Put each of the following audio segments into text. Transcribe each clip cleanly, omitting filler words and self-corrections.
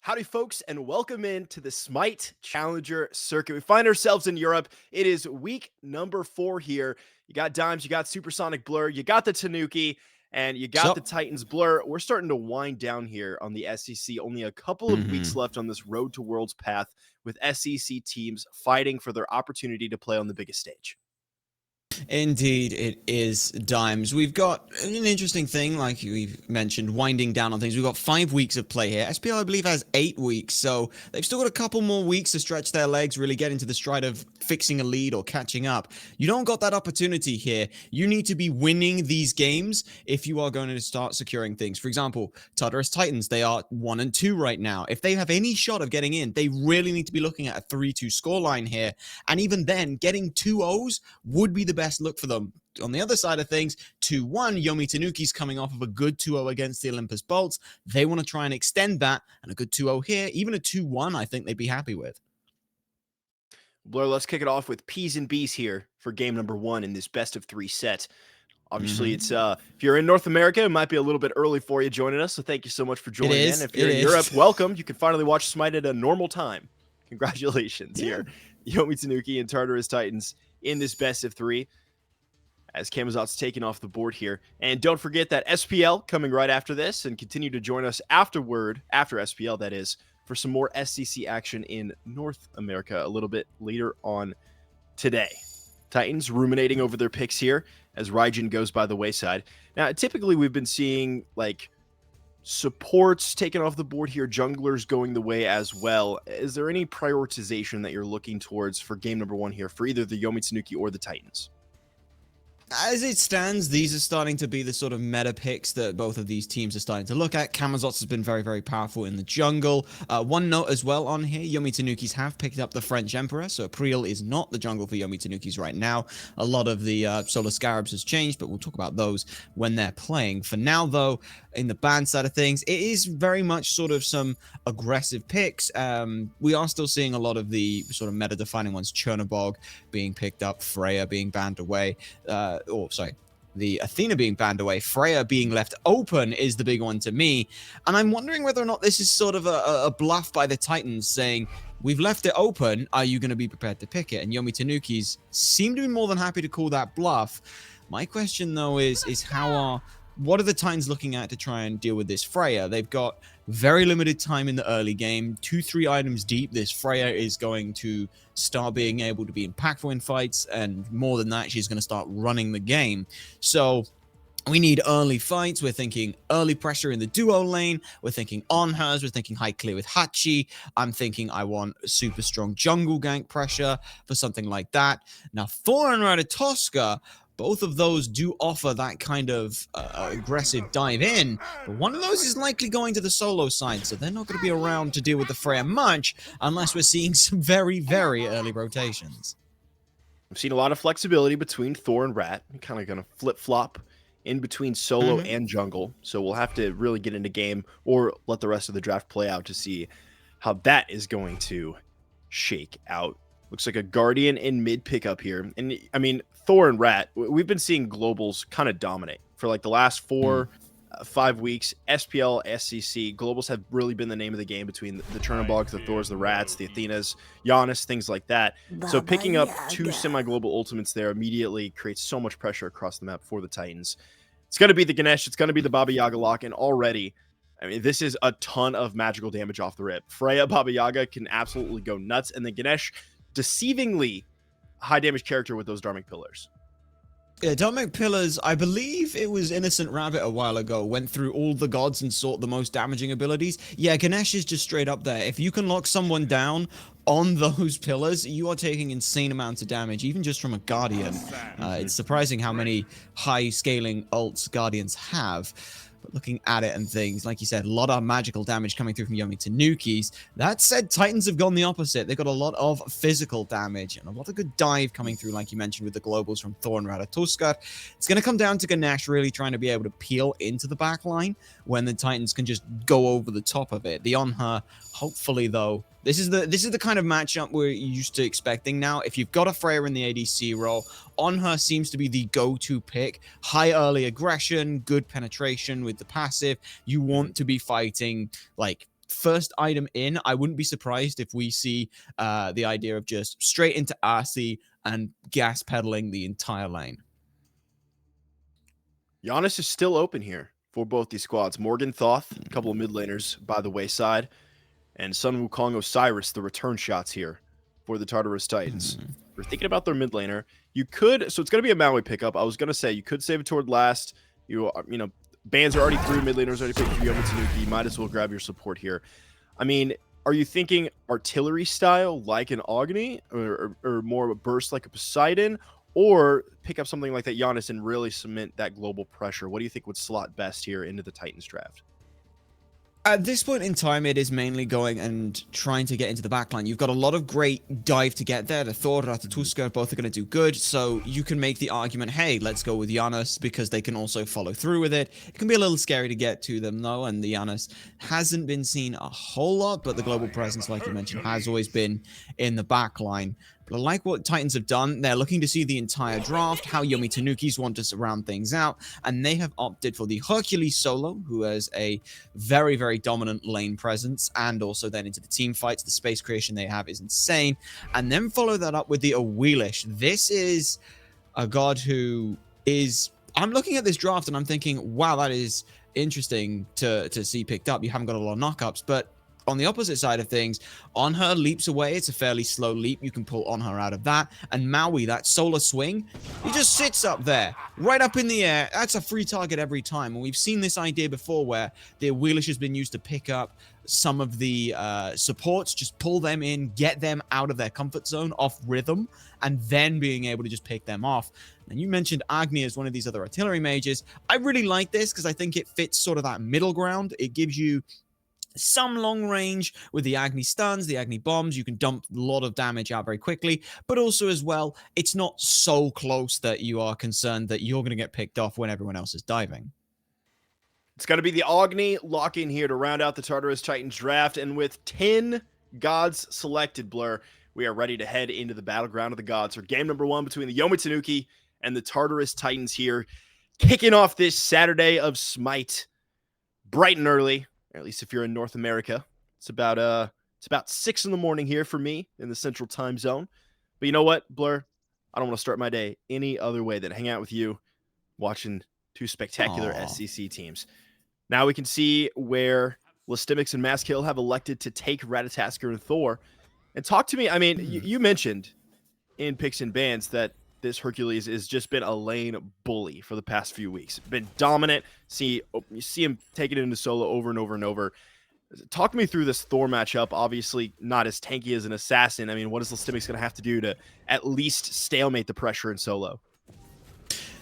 Howdy, folks, and welcome in to the Smite Challenger Circuit. We find ourselves in Europe. It is week number 4 here. You got Dimes, you got Supersonic Blur, you got the Tanuki, and you got the Titans Blur. We're starting to wind down here on the SEC. Only a couple of weeks left on this Road to Worlds path with SEC teams fighting for their opportunity to play on the biggest stage. Indeed, it is, Dimes. We've got an interesting thing, like we've mentioned, winding down on things. We've got 5 weeks of play here. SPL, I believe, has 8 weeks, so they've still got a couple more weeks to stretch their legs, really get into the stride of fixing a lead or catching up. You don't got that opportunity here. You need to be winning these games if you are going to start securing things. For example, Tartarus Titans, they are 1 and 2 right now. If they have any shot of getting in, they really need to be looking at a 3-2 scoreline here, and even then, getting 2 O's would be the best look for them. On the other side of things, 2-1, Yomi Tanuki's coming off of a good 2-0 against the Olympus Bolts. They want to try and extend that, and a good 2-0 here, even a 2-1, I think they'd be happy with. Blur, let's kick it off with P's and B's here for game number 1 in this best of 3 set. Obviously, it's if you're in North America, it might be a little bit early for you joining us, so thank you so much for joining in. If you're in Europe, welcome. You can finally watch Smite at a normal time. Congratulations here. Yomi Tanuki and Tartarus Titans in this best of 3. As Camazotz taking off the board here. And don't forget that SPL coming right after this, and continue to join us after SPL, that is, for some more SEC action in North America a little bit later on today. Titans ruminating over their picks here as Raijin goes by the wayside. Now, typically we've been seeing like supports taken off the board here, junglers going the way as well. Is there any prioritization that you're looking towards for game number 1 here for either the Yomi Tanuki or the Titans? As it stands, these are starting to be the sort of meta picks that both of these teams are starting to look at. Camazotz has been very, very powerful in the jungle. One note as well on here, Yomi Tanukis have picked up the French Emperor, so Priel is not the jungle for Yomi Tanukis right now. A lot of the Solar Scarabs has changed, but we'll talk about those when they're playing. For now, though, in the ban side of things, it is very much sort of some aggressive picks. We are still seeing a lot of the sort of meta-defining ones, Chernobog being picked up, Freya being banned away, the Athena being banned away, Freya being left open is the big one to me. And I'm wondering whether or not this is sort of a bluff by the Titans saying, we've left it open, are you going to be prepared to pick it? And Yomi Tanukis seem to be more than happy to call that bluff. My question, though, is what are the Titans looking at to try and deal with this Freya? They've got very limited time in the early game. 2-3 items deep, this Freya is going to start being able to be impactful in fights, and more than that, she's going to start running the game. So we need early fights. We're thinking early pressure in the duo lane. We're thinking on hers. We're thinking high clear with Hachi. I'm thinking I want super strong jungle gank pressure for something like that. Now, Thor and Ratatoskr, both of those do offer that kind of aggressive dive in, but one of those is likely going to the solo side, so they're not going to be around to deal with the Freya much unless we're seeing some very, very early rotations. We've seen a lot of flexibility between Thor and Rat, kind of going to flip-flop in between solo and jungle, so we'll have to really get into game or let the rest of the draft play out to see how that is going to shake out. Looks like a Guardian in mid pickup here. And I mean, Thor and Rat, we've been seeing globals kind of dominate for like the last 5 weeks. SPL, SEC, globals have really been the name of the game between the Chernobogs, the Thors, the Rats, the Athenas, Giannis, things like that. So picking up 2 semi-global ultimates there immediately creates so much pressure across the map for the Titans. It's going to be the Ganesha, it's going to be the Baba Yaga lock, and already, I mean, this is a ton of magical damage off the rip. Freya, Baba Yaga can absolutely go nuts, and the Ganesh, deceivingly high damage character with those Dharmic Pillars. Yeah, Dharmic Pillars, I believe it was Innocent Rabbit a while ago, went through all the gods and sought the most damaging abilities. Yeah, Ganesh is just straight up there. If you can lock someone down on those pillars, you are taking insane amounts of damage, even just from a Guardian. It's surprising how many high scaling ults Guardians have. But looking at it and things, like you said, a lot of magical damage coming through from Yomi Tanukis. That said, Titans have gone the opposite. They've got a lot of physical damage and a lot of good dive coming through, like you mentioned, with the globals from Thor and Ratatoskr. It's going to come down to Ganesh really trying to be able to peel into the backline when the Titans can just go over the top of it. The Anhur, hopefully, though, this is the kind of matchup we're used to expecting now. If you've got a Freya in the ADC role, Anhur seems to be the go-to pick. High early aggression, good penetration with the passive. You want to be fighting like first item in, I wouldn't be surprised if we see the idea of just straight into RC and gas pedaling the entire lane. Giannis is still open here for both these squads. Morgan Thoth, a couple of mid laners by the wayside, and Sun Wukong Osiris, the return shots here for the Tartarus Titans. We're thinking about their mid laner. You could, so it's going to be a Maui pickup. I was going to say you could save it toward last. You know, bans are already through, mid laners already picked Yomi Tanuki. You might as well grab your support here. I mean, are you thinking artillery style like an Agni, or more of a burst like a Poseidon, or pick up something like that Giannis and really cement that global pressure? What do you think would slot best here into the Titans draft? At this point in time, it is mainly going and trying to get into the backline. You've got a lot of great dive to get there. The Thor, Ratatoskr, both are going to do good. So you can make the argument, hey, let's go with Giannis because they can also follow through with it. It can be a little scary to get to them, though, and the Giannis hasn't been seen a whole lot, but the global presence, like you mentioned, has always been in the backline. But I like what Titans have done. They're looking to see the entire draft, how Yomi Tanuki's want to round things out, and they have opted for the Hercules solo, who has a very, very dominant lane presence, and also then into the team fights. The space creation they have is insane. And then follow that up with the Awilix. This is a god who is... I'm looking at this draft and I'm thinking, wow, that is interesting to see picked up. You haven't got a lot of knockups, but on the opposite side of things, Anhur leaps away. It's a fairly slow leap. You can pull Anhur out of that. And Maui, that solar swing, he just sits up there, right up in the air. That's a free target every time. And we've seen this idea before where the Awilix has been used to pick up some of the supports, just pull them in, get them out of their comfort zone, off rhythm, and then being able to just pick them off. And you mentioned Agni as one of these other artillery mages. I really like this because I think it fits sort of that middle ground. It gives you some long range with the Agni stuns, the Agni bombs. You can dump a lot of damage out very quickly, but also as well, it's not so close that you are concerned that you're going to get picked off when everyone else is diving. It's going to be the Agni lock-in here to round out the Tartarus Titans draft, and with 10 gods selected, Blur, we are ready to head into the battleground of the gods for game number 1 between the Yomi Tanuki and the Tartarus Titans here, kicking off this Saturday of Smite, bright and early. At least if you're in North America. It's about 6 in the morning here for me in the central time zone. But you know what, Blur? I don't want to start my day any other way than hang out with you watching two spectacular SCC teams. Now we can see where lestimics and MastKiII have elected to take Ratatoskr and Thor. And talk to me, I mean, you mentioned in picks and bans that this Hercules has just been a lane bully for the past few weeks. Been dominant. You see him take it into solo over and over and over. Talk me through this Thor matchup. Obviously not as tanky as an assassin. I mean, what is lestimics going to have to do to at least stalemate the pressure in solo?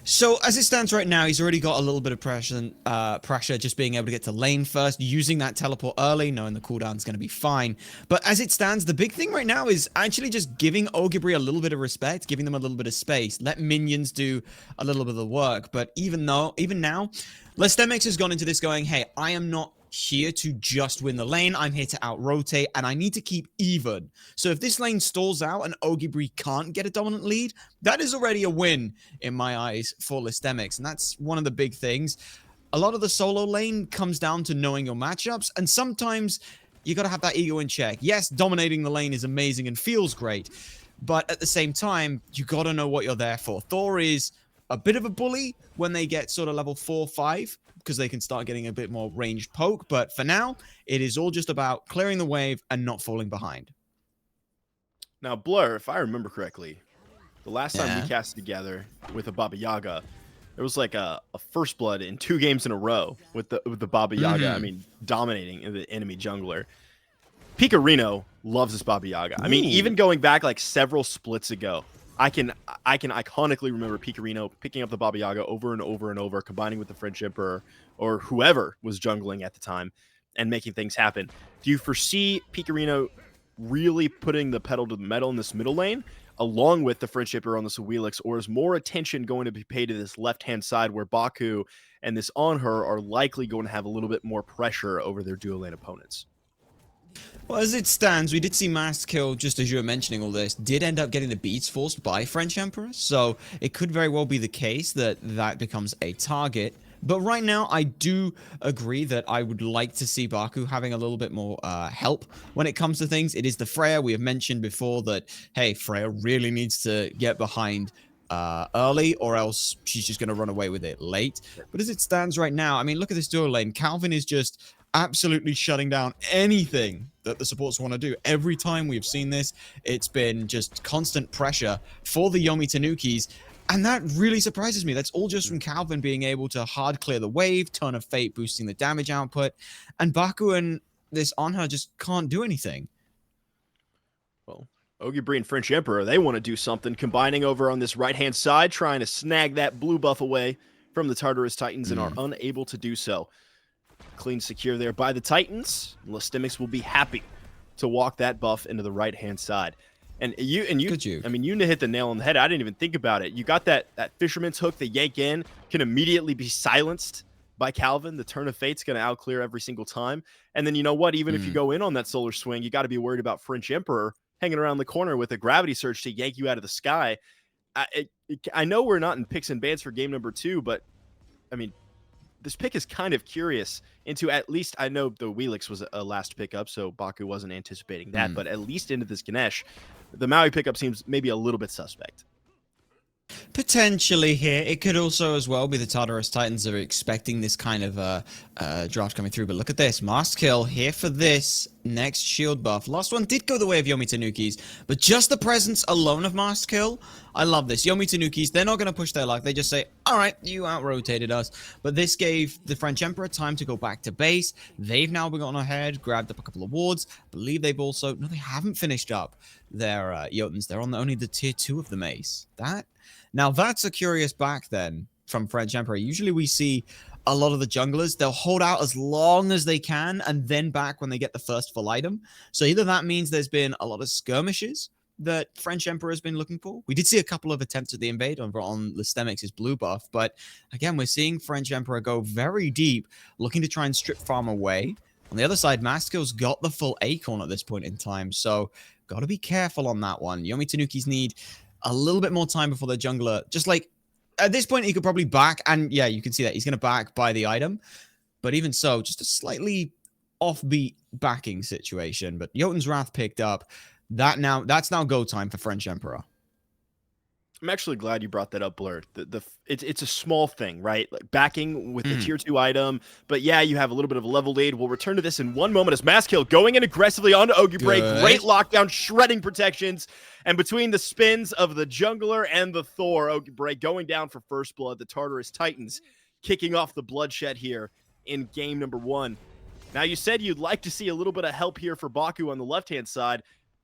So as it stands right now, he's already got a little bit of pressure just being able to get to lane first, using that teleport early, knowing the cooldown is going to be fine. But as it stands, the big thing right now is actually just giving OgiBre a little bit of respect, giving them a little bit of space. Let minions do a little bit of the work. But even now, lestimics has gone into this going, hey, I am not here to just win the lane. I'm here to out-rotate, and I need to keep even. So if this lane stalls out and OgiBre can't get a dominant lead, that is already a win in my eyes for lestimics, and that's one of the big things. A lot of the solo lane comes down to knowing your matchups, and sometimes you got to have that ego in check. Yes, dominating the lane is amazing and feels great, but at the same time, you got to know what you're there for. Thor is a bit of a bully when they get sort of level 4, 5, because they can start getting a bit more ranged poke. But for now, it is all just about clearing the wave and not falling behind. Now, Blur, if I remember correctly, the last time we casted together with a Baba Yaga, there was like a first blood in 2 games in a row with the Baba Yaga. I mean, dominating the enemy jungler. Pikarino loves this Baba Yaga. I mean, even going back like several splits ago, I can iconically remember Pikarino picking up the Baba Yaga over and over and over, combining with the TheFrenchEmperor or whoever was jungling at the time and making things happen. Do you foresee Pikarino really putting the pedal to the metal in this middle lane, along with the TheFrenchEmperor on this Awilix, or is more attention going to be paid to this left-hand side where Bakú and this Anhur are likely going to have a little bit more pressure over their dual lane opponents? Well, as it stands, we did see MastKiII, just as you were mentioning all this, did end up getting the beats forced by TheFrenchEmperor, so it could very well be the case that that becomes a target. But right now, I do agree that I would like to see Bakú having a little bit more help when it comes to things. It is the Freya. We have mentioned before that, hey, Freya really needs to get behind early, or else she's just going to run away with it late. But as it stands right now, I mean, look at this duo lane. Calvìn is just absolutely shutting down anything that the supports want to do. Every time we've seen this, it's been just constant pressure for the Yomi Tanukis. And that really surprises me. That's all just from Calvìn being able to hard clear the wave, Turn of Fate boosting the damage output, and Bakú and this Anhur just can't do anything. Well, OgiBre and TheFrenchEmperor, they want to do something, combining over on this right-hand side, trying to snag that blue buff away from the Tartarus Titans and are unable to do so. Clean secure there by the Titans. lestimics will be happy to walk that buff into the right-hand side. And you, I mean, you hit the nail on the head. I didn't even think about it. You got that fisherman's hook, the yank in, can immediately be silenced by Calvìn. The Turn of Fate's going to outclear every single time. And then you know what? Even if you go in on that solar swing, you got to be worried about TheFrenchEmperor hanging around the corner with a gravity surge to yank you out of the sky. I know we're not in picks and bans for game number 2, but I mean, this pick is kind of curious into, at least I know the Awilix was a last pickup, so Bakú wasn't anticipating that, but at least into this Ganesha, the Maui pickup seems maybe a little bit suspect. Potentially here. It could also as well be the Tartarus Titans are expecting this kind of draft coming through. But look at this. MastKiII here for this next shield buff. Last one did go the way of Yomi Tanuki's, but just the presence alone of MastKiII, I love this. Yomi Tanuki's, they're not going to push their luck. They just say, all right, you out-rotated us. But this gave the TheFrenchEmperor time to go back to base. They've now gone ahead, grabbed up a couple of wards. I believe they've also... No, they haven't finished up their Jotuns. They're on only the tier 2 of the mace. Now, that's a curious back then from TheFrenchEmperor. Usually we see a lot of the junglers, they'll hold out as long as they can and then back when they get the first full item. So either that means there's been a lot of skirmishes that TheFrenchEmperor has been looking for. We did see a couple of attempts at the invade on lestimics' blue buff, but again, we're seeing TheFrenchEmperor go very deep, looking to try and strip farm away. On the other side, MastKiI's got the full acorn at this point in time, so got to be careful on that one. Yomi Tanuki's need a little bit more time before the jungler, just like at this point, he could probably back, and yeah, you can see that he's going to back by the item, but even so, just a slightly offbeat backing situation. But Jotun's Wrath picked up. That's now go time for TheFrenchEmperor. I'm actually glad you brought that up, Blur. It's a small thing, right? Like backing with the tier 2 item, but yeah, you have a little bit of a level lead. We'll return to this in one moment as MastKiII going in aggressively onto OgiBre. Great lockdown, shredding protections, and between the spins of the jungler and the Thor, OgiBre going down for first blood. The Tartarus Titans kicking off the bloodshed here in game number 1. Now, you said you'd like to see a little bit of help here for Bakú on the left-hand side.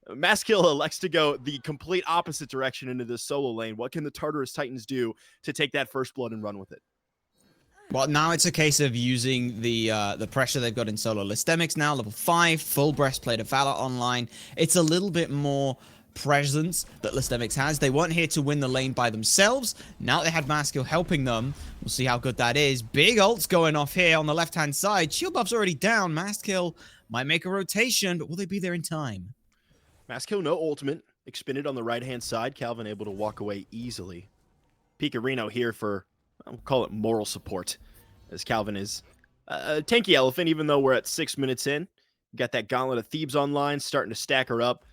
MastKiII elects to go the complete opposite direction into this solo lane. What can the Tartarus Titans do to take that first blood and run with it? Well, now it's a case of using the pressure they've got in solo. lestimics now, level 5, full breastplate of Valor online. It's a little bit more presence that lestimics has. They weren't here to win the lane by themselves. Now they had MastKiII helping them. We'll see how good that is. Big ults going off here on the left-hand side. Shield buff's already down. MastKiII might make a rotation, but will they be there in time? MastKiII, no ultimate. Expended on the right-hand side. Calvìn able to walk away easily. Pikarino here for, I'll call it moral support, as Calvìn is a tanky elephant, even though we're at 6 minutes in. Got that Gauntlet of Thebes online, starting to stack her up.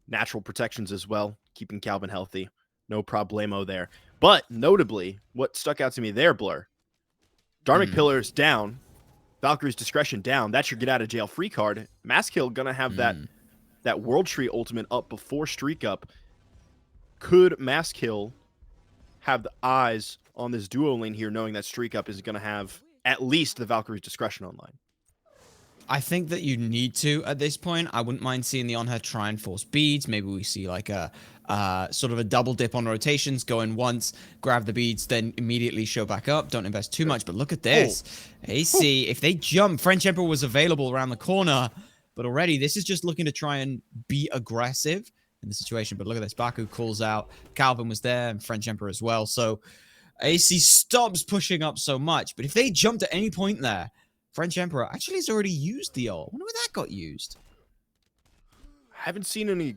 Natural protections as well, keeping Calvìn healthy. No problemo there. But, notably, what stuck out to me there, Blur, Dharmic Pillars down, Valkyrie's Discretion down. That's your get-out-of-jail-free card. MastKiII gonna have that World Tree ultimate up before StreakUp. Could MastKiII have the eyes on this duo lane here, knowing that StreakUp is going to have at least the Valkyrie's Discretion online? I think that you need to at this point. I wouldn't mind seeing the Anhur try and force beads. Maybe we see like a sort of a double dip on rotations, go in once, grab the beads, then immediately show back up. Don't invest too much, but look at this. AC, if they jump, TheFrenchEmperor was available around the corner, but already this is just looking to try and be aggressive in the situation. But look at this. Bakú calls out. Calvìn was there and TheFrenchEmperor as well. So AC stops pushing up so much. But if they jumped at any point there, TheFrenchEmperor actually has already used the ult. I wonder where that got used. Haven't seen any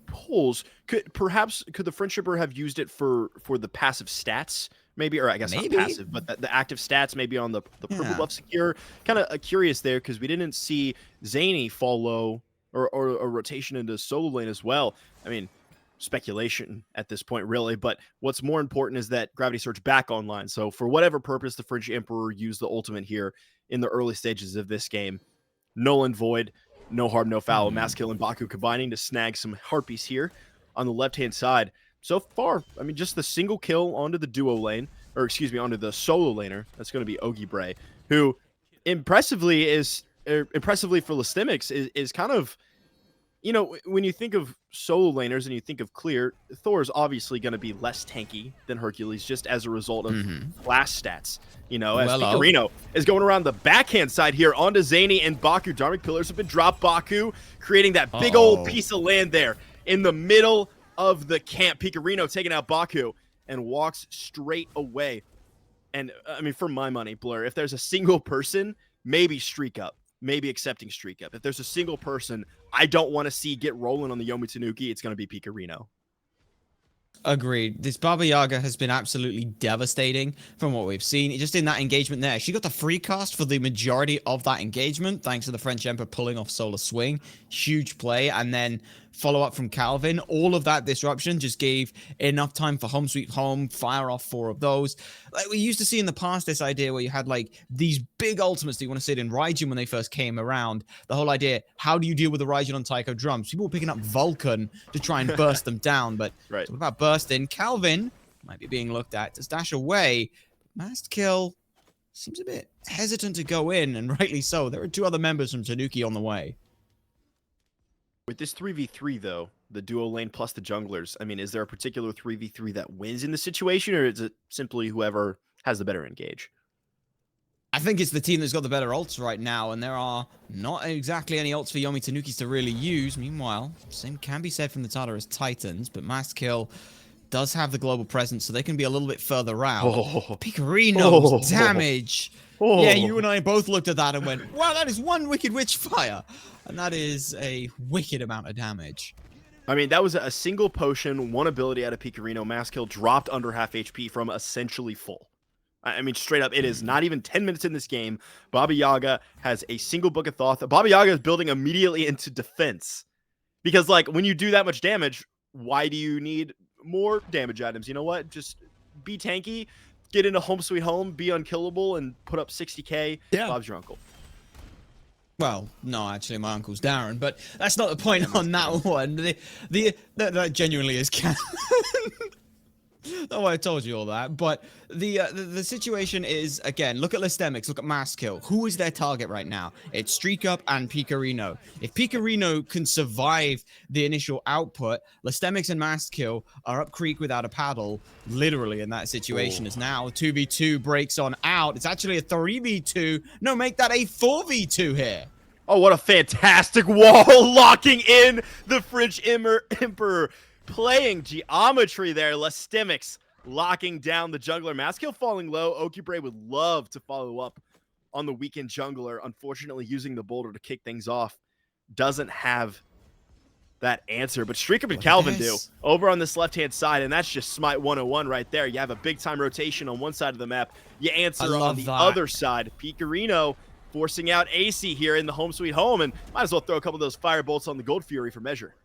pulls. Could the FrenchEmperor have used it for the passive stats? Maybe, or I guess not passive, but the active stats maybe on the purple buff secure. Kind of curious there because we didn't see Zhainy fall low or a rotation into solo lane as well. I mean, speculation at this point, really. But what's more important is that Gravity Surge back online. So for whatever purpose the FrenchEmperor used the ultimate here in the early stages of this game, null and void. No harm, no foul. MastKiII and Bakú combining to snag some harpies here on the left-hand side. So far, I mean, just the single kill onto the duo lane, or excuse me, onto the solo laner. That's going to be OgiBre, who impressively for lestimics is kind of, you know, when you think of solo laners and you think of clear, Thor is obviously going to be less tanky than Hercules just as a result of class stats. You know, as Pikarino is going around the backhand side here onto Zhainy and Bakú. Dharmic Pillars have been dropped. Bakú creating that big old piece of land there in the middle of the camp. Pikarino taking out Bakú and walks straight away. And, I mean, for my money, Blur, if there's a single person, maybe StreakUp. Maybe accepting StreakUp. If there's a single person I don't want to see get rolling on the Yomi Tanuki, it's going to be Pikarino. Agreed. This Baba Yaga has been absolutely devastating from what we've seen. Just in that engagement there, she got the free cast for the majority of that engagement, thanks to the FrenchEmperor pulling off Solar Swing. Huge play. And then follow up from Calvìn. All of that disruption just gave enough time for Home Sweet Home, fire off 4 of those. Like we used to see in the past, this idea where you had like these big ultimates that you want to see it in Raijin when they first came around. The whole idea, how do you deal with the Raijin on Taiko drums? People were picking up Vulcan to try and burst them down, but what about bursting? Calvìn might be being looked at to stash away. MastKiII seems a bit hesitant to go in, and rightly so. There are 2 other members from Tanuki on the way. With this 3v3, though, the duo lane plus the junglers, I mean, is there a particular 3v3 that wins in this situation, or is it simply whoever has the better engage? I think it's the team that's got the better ults right now, and there are not exactly any ults for Yomi Tanukis to really use. Meanwhile, same can be said from the Tartarus Titans, but MastKiII does have the global presence, so they can be a little bit further out. Pikarino's damage. Yeah, you and I both looked at that and went, wow, that is 1 Wicked Witch Fire. And that is a wicked amount of damage. I mean, that was a single potion, 1 ability out of Pikarino. MastKiII dropped under half HP from essentially full. I mean, straight up, it is not even 10 minutes in this game. Baba Yaga has a single Book of Thoth. Baba Yaga is building immediately into defense. Because, like, when you do that much damage, why do you need more damage items? You know what? Just be tanky, get into Home Sweet Home, be unkillable, and put up 60k. Yeah. Bob's your uncle. Well, no, actually, my uncle's Darren, but that's not the point on that one. That genuinely is canon. Oh, I told you all that. But the situation is, again, look at lestimics, look at MastKiII. Who is their target right now? It's StreakUp and Pikarino. If Pikarino can survive the initial output, lestimics and MastKiII are up creek without a paddle, literally in that situation. As now 2v2 breaks on out. It's actually a 3v2. No, make that a 4v2 here. Oh, what a fantastic wall locking in the FrenchEmperor. Playing geometry there. lestimics locking down the jungler. MastKiII falling low. OgiBre would love to follow up on the weakened jungler. Unfortunately, using the boulder to kick things off doesn't have that answer. But StreakUp and Calvìn do over on this left-hand side, and that's just Smite 101 right there. You have a big-time rotation on one side of the map. You answer on the other side. Pikarino forcing out AicyD here in the Home Sweet Home, and might as well throw a couple of those fire bolts on the Gold Fury for measure.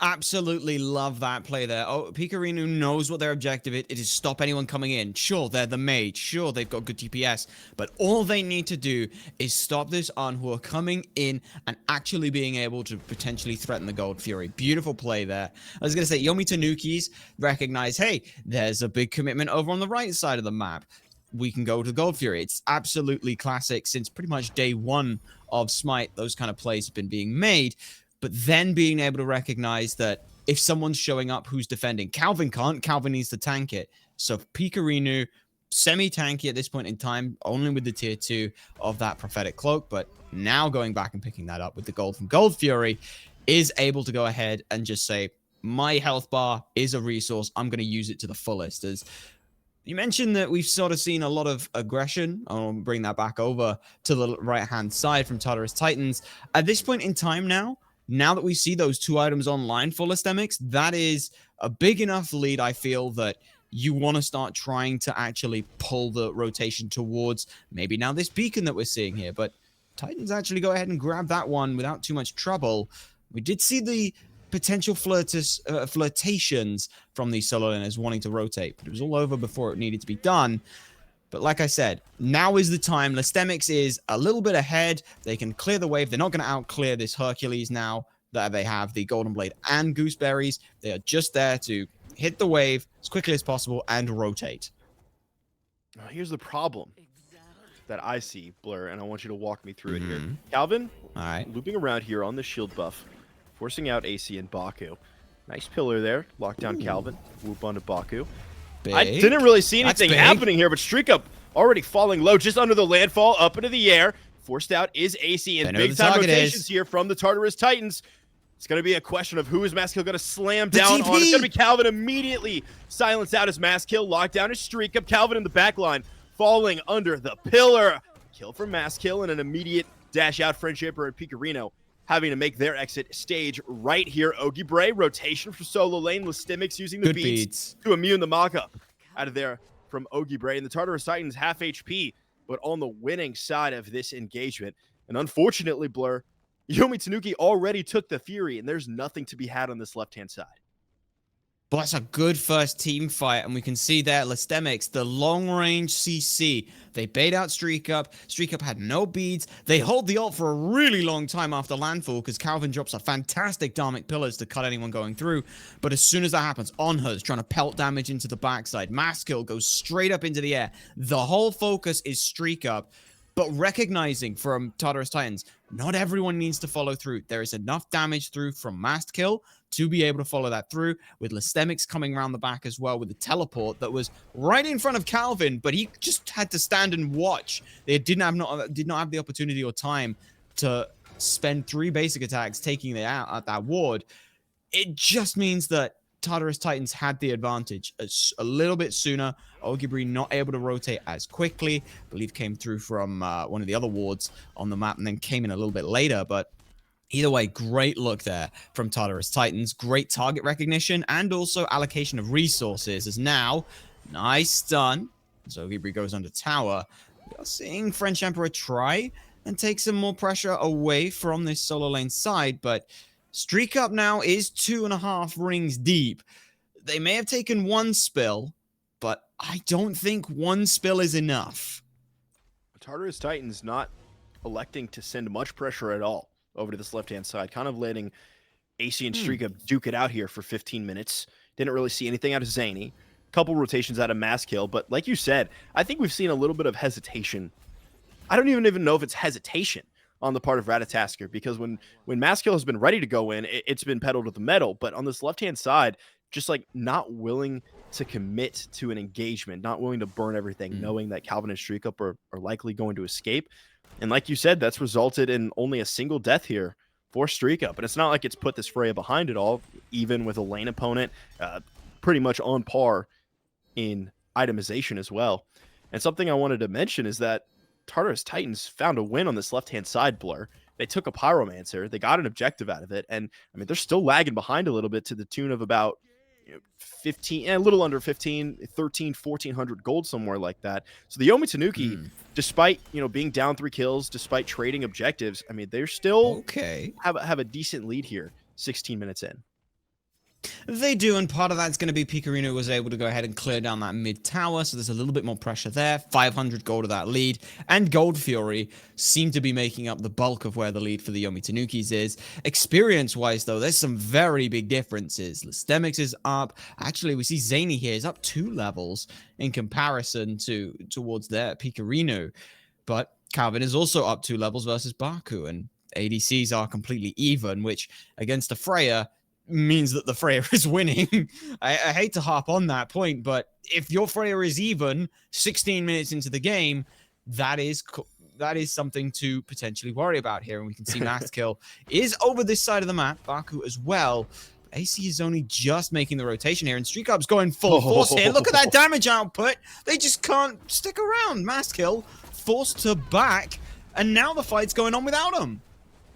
Absolutely love that play there. Oh, Pikarino knows what their objective is. It is stop anyone coming in. Sure, they're the mage. Sure, they've got good DPS. But all they need to do is stop this Anhur coming in and actually being able to potentially threaten the Gold Fury. Beautiful play there. I was going to say, Yomi Tanuki's recognize, hey, there's a big commitment over on the right side of the map. We can go to Gold Fury. It's absolutely classic since pretty much day 1 of Smite. Those kind of plays have been being made. But then being able to recognize that if someone's showing up who's defending, Calvìn can't. Calvìn needs to tank it. So Pikarino, semi-tanky at this point in time, only with the tier 2 of that prophetic cloak. But now going back and picking that up with the gold from Gold Fury, is able to go ahead and just say, my health bar is a resource. I'm going to use it to the fullest. As you mentioned that we've sort of seen a lot of aggression. I'll bring that back over to the right-hand side from Tartarus Titans. At this point in time now, now that we see those 2 items online for lestimics, that is a big enough lead, I feel, that you want to start trying to actually pull the rotation towards maybe now this beacon that we're seeing here. But Titans actually go ahead and grab that one without too much trouble. We did see the potential flirtations from these solo laners wanting to rotate, but it was all over before it needed to be done. But like I said, now is the time. lestimics is a little bit ahead. They can clear the wave. They're not going to out-clear this Hercules now that they have the Golden Blade and Gooseberries. They are just there to hit the wave as quickly as possible and rotate. Now, here's the problem that I see, Blur, and I want you to walk me through it here. Calvin, all right, looping around here on the shield buff, forcing out AC and Bakú. Nice pillar there. Lock down Calvin. Whoop onto Bakú. Big. I didn't really see anything happening here, but StreakUp already falling low just under the landfall, up into the air. Forced out is AC, and big-time rotations here from the Tartarus Titans. It's going to be a question of who is MastKiII going to slam down on. It's going to be Calvin immediately. Silence out his MastKiII. Lockdown is StreakUp. Calvin in the back line, falling under the pillar. Kill from MastKiII and an immediate dash out. TheFrenchEmperor and Pikarino having to make their exit stage right here. OgiBre, rotation for solo lane. lestimics using the beats to immune the mock-up out of there from OgiBre. And the Tartarus Titans half HP, but on the winning side of this engagement. And unfortunately, Blur, Yomi Tanuki already took the Fury, and there's nothing to be had on this left-hand side. But that's a good first team fight, and we can see there, lestimics, the long-range CC. They bait out StreakUp. StreakUp had no beads. They hold the ult for a really long time after landfall, because Calvin drops a fantastic Dharmic Pillars to cut anyone going through. But as soon as that happens, Anhur's trying to pelt damage into the backside. MastKiII goes straight up into the air. The whole focus is StreakUp. But recognizing from Tartarus Titans, not everyone needs to follow through. There is enough damage through from MastKiII to be able to follow that through, with lestimics coming around the back as well with the teleport that was right in front of Calvin, but he just had to stand and watch. They did not have the opportunity or time to spend 3 basic attacks taking it out at that ward. It just means that Tartarus Titans had the advantage a little bit sooner. OgiBre not able to rotate as quickly. I believe came through from one of the other wards on the map and then came in a little bit later. But either way, great look there from Tartarus Titans. Great target recognition and also allocation of resources. As now, nice stun. As OgiBre goes under tower. We are seeing TheFrenchEmperor try and take some more pressure away from this solo lane side, but StreakUp now is 2.5 rings deep. They may have taken 1 spill, but I don't think 1 spill is enough. Tartarus Titans not electing to send much pressure at all over to this left-hand side, kind of letting AC and StreakUp duke it out here for 15 minutes. Didn't really see anything out of Zhainy. Couple rotations out of MastKiII, but like you said, I think we've seen a little bit of hesitation. I don't even know if it's hesitation on the part of Ratatoskr, because when MastKiII has been ready to go in, it's been pedal to the metal. But on this left-hand side, just like not willing to commit to an engagement, not willing to burn everything, knowing that Calvin and StreakUp are likely going to escape. And like you said, that's resulted in only a single death here for StreakUp. And it's not like it's put this Freya behind it all, even with a lane opponent pretty much on par in itemization as well. And something I wanted to mention is that Tartarus Titans found a win on this left-hand side, Blur. They took a Pyromancer. They got an objective out of it. And, I mean, they're still lagging behind a little bit to the tune of about 15, a little under 15, 13, 1,400 gold, somewhere like that. So the Yomi Tanuki, despite, being down 3 kills, despite trading objectives, I mean, they're still have a decent lead here 16 minutes in. They do, and part of that's going to be Pikarino was able to go ahead and clear down that mid tower, so there's a little bit more pressure there. 500 gold of that lead, and Gold Fury seem to be making up the bulk of where the lead for the Yomi Tanukis is. Experience-wise, though, there's some very big differences. lestimics is up. Actually, we see Zhainy here is up 2 levels in comparison towards their Pikarino, but Calvin is also up 2 levels versus Bakú, and ADCs are completely even, which against the Freya means that the Freya is winning. I hate to harp on that point, but if your Freya is even 16 minutes into the game, that is something to potentially worry about here. And we can see MastKiII is over this side of the map, Bakú as well. AC is only just making the rotation here, and StreakUp's going full force here. Look at that damage output. They just can't stick around. MastKiII forced to back, and now the fight's going on without him.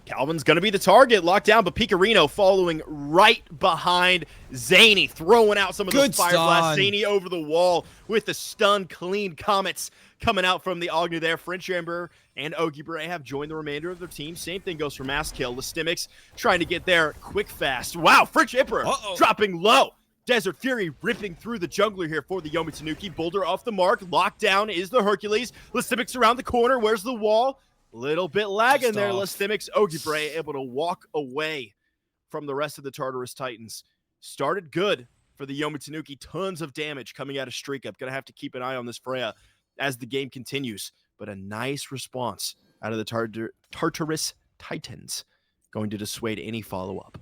Calvin's going to be the target, locked down, but Pikarino following right behind Zhainy, throwing out some of those fire blasts. Zhainy over the wall with the stun clean comets coming out from the Agni there. TheFrenchEmperor and OgiBre have joined the remainder of their team. Same thing goes for MastKiII. lestimics trying to get there quick, fast. Wow, TheFrenchEmperor dropping low. Desert Fury ripping through the jungler here for the Yomi Tanuki. Boulder off the mark. Lockdown is the Hercules. lestimics around the corner. Where's the wall? Little bit lagging there. lestimics, OgiBre able to walk away from the rest of the Tartarus Titans. Started good for the Yomi Tanuki. Tons of damage coming out of StreakUp. Gonna have to keep an eye on this Freya as the game continues. But a nice response out of the Tartarus Titans. Going to dissuade any follow-up.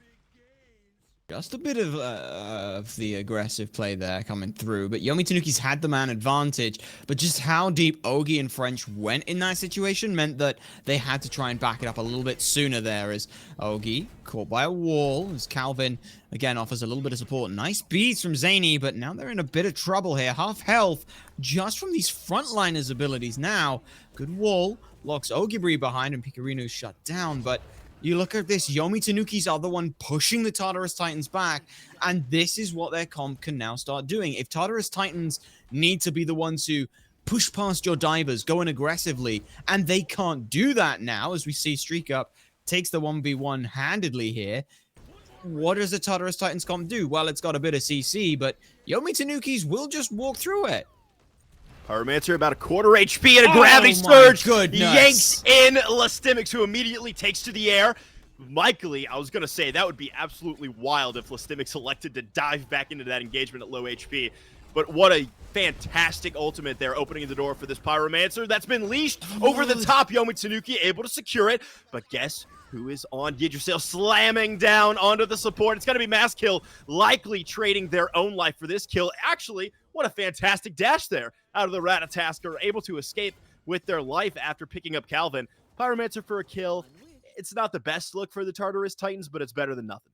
Just a bit of the aggressive play there coming through, but Yomi Tanuki's had the man advantage, but just how deep Ogi and French went in that situation meant that they had to try and back it up a little bit sooner there as Ogi caught by a wall, as Calvìn again offers a little bit of support. Nice beats from Zhainy, but now they're in a bit of trouble here. Half health just from these frontliners' abilities now. Good wall, locks OgiBre behind and Pikarino's shut down, but you look at this, Yomi Tanuki's are the one pushing the Tartarus Titans back, and this is what their comp can now start doing. If Tartarus Titans need to be the ones who push past your divers, going aggressively, and they can't do that now, as we see StreakUp takes the 1v1 handedly here, what does the Tartarus Titans comp do? Well, it's got a bit of CC, but Yomi Tanuki's will just walk through it. Pyromancer about a quarter HP and a gravity surge goodness. Yanks in lestimics, who immediately takes to the air. Likely, I was going to say, that would be absolutely wild if lestimics elected to dive back into that engagement at low HP. But what a fantastic ultimate there, opening the door for this Pyromancer that's been leashed over the top. Yomi Tanuki able to secure it, but guess who is on Yggdrasil, slamming down onto the support. It's going to be MastKiII, likely trading their own life for this kill. Actually, what a fantastic dash there out of the Ratatoskr, able to escape with their life after picking up Calvìn. Pyromancer for a kill. It's not the best look for the Tartarus Titans, but it's better than nothing.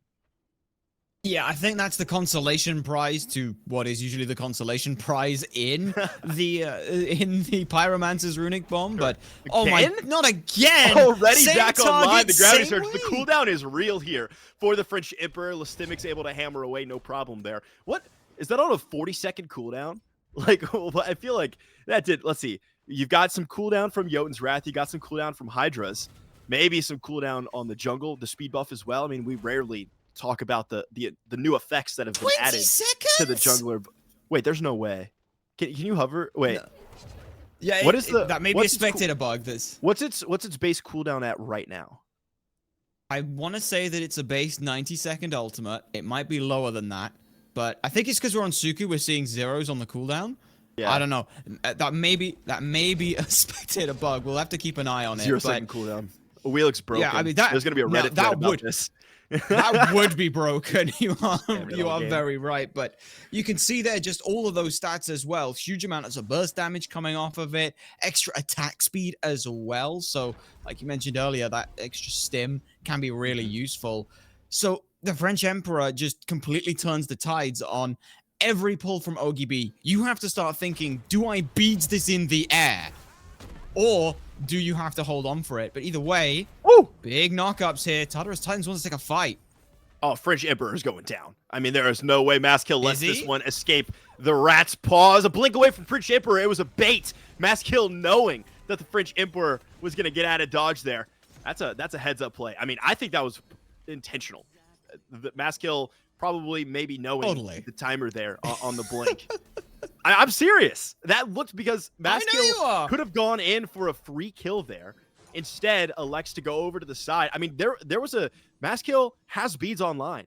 Yeah, I think that's the consolation prize to what is usually the consolation prize in the Pyromancer's runic bomb. But oh my, not again! Already same back target, online. The gravity surge. way. The cooldown is real here for the TheFrenchEmperor. lestimics able to hammer away, no problem there. What is that on a 40-second cooldown? Like, I feel like that did. Let's see. You've got some cooldown from Jotun's Wrath. You got some cooldown from hi-rez. Maybe some cooldown on the jungle, the speed buff as well. I mean, we rarely talk about the new effects that have been added to the jungler. Wait, there's no way. Can you hover? Wait. No. Yeah, what is the that may be a spectator bug. What's its base cooldown at right now? I want to say that it's a base 90-second ultimate. It might be lower than that, but I think it's because we're on Suku. We're seeing zeros on the cooldown. Yeah. I don't know. That may be a spectator bug. We'll have to keep an eye on it. 0-second cooldown. Awilix broken. Yeah, I mean there's gonna be a Reddit thread about this. That would be broken. You are very right, but you can see there just all of those stats as well. Huge amounts of burst damage coming off of it, extra attack speed as well. So, like you mentioned earlier, that extra stim can be really useful. So the TheFrenchEmperor just completely turns the tides on every pull from OgiBre. You have to start thinking, do I beads this in the air? Or do you have to hold on for it? But either way, big knockups here. Tartarus Titans wants to take a fight. Oh, TheFrenchEmperor is going down. I mean, there is no way MastKiII lets this one escape the rat's paws. A blink away from TheFrenchEmperor. It was a bait. MastKiII knowing that the TheFrenchEmperor was going to get out of dodge there. That's a heads-up play. I mean, I think that was intentional. MastKiII probably maybe knowing the timer there on the blink. I'm serious. That looked because MastKiII could have gone in for a free kill there. Instead, elects to go over to the side. I mean, there was a MastKiII has beads online,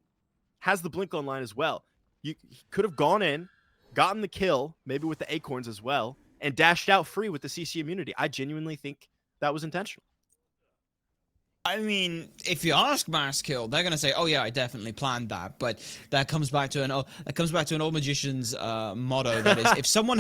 has the blink online as well. He could have gone in, gotten the kill, maybe with the acorns as well, and dashed out free with the CC immunity. I genuinely think that was intentional. I mean, if you ask MastKiII, they're gonna say, "Oh yeah, I definitely planned that." But that comes back to an old magician's motto. That is, if someone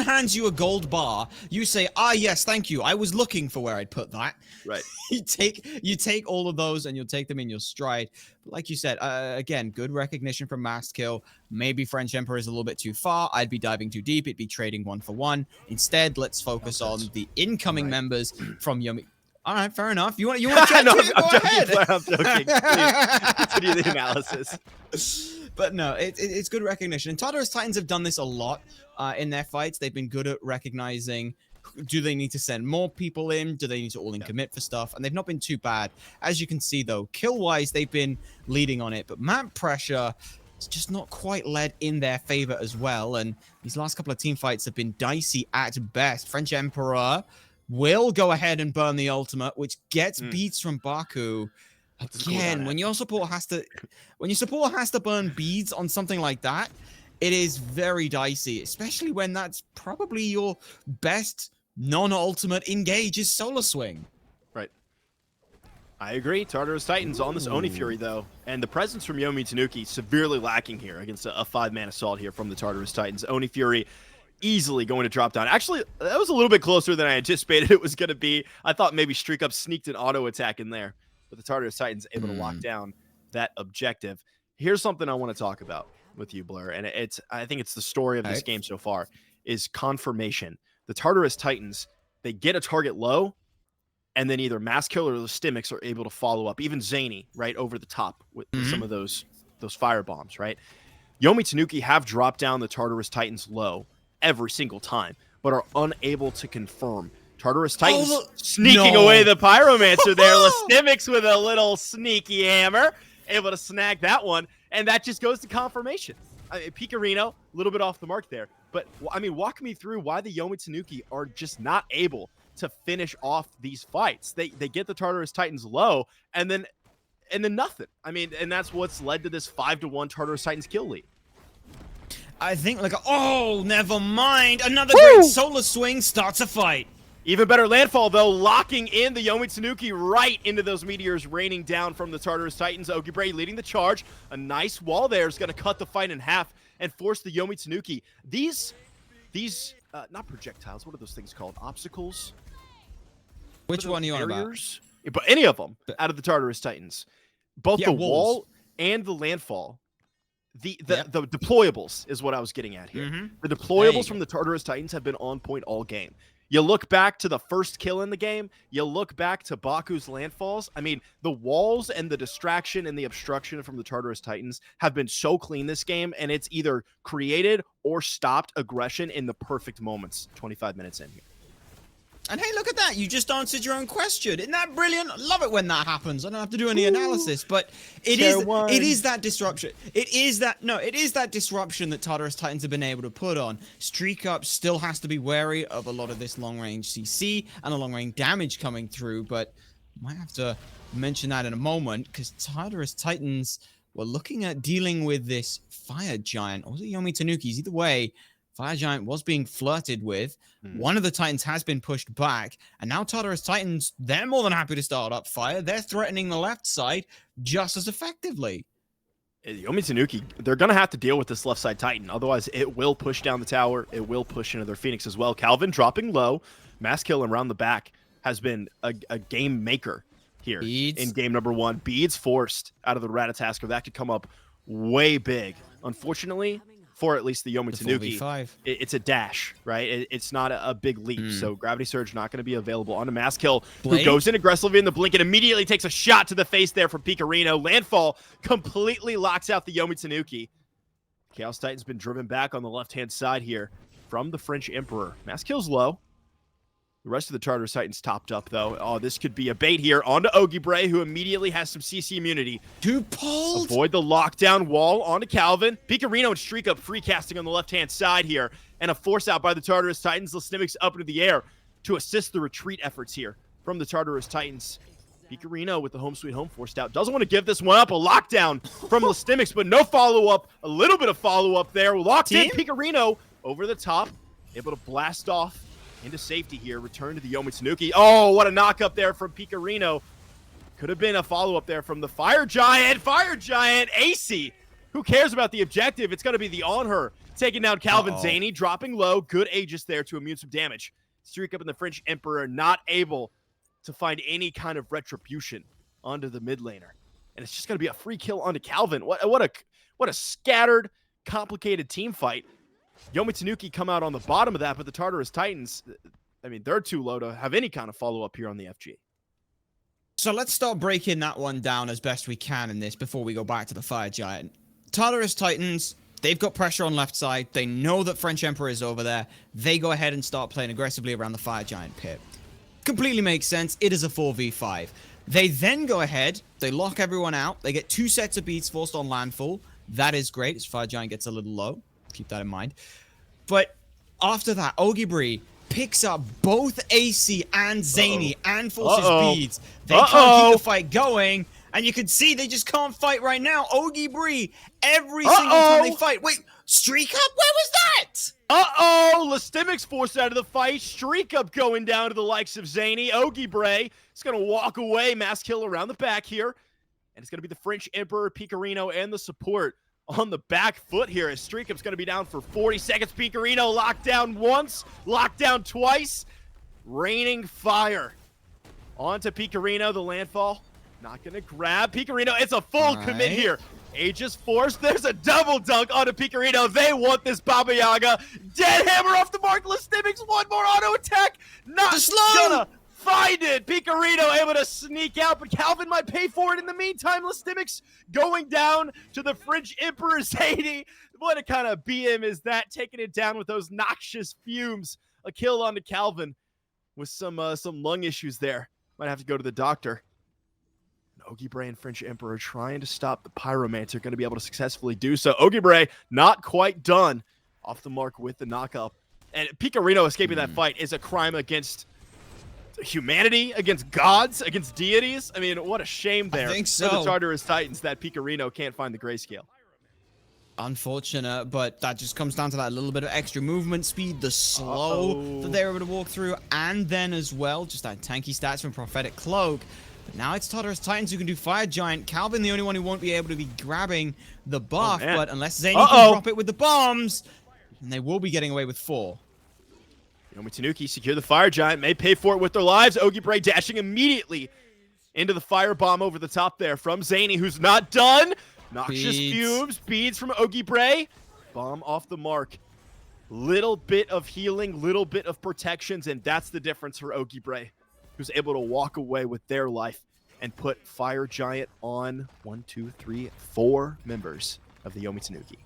hands you a gold bar, you say, "Ah, yes, thank you. I was looking for where I'd put that." Right. you take all of those and you'll take them in your stride. But like you said, again, good recognition from MastKiII. Maybe TheFrenchEmperor is a little bit too far. I'd be diving too deep. It'd be trading 1-for-1. Instead, let's focus on the incoming members from Yomi. All right, fair enough. You want to chat No, to it? I'm Go joking, ahead. Blair, I'm joking. Please, continue the analysis. But no, it's good recognition. And Tartarus Titans have done this a lot in their fights. They've been good at recognizing, do they need to send more people in? Do they need to all-in commit for stuff? And they've not been too bad. As you can see, though, kill-wise, they've been leading on it. But map pressure is just not quite led in their favor as well. And these last couple of team fights have been dicey at best. French-Emperor will go ahead and burn the ultimate, which gets beats from Bakú. Again, when your support has to burn beads on something like that, it is very dicey, especially when that's probably your best non-ultimate engage is Solar Swing. Right. I agree. Tartarus Titans on this Oni Fury, though. And the presence from Yomi Tanuki severely lacking here against a 5-man assault here from the Tartarus Titans. Oni Fury easily going to drop down. Actually, that was a little bit closer than I anticipated it was going to be. I thought maybe StreakUp sneaked an auto attack in there, but the Tartarus Titans able to lock down that objective. Here's something I want to talk about with you, Blur, and I think it's the story of this game so far, is confirmation. The Tartarus Titans, they get a target low, and then either MastKiII or lestimics are able to follow up. Even Zhainy, right, over the top with some of those fire bombs, right? Yomi Tanuki have dropped down the Tartarus Titans low every single time, but are unable to confirm. Tartarus Titans sneaking away the Pyromancer there. lestimics with a little sneaky hammer, able to snag that one, and that just goes to confirmation. Pikarino, a little bit off the mark there, but I mean, walk me through why the Yomi Tanuki are just not able to finish off these fights. They get the Tartarus Titans low, and then nothing. I mean, and that's what's led to this 5-1 Tartarus Titans kill lead. I think never mind. Another great Solar Swing starts a fight. Even better landfall, though, locking in the Yomi Tanuki right into those meteors raining down from the Tartarus Titans. OgiBre leading the charge. A nice wall there is going to cut the fight in half and force the Yomi Tanuki. These not projectiles, what are those things called? Obstacles? Which one are you on about? But any of them out of the Tartarus Titans. Both the wall and the landfall. The deployables is what I was getting at here. The deployables from the Tartarus Titans have been on point all game. You look back to the first kill in the game, you look back to Bakú's landfalls. I mean, the walls and the distraction and the obstruction from the Tartarus Titans have been so clean this game, and it's either created or stopped aggression in the perfect moments 25 minutes in here. And hey, look at that. You just answered your own question. Isn't that brilliant? I love it when that happens. I don't have to do any analysis, but it is that disruption. It is that disruption that Tartarus Titans have been able to put on. StreakUp still has to be wary of a lot of this long-range CC and a long-range damage coming through, but might have to mention that in a moment, because Tartarus Titans were looking at dealing with this Fire Giant, or was it Yomi Tanuki's? Either way, Fire Giant was being flirted with. One of the Titans has been pushed back, and now Tartarus Titans, they're more than happy to start up fire. They're threatening the left side just as effectively. Yomi Tanuki, they're going to have to deal with this left side Titan. Otherwise, it will push down the tower. It will push into their Phoenix as well. Calvìn dropping low. MastKiII around the back has been a game maker here in game number 1. Beads forced out of the Ratatoskr. That could come up way big. Unfortunately, for at least the Yomi Tanuki, it's a dash, right? It's not a big leap. So Gravity Surge not going to be available onto MastKiII, who goes in aggressively in the blink and immediately takes a shot to the face there from Pikarino. Landfall completely locks out the Yomi Tanuki. Chaos Titan's been driven back on the left-hand side here from the TheFrenchEmperor. MastKiII's low. The rest of the Tartarus Titans topped up, though. Oh, this could be a bait here onto OgiBre, who immediately has some CC immunity. Avoid the lockdown wall onto Calvìn. Pikarino and StreakUp free casting on the left-hand side here. And a force out by the Tartarus Titans. lestimics up into the air to assist the retreat efforts here from the Tartarus Titans. Pikarino with the home sweet home forced out. Doesn't want to give this one up. A lockdown from lestimics, but no follow-up. A little bit of follow-up there. Locked in. Pikarino over the top. Able to blast off into safety here. Return to the Yomi Tanuki. Oh, what a knock up there from Pikarino. Could have been a follow-up there from the Fire Giant. Fire Giant, AicyD. Who cares about the objective? It's going to be the Anhur taking down Calvìn. Zhainy dropping low. Good Aegis there to immune some damage. StreakUp and the TheFrenchEmperor not able to find any kind of retribution onto the mid laner. And it's just going to be a free kill onto Calvìn. What a scattered, complicated team fight. Yomi Tanuki come out on the bottom of that, but the Tartarus Titans, I mean, they're too low to have any kind of follow-up here on the FG. So let's start breaking that one down as best we can in this before we go back to the Fire Giant. Tartarus Titans, they've got pressure on left side. They know that FrenchEmperor is over there. They go ahead and start playing aggressively around the Fire Giant pit. Completely makes sense. It is a 4v5. They then go ahead. They lock everyone out. They get 2 sets of beats forced on landfall. That is great as Fire Giant gets a little low. Keep that in mind. But after that, OgiBre picks up both AC and Zhainy and forces beads. They can't keep the fight going, and you can see they just can't fight right now. OgiBre, every single time they fight. Wait, StreakUp? Where was that? Lestimics forced out of the fight. StreakUp going down to the likes of Zhainy. OgiBre is going to walk away. MastKiII around the back here. And it's going to be the FrenchEmperor, Pikarino, and the support on the back foot here as StreakUp's going to be down for 40 seconds. Pikarino locked down once, locked down twice. Raining fire onto Pikarino. The landfall not going to grab Pikarino. It's a full commit here. Aegis Force. There's a double dunk onto Pikarino. They want this Baba Yaga. Dead hammer off the mark. Lestimics, one more auto attack. Not gonna find it. Pikarino able to sneak out, but Calvìn might pay for it in the meantime. Lestimics going down to the FrenchEmperor Zhainy. What a kind of BM is that? Taking it down with those noxious fumes. A kill onto Calvìn with some lung issues there. Might have to go to the doctor. OgiBre and FrenchEmperor trying to stop the Pyromancer. Going to be able to successfully do so. OgiBre not quite done. Off the mark with the knockup. And Pikarino escaping that fight is a crime against humanity, against gods, against deities. I mean, what a shame there I think so. for the Tartarus Titans that Pikarino can't find the grayscale. Unfortunate, but that just comes down to that little bit of extra movement speed, the slow that they're able to walk through, and then as well, just that tanky stats from Prophetic Cloak. But now it's Tartarus Titans who can do Fire Giant. Calvìn, the only one who won't be able to be grabbing the buff, but unless Zhainy can drop it with the bombs, and they will be getting away with 4. Yomi Tanuki secure the Fire Giant, may pay for it with their lives. OgiBre dashing immediately into the fire bomb over the top there from Zhainy, who's not done. Noxious fumes, beads from OgiBre. Bomb off the mark. Little bit of healing, little bit of protections, and that's the difference for OgiBre, who's able to walk away with their life and put Fire Giant on 1, 2, 3, 4 members of the Yomi Tanuki.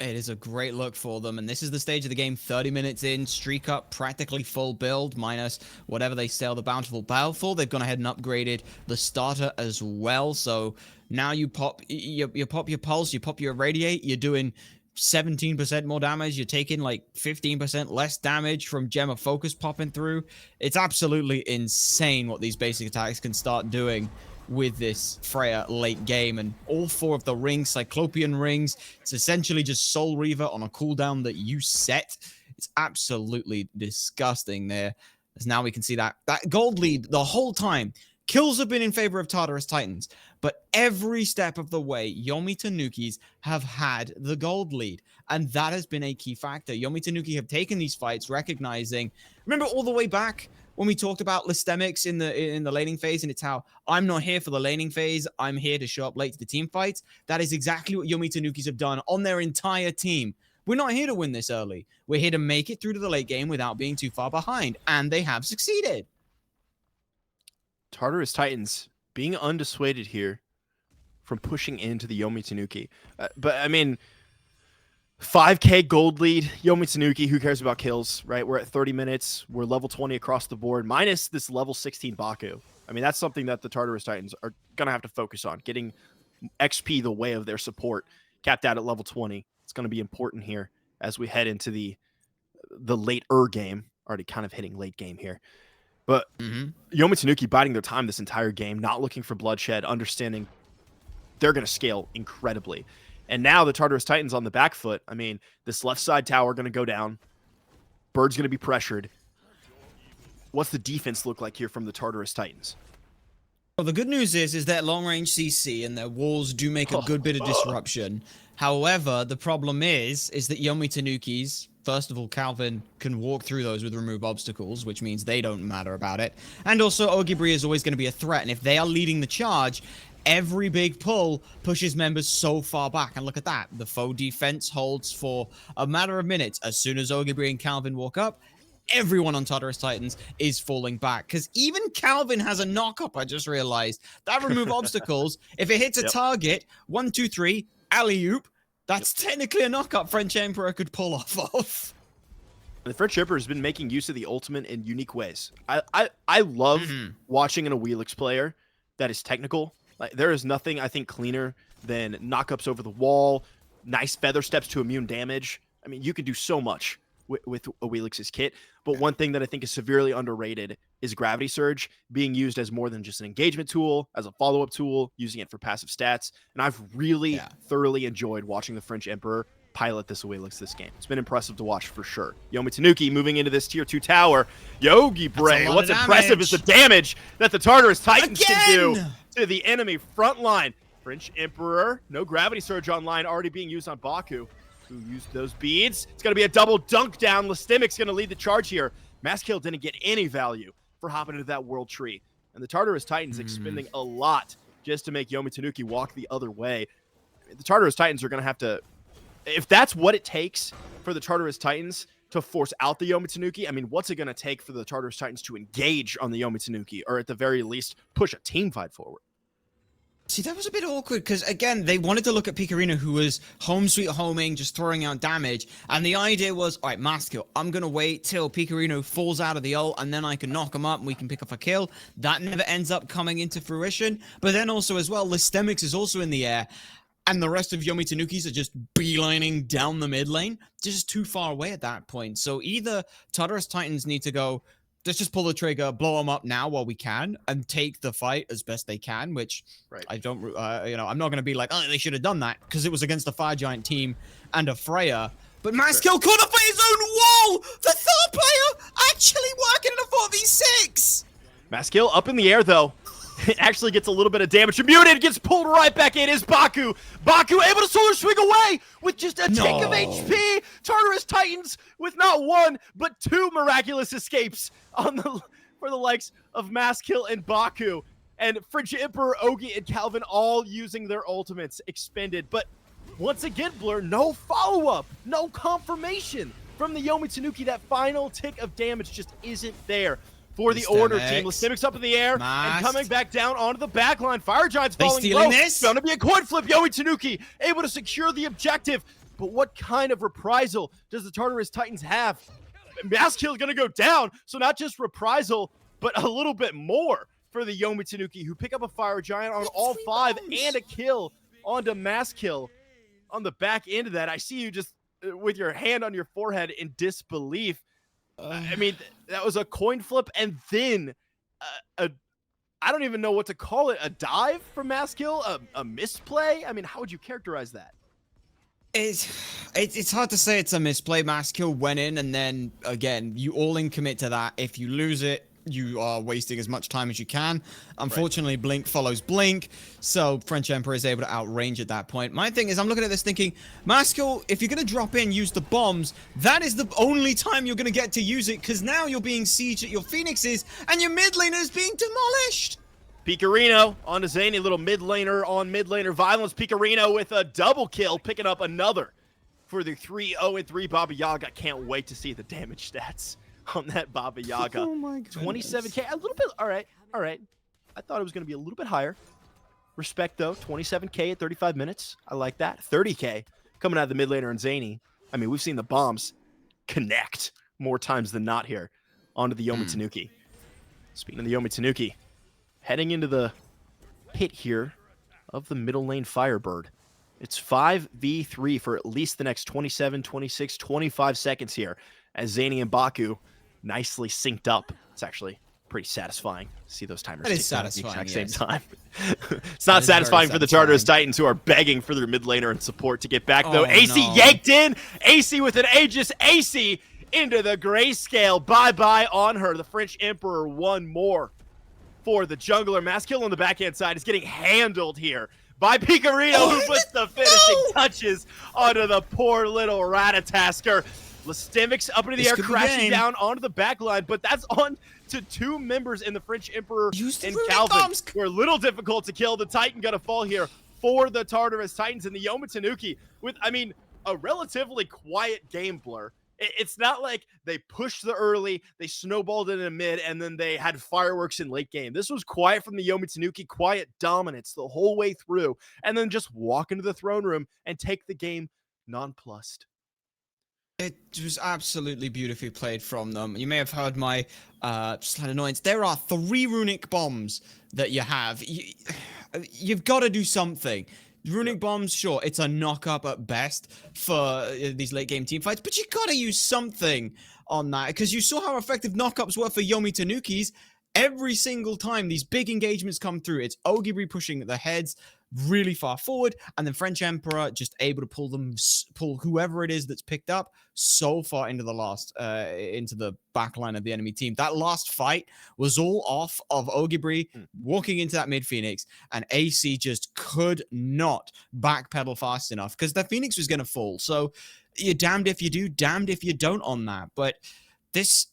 It is a great look for them, and this is the stage of the game, 30 minutes in, StreakUp practically full build, minus whatever they sell the Bountiful Battle for. They've gone ahead and upgraded the starter as well, so now you pop your Pulse, you pop your Irradiate, you're doing 17% more damage, you're taking like 15% less damage from Gem of Focus popping through. It's absolutely insane what these basic attacks can start doing with this Freya late game, and all 4 of the rings, Cyclopean rings, it's essentially just Soul Reaver on a cooldown that you set. It's absolutely disgusting there, as now we can see that gold lead the whole time. Kills have been in favor of Tartarus Titans, but every step of the way, Yomi Tanukis have had the gold lead, and that has been a key factor. Yomi Tanuki have taken these fights, recognizing, remember all the way back when we talked about lestimics in the laning phase, and it's how I'm not here for the laning phase, I'm here to show up late to the team fights. That is exactly what Yomi Tanukis have done on their entire team. We're not here to win this early. We're here to make it through to the late game without being too far behind, and they have succeeded. Tartarus Titans being undissuaded here from pushing into the Yomi Tanuki. But I mean, 5k gold lead, Yomi Tanuki, who cares about kills, right? We're at 30 minutes. We're level 20 across the board, minus this level 16 Bakú. I mean, that's something that the Tartarus Titans are going to have to focus on, getting XP the way of their support, capped out at level 20. It's going to be important here as we head into the later game, already kind of hitting late game here. But Yomi Tanuki biding their time this entire game, not looking for bloodshed, understanding they're going to scale incredibly. And now the Tartarus Titans on the back foot. I mean, this left side tower going to go down. Bird's going to be pressured. What's the defense look like here from the Tartarus Titans? Well, the good news is that long-range CC and their walls do make a good bit of disruption. However, the problem is that Yomi Tanukis, first of all, Calvìn can walk through those with remove obstacles, which means they don't matter about it. And also, OgiBre is always going to be a threat, and if they are leading the charge, every big pull pushes members so far back. And look at that. The faux defense holds for a matter of minutes. As soon as OgiBre and Calvìn walk up, everyone on Tartarus Titans is falling back. Because even Calvìn has a knock-up, I just realized. That remove obstacles, if it hits a target, 1, 2, 3, alley-oop, that's technically a knock-up French Emperor could pull off of. The French Emperor has been making use of the ultimate in unique ways. I love watching an Awilix player that is technical. Like, there is nothing, I think, cleaner than knockups over the wall, nice feather steps to immune damage. I mean, you can do so much with Awilix's kit, but one thing that I think is severely underrated is Gravity Surge being used as more than just an engagement tool, as a follow-up tool, using it for passive stats. And I've really thoroughly enjoyed watching the French Emperor pilot this Awilix this game. It's been impressive to watch for sure. Yomi Tanuki moving into this tier 2 tower. OgiBre, what's impressive is the damage that the Tartarus Titans can do to the enemy front line. French Emperor, no Gravity Surge online, already being used on Bakú, who used those beads. It's going to be a double dunk down. lestimics going to lead the charge here. MastKiII didn't get any value for hopping into that world tree. And the Tartarus Titans expending a lot just to make Yomi Tanuki walk the other way. The Tartarus Titans are going to have to, if that's what it takes for the Tartarus Titans to force out the Yomi Tanuki, I mean, what's it going to take for the Tartarus Titans to engage on the Yomi Tanuki, or at the very least, push a team fight forward? See, that was a bit awkward because, again, they wanted to look at Pikarino, who was home sweet homing, just throwing out damage. And the idea was, all right, MastKiII, I'm going to wait till Pikarino falls out of the ult, and then I can knock him up and we can pick up a kill. That never ends up coming into fruition. But then also as well, lestimics is also in the air. And the rest of Yomi Tanukis are just beelining down the mid lane. They're just too far away at that point. So either Tartarus Titans need to go, let's just pull the trigger, blow them up now while we can, and take the fight as best they can, which I don't, I'm not going to be like, oh, they should have done that, because it was against the Fire Giant team and a Freya. But MastKiII caught up for his own wall! The Thor player actually working in a 4v6! MastKiII up in the air, though. It actually gets a little bit of damage. Muted, gets pulled right back in. Is Bakú. Bakú able to solar swing away with just a tick of HP. Tartarus Titans with not one, but 2 miraculous escapes for the likes of MastKiII and Bakú. And French Emperor, Ogi, and Calvìn all using their ultimates expended. But once again, Blur, no follow-up, no confirmation from the Yomi Tanuki. That final tick of damage just isn't there for the Order team. lestimics up in the air and coming back down onto the back line. Fire Giant's falling low. It's going to be a coin flip. Yomi Tanuki able to secure the objective. But what kind of reprisal does the Tartarus Titans have? MastKiII is going to go down. So not just reprisal, but a little bit more for the Yomi Tanuki, who pick up a Fire Giant on all 5 and a kill onto MastKiII. On the back end of that, I see you just with your hand on your forehead in disbelief. I mean, that was a coin flip, and then I don't even know what to call it, a dive from MastKiII, a misplay? I mean, how would you characterize that? It's hard to say it's a misplay. MastKiII went in, and then, again, you all-in commit to that. If you lose it, you are wasting as much time as you can. Unfortunately, Blink follows Blink, so French Emperor is able to outrange at that point. My thing is, I'm looking at this thinking, MastKiII, if you're going to drop in, use the bombs, that is the only time you're going to get to use it, because now you're being sieged at your Phoenixes, and your mid laner is being demolished. Pikarino onto Zhainy, little mid laner on mid laner violence. Pikarino with a double kill, picking up another for the 3-0-3 Baba Yaga. Can't wait to see the damage stats on that Baba Yaga. Oh my goodness. 27k, a little bit, all right. I thought it was going to be a little bit higher. Respect, though, 27k at 35 minutes. I like that. 30k coming out of the mid laner and Zhainy. I mean, we've seen the bombs connect more times than not here onto the Yomi Tanuki. Speaking of the Yomi Tanuki, heading into the pit here of the middle lane Firebird. It's 5v3 for at least the next 27, 26, 25 seconds here as Zhainy and Bakú nicely synced up. It's actually pretty satisfying to see those timers tick down at the exact same time. It's not satisfying for the Tartarus Titans, who are begging for their mid laner and support to get back, though. AicyD yanked in. AicyD with an Aegis. AicyD into the grayscale. Bye-bye on her. The French Emperor, one more for the jungler. MastKiII on the backhand side is getting handled here by Pikarino, who puts the finishing touches onto the poor little Ratatoskr. lestimics up into the air, crashing down onto the back line, but that's on to 2 members in the French Emperor and Calvìn. Were a little difficult to kill. The Titan gonna fall here for the Tartarus Titans and the Yomi Tanuki with, I mean, a relatively quiet game, Blur. It's not like they pushed the early, they snowballed it in mid, and then they had fireworks in late game. This was quiet from the Yomi Tanuki, quiet dominance the whole way through, and then just walk into the throne room and take the game nonplussed. It was absolutely beautifully played from them. You may have heard my slight annoyance. There are 3 runic bombs that you have. You've got to do something. Runic bombs, sure, it's a knock-up at best for these late-game team fights, but you gotta use something on that, because you saw how effective knock-ups were for Yomi Tanuki's. Every single time these big engagements come through, it's OgiBre pushing the heads really far forward, and then TheFrenchEmperor just able to pull whoever it is that's picked up so far into the back line of the enemy team. That last fight was all off of OgiBre walking into that mid Phoenix, and AC just could not backpedal fast enough because the Phoenix was going to fall. So you're damned if you do, damned if you don't on that. But this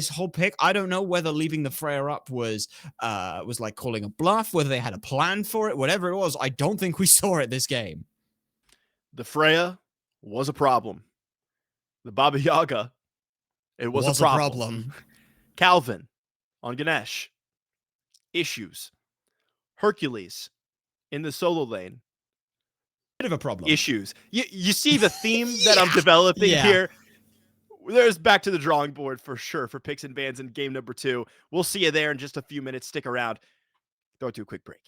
whole pick, I don't know whether leaving the Freya up was like calling a bluff, whether they had a plan for it, whatever it was. I don't think we saw it this game. The Freya was a problem. The Baba Yaga, it was a problem. Calvìn on Ganesha, issues. Hercules in the solo lane, Bit of a problem. Issues. You see the theme that I'm developing here. There's back to the drawing board for sure for picks and bans in game number 2. We'll see you there in just a few minutes. Stick around. Throw it to a quick break.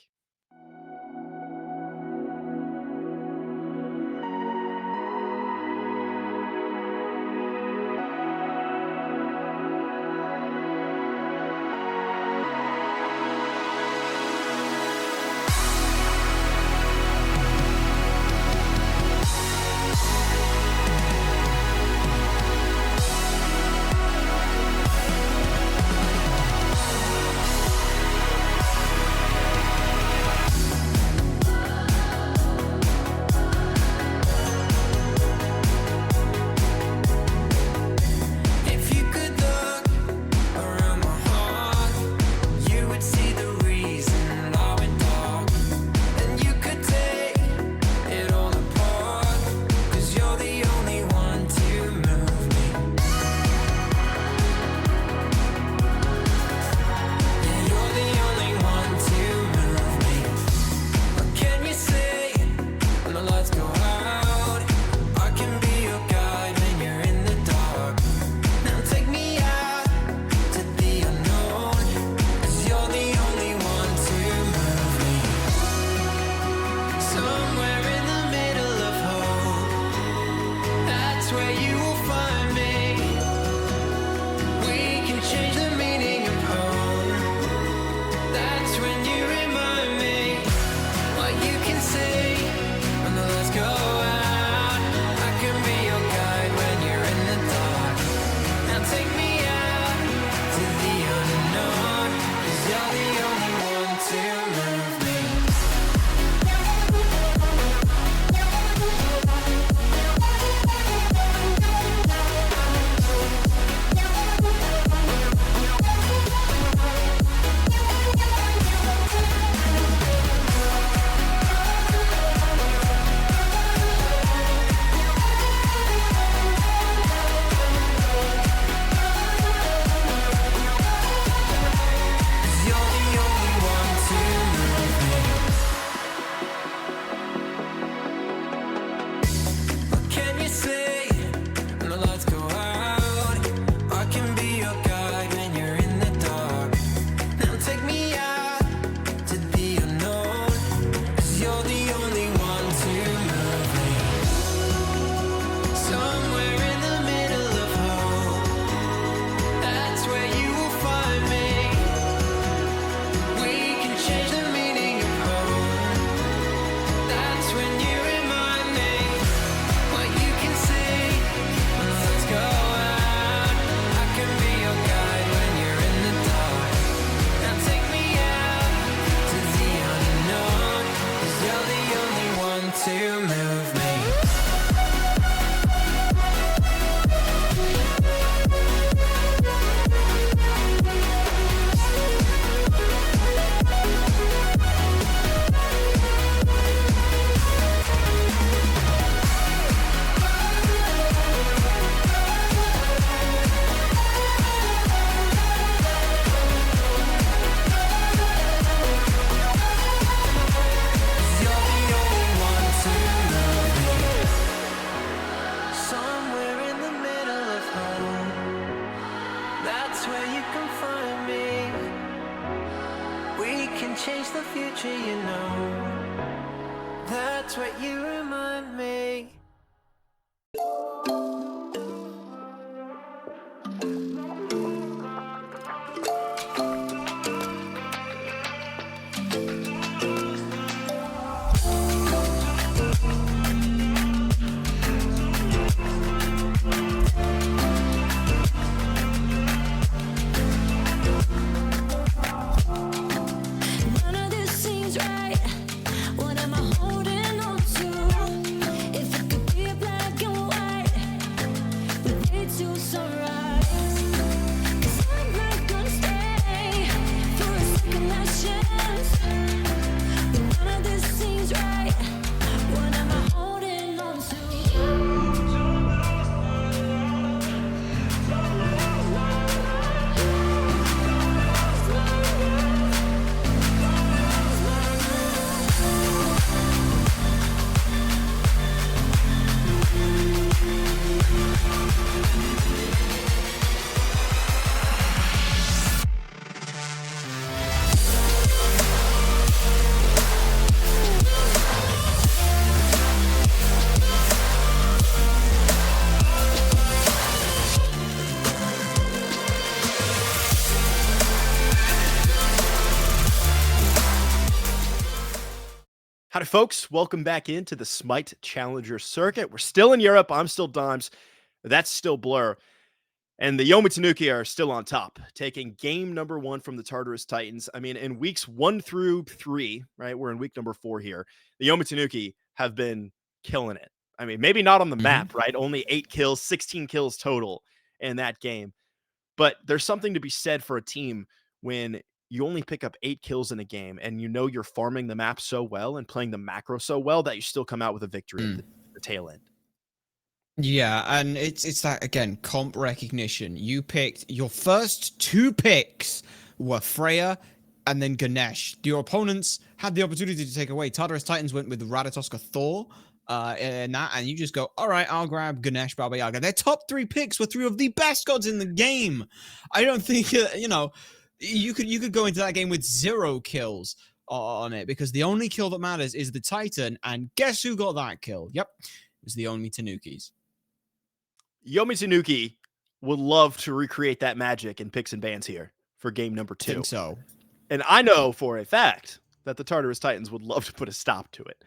That's what you remind me. None of this seems right. What am I holding on to? If it could be black and white, with it to sunrise. 'Cause I'm not gonna stay for a second last chance. But none of this seems right. What am I holding on to? Howdy, folks. Welcome back into the Smite Challenger Circuit. We're still in Europe. I'm still Dimes. That's still Blur. And the Yomi Tanuki are still on top, taking game number 1 from the Tartarus Titans. I mean, in weeks 1 through 3, right? We're in week number 4 here. The Yomi Tanuki have been killing it. I mean, maybe not on the map, right? Only 8 kills, 16 kills total in that game. But there's something to be said for a team when you only pick up 8 kills in a game and you know you're farming the map so well and playing the macro so well that you still come out with a victory at the tail end. Yeah, and it's that, again, comp recognition. You picked your first 2 picks were Freya and then Ganesh. Your opponents had the opportunity to take away. Tartarus Titans went with Ratatoskr Thor in that, and you just go, all right, I'll grab Ganesh, Baba Yaga. Their top 3 picks were 3 of the best gods in the game. I don't think, you could go into that game with 0 kills on it, because the only kill that matters is the Titan, and guess who got that kill? Yep, it was the Yomi Tanukis. Yomi Tanuki would love to recreate that magic in picks and bans here for game number 2. Think so. And I know for a fact that the Tartarus Titans would love to put a stop to it.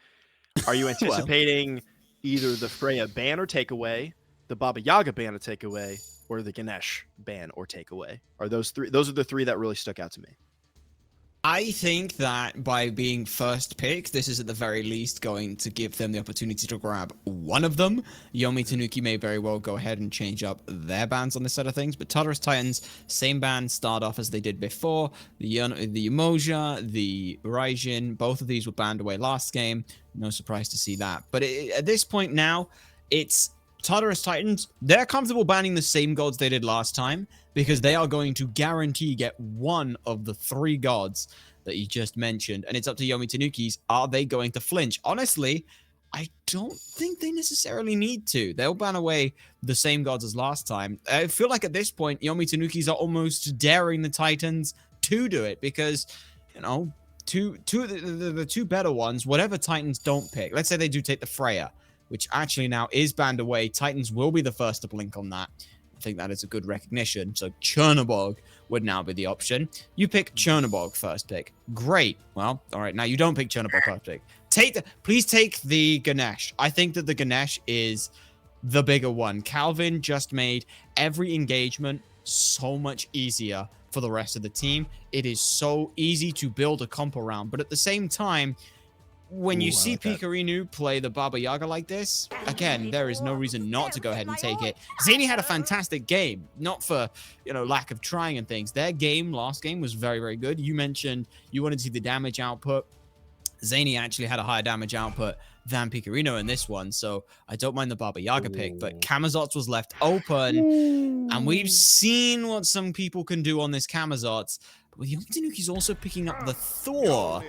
Are you anticipating either the Freya ban or takeaway, the Baba Yaga ban or takeaway, or the Ganesh ban or takeaway? Are those are the 3 that really stuck out to me. I think that by being first pick, this is at the very least going to give them the opportunity to grab one of them. Yomi Tanuki may very well go ahead and change up their bans on this side of things, but Tartarus Titans, same ban, start off as they did before. The Umoja, the Raijin, both of these were banned away last game. No surprise to see that. But at this point now, it's Tartarus Titans. They're comfortable banning the same gods they did last time, because they are going to guarantee get one of the 3 gods that you just mentioned. And it's up to Yomi Tanuki's. Are they going to flinch? Honestly, I don't think they necessarily need to. They'll ban away the same gods as last time. I feel like at this point, Yomi Tanuki's are almost daring the Titans to do it, because, the 2 better ones, whatever Titans don't pick. Let's say they do take the Freya, which actually now is banned away. Titans will be the first to blink on that. I think that is a good recognition. So Chernobog would now be the option. You pick Chernobog first pick. Great. Well, all right. Now you don't pick Chernobog first pick. Please take the Ganesh. I think that the Ganesh is the bigger one. Calvìn just made every engagement so much easier for the rest of the team. It is so easy to build a comp around. But at the same time, when you see Pikarino play the Baba Yaga like this, again, there is no reason not to go ahead and take it. Zhainy had a fantastic game, not for, lack of trying and things. Their last game was very, very good. You mentioned you wanted to see the damage output. Zhainy actually had a higher damage output than Pikarino in this one, so I don't mind the Baba Yaga pick, but Camazotz was left open, and we've seen what some people can do on this Camazotz. But Yomi Tanuki's also picking up the Thor.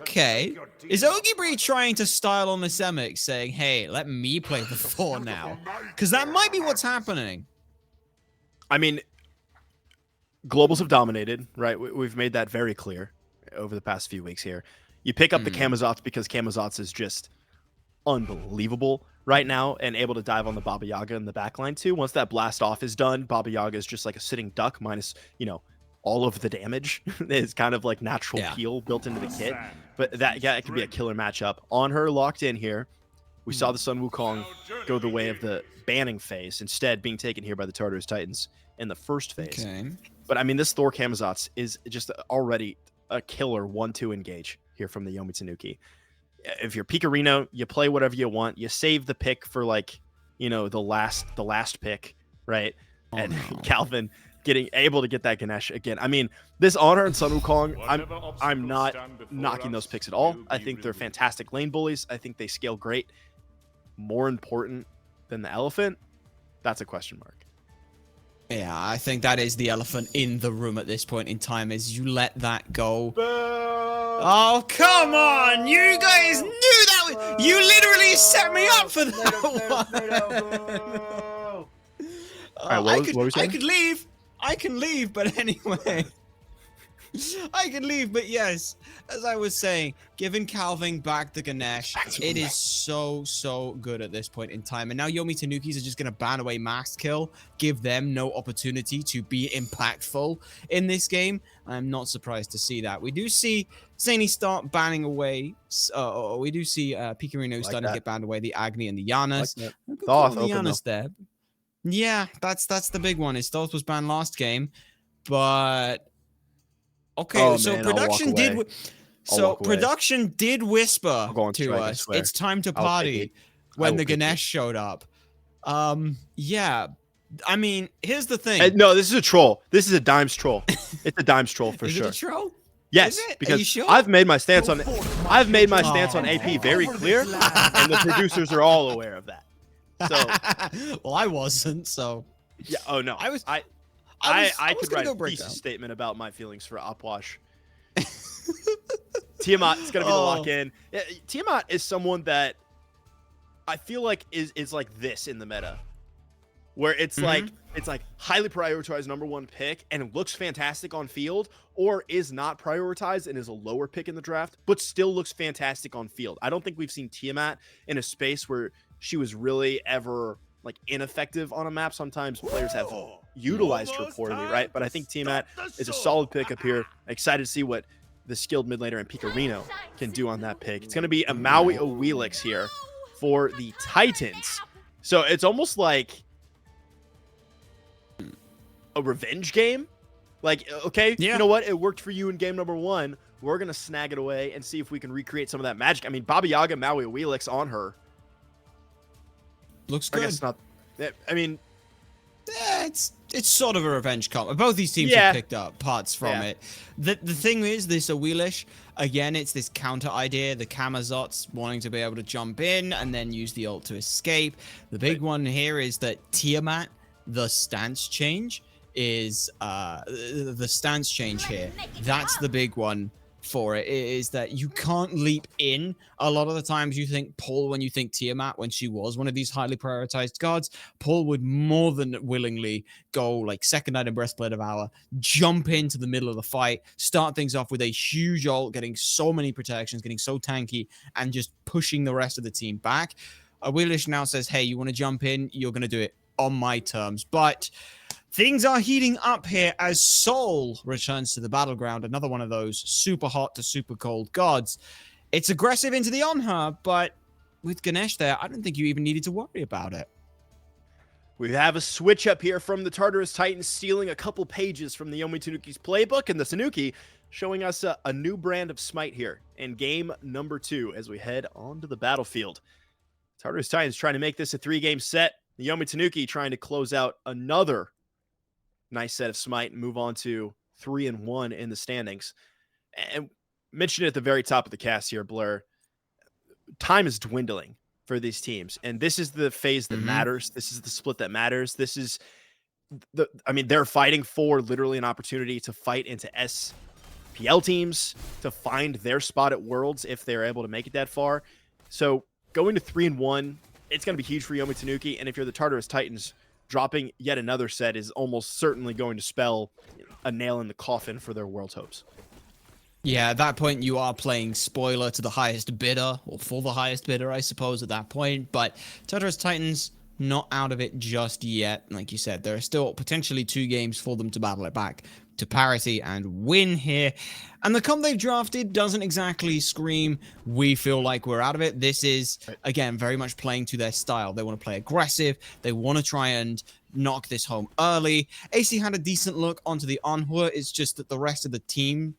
Okay. Is OgiBre trying to style on the Semix, saying, hey, let me play the Thor now? Because that might be what's happening. I mean, globals have dominated, right? We've made that very clear over the past few weeks here. You pick up the Camazotz because Camazotz is just unbelievable right now and able to dive on the Baba Yaga in the backline too. Once that blast off is done, Baba Yaga is just like a sitting duck minus, all of the damage. It's kind of like natural peel built into the kit. But it could be a killer matchup. On her locked in here. We saw the Sun Wukong go the way of the banning phase, instead being taken here by the Tartarus Titans in the first phase. Okay. But I mean, this Thor Camazotz is just already a killer 1-2 engage here from the Yomi Tanuki. If you're Pikarino, you play whatever you want. You save the pick for the last pick, right? And Calvin getting able to get that Ganesha again. I mean, this Anhur and Sun Wukong, I'm not knocking those picks at all. I think they're fantastic lane bullies. I think they scale great. More important than the elephant, that's a question mark. Yeah, I think that is the elephant in the room at this point in time, is you let that go. Oh, come on! You guys knew that! You literally set me up for that one! I could leave! I can leave, but anyway. I can leave, but yes, as I was saying, giving Calvin back the Ganesh, it is so good at this point in time. And now Yomi Tanukis are just going to ban away MastKiII, give them no opportunity to be impactful in this game. I'm not surprised to see that. We do see Zhainy start banning away. We do see Pikarino starting to get banned away, the Agni and the Yanis. Thought the Yanis there. Yeah, that's the big one. His Thor was banned last game, but... Okay, so production did whisper to us, it's time to party when the Ganesh showed up. Yeah, I mean, here's the thing. No, this is a troll. This is a Dimes troll. It's a Dimes troll for sure. Is it a troll? Yes, because sure? I've made my stance on AP very clear, and the producers are all aware of that. So, well, I wasn't. So, yeah. Oh no, I could write a thesis statement about my feelings for Opwash. Tiamat is going to be the lock-in. Tiamat is someone that I feel like is like this in the meta, where it's like highly prioritized #1 pick and looks fantastic on field, or is not prioritized and is a lower pick in the draft, but still looks fantastic on field. I don't think we've seen Tiamat in a space where she was really ever like ineffective on a map. Sometimes players have utilized her poorly, right? But I think Tiamat is a solid pick up here. Excited to see what the skilled mid laner and Pikarino can do on that pick. It's going to be a Maui Awilix here for the Titans. So it's almost like a revenge game. Like, okay, you know what? It worked for you in game #1. We're going to snag it away and see if we can recreate some of that magic. I mean, Baba Yaga, Maui Awilix on her. Looks good. I guess not. I mean, it's sort of a revenge comp. Both these teams have picked up parts from it. The thing is, this Awilix, again, it's this counter idea. The Camazotz wanting to be able to jump in and then use the ult to escape. The big one here is that Tiamat, the stance change, is the stance change here. That's the big one for it, is that you can't leap in. A lot of the times you think Paul, when you think Tiamat, when she was one of these highly prioritized cards, Paul would more than willingly go like second item Breastplate of Valor, jump into the middle of the fight, start things off with a huge ult, getting so many protections, getting so tanky, and just pushing the rest of the team back. Awilix now says, hey, you want to jump in? You're going to do it on my terms. But things are heating up here as Soul returns to the battleground. Another one of those super hot to super cold gods. It's aggressive into the Anhur, but with Ganesh there, I don't think you even needed to worry about it. We have a switch up here from the Tartarus Titans, stealing a couple pages from the Yomi Tanuki's playbook, and the Tanuki showing us a new brand of Smite here in game #2 as we head onto the battlefield. Tartarus Titans trying to make this a 3-game set. The Yomi Tanuki trying to close out another nice set of Smite and move on to 3-1 in the standings. And mentioned at the very top of the cast here, Blur, time is dwindling for these teams. And this is the phase that matters. This is the split that matters. This is they're fighting for literally an opportunity to fight into SPL teams, to find their spot at Worlds if they're able to make it that far. So going to 3-1, it's going to be huge for Yomi Tanuki. And if you're the Tartarus Titans, dropping yet another set is almost certainly going to spell a nail in the coffin for their World hopes. Yeah, at that point, you are playing spoiler to the highest bidder, or for the highest bidder, I suppose, at that point. But Tartarus Titans, not out of it just yet. Like you said, there are still potentially 2 games for them to battle it back to parity and win here. And the comp they've drafted doesn't exactly scream, we feel like we're out of it. This is, again, very much playing to their style. They want to play aggressive. They want to try and knock this home early. AC had a decent look onto the Anhur. It's just that the rest of the team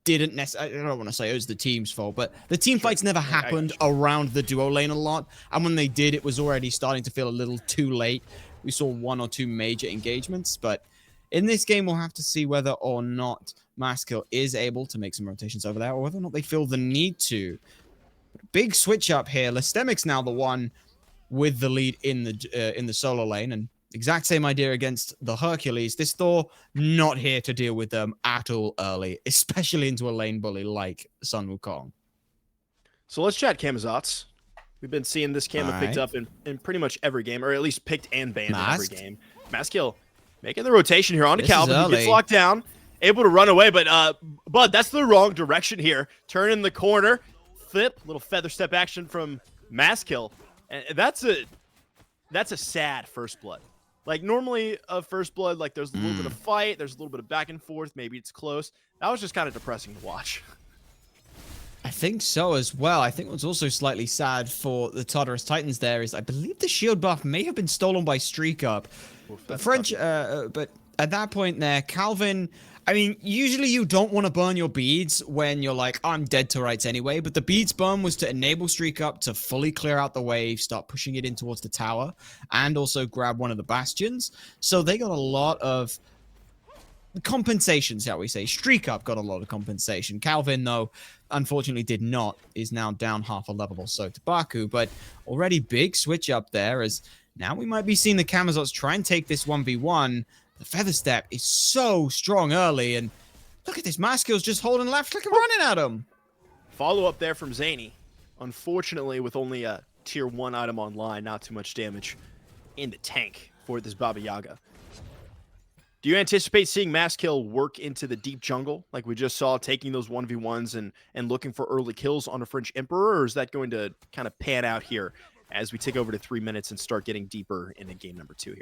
didn't necessarily, I don't want to say it was the team's fault, but the team fights never happened around the duo lane a lot. And when they did, it was already starting to feel a little too late. We saw 1 or 2 major engagements, but in this game, we'll have to see whether or not MastKiII is able to make some rotations over there, or whether or not they feel the need to. Big switch up here. lestimics now the one with the lead in the solo lane, and exact same idea against the Hercules. This Thor not here to deal with them at all early, especially into a lane bully like Sun Wukong. So let's chat Camazotz. We've been seeing this Camo picked up in pretty much every game, or at least picked and banned in every game. MastKiII making the rotation here onto Calvìn. He gets locked down, able to run away, but that's the wrong direction here. Turning the corner, flip, little feather step action from MastKiII. And that's a sad first blood. Like, normally a first blood, like, there's a little bit of fight, there's a little bit of back and forth, maybe it's close. That was just kind of depressing to watch. I think so as well. I think what's also slightly sad for the Tartarus Titans there is I believe the shield buff may have been stolen by StreakUp. But at that point there, Calvìn, I mean, usually you don't want to burn your beads when you're like, oh, I'm dead to rights anyway, but the beads burn was to enable StreakUp to fully clear out the wave, start pushing it in towards the tower, and also grab one of the bastions. So they got a lot of compensation, shall we say. StreakUp got a lot of compensation. Calvìn, though, unfortunately did not, is now down half a level or so to Bakú, but already big switch up there as now we might be seeing the Camazotz try and take this 1v1. The feather step is so strong early, and look at this. MastKiII's just holding left click and running at him. Follow up there from Zhainy. Unfortunately, with only a tier 1 item online, not too much damage in the tank for this Baba Yaga. Do you anticipate seeing MastKiII work into the deep jungle like we just saw, taking those 1v1s and looking for early kills on a FrenchEmperor, or is that going to kind of pan out here as we take over to 3 minutes and start getting deeper into game number 2 here?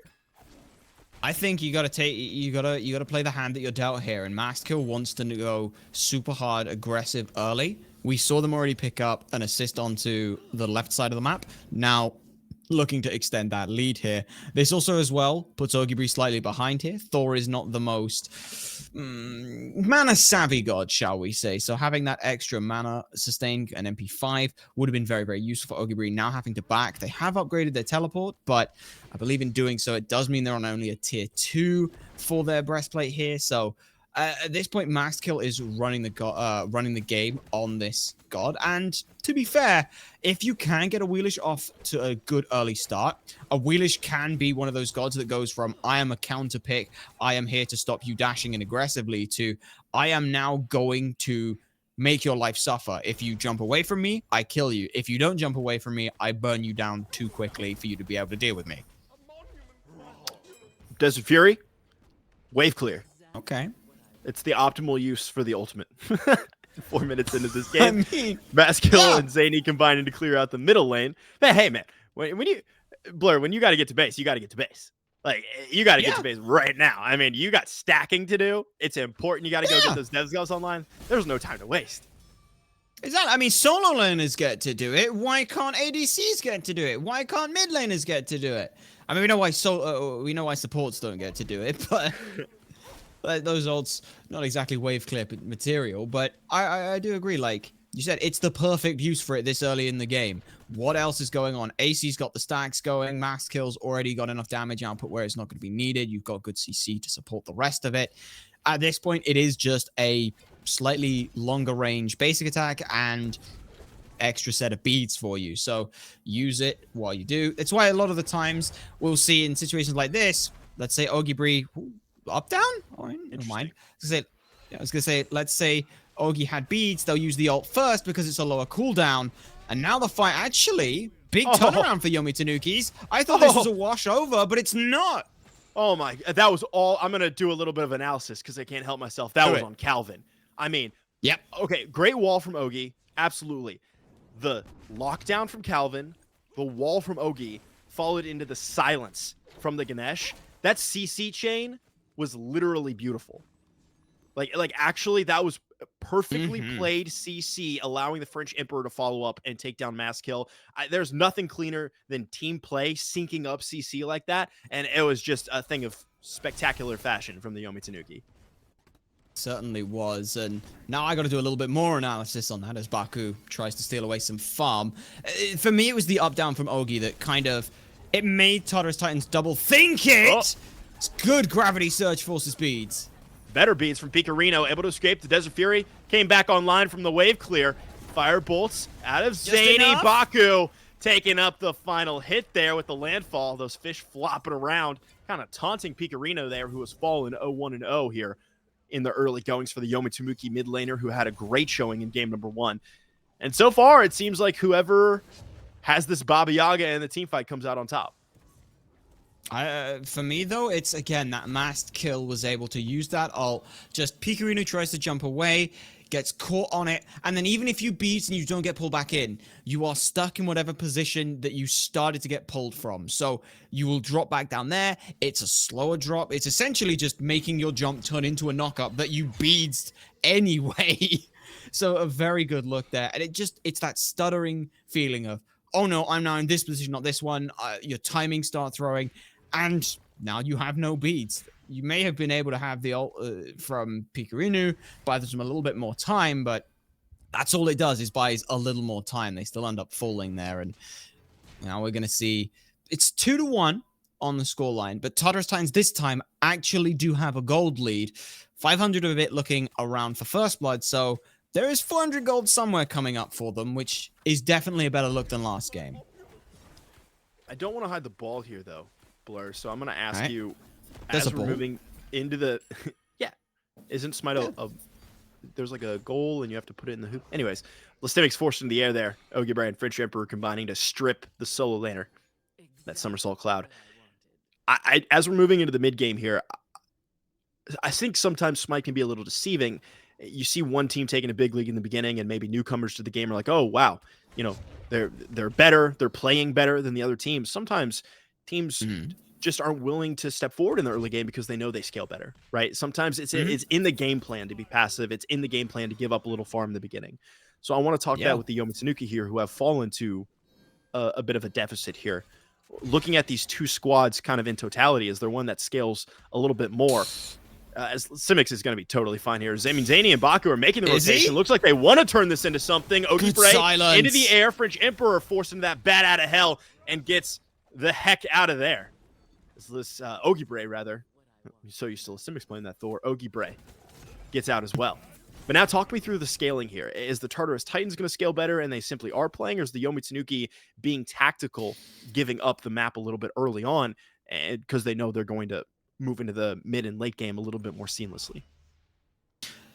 I think you gotta play the hand that you're dealt here, and MastKiII wants to go super hard, aggressive early. We saw them already pick up an assist onto the left side of the map. Now, looking to extend that lead here. This also as well puts OgiBre slightly behind here. Thor is not the most mana savvy god, shall we say. So having that extra mana sustain an MP5 would have been very, very useful for OgiBre. Now having to back, they have upgraded their teleport, but I believe in doing so, it does mean they're on only a tier 2 for their breastplate here. So at this point, MastKiII is running the game on this god. And to be fair, if you can get Awilix off to a good early start, Awilix can be one of those gods that goes from I am a counter pick, I am here to stop you dashing in aggressively, to I am now going to make your life suffer. If you jump away from me, I kill you. If you don't jump away from me, I burn you down too quickly for you to be able to deal with me. Desert Fury, wave clear. Okay. It's the optimal use for the ultimate. 4 minutes into this game, I mean, MastKiII and Zhainy combining to clear out the middle lane. But hey, man, when you Blur, when you got to get to base, you got to get to base. Like, you got to get to base right now. I mean, you got stacking to do. It's important. You got to go get those dev skills online. There's no time to waste. Exactly. I mean, solo laners get to do it. Why can't ADCs get to do it? Why can't mid laners get to do it? I mean, we know why supports don't get to do it, but those ults, not exactly wave clear material. But I do agree. Like you said, it's the perfect use for it this early in the game. What else is going on? AC's got the stacks going. MastKiII's already got enough damage output where it's not going to be needed. You've got good CC to support the rest of it. At this point, it is just a slightly longer range basic attack and extra set of beads for you. So use it while you do. It's why a lot of the times we'll see in situations like this, let's say OgiBre up down. Oh, never mind. I was gonna say, let's say Ogi had beads, they'll use the ult first because it's a lower cooldown. And now the fight actually big turnaround for Yomi Tanuki's. I thought this was a wash over, but it's not. Oh my, that was all. I'm gonna do a little bit of analysis because I can't help myself. That was on Calvìn. I mean, Yep. Okay, great wall from Ogi. Absolutely. The lockdown from Calvìn, the wall from Ogi, followed into the silence from the Ganesh. That CC chain was literally beautiful. Like actually, that was perfectly played CC, allowing the French Emperor to follow up and take down MastKiII. There's nothing cleaner than team play syncing up CC like that, and it was just a thing of spectacular fashion from the Yomi Tanuki. Certainly was, and now I got to do a little bit more analysis on that as Bakú tries to steal away some farm. For me, it was the up-down from Ogi that kind of, it made Tartarus Titans double think it! Oh. It's good gravity surge forces speeds. Better beats from Pikarino, able to escape. The Desert Fury came back online from the wave clear. Fire bolts out of Zhainy. Bakú taking up the final hit there with the landfall. Those fish flopping around, kind of taunting Pikarino there, who has fallen 0-1-0 here in the early goings for the Yomi Tanuki mid laner, who had a great showing in game number 1. And so far, it seems like whoever has this Baba Yaga in the team fight comes out on top. For me, though, it's, again, that MastKiII was able to use that ult. Just Pikarino tries to jump away, gets caught on it, and then even if you beat and you don't get pulled back in, you are stuck in whatever position that you started to get pulled from. So you will drop back down there. It's a slower drop. It's essentially just making your jump turn into a knock-up that you beads anyway. So a very good look there. And it's that stuttering feeling of, oh no, I'm now in this position, not this one. Your timing start throwing. And now you have no beads. You may have been able to have the ult from Pikarino, buy them a little bit more time, but that's all it does is buys a little more time. They still end up falling there. And now we're going to see it's 2-1 on the scoreline, but Tartarus Titans this time actually do have a gold lead. 500 of it looking around for first blood. So there is 400 gold somewhere coming up for them, which is definitely a better look than last game. I don't want to hide the ball here, though, Blur. So I'm going to ask you, There's as a we're ball. moving into the... yeah. Isn't Smite a... There's like a goal and you have to put it in the hoop. Anyways, lestimics forced into the air there. OgiBre and TheFrenchEmperor combining to strip the solo laner. That somersault cloud. As we're moving into the mid game here, I think sometimes Smite can be a little deceiving. You see one team taking a big league in the beginning, and maybe newcomers to the game are like, "Oh wow, you know, they're better, they're playing better than the other teams." Sometimes teams just aren't willing to step forward in the early game because they know they scale better, right? Sometimes it's in the game plan to be passive. It's in the game plan to give up a little farm in the beginning. So I want to talk that with the Yomi Tanuki here, who have fallen to a bit of a deficit here. Looking at these two squads kind of in totality, is there one that scales a little bit more? As Simics is going to be totally fine here. Zhainy and Bakú are making the rotation. Looks like they want to turn this into something. OgiBre into the air. TheFrenchEmperor forced into that bat out of hell and gets the heck out of there. This OgiBre, rather. So used to Simics playing that Thor. OgiBre gets out as well. But now talk me through the scaling here. Is the Tartarus Titans going to scale better and they simply are playing, or is the Yomi Tanuki being tactical, giving up the map a little bit early on because they know they're going to move into the mid and late game a little bit more seamlessly?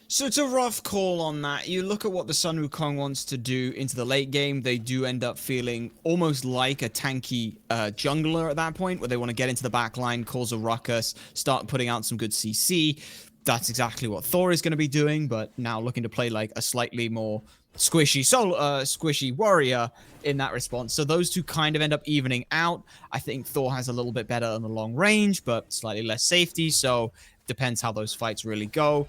So it's a rough call on that. You look at what the Sun Wukong wants to do into the late game. They do end up feeling almost like a tanky jungler at that point, where they want to get into the back line, cause a ruckus, start putting out some good CC. That's exactly what Thor is going to be doing, but now looking to play like a slightly more squishy warrior in that response. So those two kind of end up evening out. I think Thor has a little bit better on the long range, but slightly less safety. So depends how those fights really go.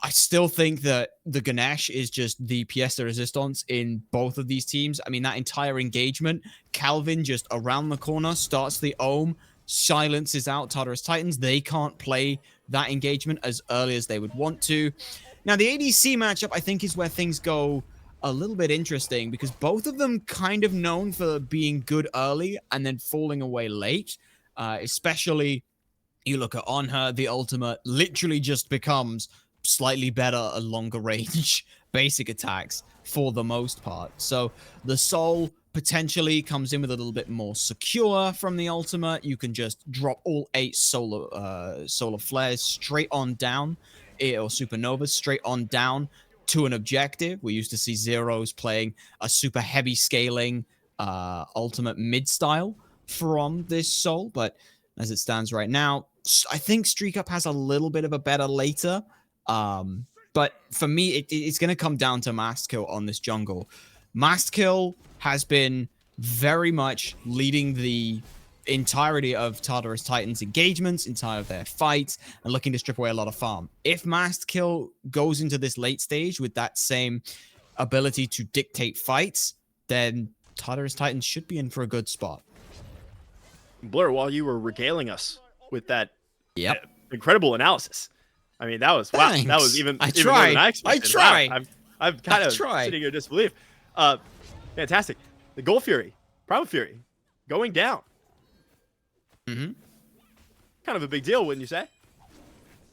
I still think that the Ganesha is just the pièce de résistance in both of these teams. I mean, that entire engagement, Calvìn just around the corner, starts the Ohm, silences out Tartarus Titans. They can't play that engagement as early as they would want to. Now, the ADC matchup, I think, is where things go a little bit interesting, because both of them kind of known for being good early and then falling away late. Especially, you look at Anhur, the ultimate literally just becomes slightly better at longer range basic attacks for the most part. So the soul potentially comes in with a little bit more secure from the ultimate. You can just drop all 8 solar flares straight on down, or supernovas straight on down to an objective. We used to see Zeros playing a super heavy scaling ultimate mid style from this soul, but as it stands right now, I think StreakUp has a little bit of a better later. But for me, it's going to come down to MastKiII on this jungle. MastKiII has been very much leading the entirety of Tartarus Titans engagements, entire of their fights, and looking to strip away a lot of farm. If MastKiII goes into this late stage with that same ability to dictate fights, then Tartarus Titans should be in for a good spot. Blur, while you were regaling us with that incredible analysis, I mean, that was wow. Thanks. That was even I even tried. more than I expected. I tried. Wow. I'm kind of sitting here in disbelief. Fantastic. The Gold Fury, Primal Fury, going down. Mm-hmm. Kind of a big deal, wouldn't you say?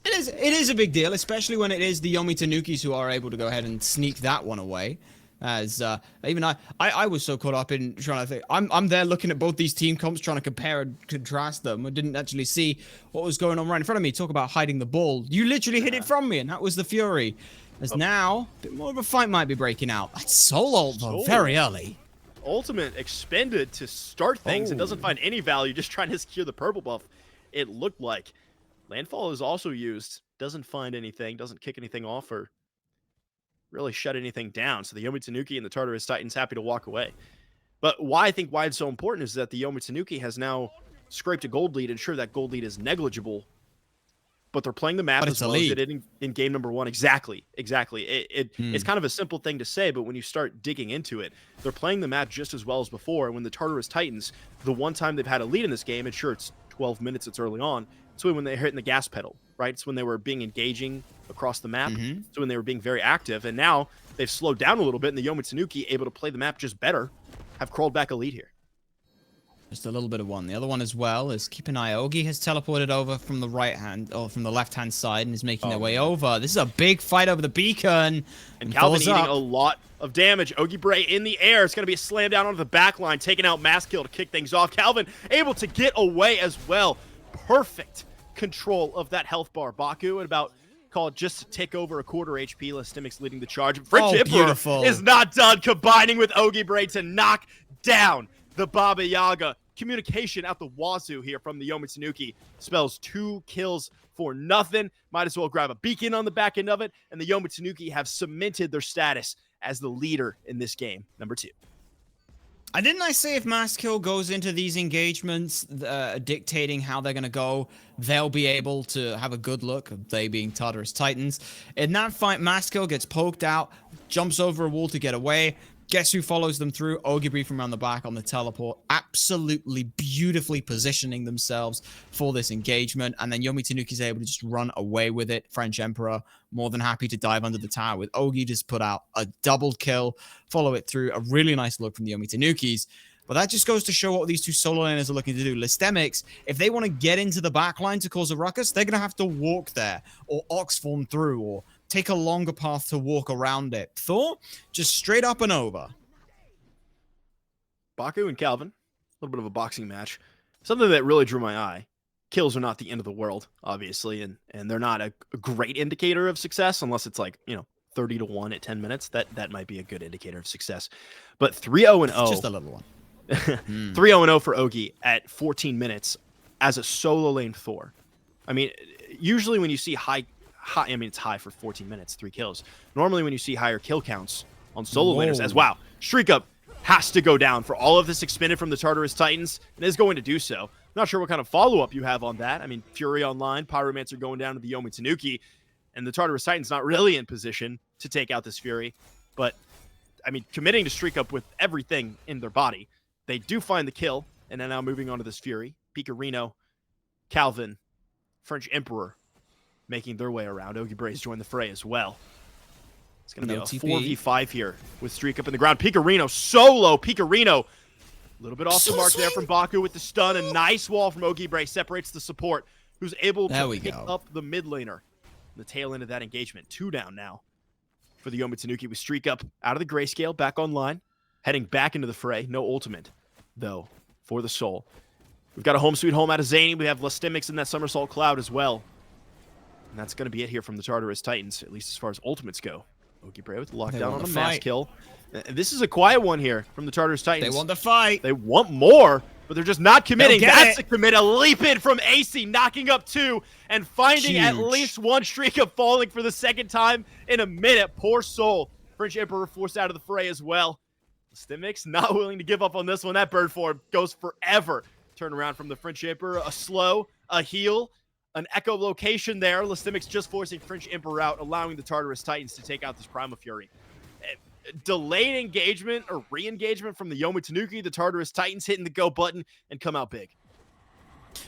It is a big deal, especially when it is the Yomi Tanukis who are able to go ahead and sneak that one away. As even I was so caught up in trying to think. I'm there looking at both these team comps, trying to compare and contrast them. I didn't actually see what was going on right in front of me. Talk about hiding the ball. You literally hid it from me, and that was the Fury. As now, a bit more of a fight might be breaking out. That's Soul Ult, though, very early. Ultimate expended to start things. It doesn't find any value, just trying to secure the purple buff. It looked like Landfall is also used. Doesn't find anything, doesn't kick anything off or really shut anything down. So the Yomi Tanuki and the Tartarus Titans happy to walk away. But why it's so important is that the Yomi Tanuki has now scraped a gold lead, and sure, that gold lead is negligible, but they're playing the map as well as they did in game number 1. Exactly. It's kind of a simple thing to say, but when you start digging into it, they're playing the map just as well as before. And when the Tartarus Titans, the one time they've had a lead in this game, and sure, it's 12 minutes, it's early on, it's when they're hitting the gas pedal, right? It's when they were being engaging across the map. It's when they were being very active, and now they've slowed down a little bit, and the Yomi Tanuki, able to play the map just better, have crawled back a lead here. Just a little bit of one. The other one as well is keep an eye. Ogi has teleported over from the right hand or from the left hand side and is making their way over. This is a big fight over the beacon. And Calvin eating a lot of damage. OgiBre in the air. It's going to be a slam down onto the back line, taking out MastKiII to kick things off. Calvin able to get away as well. Perfect control of that health bar. Bakú at about, call it just to tick over a quarter HP. lestimics leading the charge. FrenchEmperor is not done, combining with OgiBre to knock down the Baba Yaga. Communication out the wazoo here from the Yomi Tanuki. Spells 2 kills for nothing. Might as well grab a beacon on the back end of it. And the Yomi Tanuki have cemented their status as the leader in this game, number 2. Didn't I say if MastKiII goes into these engagements dictating how they're going to go, they'll be able to have a good look, they being Tartarus Titans. In that fight, MastKiII gets poked out, jumps over a wall to get away. Guess who follows them through? OgiBre from around the back on the teleport. Absolutely beautifully positioning themselves for this engagement. And then Yomi Tanuki's able to just run away with it. FrenchEmperor more than happy to dive under the tower with Ogi. Just put out a double kill. Follow it through. A really nice look from the Yomi Tanukis. But that just goes to show what these two solo laners are looking to do. lestimics, if they want to get into the backline to cause a ruckus, they're going to have to walk there or ox-form through or take a longer path to walk around it. Thor, just straight up and over. Bakú and Calvin, a little bit of a boxing match. Something that really drew my eye. Kills are not the end of the world, obviously, and they're not a great indicator of success unless it's like, 30-1 at 10 minutes. That might be a good indicator of success. But 3-0-0. Just a little one. 3-0-0 for Ogi at 14 minutes as a solo lane Thor. I mean, usually when you see it's high for 14 minutes, 3 kills. Normally when you see higher kill counts on solo laners as wow, StreakUp has to go down for all of this expended from the Tartarus Titans and is going to do so. Not sure what kind of follow-up you have on that. I mean, Fury online, Pyromancer going down to the Yomi Tanuki, and the Tartarus Titans not really in position to take out this Fury. But, I mean, committing to StreakUp with everything in their body. They do find the kill, and then now moving on to this Fury. Pikarino, Calvin, FrenchEmperor making their way around. OgiBre's joined the fray as well. It's going to be a 4v5 here with StreakUp in the ground. Pikarino solo. Pikarino, a little bit off the mark there from Bakú with the stun. A nice wall from OgiBre separates the support, who's able to pick up the mid laner. The tail end of that engagement. 2 down now for the Yomi Tanuki with StreakUp out of the grayscale, back online, heading back into the fray. No ultimate, though, for the soul. We've got a home sweet home out of Zhainy. We have lestimics in that somersault cloud as well. And that's going to be it here from the Tartarus Titans, at least as far as ultimates go. OgiBre with the lockdown on a MastKiII. This is a quiet one here from the Tartarus Titans. They want the fight. They want more. but they're just not committing. That's it. a commit. A leap in from AicyD, knocking up 2 and finding at Huge. least 1 StreakUp, falling for the 2nd time in a minute. Poor soul. French Emperor forced out of the fray as well. lestimics not willing to give up on this one. That bird form goes forever. Turn around from the French Emperor. A slow, a heal, an echo location there. lestimics just forcing French Emperor out, allowing the Tartarus Titans to take out this Primal Fury. Delayed engagement or re-engagement from the Yomi Tanuki. The Tartarus Titans hitting the go button and come out big.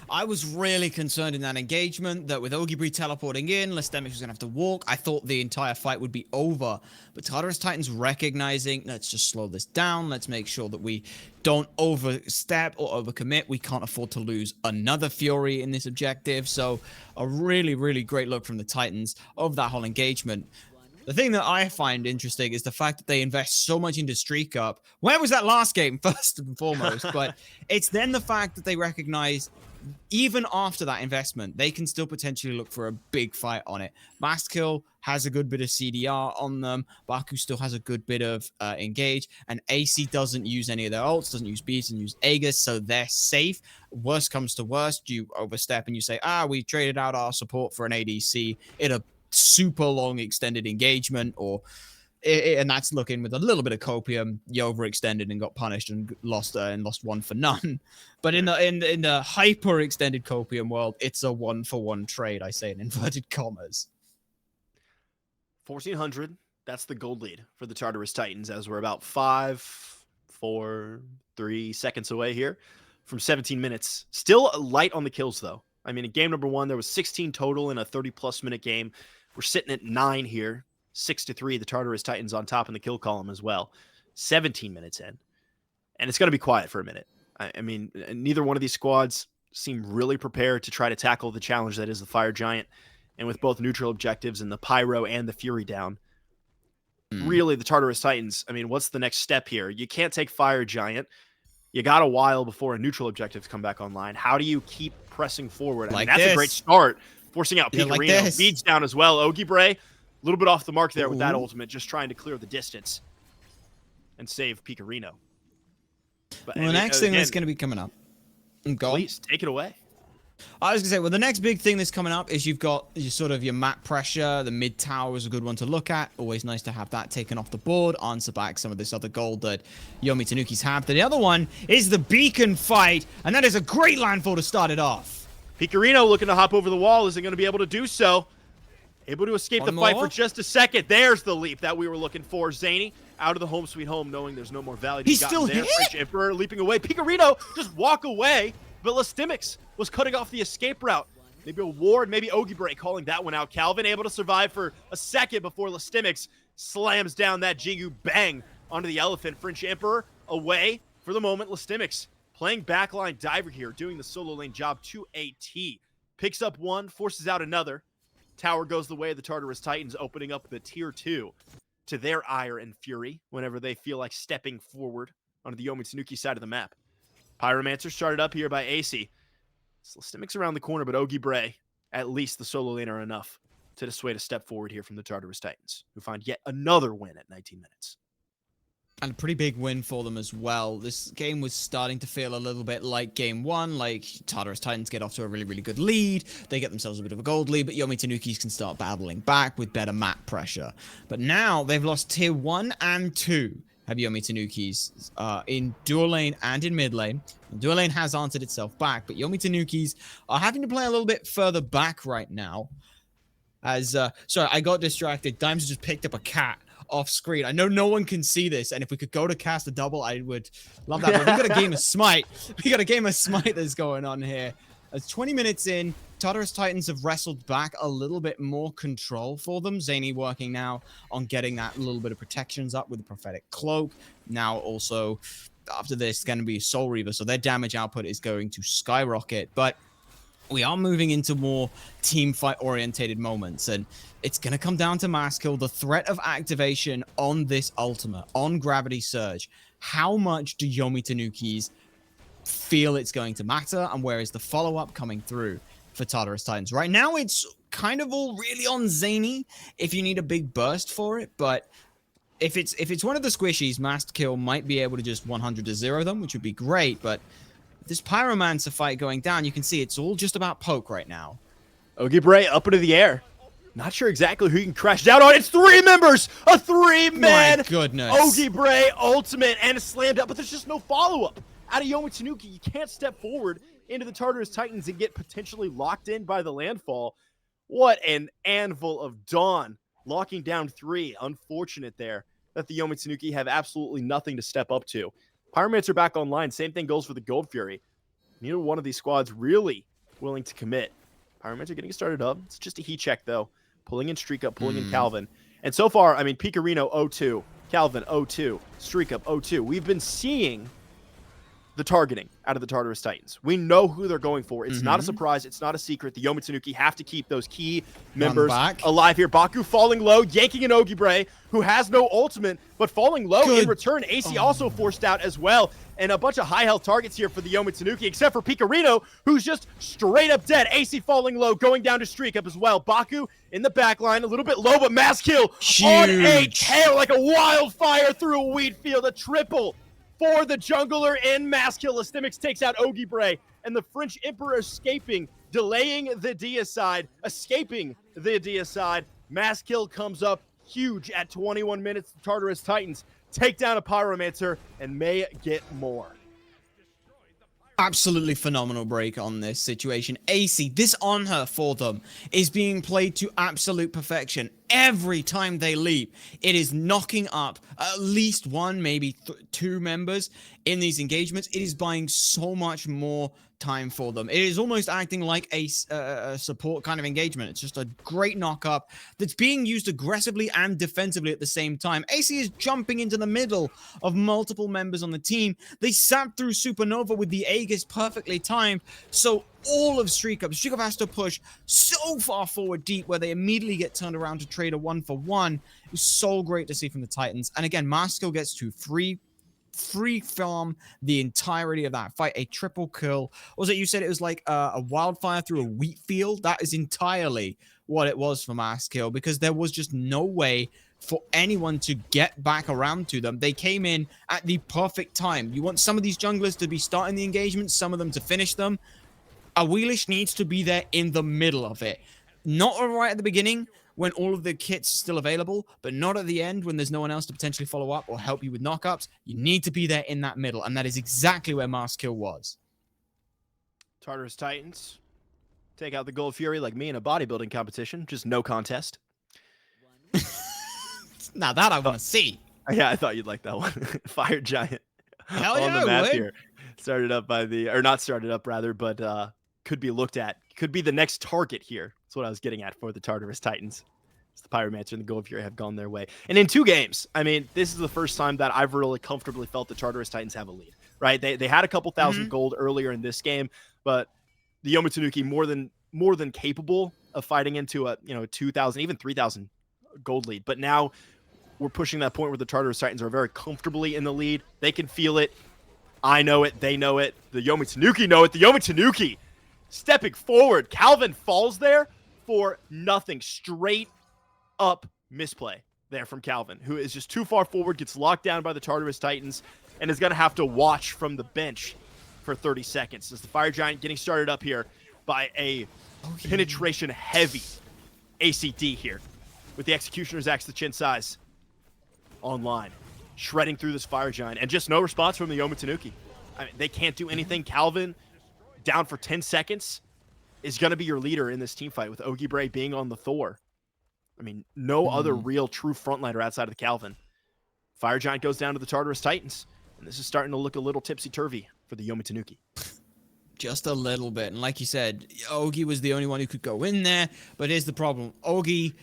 I was really concerned in that engagement that with OgiBre teleporting in, lestimics was going to have to walk. I thought the entire fight would be over. But Tartarus Titans recognizing, let's just slow this down. Let's make sure that we don't overstep or overcommit. We can't afford to lose another Fury in this objective. So a really, really great look from the Titans of that whole engagement. The thing that I find interesting is the fact that they invest so much into StreakUp. Where was that last game, first and foremost? But it's then the fact that they recognize, even after that investment, they can still potentially look for a big fight on it. MastKiII has a good bit of CDR on them. Bakú still has a good bit of engage. And AicyD doesn't use any of their ults, doesn't use beasts, and use Aegis, so they're safe. Worst comes to worst, you overstep and you say, we traded out our support for an ADC in a super long extended engagement, and that's looking with a little bit of copium. You overextended and got punished and lost 1 for none. But in the hyper extended copium world, it's a 1-for-1 trade. I say in inverted commas. 1400. That's the gold lead for the Tartarus Titans, as we're about 5, 4, 3 seconds away here from 17 minutes. Still light on the kills though. I mean, in game number 1, there was 16 total in a 30+ minute game. We're sitting at 9 here, 6-3. The Tartarus Titans on top in the kill column as well. 17 minutes in, and it's going to be quiet for a minute. I mean, neither one of these squads seem really prepared to try to tackle the challenge that is the Fire Giant. And with both neutral objectives and the Pyro and the Fury down, really the Tartarus Titans, I mean, what's the next step here? You can't take Fire Giant. You got a while before a neutral objectives come back online. How do you keep pressing forward? I mean, that's a great start. Forcing out Pikarino. Beads down as well. OgiBre, a little bit off the mark there with that ultimate, just trying to clear the distance and save Pikarino. But the next thing that's going to be coming up. Please, take it away. I was going to say, well, the next big thing that's coming up is you've got your map pressure. The mid tower is a good one to look at. Always nice to have that taken off the board. Answer back some of this other gold that Yomi Tanuki's have. The other one is the beacon fight, and that is a great landfall to start it off. Pikarino looking to hop over the wall. Isn't going to be able to do so. Able to escape the fight for just a second. There's the leap that we were looking for. Zhainy out of the home sweet home, knowing there's no more value. He's still here. French Emperor leaping away. Pikarino just walk away. But lestimics was cutting off the escape route. Maybe a ward, maybe OgiBre calling that one out. Calvìn able to survive for a second before lestimics slams down that Jigu bang onto the elephant. French Emperor away for the moment. lestimics playing backline diver here, doing the solo lane job to a T. Picks up 1, forces out another. Tower goes the way of the Tartarus Titans, opening up the tier 2 to their ire and fury whenever they feel like stepping forward onto the Yomi Tanuki side of the map. Pyromancer started up here by AicyD. lestimics around the corner, but OgiBre, at least the solo lane are enough to dissuade a step forward here from the Tartarus Titans, who find yet another win at 19 minutes. And a pretty big win for them as well. This game was starting to feel a little bit like game 1, like Tartarus Titans get off to a really, really good lead. They get themselves a bit of a gold lead, but Yomi Tanukis can start battling back with better map pressure. But now they've lost tier 1 and 2. Have Yomi Tanukis in dual lane and in mid lane. Dual lane has answered itself back, but Yomi Tanukis are having to play a little bit further back right now. As sorry, I got distracted. Dimes just picked up a cat off screen. I know no one can see this, and if we could go to cast a double, I would love that. But we got a game of Smite. We got a game of Smite that's going on here. As 20 minutes in, Tartarus Titans have wrestled back a little bit more control for them. Zhainy working now on getting that little bit of protections up with the prophetic cloak. Now also, after this, it's going to be Soul Reaver, so their damage output is going to skyrocket. But we are moving into more team fight orientated moments, and it's going to come down to MastKiII. The threat of activation on this ultimate, on Gravity Surge. How much do Yomi Tanukis feel it's going to matter, and where is the follow-up coming through for Tartarus Titans? Right now, it's kind of all really on Zhainy if you need a big burst for it, but if it's one of the squishies, MastKiII might be able to just 100 to 0 them, which would be great, but this Pyromancer fight going down, you can see it's all just about poke right now. OgiBre up into the air. Not sure exactly who you can crash down on. It's 3 members! A 3-man My goodness. OgiBre ultimate and slammed up, but there's just no follow-up. Out of Yomi Tanuki, you can't step forward into the Tartarus Titans and get potentially locked in by the landfall. What an anvil of dawn. Locking down 3. Unfortunate there that the Yomi Tanuki have absolutely nothing to step up to. Pyromancer back online. Same thing goes for the Gold Fury. Neither one of these squads really willing to commit. Pyromancer getting started up. It's just a heat check, though. Pulling in StreakUp, pulling in Calvìn. And so far, I mean, Pikarino 0-2, Calvìn 0-2, StreakUp 0-2. We've been seeing the targeting out of the Tartarus Titans. We know who they're going for. It's not a surprise. It's not a secret. The Yomi Tanuki have to keep those key members alive here. Bakú falling low, yanking an OgiBre, who has no ultimate, but falling low in return. AC also forced out as well. And a bunch of high health targets here for the Yomi Tanuki, except for Pikarino, who's just straight up dead. AC falling low, going down to StreakUp as well. Bakú in the back line, a little bit low, but MastKiII on a tail like a wildfire through a wheat field. A triple for the jungler and MastKiII. lestimics takes out OgiBre, and the French Emperor escaping, delaying the deicide, escaping the deicide. MastKiII comes up huge at 21 minutes. The Tartarus Titans take down a Pyromancer and may get more. Absolutely phenomenal break on this situation. AC, this Anhur for them is being played to absolute perfection. Every time they leap, it is knocking up at least one, maybe 2 members in these engagements. It is buying so much more time for them. It is almost acting like a support kind of engagement. It's just a great knock-up that's being used aggressively and defensively at the same time. AC is jumping into the middle of multiple members on the team. They sap through Supernova with the Aegis perfectly timed, so all of StreakUp has to push so far forward deep where they immediately get turned around to trade a 1-for-1. It was so great to see from the Titans. And again, MastKiII gets to free farm the entirety of that fight. A triple kill. Was it, you said it was like a wildfire through a wheat field? That is entirely what it was for MastKiII, because there was just no way for anyone to get back around to them. They came in at the perfect time. You want some of these junglers to be starting the engagement, some of them to finish them. Awilix needs to be there in the middle of it. Not right at the beginning when all of the kits are still available, but not at the end when there's no one else to potentially follow up or help you with knockups. You need to be there in that middle, and that is exactly where MastKiII was. Tartarus Titans take out the Gold Fury like me in a bodybuilding competition. Just no contest. Now that I want to see. Yeah, I thought you'd like that one. Fire Giant Hell on yeah, the map would. here. Started up by the, or not started up rather, but could be looked at. Could be the next target here. That's what I was getting at for the Tartarus Titans. The Pyromancer and the Gold Fury have gone their way. And in 2 games, I mean, this is the first time that I've really comfortably felt the Tartarus Titans have a lead, right? They had a couple thousand gold earlier in this game, but the Yomi Tanuki more than capable of fighting into a 2,000, even 3,000 gold lead. But now we're pushing that point where the Tartarus Titans are very comfortably in the lead. They can feel it. I know it. They know it. The Yomi Tanuki know it. The Yomi Tanuki stepping forward. Calvìn falls there for nothing. Straight up misplay there from Calvìn, who is just too far forward, gets locked down by the Tartarus Titans, and is going to have to watch from the bench for 30 seconds. As the Fire Giant getting started up here by a penetration-heavy AicyD here, with the Executioner's Axe, the chin size, online, shredding through this Fire Giant, and just no response from the Yomi Tanuki. I mean, they can't do anything. Calvìn, down for 10 seconds, is going to be your leader in this team fight, with OgiBre being on the Thor. I mean, no other real true frontliner outside of the Calvìn. Fire Giant goes down to the Tartarus Titans, and this is starting to look a little tipsy-turvy for the Yomi Tanuki. Just a little bit. And like you said, Ogi was the only one who could go in there, but here's the problem. Ogi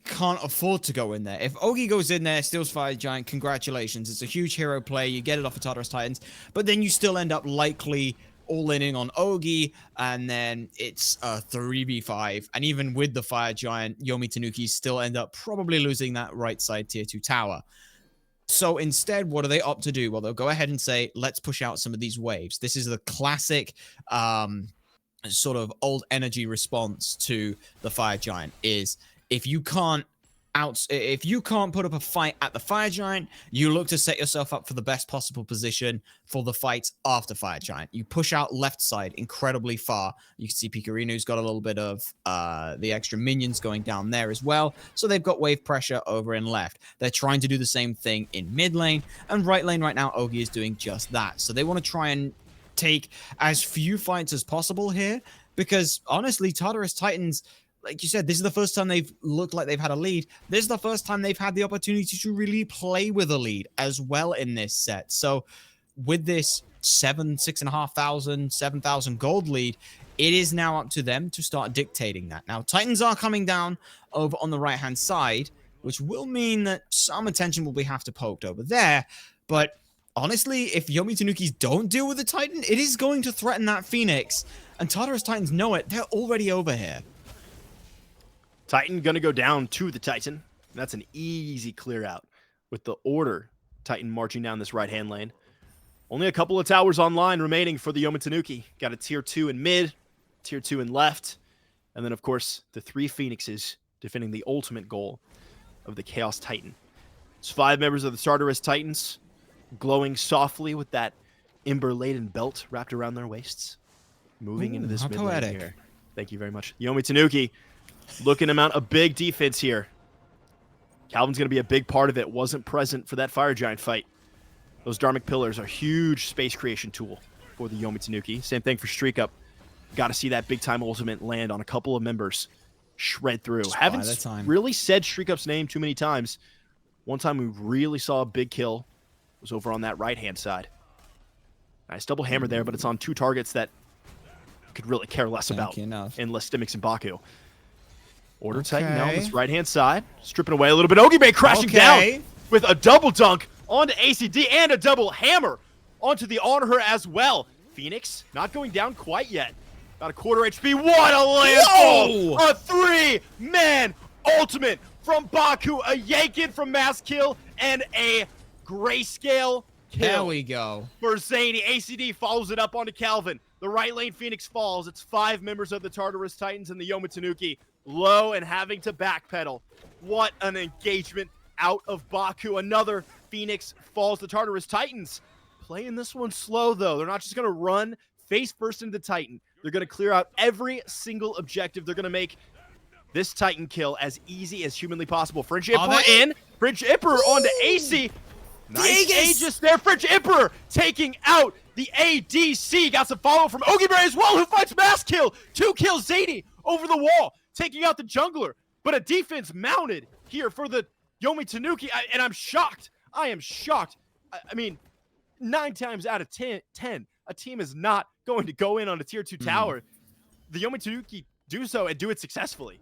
can't afford to go in there. If Ogi goes in there, steals Fire Giant, congratulations. It's a huge hero play. You get it off of Tartarus Titans, but then you still end up likely all-inning on Ogi, and then it's a 3v5. And even with the Fire Giant, Yomi Tanuki still end up probably losing that right side tier 2 tower. So instead, what do they opt to do? Well, they'll go ahead and say, let's push out some of these waves. This is the classic sort of old energy response to the Fire Giant, is if you can't if you can't put up a fight at the Fire Giant, you look to set yourself up for the best possible position for the fights after Fire Giant. You push out left side incredibly far. You can see Pikarino's got a little bit of the extra minions going down there as well. So they've got wave pressure over in left. They're trying to do the same thing in mid lane. And right lane right now, Ogi is doing just that. So they want to try and take as few fights as possible here. Because honestly, Tartarus Titans, like you said, this is the first time they've looked like they've had a lead. This is the first time they've had the opportunity to really play with a lead as well in this set. So with this 6,500, 7,000 gold lead, it is now up to them to start dictating that. Now, Titans are coming down over on the right-hand side, which will mean that some attention will be have to poked over there. But honestly, if Yomi Tanukis don't deal with the Titan, it is going to threaten that Phoenix. And Tartarus Titans know it. They're already over here. Titan gonna go down to the Titan. That's an easy clear out with the order. Titan marching down this right-hand lane. Only a couple of towers online remaining for the Yomi Tanuki. Got a tier 2 in mid, tier 2 in left, and then, of course, the 3 Phoenixes defending the ultimate goal of the Chaos Titan. It's 5 members of the Tartarus Titans glowing softly with that ember-laden belt wrapped around their waists. Moving into this mid lane here. Thank you very much. Yomi Tanuki looking to mount a big defense here. Calvin's going to be a big part of it. Wasn't present for that Fire Giant fight. Those Dharmic Pillars are a huge space creation tool for the Yomi Tanuki. Same thing for StreakUp. Got to see that big-time ultimate land on a couple of members. Shred through. Haven't really said StreakUp's name too many times. One time we really saw a big kill was over on that right-hand side. Nice double hammer there, but it's on 2 targets that could really care less about in lestimics and Bakú. Order Titan now on this right-hand side. Stripping away a little bit. OgiBre crashing down with a double dunk onto AicyD and a double hammer onto the Anhur as well. Phoenix not going down quite yet. About a quarter HP. What a landfall! A 3-man ultimate from Bakú. A yank-in from MastKiII and a grayscale kill. There we go. For Zhainy. AicyD follows it up onto Calvìn. The right lane Phoenix falls. It's 5 members of the Tartarus Titans and the Yomi Tanuki low and having to backpedal. What an engagement out of Bakú. Another Phoenix falls. The Tartarus Titans playing this one slow, though. They're not just going to run face first into the Titan. They're going to clear out every single objective. They're going to make this Titan kill as easy as humanly possible. FrenchEmperor in. FrenchEmperor onto AC. Nice Aegis there. FrenchEmperor taking out the ADC. Got some follow from OgiBre as well, who fights MastKiII. 2 kills. Zhainy over the wall, taking out the jungler. But a defense mounted here for the Yomi Tanuki. And I'm shocked. I am shocked. I mean, 9 times out of 10, a team is not going to go in on a tier 2 tower. The Yomi Tanuki do so and do it successfully.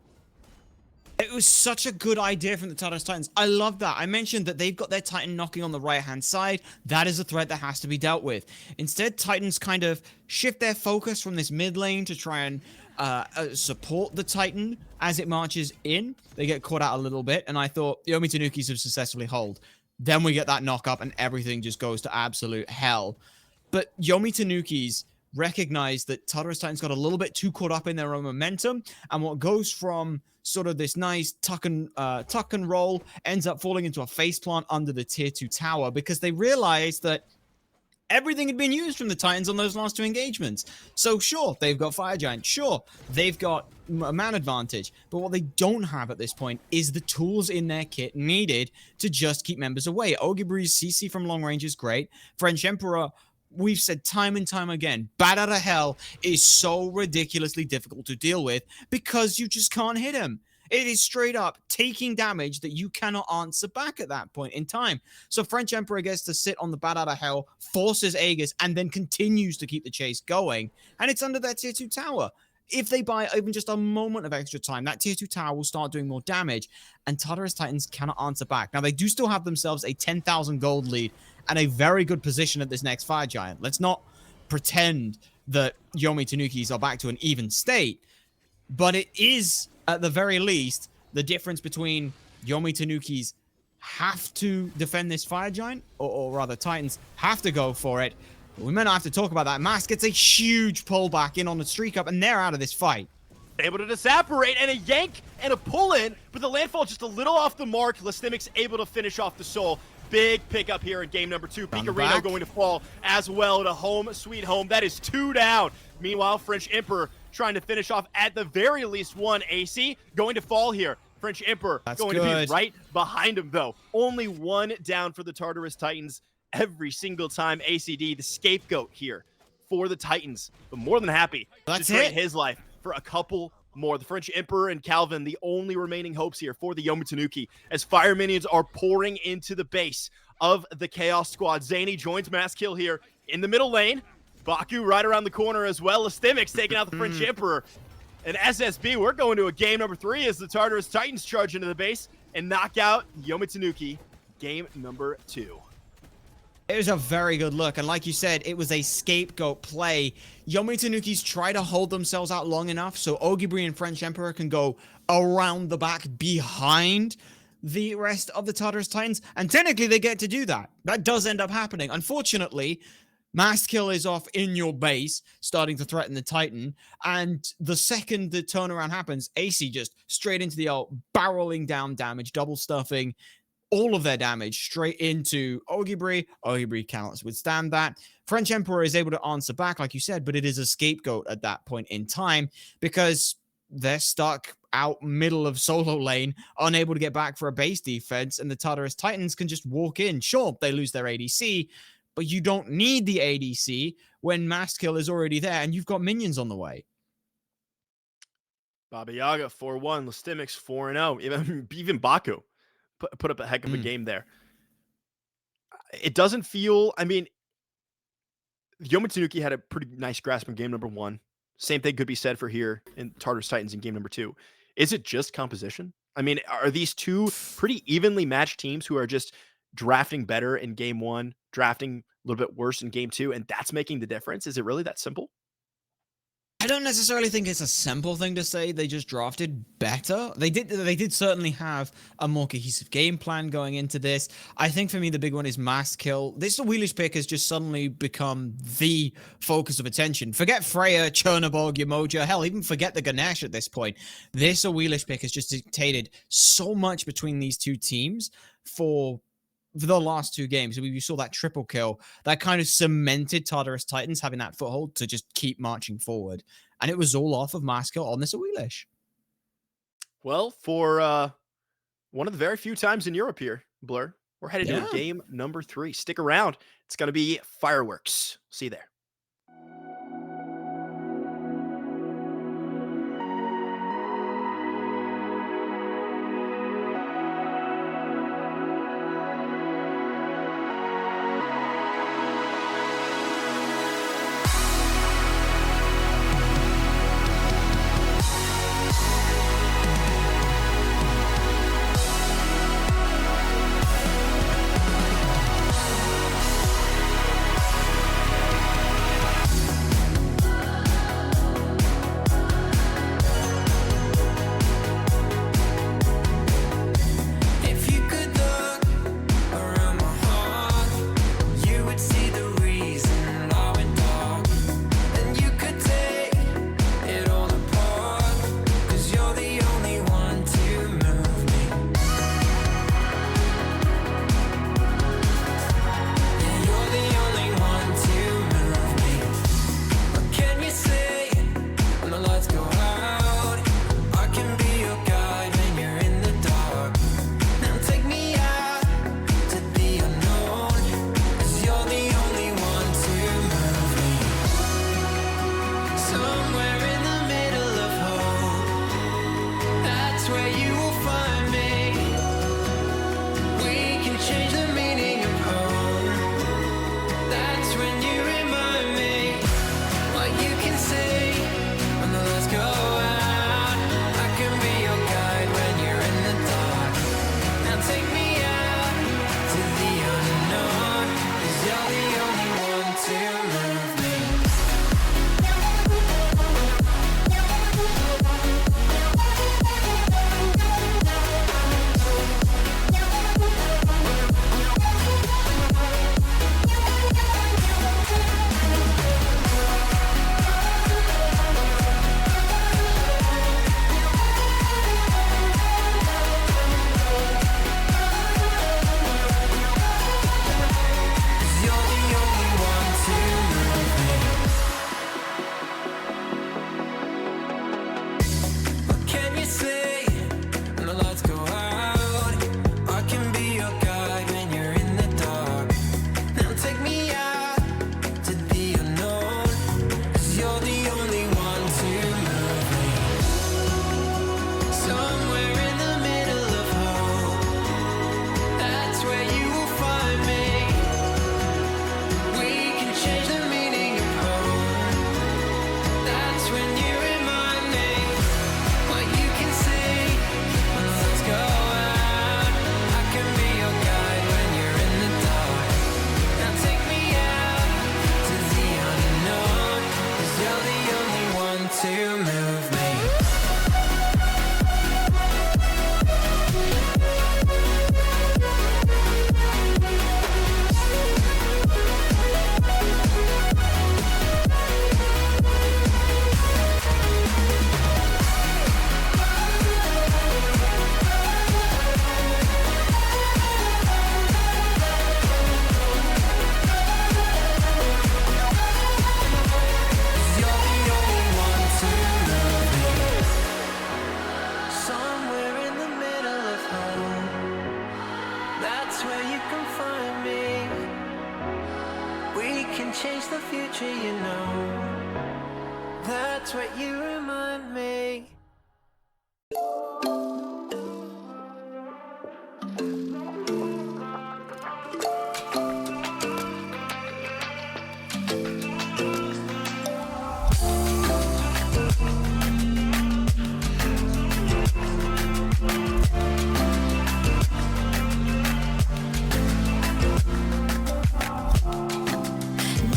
It was such a good idea from the Tartarus Titans. I love that. I mentioned that they've got their Titan knocking on the right-hand side. That is a threat that has to be dealt with. Instead, Titans kind of shift their focus from this mid lane to try and support the Titan as it marches in. They get caught out a little bit, and I thought the Yomi Tanukis have successfully hold. Then we get that knock up, and everything just goes to absolute hell. But Yomi Tanukis recognize that Tartarus Titans got a little bit too caught up in their own momentum, and what goes from sort of this nice tuck and roll ends up falling into a faceplant under the tier 2 tower because they realized that everything had been used from the Titans on those last 2 engagements. So sure, they've got Fire Giant. Sure, they've got a man advantage. But what they don't have at this point is the tools in their kit needed to just keep members away. OgiBre's CC from long range is great. FrenchEmperor, we've said time and time again, Bat Out of Hell is so ridiculously difficult to deal with because you just can't hit him. It is straight up taking damage that you cannot answer back at that point in time. So FrenchEmperor gets to sit on the Bat Out of Hell, forces Aegis, and then continues to keep the chase going. And it's under that tier 2 tower. If they buy even just a moment of extra time, that tier 2 tower will start doing more damage, and Tartarus Titans cannot answer back. Now, they do still have themselves a 10,000 gold lead and a very good position at this next Fire Giant. Let's not pretend that Yomi Tanukis are back to an even state, but it is, at the very least, the difference between Yomi Tanukis have to defend this Fire Giant, or rather Titans have to go for it. But we may not have to talk about that. Mask gets a huge pullback in on the StreakUp, and they're out of this fight. able to disapparate, and a yank and a pull in, but the landfall just a little off the mark. lestimics able to finish off the soul. Big pickup here in game number 2. Pikarino going to fall as well to home sweet home. That is 2 down. Meanwhile, FrenchEmperor trying to finish off at the very least one. AC going to fall here. FrenchEmperor going to be right behind him, though. Only 1 down for the Tartarus Titans every single time. AicyD, the scapegoat here for the Titans, but more than happy to trade his life for a couple more. The FrenchEmperor and Calvìn, the only remaining hopes here for the Yomi Tanuki, as fire minions are pouring into the base of the Chaos Squad. Zhainy joins MastKiII here in the middle lane. Bakú right around the corner as well. lestimics taking out the FrenchEmperor. And SSB, we're going to a game number 3 as the Tartarus Titans charge into the base and knock out Yomi Tanuki. Game number 2. It was a very good look, and like you said, it was a scapegoat play. Yomi Tanuki's try to hold themselves out long enough so OgiBre and FrenchEmperor can go around the back behind the rest of the Tartarus Titans, and technically they get to do that. That does end up happening. Unfortunately, MastKiII is off in your base, starting to threaten the Titan, and the second the turnaround happens, AC just straight into the ult, barreling down damage, double stuffing, all of their damage straight into OgiBre. OgiBre cannot withstand that. FrenchEmperor is able to answer back, like you said, but it is a scapegoat at that point in time because they're stuck out middle of solo lane, unable to get back for a base defense, and the Tartarus Titans can just walk in. Sure, they lose their ADC, but you don't need the ADC when MastKiII is already there and you've got minions on the way. Baba Yaga 4-1, lestimics 4-0. Even Bakú put up a heck of a game there. It doesn't feel, I mean, Yomi Tanuki had a pretty nice grasp in game number 1. Same thing could be said for here in Tartarus Titans in game number 2. Is it just composition? I mean, are these two pretty evenly matched teams who are just drafting better in game 1, drafting a little bit worse in game 2, and that's making the difference? Is it really that simple? I don't necessarily think it's a simple thing to say they just drafted better. They did certainly have a more cohesive game plan going into this. I think for me the big one is MastKiII. This Awilix pick has just suddenly become the focus of attention. Forget Freya, Chernobog, Yamoja, hell, even forget the Ganesha at this point. This Awilix pick has just dictated so much between these two teams for the last 2 games. You saw that triple kill that kind of cemented Tartarus Titans having that foothold to just keep marching forward. And it was all off of MastKiII on this Awilix. Well, for one of the very few times in Europe here, Blur, we're headed to game number 3. Stick around. It's going to be fireworks. See you there. can change the future, you know. That's what you remind me.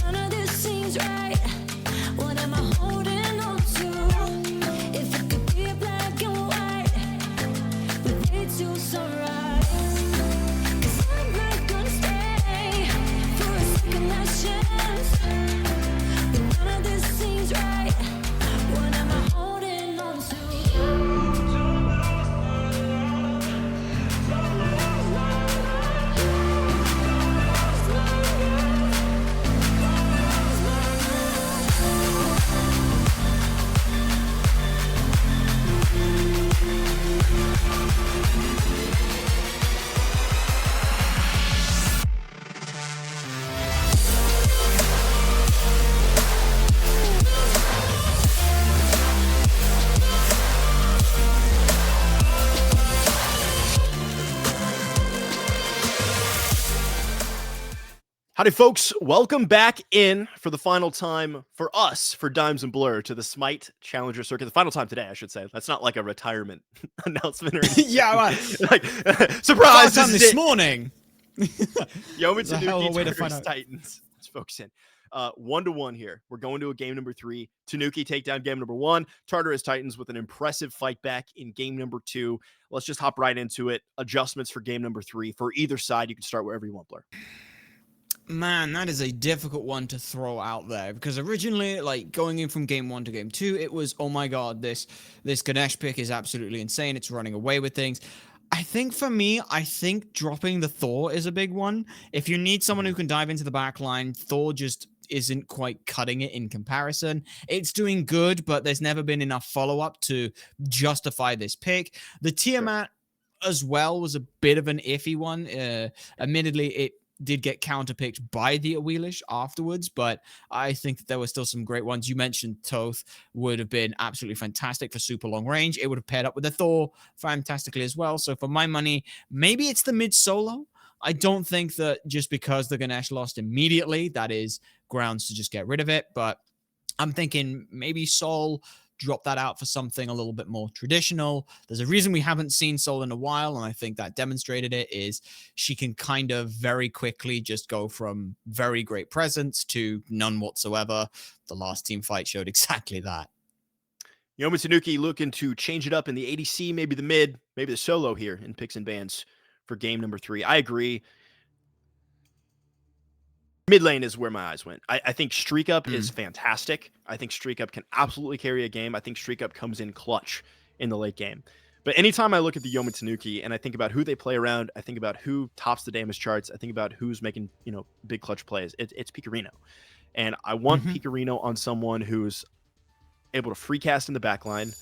None of this seems right. What am I holding on to? If it could be black and white, with it to sunrise. 'Cause I'm not gonna stay for a second last chance. But none of this seems right. What am I holding on to? Howdy, folks. Welcome back in for the final time for us, for Dimes and Blur, to the Smite Challenger Circuit. The final time today, I should say. That's not like a retirement announcement or anything. Yeah, well, like, surprise! time This this is it. morning. Yomi It's a hell of a Tanuki, way to find Tartarus out. Titans. Let's focus in. 1-1 here. We're going to a game number 3. Tanuki take down game number 1. Tartarus Titans with an impressive fight back in game number 2. Let's just hop right into it. Adjustments for game number 3. For either side, you can start wherever you want, Blur. Man, that is a difficult one to throw out there because originally, like going in from game 1 to game 2, it was, oh my god, this Ganesh pick is absolutely insane. It's running away with things. I think for me, dropping the Thor is a big one. If you need someone who can dive into the back line, Thor just isn't quite cutting it in comparison. It's doing good, but there's never been enough follow-up to justify this pick. The Tiamat as well was a bit of an iffy one. Admittedly, it did get counterpicked by the Awilix afterwards, but I think that there were still some great ones. You mentioned Toth would have been absolutely fantastic for super long range. It would have paired up with the Thor fantastically as well. So for my money, maybe it's the mid solo. I don't think that just because the Ganesh lost immediately, that is grounds to just get rid of it. But I'm thinking maybe Sol, drop that out for something a little bit more traditional. There's a reason we haven't seen Sol in a while, and I think that demonstrated it, is she can kind of very quickly just go from very great presence to none whatsoever. The last team fight showed exactly that. Yomi Tanuki looking to change it up in the ADC, maybe the mid, maybe the solo here in picks and bans for game number 3. I agree. Mid lane is where my eyes went. I think StreakUp is fantastic. I think StreakUp can absolutely carry a game. I think StreakUp comes in clutch in the late game. But anytime I look at the Yomi Tanuki and I think about who they play around, I think about who tops the damage charts, I think about who's making, big clutch plays. It's Pikarino. And I want Pikarino on someone who's able to free cast in the backline,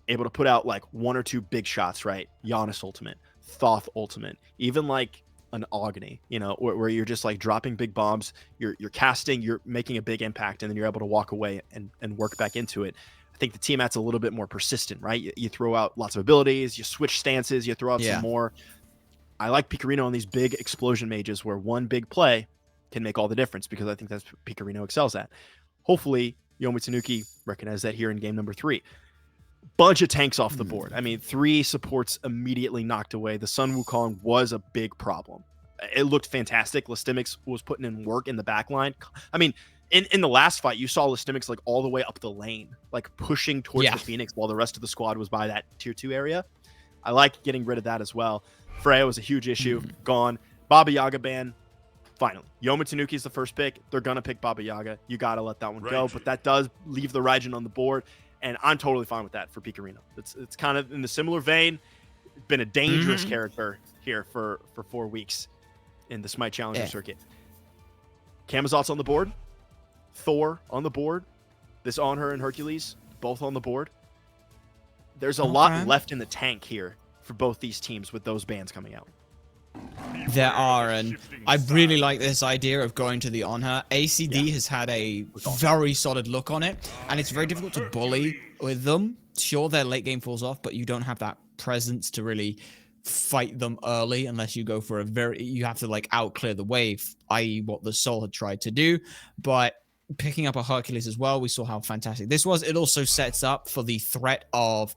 able to put out like 1 or 2 big shots, right? Giannis ultimate, Thoth ultimate, even like an Agni, where you're just like dropping big bombs, you're casting, you're making a big impact, and then you're able to walk away and work back into it. I think the Tiamat's a little bit more persistent, right? You throw out lots of abilities, you switch stances, you throw out some more. I like Pikarino on these big explosion mages where one big play can make all the difference, because I think that's what Pikarino excels at. Hopefully, Yomi Tanuki recognized that here in game number 3. Bunch of tanks off the board. I mean, 3 supports immediately knocked away. The Sun Wukong was a big problem. It looked fantastic. lestimics was putting in work in the back line. I mean, in the last fight, you saw lestimics like all the way up the lane, like pushing towards the Phoenix while the rest of the squad was by that tier 2 area. I like getting rid of that as well. Freya was a huge issue. Gone. Baba Yaga ban. Finally, Yomi Tanuki is the first pick. They're going to pick Baba Yaga. You got to let that one go. But that does leave the Raijin on the board. And I'm totally fine with that for Pikarino. It's kind of in the similar vein. Been a dangerous character here for 4 weeks in the Smite Challenger circuit. Camazotz on the board. Thor on the board. This Anhur and Hercules, both on the board. There's a lot left in the tank here for both these teams with those bans coming out. There are, and I really like this idea of going to the Anhur. AicyD has had a very solid look on it, and it's very difficult to bully with them. Sure, their late game falls off, but you don't have that presence to really fight them early unless you go for you have to like outclear the wave, i.e. what the Soul had tried to do. But picking up a Hercules as well, we saw how fantastic this was. It also sets up for the threat of,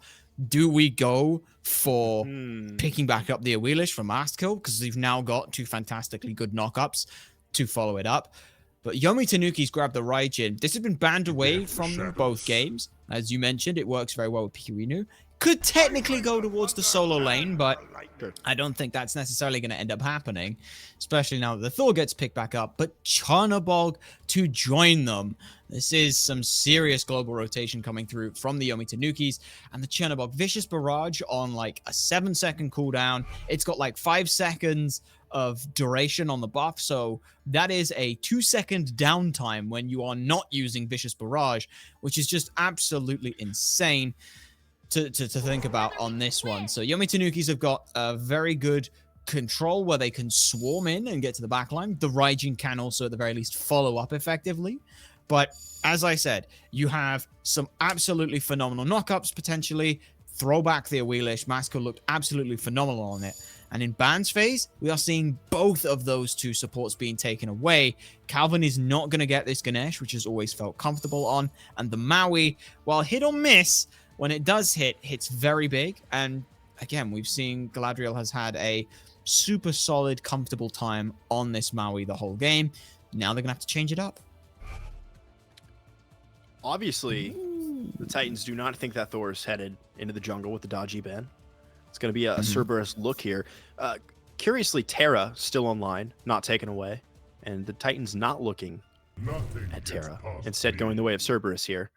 do we go for picking back up the Awilix from MastKiII? Because we've now got two fantastically good knockups to follow it up. But Yomi Tanuki's grabbed the Raijin. This has been banned away from them both games. As you mentioned, it works very well with Pikarino. Could technically go towards the solo lane, but I don't think that's necessarily going to end up happening, especially now that the Thor gets picked back up. But Chernobog to join them. This is some serious global rotation coming through from the Yomi Tanukis, and the Chernobog Vicious Barrage on like a 7-second cooldown. It's got like 5 seconds of duration on the buff, so that is a 2-second downtime when you are not using Vicious Barrage, which is just absolutely insane to think about on this one. So Yomi Tanukis have got a very good control where they can swarm in and get to the backline. The Raijin can also at the very least follow up effectively. But as I said, you have some absolutely phenomenal knockups potentially. Throw back the Awilix. MastKiII looked absolutely phenomenal on it. And in Ban's phase, we are seeing both of those two supports being taken away. Calvìn is not going to get this Ganesha, which has always felt comfortable on. And the Maui, while hit or miss, when it does hit, hits very big. And again, we've seen Galadriel has had a super solid, comfortable time on this Maui the whole game. Now they're going to have to change it up. Obviously, the Titans do not think that Thor is headed into the jungle with the dodgy ban. It's going to be a Cerberus look here. Curiously, Terra still online, not taken away. And the Titans not looking at Terra. Instead, going the way of Cerberus here.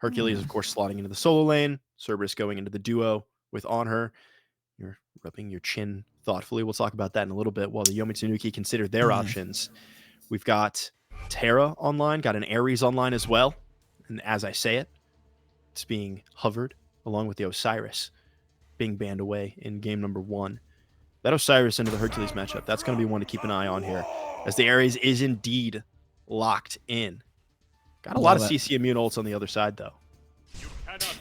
Hercules, of course, slotting into the solo lane. Cerberus going into the duo with Anhur. You're rubbing your chin thoughtfully. We'll talk about that in a little bit while the Yomi Tanuki consider their options. We've got Terra online, got an Ares online as well. And as I say it, it's being hovered along with the Osiris being banned away in game number 1. That Osiris into the Hercules matchup, that's going to be one to keep an eye on here, as the Ares is indeed locked in. Got a lot of CC immune ults on the other side, though.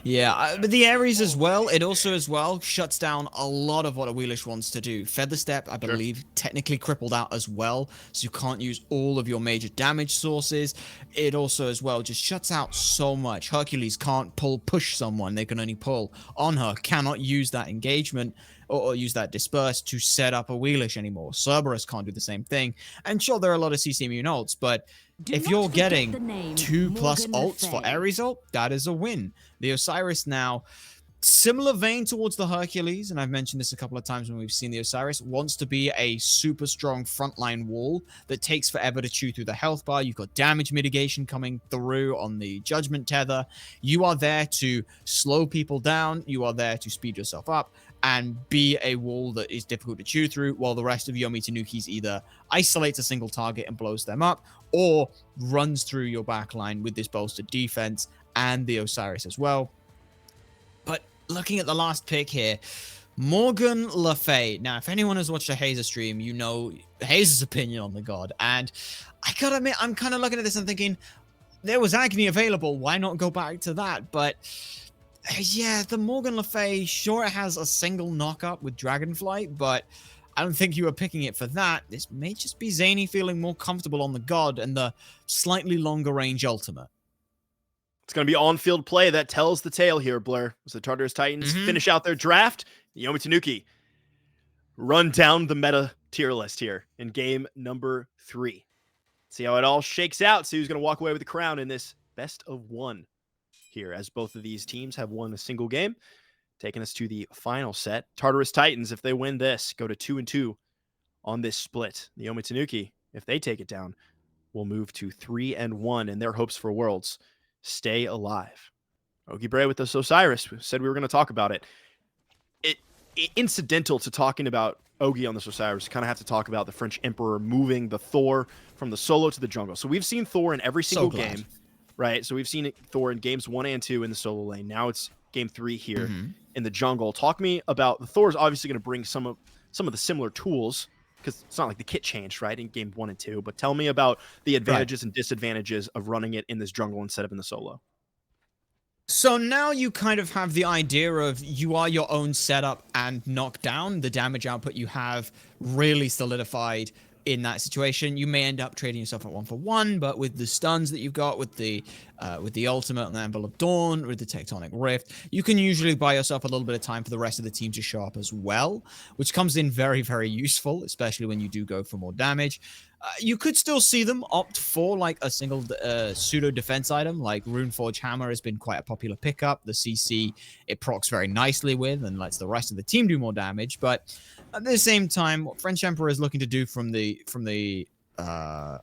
Yeah, but the Ares as well, it also as well shuts down a lot of what Awilix wants to do. Feather Step, I believe, technically crippled out as well, so you can't use all of your major damage sources. It also as well just shuts out so much. Hercules can't push someone, they can only pull. Anhur cannot use that engagement or use that disperse to set up Awilix anymore. Cerberus can't do the same thing. And sure, there are a lot of CC immune ults, but if you're getting 2+ ults for Ares ult, that is a win. The Osiris now, similar vein towards the Hercules, and I've mentioned this a couple of times when we've seen the Osiris, wants to be a super strong frontline wall that takes forever to chew through the health bar. You've got damage mitigation coming through on the Judgment Tether. You are there to slow people down. You are there to speed yourself up and be a wall that is difficult to chew through, while the rest of Yomi Tanuki's either isolates a single target and blows them up, or runs through your backline with this bolstered defense and the Osiris as well. But looking at the last pick here, Morgan Le Fay. Now, if anyone has watched a Hazer stream, you know Hazer's opinion on the god. And I gotta admit, I'm kind of looking at this and thinking, there was Agni available, why not go back to that? But yeah, the Morgan Le Fay, sure, it has a single knockup with Dragonflight, but I don't think you were picking it for that. This may just be Zhainy feeling more comfortable on the god and the slightly longer range ultimate. It's going to be on-field play that tells the tale here, Blur. As the Tartarus Titans finish out their draft, Yomi Tanuki run down the meta tier list here in game number 3. See how it all shakes out. See who's going to walk away with the crown in this best of 1 here, as both of these teams have won a single game. Taking us to the final set. Tartarus Titans, if they win this, go to 2-2 on this split. The Yomi Tanuki, if they take it down, will move to 3-1, and their hopes for Worlds stay alive. OgiBre with this Osiris. We said we were going to talk about it. Incidental to talking about Ogi on this Osiris, kind of have to talk about the French Emperor moving the Thor from the solo to the jungle. So we've seen Thor in every single game, right? So we've seen Thor in games 1 and 2 in the solo lane. Now it's game 3 here in the jungle. Talk me about the Thor is obviously going to bring some of the similar tools because it's not like the kit changed, right, in game 1 and 2, but tell me about the advantages and disadvantages of running it in this jungle instead of in the solo. So now you kind of have the idea of you are your own setup and knockdown. The damage output you have really solidified in that situation. You may end up trading yourself at 1-for-1, but with the stuns that you've got, with the ultimate and the Anvil of Dawn, with the Tectonic Rift, you can usually buy yourself a little bit of time for the rest of the team to show up as well, which comes in very, very useful, especially when you do go for more damage. You could still see them opt for like a single pseudo defense item, like Runeforge Hammer has been quite a popular pickup. The CC it procs very nicely with and lets the rest of the team do more damage. But at the same time, what FrenchEmperor is looking to do from the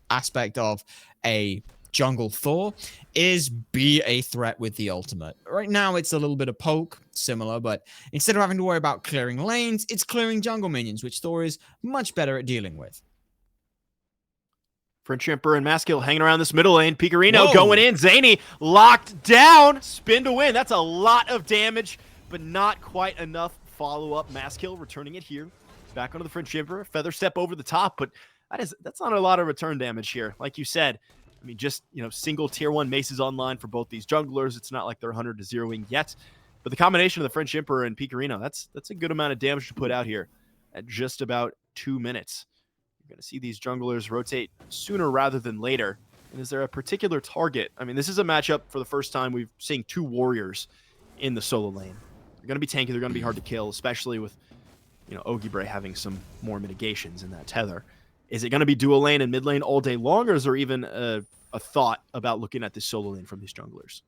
aspect of a jungle Thor is be a threat with the ultimate. Right now, it's a little bit of poke, similar, but instead of having to worry about clearing lanes, it's clearing jungle minions, which Thor is much better at dealing with. FrenchEmperor and MastKiII hanging around this middle lane. Pikarino going in. Zhainy locked down. Spin to win. That's a lot of damage, but not quite enough follow-up. MastKiII returning it here. Back onto the FrenchEmperor. Feather step over the top, but that's not a lot of return damage here. Like you said, I mean, just, single tier 1 maces online for both these junglers. It's not like they're 100 to 0ing yet. But the combination of the FrenchEmperor and Pikarino, that's a good amount of damage to put out here at just about 2 minutes. You're going to see these junglers rotate sooner rather than later. And is there a particular target? I mean, this is a matchup for the first time we've seen 2 warriors in the solo lane. They're going to be tanky. They're going to be hard to kill, especially with, OgiBre having some more mitigations in that tether. Is it going to be dual lane and mid lane all day long, or is there even a thought about looking at this solo lane from these junglers?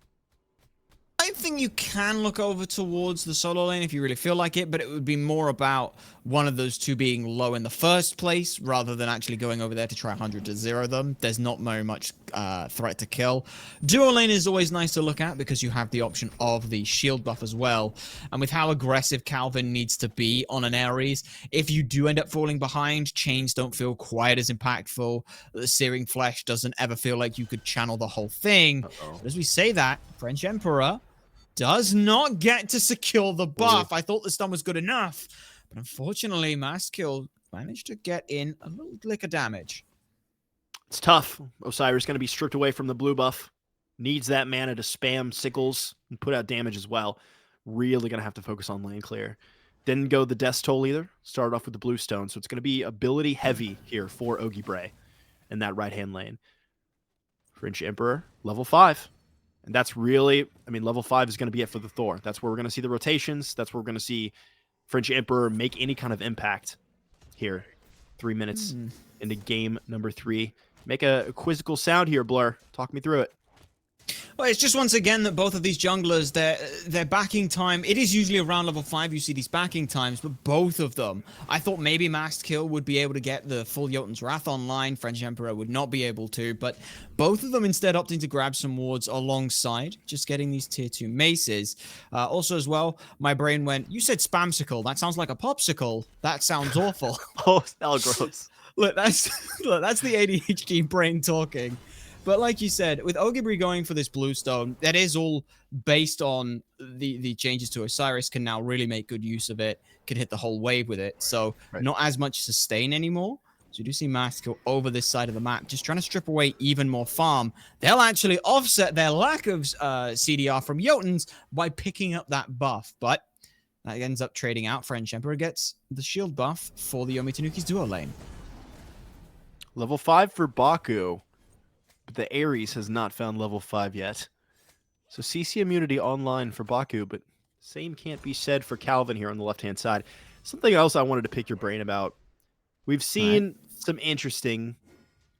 I think you can look over towards the solo lane if you really feel like it, but it would be more about one of those two being low in the first place rather than actually going over there to try 100 to 0 them. There's not very much threat to kill. Duo lane is always nice to look at because you have the option of the shield buff as well. And with how aggressive Calvìn needs to be on an Ares, if you do end up falling behind, chains don't feel quite as impactful. The Searing Flesh doesn't ever feel like you could channel the whole thing. But as we say that, FrenchEmperor does not get to secure the buff. I thought the stun was good enough, but unfortunately, MastKiII managed to get in a little lick of damage. It's tough. Osiris going to be stripped away from the blue buff. Needs that mana to spam sickles and put out damage as well. Really going to have to focus on lane clear. Didn't go the Death Toll either. Started off with the blue stone, so it's going to be ability heavy here for OgiBre in that right-hand lane. FrenchEmperor, level 5. And that's really, level 5 is going to be it for the Thor. That's where we're going to see the rotations. That's where we're going to see FrenchEmperor make any kind of impact here. 3 minutes into game number 3. Make a quizzical sound here, Blur. Talk me through it. Well, it's just once again that both of these junglers, their backing time, it is usually around level 5 you see these backing times, but both of them, I thought maybe MastKiII would be able to get the full Jotun's Wrath online, FrenchEmperor would not be able to, but both of them instead opting to grab some wards alongside, just getting these tier 2 maces. Also as well, my brain went, you said spamsicle, that sounds like a popsicle, that sounds awful. Oh, hell gross. Look, that's the ADHD brain talking. But like you said, with OgiBre going for this blue stone, that is all based on the changes to Osiris can now really make good use of it, can hit the whole wave with it. So not as much sustain anymore. So you do see MastKiII over this side of the map, just trying to strip away even more farm. They'll actually offset their lack of CDR from Jotuns by picking up that buff. But that ends up trading out. FrenchEmperor gets the shield buff for the Yomi Tanuki's duo lane. Level 5 for Bakú. But the Ares has not found level 5 yet. So CC immunity online for Bakú, but same can't be said for Calvìn here on the left-hand side. Something else I wanted to pick your brain about. We've seen some interesting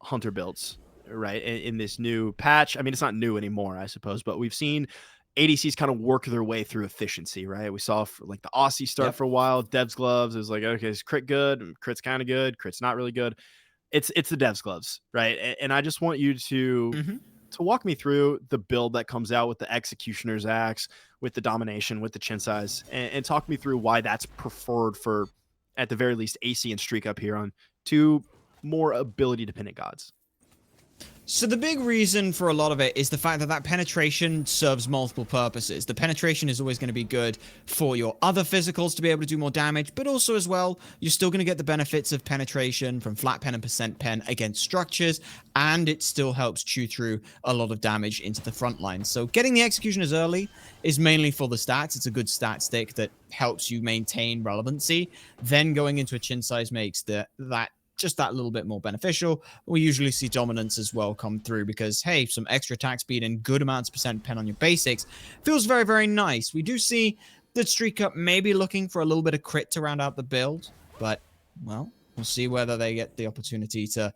hunter builds, right, in this new patch. It's not new anymore, I suppose, but we've seen ADCs kind of work their way through efficiency, right? We saw the Aussie start for a while, Dev's Gloves. It was like, okay, is crit good? Crit's kind of good. Crit's not really good. It's the Dev's Gloves, right? And I just want you to walk me through the build that comes out with the Executioner's Axe, with the Domination, with the Chin Size, and talk me through why that's preferred for, at the very least, AC and StreakUp here on 2 more ability-dependent gods. So the big reason for a lot of it is the fact that that penetration serves multiple purposes. The penetration is always going to be good for your other physicals to be able to do more damage, but also as well, you're still going to get the benefits of penetration from flat pen and percent pen against structures, and it still helps chew through a lot of damage into the front line. So getting the executioners early is mainly for the stats. It's a good stat stick that helps you maintain relevancy. Then going into a chin size makes that just that little bit more beneficial. We usually see dominance as well come through because, hey, some extra attack speed and good amounts of percent pen on your basics feels very, very nice. We do see that StreakUp may be looking for a little bit of crit to round out the build, but, well, we'll see whether they get the opportunity to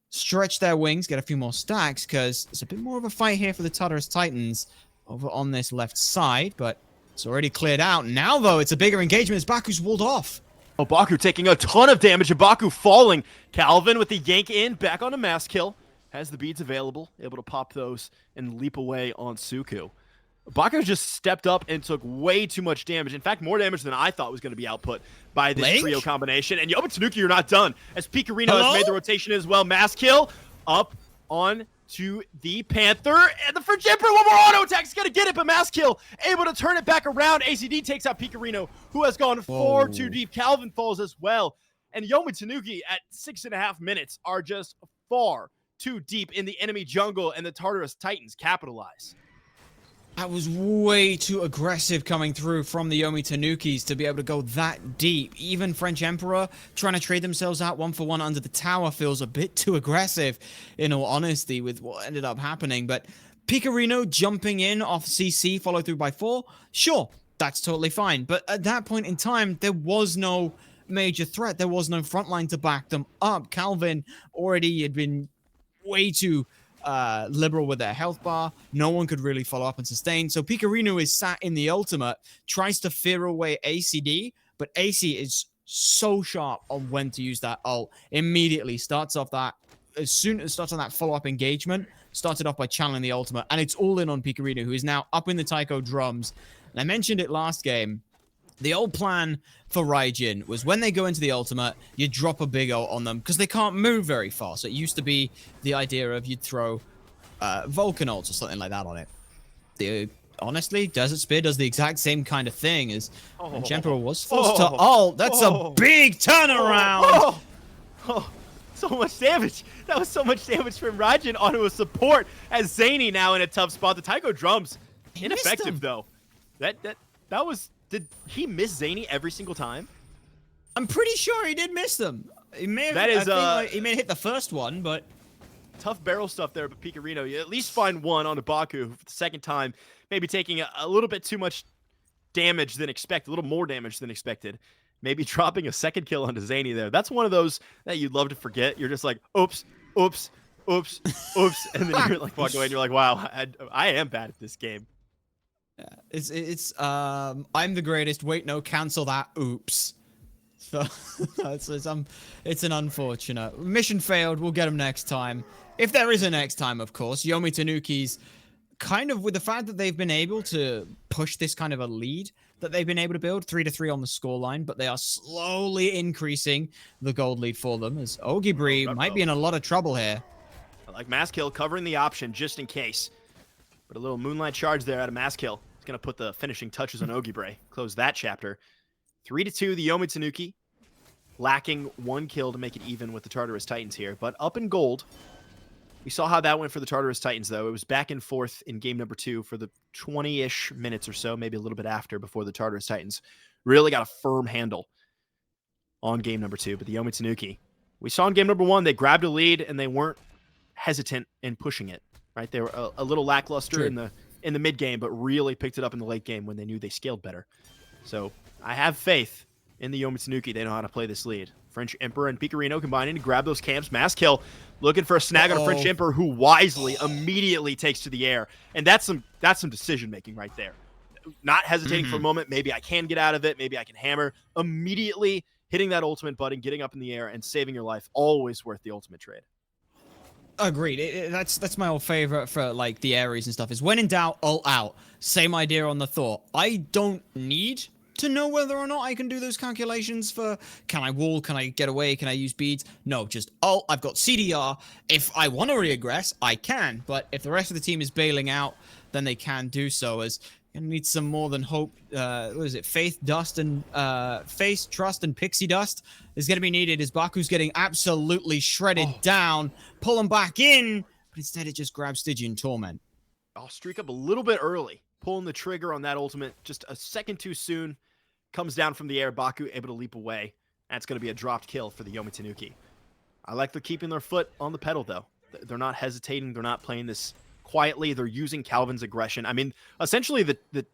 stretch their wings, get a few more stacks, because it's a bit more of a fight here for the Tartarus Titans over on this left side, but it's already cleared out. Now, though, it's a bigger engagement as Bakú's walled off. Oh, Bakú taking a ton of damage, and Bakú falling. Calvìn with the yank in, back on a MastKiII. Has the beads available, able to pop those and leap away on Suku. Bakú just stepped up and took way too much damage. In fact, more damage than I thought was going to be output by this trio combination. And Yomi Tanuki, you're not done. As Pikarino has made the rotation as well. MastKiII up on to the Panther, and the TheFrenchEmperor, one more auto attack, he's gonna get it, but MastKiII able to turn it back around. AicyD takes out Pikarino, who has gone far too deep. Calvìn falls as well, and Yomi Tanuki at 6.5 minutes are just far too deep in the enemy jungle, and the Tartarus Titans capitalize. That was way too aggressive coming through from the Yomi Tanukis to be able to go that deep. Even TheFrenchEmperor trying to trade themselves out 1-for-1 under the tower feels a bit too aggressive, in all honesty, with what ended up happening. But Pikarino jumping in off CC, followed through by 4, sure, that's totally fine. But at that point in time, there was no major threat. There was no front line to back them up. Calvìn already had been way too liberal with their health bar. No one could really follow up and sustain. So Pikarino is sat in the ultimate, tries to fear away AicyD, but AC is so sharp on when to use that ult. Immediately starts off that, as soon as it starts on that follow-up engagement, started off by channeling the ultimate, and it's all in on Pikarino, who is now up in the Taiko drums. And I mentioned it last game. The old plan for Raijin was when they go into the ultimate, you drop a big ult on them because they can't move very far. So it used to be the idea of you'd throw Vulcan ults or something like that on it. Honestly, Desert Spear does the exact same kind of thing as TheFrenchEmperor was forced to ult. That's a big turnaround. So much damage. That was so much damage from Raijin onto a support as Zhainy now in a tough spot. The Taiko drums, ineffective though. That was... Did he miss Zhainy every single time? I'm pretty sure he did miss them. He may have, he may have hit the first one, but... Tough barrel stuff there, but Pikarino, you at least find one on the Bakú for the second time, maybe taking a little bit too much damage than expected, a little more damage than expected. Maybe dropping a second kill onto Zhainy there. That's one of those that you'd love to forget. You're just like, oops, oops, oops, oops, and then you're like walking away and you're like, wow, I am bad at this game. It's I'm the greatest. Wait, no, cancel that. Oops. So it's an unfortunate mission failed. We'll get him next time, if there is a next time, of course. Yomi Tanuki's kind of, with the fact that they've been able to push this kind of a lead that they've been able to build 3-3 on the scoreline, but they are slowly increasing the gold lead for them as OgiBre might be in a lot of trouble here. I like MastKiII covering the option just in case, but a little moonlight charge there out of MastKiII. It's going to put the finishing touches on OgiBre. Close that chapter. 3-2, the Yomi Tanuki. Lacking 1 kill to make it even with the Tartarus Titans here. But up in gold. We saw how that went for the Tartarus Titans, though. It was back and forth in game number 2 for the 20-ish minutes or so, maybe a little bit after, before the Tartarus Titans really got a firm handle on game number 2. But the Yomi Tanuki, we saw in game number 1, they grabbed a lead and they weren't hesitant in pushing it. Right? They were a little lackluster in the mid game, but really picked it up in the late game when they knew they scaled better. So I have faith in the Yomi Tanuki. They know how to play this lead. TheFrenchEmperor and Pikarino combining to grab those camps. MastKiII looking for a snag on a TheFrenchEmperor who wisely immediately takes to the air. And that's some decision making right there. Not hesitating for a moment. Maybe I can get out of it. Maybe I can hammer. Immediately hitting that ultimate button, getting up in the air and saving your life. Always worth the ultimate trade. Agreed. That's my old favorite for like the Ares and stuff is when in doubt, ult out. Same idea on the Thor. I don't need to know whether or not I can do those calculations for, can I wall, can I get away, can I use beads? No, just, oh, I've got CDR. If I want to reaggress, I can. But if the rest of the team is bailing out, then they can do so, as gonna need some more than hope. What is it? Faith, trust, and pixie dust is gonna be needed as Bakú's getting absolutely shredded down. Pull him back in, but instead it just grabs Stygian Torment. I'll StreakUp a little bit early, pulling the trigger on that ultimate just a second too soon. Comes down from the air, Bakú able to leap away. That's going to be a dropped kill for the Yomi Tanuki. I like they're keeping their foot on the pedal, though. They're not hesitating. They're not playing this quietly. They're using Calvin's aggression. I mean, essentially, the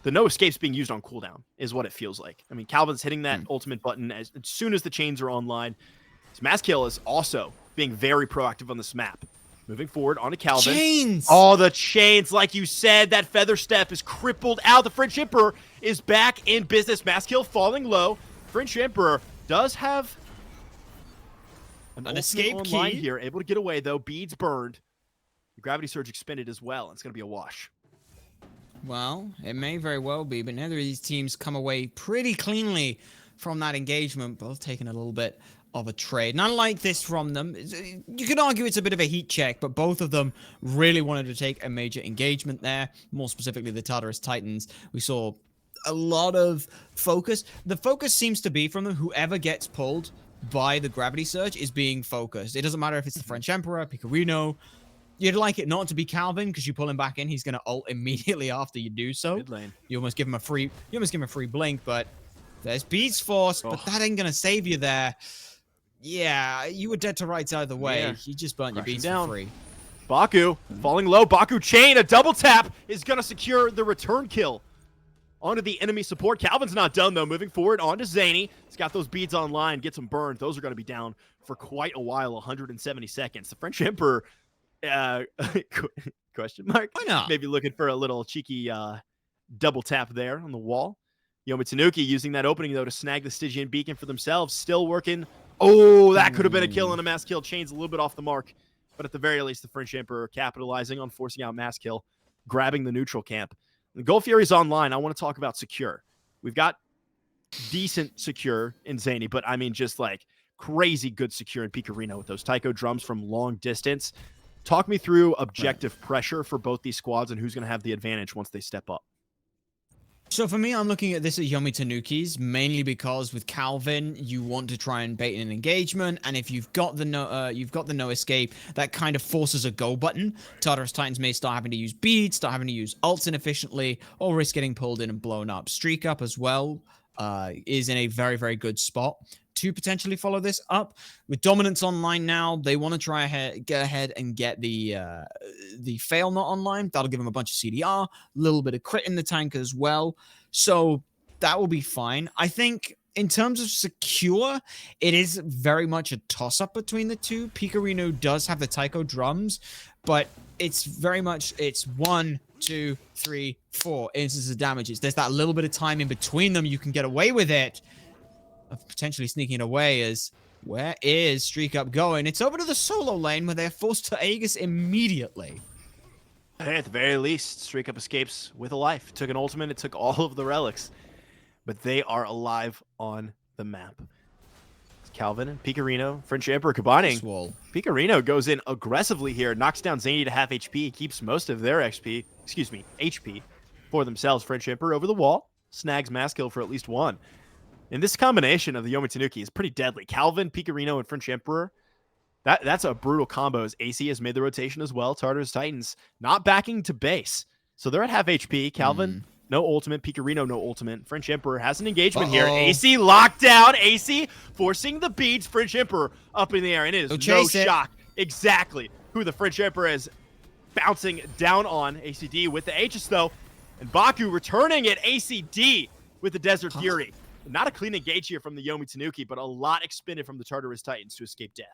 no escapes being used on cooldown is what it feels like. I mean, Calvin's hitting that ultimate button as soon as the chains are online. His MastKiII is also being very proactive on this map. Moving forward onto Calvin. Chains! Oh, the chains, like you said, that feather step is crippled out. The TheFrenchEmperor is back in business. MastKiII falling low. TheFrenchEmperor does have an escape online key here. Able to get away, though. Beads burned. The Gravity Surge expended as well. It's going to be a wash. Well, it may very well be, but neither of these teams come away pretty cleanly from that engagement, both taking a little bit of a trade. And I like this from them. You could argue it's a bit of a heat check, but both of them really wanted to take a major engagement there. More specifically, the Tartarus Titans. We saw a lot of focus. The focus seems to be from them. Whoever gets pulled by the Gravity Surge is being focused. It doesn't matter if it's the TheFrenchEmperor, Pikarino. You'd like it not to be Calvin, because you pull him back in, he's going to ult immediately after you do so. Mid lane. You almost give him a free blink, but there's Beats Force, but that ain't going to save you there. Yeah, you were dead to rights either way. Yeah. You just burnt your Rushing beats down. for free. Bakú falling low. Bakú chain, a double tap is going to secure the return kill onto the enemy support. Calvin's not done, though. Moving forward onto Zhainy. He's got those beads online, gets them burned. Those are going to be down for quite a while, 170 seconds. The TheFrenchEmperor, question mark? Why not? Maybe looking for a little cheeky double tap there on the wall. Yomi Tanuki using that opening, though, to snag the Stygian beacon for themselves. Still working. Oh, that could have been a kill and a MastKiII. Chain's a little bit off the mark. But at the very least, the TheFrenchEmperor capitalizing on forcing out MastKiII, grabbing the neutral camp. The Gold Fury's online. I want to talk about Secure. We've got decent Secure in Zhainy, but I mean just like crazy good Secure in Pikarino with those taiko drums from long distance. Talk me through objective pressure for both these squads and who's going to have the advantage once they step up. So for me, I'm looking at this at Yomi Tanuki's, mainly because with Calvin, you want to try and bait an engagement, and if you've got the no escape, that kind of forces a go button. Tartarus Titans may start having to use beads, start having to use ults inefficiently, or risk getting pulled in and blown up. StreakUp as well is in a very, very good spot to potentially follow this up. With Dominance online now, they want to try get ahead and get the Fail not online. That'll give them a bunch of CDR, a little bit of crit in the tank as well. So that will be fine. I think in terms of Secure, it is very much a toss-up between the two. Pikarino does have the taiko drums, but it's very much, it's 1, 2, 3, 4 instances of damages. There's that little bit of time in between them. You can get away with it. Of potentially sneaking away is, where is StreakUp going? It's over to the solo lane where they're forced to Aegis immediately. Hey, at the very least, StreakUp escapes with a life. It took an ultimate, it took all of the relics, but they are alive on the map. It's Calvin and Pikarino, TheFrenchEmperor combining. Pikarino goes in aggressively here, knocks down Zhainy to half HP, keeps most of their HP for themselves. TheFrenchEmperor over the wall, snags MastKiII for at least one. And this combination of the Yomi Tanuki is pretty deadly. Calvin, Pikarino, and TheFrenchEmperor, that's a brutal combo as AC has made the rotation as well. Tartarus Titans not backing to base. So they're at half HP. Calvin, no ultimate. Pikarino, no ultimate. TheFrenchEmperor has an engagement here. AC locked down. AC forcing the beats. TheFrenchEmperor up in the air. And it is no shock exactly who the TheFrenchEmperor is bouncing down on. AicyD with the Aegis, though. And Bakú returning at AicyD with the Desert Fury. Not a clean engage here from the Yomi Tanuki, but a lot expended from the Tartarus Titans to escape death.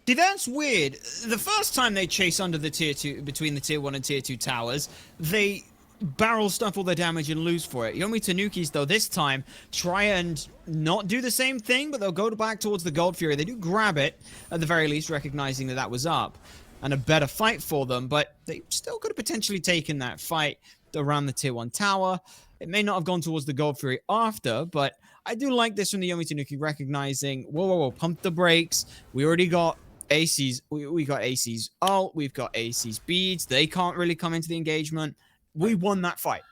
See, that's weird. The first time they chase under the tier 2, between the tier 1 and tier 2 towers, they barrel stuff all their damage and lose for it. Yomi Tanuki's, though, this time try and not do the same thing, but they'll go back towards the Gold Fury. They do grab it, at the very least, recognizing that that was up, and a better fight for them, but they still could have potentially taken that fight around the tier 1 tower. It may not have gone towards the Gold Fury after, but I do like this from the Yomi Tanuki recognizing, whoa, pump the brakes. We already got AicyD's, we got AicyD's ult, we've got AicyD's beads. They can't really come into the engagement. We won that fight.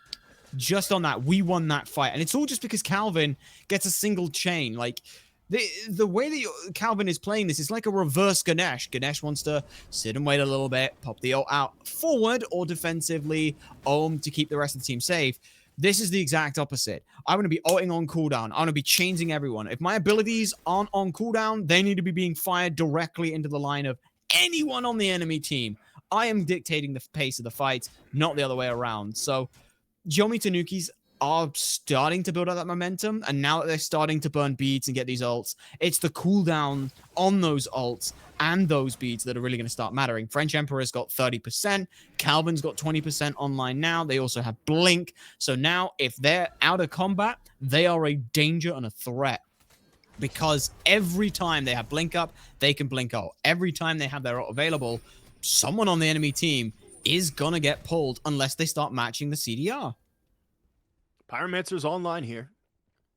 Just on that, we won that fight. And it's all just because Calvìn gets a single chain. Like, the way that Calvìn is playing this is like a reverse Ganesh. Ganesh wants to sit and wait a little bit, pop the ult out forward or defensively, to keep the rest of the team safe. This is the exact opposite. I'm going to be ulting on cooldown. I'm going to be chaining everyone. If my abilities aren't on cooldown, they need to be being fired directly into the line of anyone on the enemy team. I am dictating the pace of the fight, not the other way around. So Yomi Tanukis are starting to build up that momentum, and now that they're starting to burn beads and get these ults, it's the cooldown on those ults and those beads that are really going to start mattering. FrenchEmperor's got 30%, Calvin's got 20% online now. They also have Blink, so now if they're out of combat, they are a danger and a threat, because every time they have Blink up, they can Blink ult. Every time they have their ult available, someone on the enemy team is going to get pulled unless they start matching the CDR. Pyromancer's online here.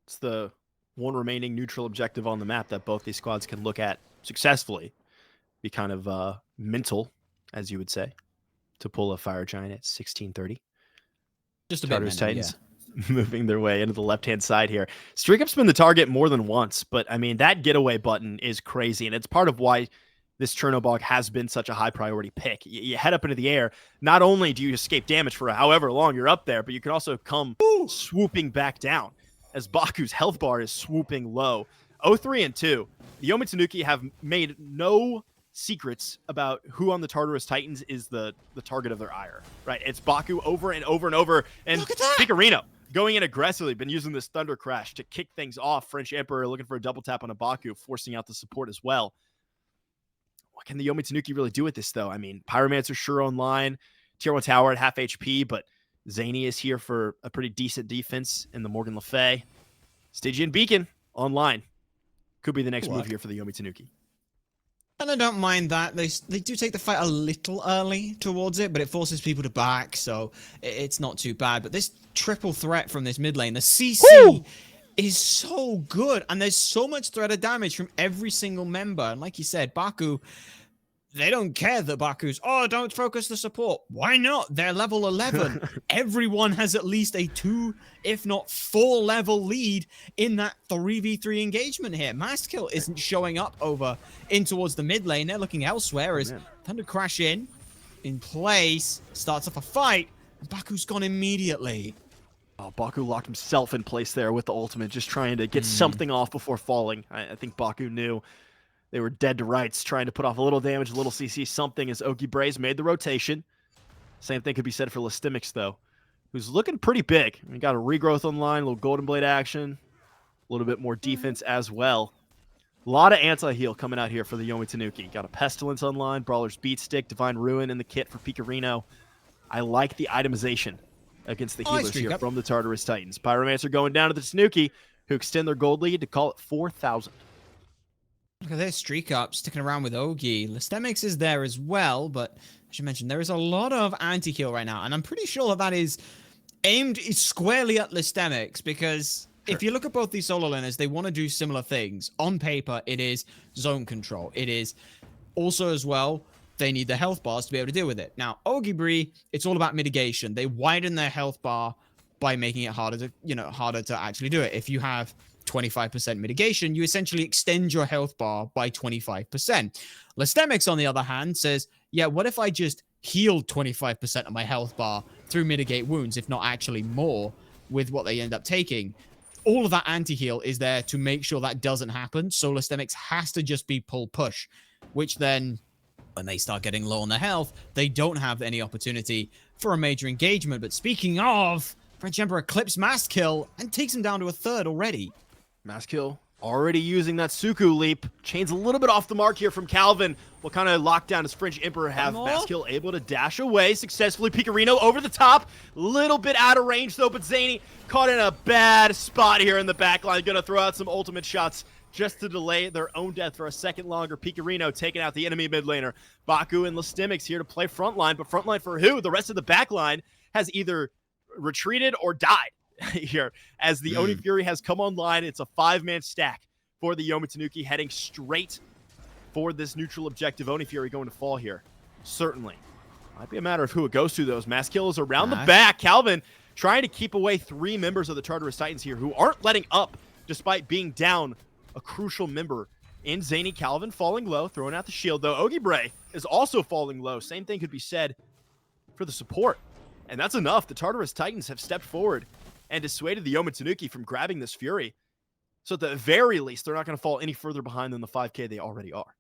It's the one remaining neutral objective on the map that both these squads can look at successfully. Be kind of mental, as you would say, to pull a Fire Giant at 1630. Just a Tartarus bit Titans moving their way into the left-hand side here. StreakUp's been the target more than once, but I mean, that getaway button is crazy, and it's part of why this Chernobog has been such a high priority pick. You head up into the air. Not only do you escape damage for however long you're up there, but you can also come swooping back down as Bakú's health bar is swooping low. 0-3 and 2. The Yomi Tanuki have made no secrets about who on the Tartarus Titans is the target of their ire, right? It's Bakú over and over and over. And Pikarino going in aggressively, been using this Thunder Crash to kick things off. FrenchEmperor looking for a double tap on a Bakú, forcing out the support as well. What can the Yomi Tanuki really do with this, though? I mean, Pyromancer sure online, Tier 1 tower at half HP, but Zhainy is here for a pretty decent defense in the Morgan Le Fay. Stygian Beacon online. Could be the next move here for the Yomi Tanuki. And I don't mind that. They do take the fight a little early towards it, but it forces people to back, so it's not too bad. But this triple threat from this mid lane, the CC is so good, and there's so much threat of damage from every single member. And like you said, Bakú, they don't care that Bakú's, don't focus the support. Why not? They're level 11. Everyone has at least a 2, if not 4 level lead in that 3v3 engagement here. MastKiII isn't showing up over in towards the mid lane. They're looking elsewhere as Thunder Crash in place, starts off a fight, and Bakú's gone immediately. Oh, Bakú locked himself in place there with the ultimate, just trying to get something off before falling. I think Bakú knew they were dead to rights, trying to put off a little damage, a little CC, something, as OgiBre's made the rotation. Same thing could be said for lestimics, though, who's looking pretty big. We got a regrowth online, a little Golden Blade action, a little bit more defense as well. A lot of anti-heal coming out here for the Yomi Tanuki. Got a Pestilence online, Brawler's Beat Stick, Divine Ruin in the kit for Pikarino. I like the itemization against the healers here from the Tartarus Titans. Pyromancer going down to the Tanuki, who extend their gold lead to call it 4,000. Look at this, StreakUp sticking around with Ogi. lestimics is there as well, but as you mentioned, there is a lot of anti-heal right now, and I'm pretty sure that is aimed squarely at lestimics, because if you look at both these solo laners, they want to do similar things. On paper, it is zone control. It is also as well, they need the health bars to be able to deal with it. Now, OgiBre, it's all about mitigation. They widen their health bar by making it harder to actually do it. If you have 25% mitigation, you essentially extend your health bar by 25%. lestimics, on the other hand, says, yeah, what if I just healed 25% of my health bar through mitigate wounds, if not actually more, with what they end up taking? All of that anti-heal is there to make sure that doesn't happen, so lestimics has to just be pull-push, which then, when they start getting low on their health, they don't have any opportunity for a major engagement. But speaking of, FrenchEmperor clips MastKiII and takes him down to a 3rd already. MastKiII already using that Suku leap. Chain's a little bit off the mark here from Calvìn. What kind of lockdown does FrenchEmperor have? MastKiII able to dash away successfully. Pikarino over the top. Little bit out of range though, but Zhainy caught in a bad spot here in the backline. Gonna throw out some ultimate shots just to delay their own death for a second longer. Pikarino taking out the enemy mid laner. Bakú and lestimics here to play frontline, but frontline for who? The rest of the backline has either retreated or died. here as the Oni Fury has come online. It's a 5-man stack for the Yomi Tanuki heading straight for this neutral objective. Oni Fury going to fall here. Certainly. Might be a matter of who it goes to, though. MastKiII is around the back. Calvìn trying to keep away 3 members of the Tartarus Titans here who aren't letting up despite being down a crucial member in Zhainy. Calvìn falling low, throwing out the shield, though. OgiBre is also falling low. Same thing could be said for the support. And that's enough. The Tartarus Titans have stepped forward and dissuaded the Yomi Tanuki from grabbing this Fury. So at the very least, they're not going to fall any further behind than the 5K they already are.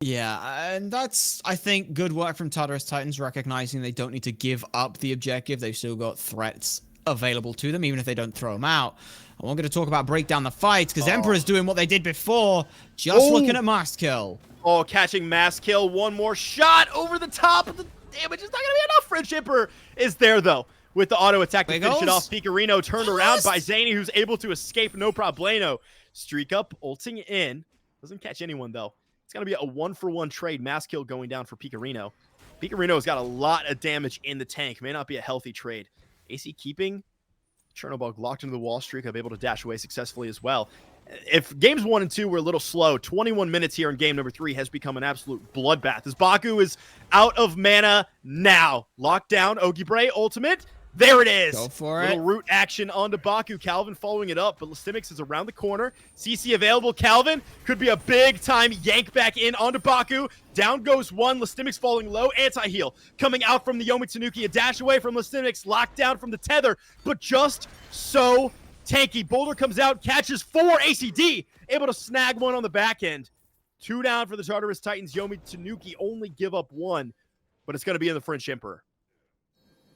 Yeah, and that's, I think, good work from Tartarus Titans, recognizing they don't need to give up the objective. They've still got threats available to them, even if they don't throw them out. And we're going to talk about break down the fights, because Emperor's doing what they did before, just looking at MastKiII. Oh, catching MastKiII. One more shot over the top of the damage. It's not going to be enough. FrenchEmperor is there, though, with the auto attack to finish it off. Pikarino turned around by Zhainy, who's able to escape no problemo. StreakUp ulting in. Doesn't catch anyone, though. It's going to be a 1-for-1 trade. MastKiII going down for Pikarino. Pikarino's got a lot of damage in the tank. May not be a healthy trade. AC keeping Chernobog locked into the wall. StreakUp able to dash away successfully as well. If games 1 and 2 were a little slow, 21 minutes here in game number 3 has become an absolute bloodbath as Bakú is out of mana now. Locked down. OgiBre ultimate. There it is. Go for Little it. root action onto Bakú. Calvìn following it up, but lestimics is around the corner. CC available. Calvìn could be a big-time yank back in onto Bakú. Down goes one. lestimics falling low. Anti-heal coming out from the Yomi Tanuki. A dash away from lestimics. Locked down from the tether, but just so tanky. Boulder comes out, catches 4. AicyD able to snag one on the back end. 2 down for the Tartarus Titans. Yomi Tanuki only give up 1, but it's going to be in the TheFrenchEmperor.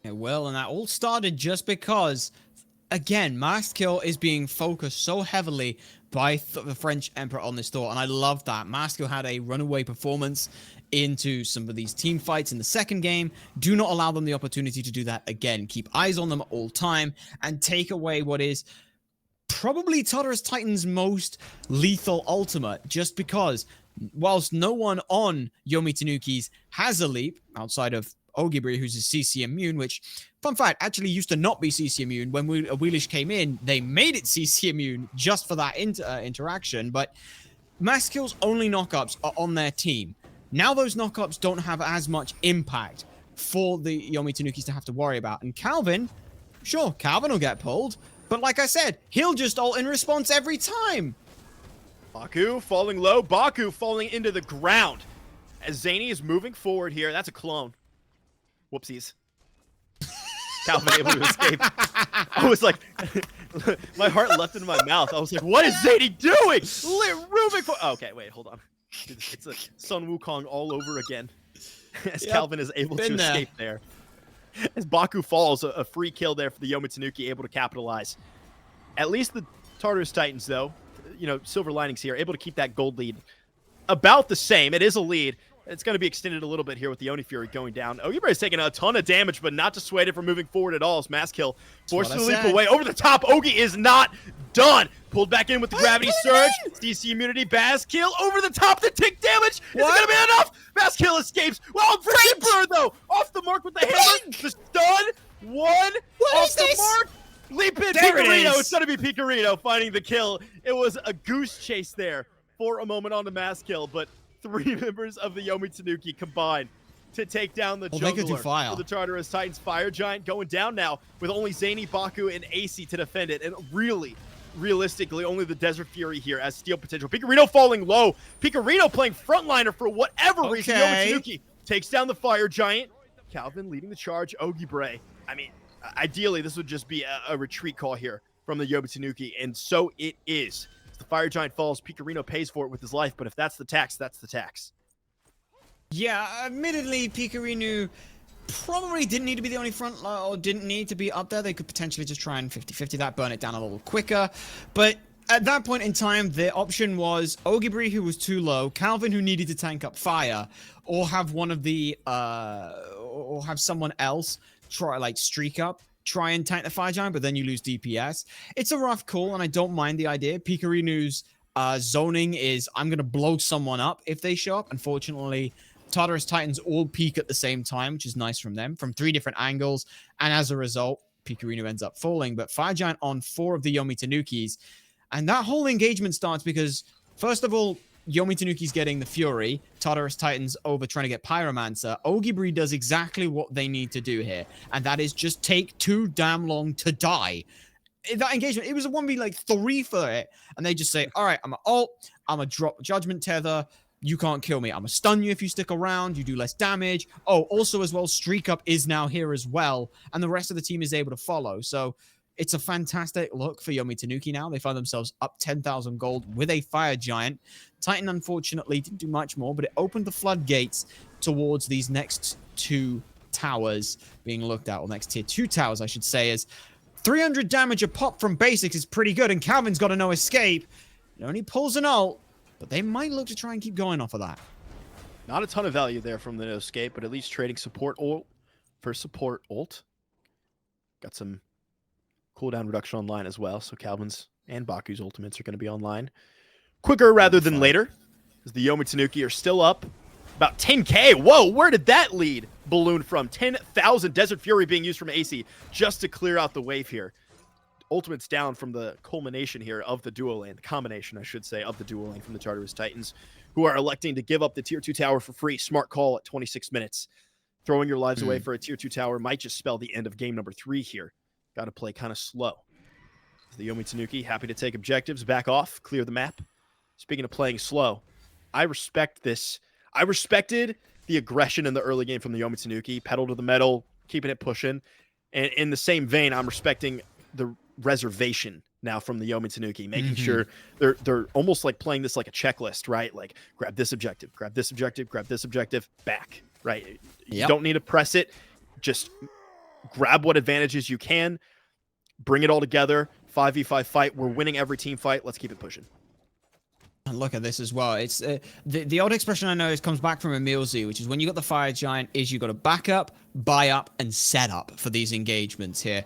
It will, and that all started just because, again, MastKiII is being focused so heavily by the TheFrenchEmperor on this Thor, and I love that. MastKiII had a runaway performance into some of these team fights in the second game. Do not allow them the opportunity to do that again. Keep eyes on them at all time, and take away what is probably Tartarus Titans' most lethal ultimate, just because whilst no one on Yomi Tanuki's has a leap, outside of OgiBre, who's a CC immune, which, fun fact, actually used to not be CC immune. When Awilix came in, they made it CC immune just for that interaction, but MastKiII's only knockups are on their team. Now those knockups don't have as much impact for the Yomi Tanukis to have to worry about. And Calvìn, sure, Calvìn will get pulled, but like I said, he'll just ult in response every time. Bakú falling low. Bakú falling into the ground as Zhainy is moving forward here. That's a clone. Whoopsies. Calvìn able to escape. I was like, my heart leapt into my mouth. I was like, what is Zhainy doing? Okay, wait, hold on. It's a Sun Wukong all over again. As Calvìn is able to escape there. As Bakú falls, a free kill there for the Yomi Tanuki, able to capitalize. At least the Tartarus Titans, though, you know, silver linings here, able to keep that gold lead about the same. It is a lead. It's going to be extended a little bit here with the Oni Fury going down. OgiBre is taking a ton of damage, but not dissuaded from moving forward at all as MastKiII forced to leap away. Over the top, Ogi is not done. Pulled back in with the gravity surge. CC immunity, MastKiII over the top to take damage. Is it going to be enough? MastKiII escapes. Well, TheFrenchEmperor, though, off the mark with the hammer. The stun, one, off the mark. Leap in, Pikarino. It's going to be Pikarino finding the kill. It was a goose chase there for a moment on the MastKiII, but 3 members of the Yomi Tanuki combined to take down the jungler for the Tartarus Titans. Fire Giant going down now with only Zhainy, Bakú, and AC to defend it. And really, realistically, only the Desert Fury here as steal potential. Pikarino falling low. Pikarino playing frontliner for whatever reason. Yomi Tanuki takes down the Fire Giant. Calvìn leading the charge. OgiBre. I mean, ideally, this would just be a retreat call here from the Yomi Tanuki, and so it is. The Fire Giant falls. Pikarino pays for it with his life, but if that's the tax, that's the tax. Yeah, admittedly, Pikarino probably didn't need to be the only front, or didn't need to be up there. They could potentially just try and 50-50 that, burn it down a little quicker. But at that point in time, the option was OgiBre, who was too low, Calvìn, who needed to tank up fire, or have one of the, or have someone else try, like, StreakUp, try and tank the Fire Giant, but then you lose DPS. It's a rough call, and I don't mind the idea. Pikarino's zoning is, I'm going to blow someone up if they show up. Unfortunately, Tartarus Titans all peak at the same time, which is nice from them, from 3 different angles, and as a result, Pikarino ends up falling. But Fire Giant on 4 of the Yomi Tanukis. And that whole engagement starts because, first of all, Yomi Tanuki's getting the Fury. Tartarus Titans over trying to get Pyromancer. OgiBre does exactly what they need to do here. And that is just take too damn long to die. That engagement, it was a 1v like 3 for it. And they just say, all right, I'm a ult. I'm a drop Judgment Tether. You can't kill me. I'm gonna stun you if you stick around. You do less damage. Oh, also as well, StreakUp is now here as well. And the rest of the team is able to follow. So it's a fantastic look for Yomi Tanuki now. They find themselves up 10,000 gold with a Fire Giant. Titan, unfortunately, didn't do much more, but it opened the floodgates towards these next 2 towers being looked at, or next tier 2 towers, I should say, as 300 damage a pop from basics is pretty good, and Calvin's got a no escape. It only pulls an ult, but they might look to try and keep going off of that. Not a ton of value there from the no escape, but at least trading support ult for support ult. Got some cooldown reduction online as well, so Calvin's and Bakú's ultimates are going to be online quicker rather than later, as the Yomi Tanuki are still up about 10k. Whoa, where did that lead balloon from? 10,000 Desert Fury being used from AicyD just to clear out the wave here. Ultimates down from the culmination here of the duo lane, the combination, I should say, of the duo lane from the Tartarus Titans, who are electing to give up the tier 2 tower for free. Smart call at 26 minutes. Throwing your lives away for a tier 2 tower might just spell the end of game number 3 here. Got to play kind of slow. The Yomi Tanuki happy to take objectives, back off, clear the map. Speaking of playing slow, I respect this. I respected the aggression in the early game from the Yomi Tanuki, pedal to the metal, keeping it pushing. And in the same vein, I'm respecting the reservation now from the Yomi Tanuki, making sure they're almost like playing this like a checklist, right? Like grab this objective, grab this objective, grab this objective, back, right? You don't need to press it. Just grab what advantages you can, bring it all together, 5v5 fight. We're winning every team fight. Let's keep it pushing. And look at this as well. It's the old expression I know is comes back from Emilzy, which is when you got the Fire Giant, is you got to back up, buy up, and set up for these engagements here.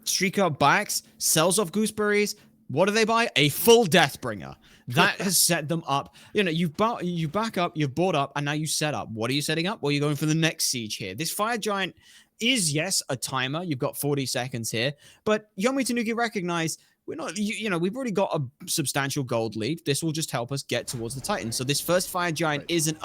StreakUp backs, sells off gooseberries. What do they buy? A full Deathbringer. That has set them up. You know, you back up, you've bought up, and now you set up. What are you setting up? Well, you're going for the next siege here. This Fire Giant is, yes, a timer. You've got 40 seconds here. But Yomi Tanuki recognize we're not, you know, we've already got a substantial gold lead. This will just help us get towards the Titan. So this first Fire Giant isn't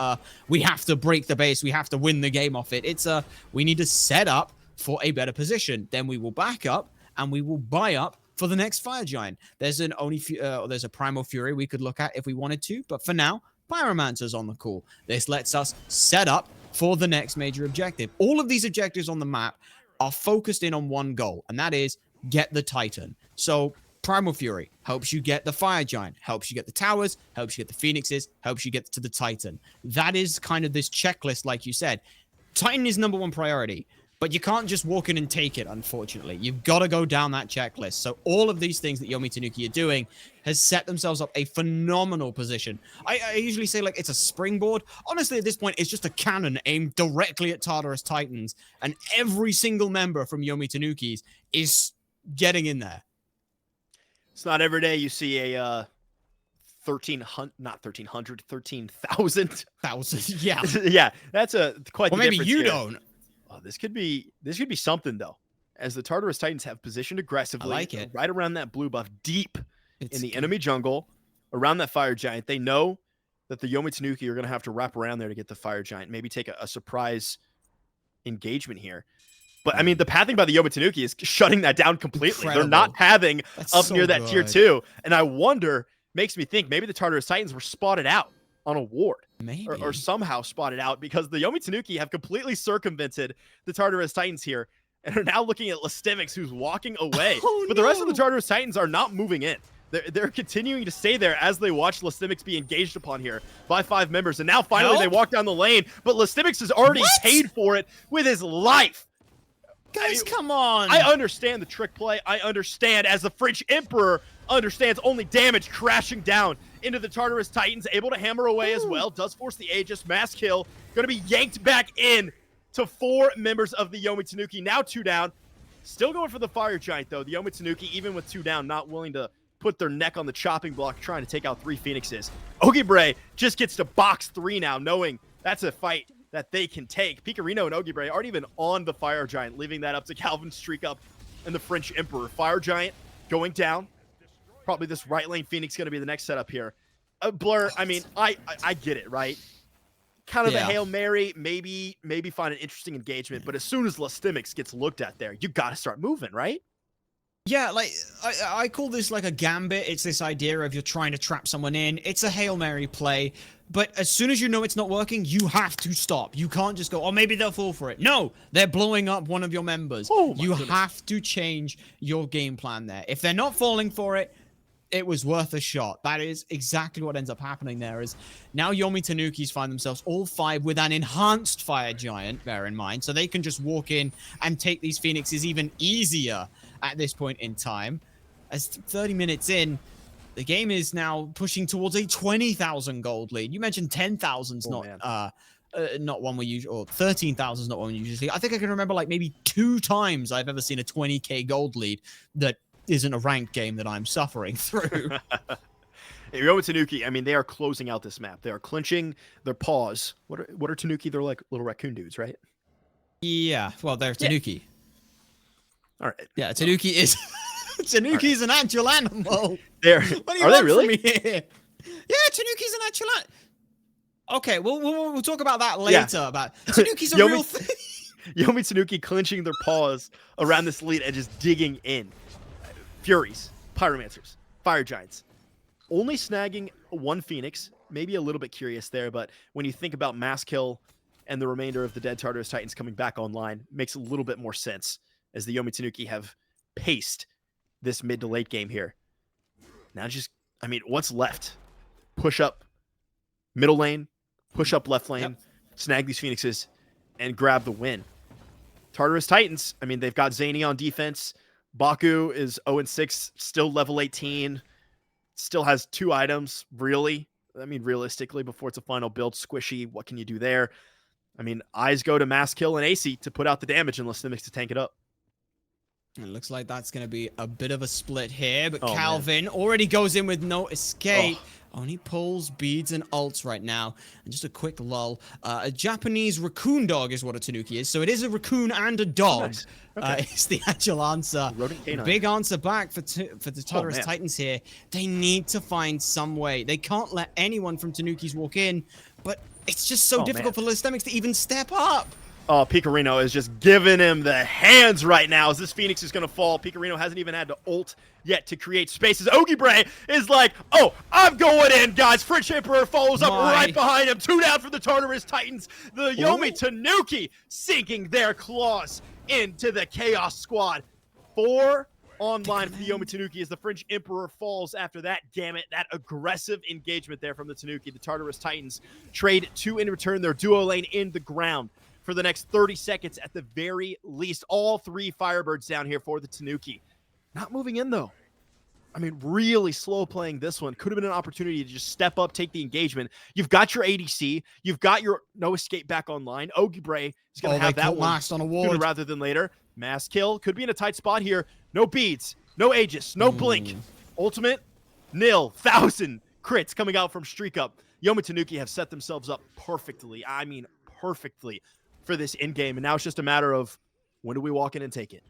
we have to break the base, we have to win the game off it. It's we need to set up for a better position. Then we will back up and we will buy up for the next Fire Giant. There's there's a Primal Fury we could look at if we wanted to, but for now, Pyromancer's on the call. This lets us set up for the next major objective. All of these objectives on the map are focused in on one goal, and that is get the Titan. So Primal Fury helps you get the Fire Giant, helps you get the towers, helps you get the Phoenixes, helps you get to the Titan. That is kind of this checklist, like you said. Titan is #1 priority, but you can't just walk in and take it, unfortunately. You've got to go down that checklist. So all of these things that Yomi Tanuki are doing has set themselves up a phenomenal position. I usually say, like, it's a springboard. Honestly, at this point, it's just a cannon aimed directly at Tartarus Titans, and every single member from Yomi Tanuki's is getting in there. It's not every day you see a 13,000, Yeah. Yeah, that's quite. Well, the maybe difference you here. don't. Oh, this could be something though, as the Tartarus Titans have positioned aggressively, I like it. right around that blue buff, deep It's in the good. enemy jungle, around that Fire Giant. They know that the Yomi Tanuki are going to have to wrap around there to get the Fire Giant, maybe take a surprise engagement here. But I mean, the pathing by the Yomi Tanuki is shutting that down completely. Incredible. They're not pathing That's up so near that tier good. 2, and I wonder, makes me think maybe the Tartarus Titans were spotted out on a ward. Maybe. Or somehow spotted out, because the Yomi Tanuki have completely circumvented the Tartarus Titans here and are now looking at lestimics, who's walking away. Oh, but the rest of the no. Tartarus Titans are not moving in. They're continuing to stay there as they watch lestimics be engaged upon here by 5 members. And now finally they Help? walk down the lane, but lestimics has already What? paid for it with his life. Guys, come on. I understand the trick play. I understand, as the French Emperor understands, only damage crashing down into the Tartarus Titans, able to hammer away as well. Does force the Aegis. MastKiII going to be yanked back in to 4 members of the Yomi Tanuki. Now 2 down. Still going for the Fire Giant, though. The Yomi Tanuki, even with 2 down, not willing to put their neck on the chopping block, trying to take out 3 Phoenixes. OgiBre just gets to box 3 now, knowing that's a fight that they can take. Pikarino and OgiBre aren't even on the Fire Giant, leaving that up to Calvin, StreakUp, and the French Emperor. Fire Giant going down. Probably this right lane Phoenix going to be the next setup here. Blur, I mean, I get it, right? Kind of a Hail Mary, maybe find an interesting engagement, but as soon as lestimics gets looked at there, you got to start moving, right? Yeah, like, I call this like a gambit. It's this idea of you're trying to trap someone in. It's a Hail Mary play, but as soon as you know it's not working, you have to stop. You can't just go, oh, maybe they'll fall for it. No, they're blowing up one of your members. Oh, you have to change your game plan there. If they're not falling for it, it was worth a shot. That is exactly what ends up happening there. Is now Yomi Tanukis find themselves all 5 with an enhanced Fire Giant, bear in mind, so they can just walk in and take these Phoenixes even easier at this point in time. As 30 minutes in, the game is now pushing towards a 20,000 gold lead. You mentioned 10,000's not one we usually, or 13,000's not one we usually. I think I can remember like maybe 2 times I've ever seen a 20k gold lead that isn't a ranked game that I'm suffering through. Yomi Tanuki, I mean, they are closing out this map. They are clenching their paws. What are Tanuki? They're like little raccoon dudes, right? Yeah, well, they're Tanuki. All right. Yeah, Tanuki is Tanuki's an actual animal. There. Are they really? Yeah, Tanuki's an actual animal. Okay, we'll talk about that later. About Tanuki's a real thing. Yomi Tanuki clenching their paws around this lead and just digging in. Furies, Pyromancers, Fire Giants, only snagging 1 Phoenix. Maybe a little bit curious there, but when you think about MastKiII and the remainder of the dead Tartarus Titans coming back online, makes a little bit more sense as the Yomi Tanuki have paced this mid to late game here. Now I mean, what's left? Push up middle lane, push up left lane, snag these Phoenixes, and grab the win. Tartarus Titans, I mean, they've got Zhainy on defense. Bakú is 0-6, still level 18, still has 2 items, really. I mean, realistically, before it's a final build, squishy, what can you do there? I mean, eyes go to MastKiII and AicyD to put out the damage and lestimics to tank it up. It looks like that's going to be a bit of a split here, but Calvìn already goes in with no escape. Only pulls beads and ults right now. And just a quick lull. A Japanese raccoon dog is what a Tanuki is. So it is a raccoon and a dog. Nice. Okay. Is the actual answer. Big answer back for the Tartarus Titans here. They need to find some way. They can't let anyone from Tanukis walk in, but it's just so difficult for lestimics to even step up. Oh, Pikarino is just giving him the hands right now as this Phoenix is going to fall. Pikarino hasn't even had to ult yet to create spaces. OgiBre is like, oh, I'm going in, guys. FrenchEmperor follows up right behind him. 2 down for the Tartarus Titans. The Yomi Tanuki sinking their claws into the Chaos Squad. 4 online for the Yomi Tanuki as the FrenchEmperor falls after that gamut, that aggressive engagement there from the Tanuki. The Tartarus Titans trade 2 in return. Their duo lane in the ground for the next 30 seconds at the very least. All 3 Firebirds down here for the Tanuki. Not moving in, though. I mean, really slow playing this one. Could have been an opportunity to just step up, take the engagement. You've got your ADC. You've got your no escape back online. OgiBre is going to have that one sooner rather than later. MastKiII could be in a tight spot here. No beads, no Aegis, no blink. Ultimate, nil. 1,000 crits coming out from StreakUp. Yomi Tanuki have set themselves up perfectly. I mean, perfectly for this end game. And now it's just a matter of when do we walk in and take it?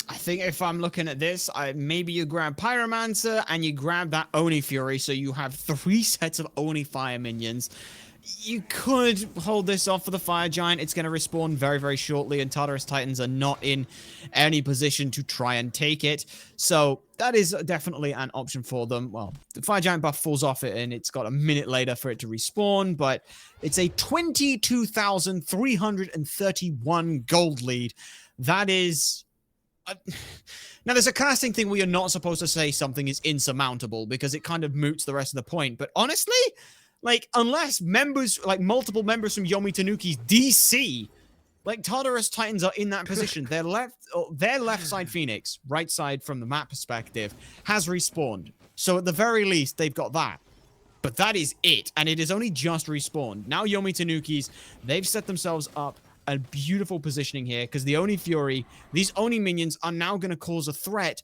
I think if I'm looking at this, maybe you grab Pyromancer and you grab that Oni Fury, so you have 3 sets of Oni Fire minions. You could hold this off for the Fire Giant. It's going to respawn very, very shortly, and Tartarus Titans are not in any position to try and take it. So that is definitely an option for them. Well, the Fire Giant buff falls off it, and it's got a minute later for it to respawn, but it's a 22,331 gold lead. That is... Now, there's a casting thing where you're not supposed to say something is insurmountable because it kind of moots the rest of the point. But honestly, like, unless members, like multiple members from Yomi Tanuki's DC, like Tartarus Titans are in that position. Their left side Phoenix, right side from the map perspective, has respawned. So at the very least, they've got that. But that is it. And it is only just respawned. Now Yomi Tanuki's, they've set themselves up a beautiful positioning here because the Oni Fury, these Oni minions are now going to cause a threat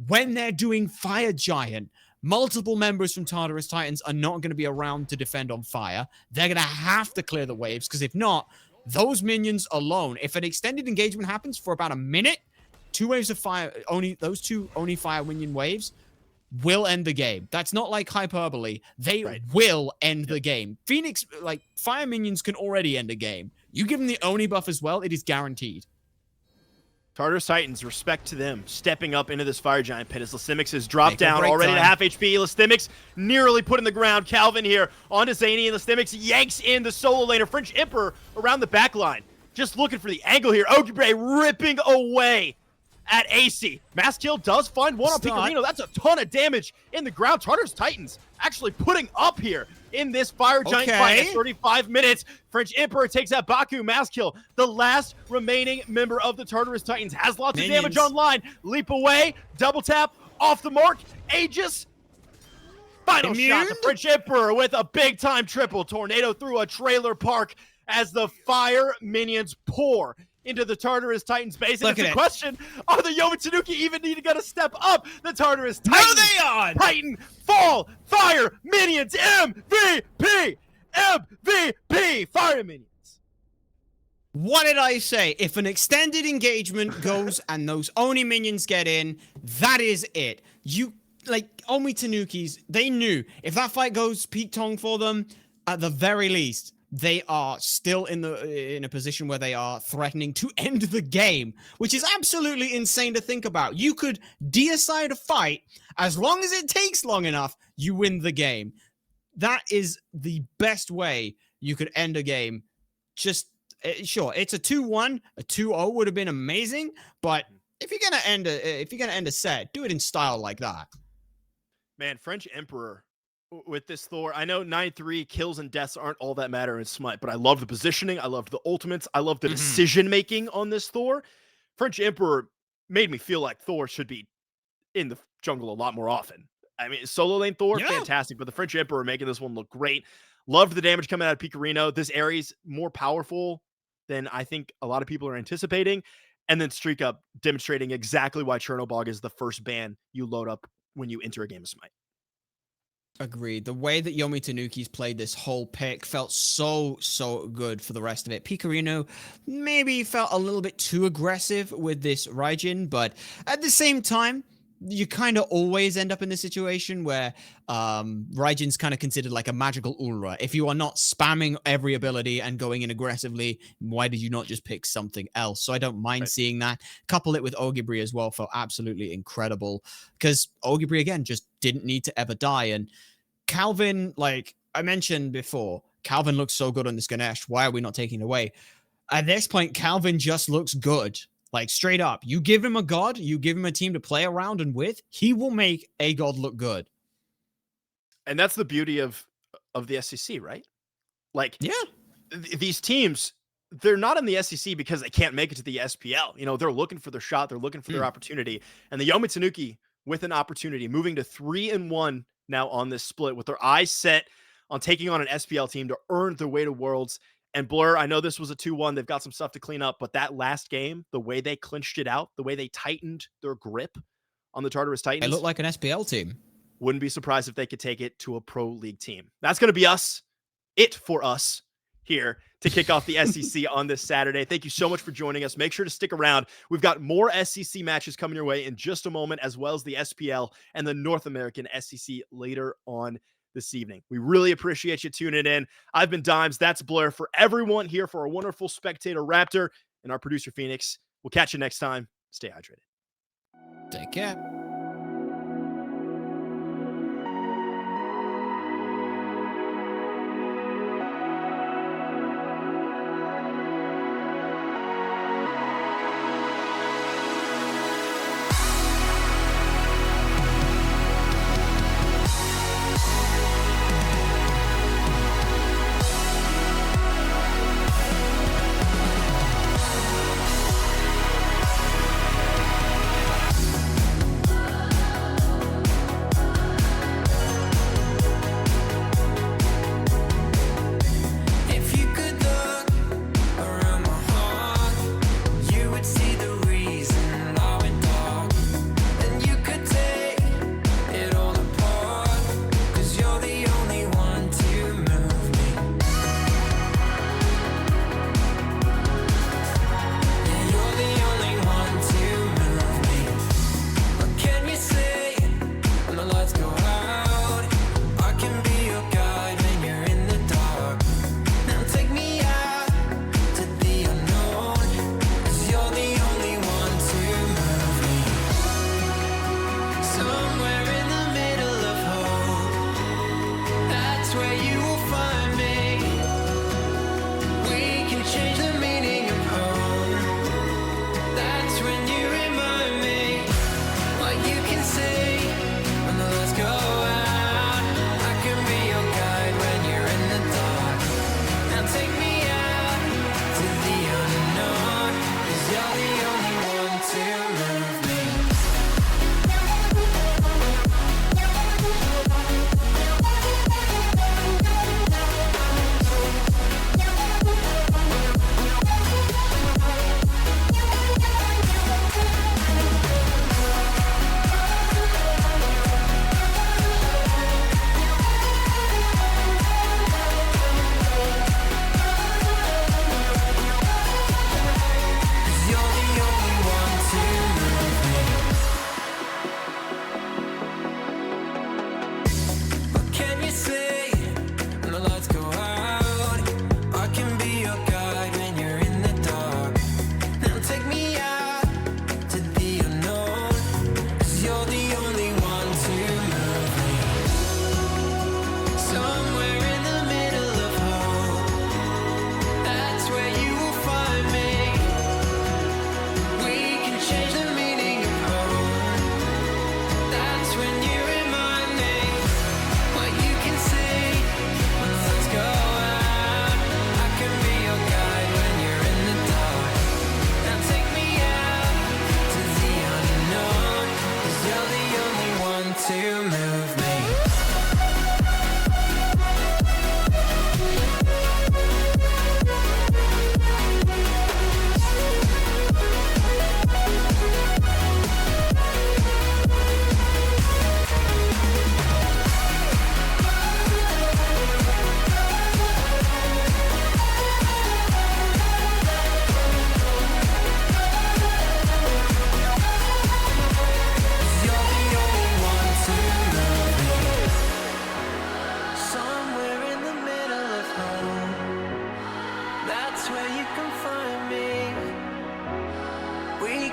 when they're doing Fire Giant. Multiple members from Tartarus Titans are not going to be around to defend on fire. They're going to have to clear the waves because if not, those minions alone, if an extended engagement happens for about a minute, 2 waves of fire, those 2 only fire minion waves will end the game. That's not like hyperbole. They will end the game. Phoenix, like, fire minions can already end a game. You give them the Oni buff as well, it is guaranteed. Tartarus Titans, respect to them, stepping up into this Fire Giant pit as lestimics has dropped Make or down break already time. to half HP. lestimics nearly put in the ground. Calvìn here onto Zhainy, and lestimics yanks in the solo laner. FrenchEmperor around the back line, just looking for the angle here. OgiBre ripping away at AicyD. MastKiII does find one on Pikarino. That's a ton of damage in the ground. Tartarus Titans actually putting up here in this Fire Giant fight at 35 minutes. FrenchEmperor takes out Bakú. MastKiII, the last remaining member of the Tartarus Titans, has lots of damage online. Leap away, double tap, off the mark, Aegis. Final shot to FrenchEmperor with a big-time triple. Tornado through a trailer park as the fire minions pour into the Tartarus Titans base. And it's a question, are the Yomi Tanuki even need to go to step up? The Tartarus Titans. No, they are! Titan, fall, fire, minions, MVP! MVP! Fire minions. What did I say? If an extended engagement goes and those Oni minions get in, that is it. Yomi Tanukis, they knew if that fight goes peak tong for them, at the very least, they are still in a position where they are threatening to end the game, which is absolutely insane to think about. You could deicide a fight, as long as it takes long enough, you win the game. That is the best way you could end a game. Just sure, it's a 2-1, a 2-0 would have been amazing, but if you're gonna end a set, do it in style like that. Man, FrenchEmperor with this Thor, I know 9-3 kills and deaths aren't all that matter in Smite, but I love the positioning, I loved the ultimates, I love the decision-making on this Thor. FrenchEmperor made me feel like Thor should be in the jungle a lot more often. I mean, solo lane Thor, fantastic, but the FrenchEmperor making this one look great. Loved the damage coming out of Pikarino. This Ares more powerful than I think a lot of people are anticipating. And then StreakUp demonstrating exactly why Chernobog is the first ban you load up when you enter a game of Smite. Agreed. The way that Yomi Tanuki's played this whole pick felt so good for the rest of it. Pikarino maybe felt a little bit too aggressive with this Raijin, but at the same time, you kind of always end up in this situation where Raijin's kind of considered like a magical Ulra. If you are not spamming every ability and going in aggressively, why did you not just pick something else? So I don't mind seeing that. Couple it with OgiBre as well, felt absolutely incredible, because OgiBre, again, just didn't need to ever die. And Calvìn, like I mentioned before, Calvìn looks so good on this Ganesha. Why are we not taking it away? At this point, Calvìn just looks good. Like, straight up, you give him a god, you give him a team to play around and with, he will make a god look good. And that's the beauty of the SEC, right? Like, these teams, they're not in the SEC because they can't make it to the SPL. You know, they're looking for their shot, they're looking for their opportunity. And the Yomi Tanuki with an opportunity, moving to 3-1 now on this split, with their eyes set on taking on an SPL team to earn their way to Worlds. And Blur, I know this was a 2-1. They've got some stuff to clean up, but that last game, the way they clinched it out, the way they tightened their grip on the Tartarus Titans. They look like an SPL team. Wouldn't be surprised if they could take it to a pro league team. That's going to be it for us here to kick off the SEC on this Saturday. Thank you so much for joining us. Make sure to stick around. We've got more SEC matches coming your way in just a moment, as well as the SPL and the North American SEC later on this evening. We really appreciate you tuning in. I've been Dimes. That's Blur. For everyone here, for our wonderful spectator Raptor and our producer Phoenix, we'll catch you next time. Stay hydrated. Take care.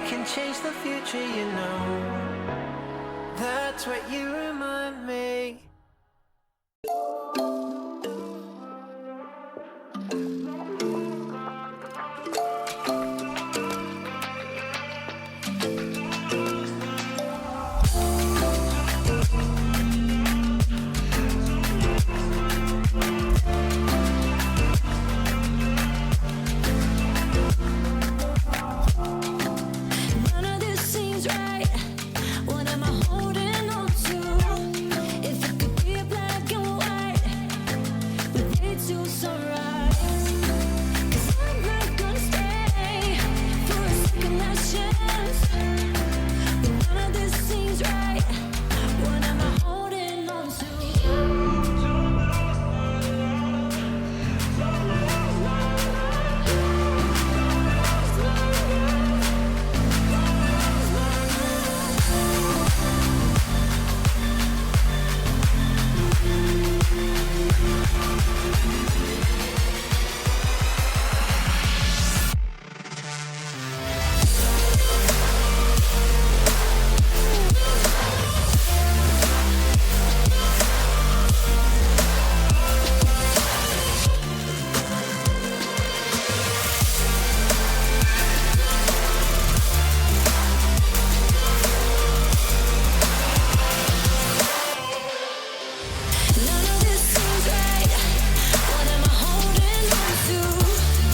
can change the future, you know. That's what you remind me. None of this seems right. What am I holding on to? If it could be black and white, with it to sunrise. 'Cause I'm not gonna stay for a second last chance. But none of this seems right. What am I holding on to? None of this seems right. What am I holding on to?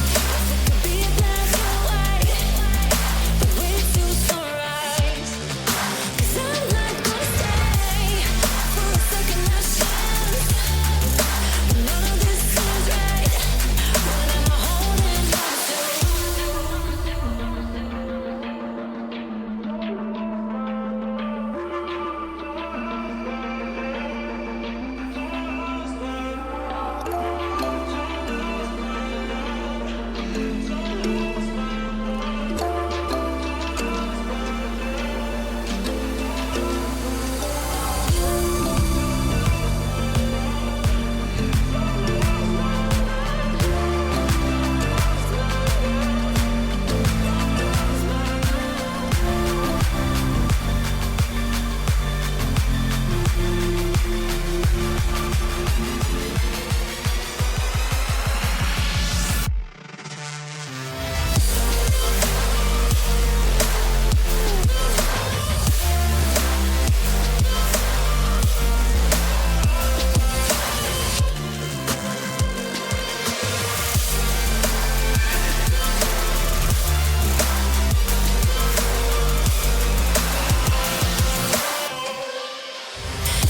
If it could be black and white, but way too sunrise. 'Cause I'm not gonna stay for a second last chance. None of this seems right. What am I holding on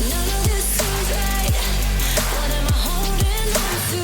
None of this seems right. What am I holding on to?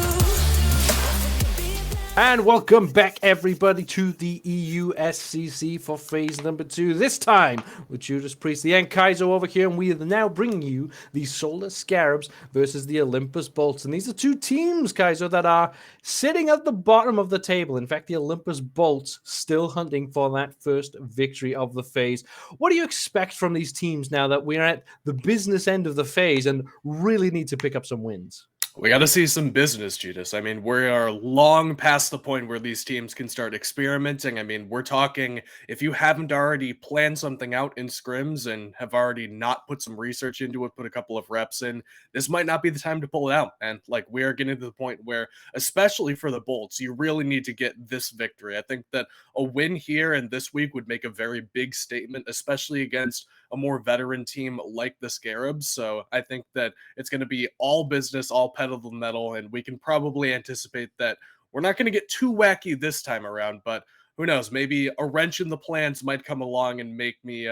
If it could be black. And welcome back, everybody, to the EUSCC for phase number 2. This time with Judas Priest, the Kaizo over here, and we are now bringing you the Solar Scarabs versus the Olympus Bolts. And these are two teams, Kaizo, that are sitting at the bottom of the table. In fact, the Olympus Bolts still hunting for that first victory of the phase. What do you expect from these teams now that we're at the business end of the phase and really need to pick up some wins? We got to see some business, Judas. I mean, we are long past the point where these teams can start experimenting. I mean, we're talking, if you haven't already planned something out in scrims and have already not put some research into it, put a couple of reps in, this might not be the time to pull it out. And like, we are getting to the point where, especially for the Bolts, you really need to get this victory. I think that a win here and this week would make a very big statement, especially against a more veteran team like the Scarabs. So I think that it's going to be all business, all pedal to the metal, and we can probably anticipate that we're not going to get too wacky this time around, but who knows, maybe a wrench in the plans might come along and make me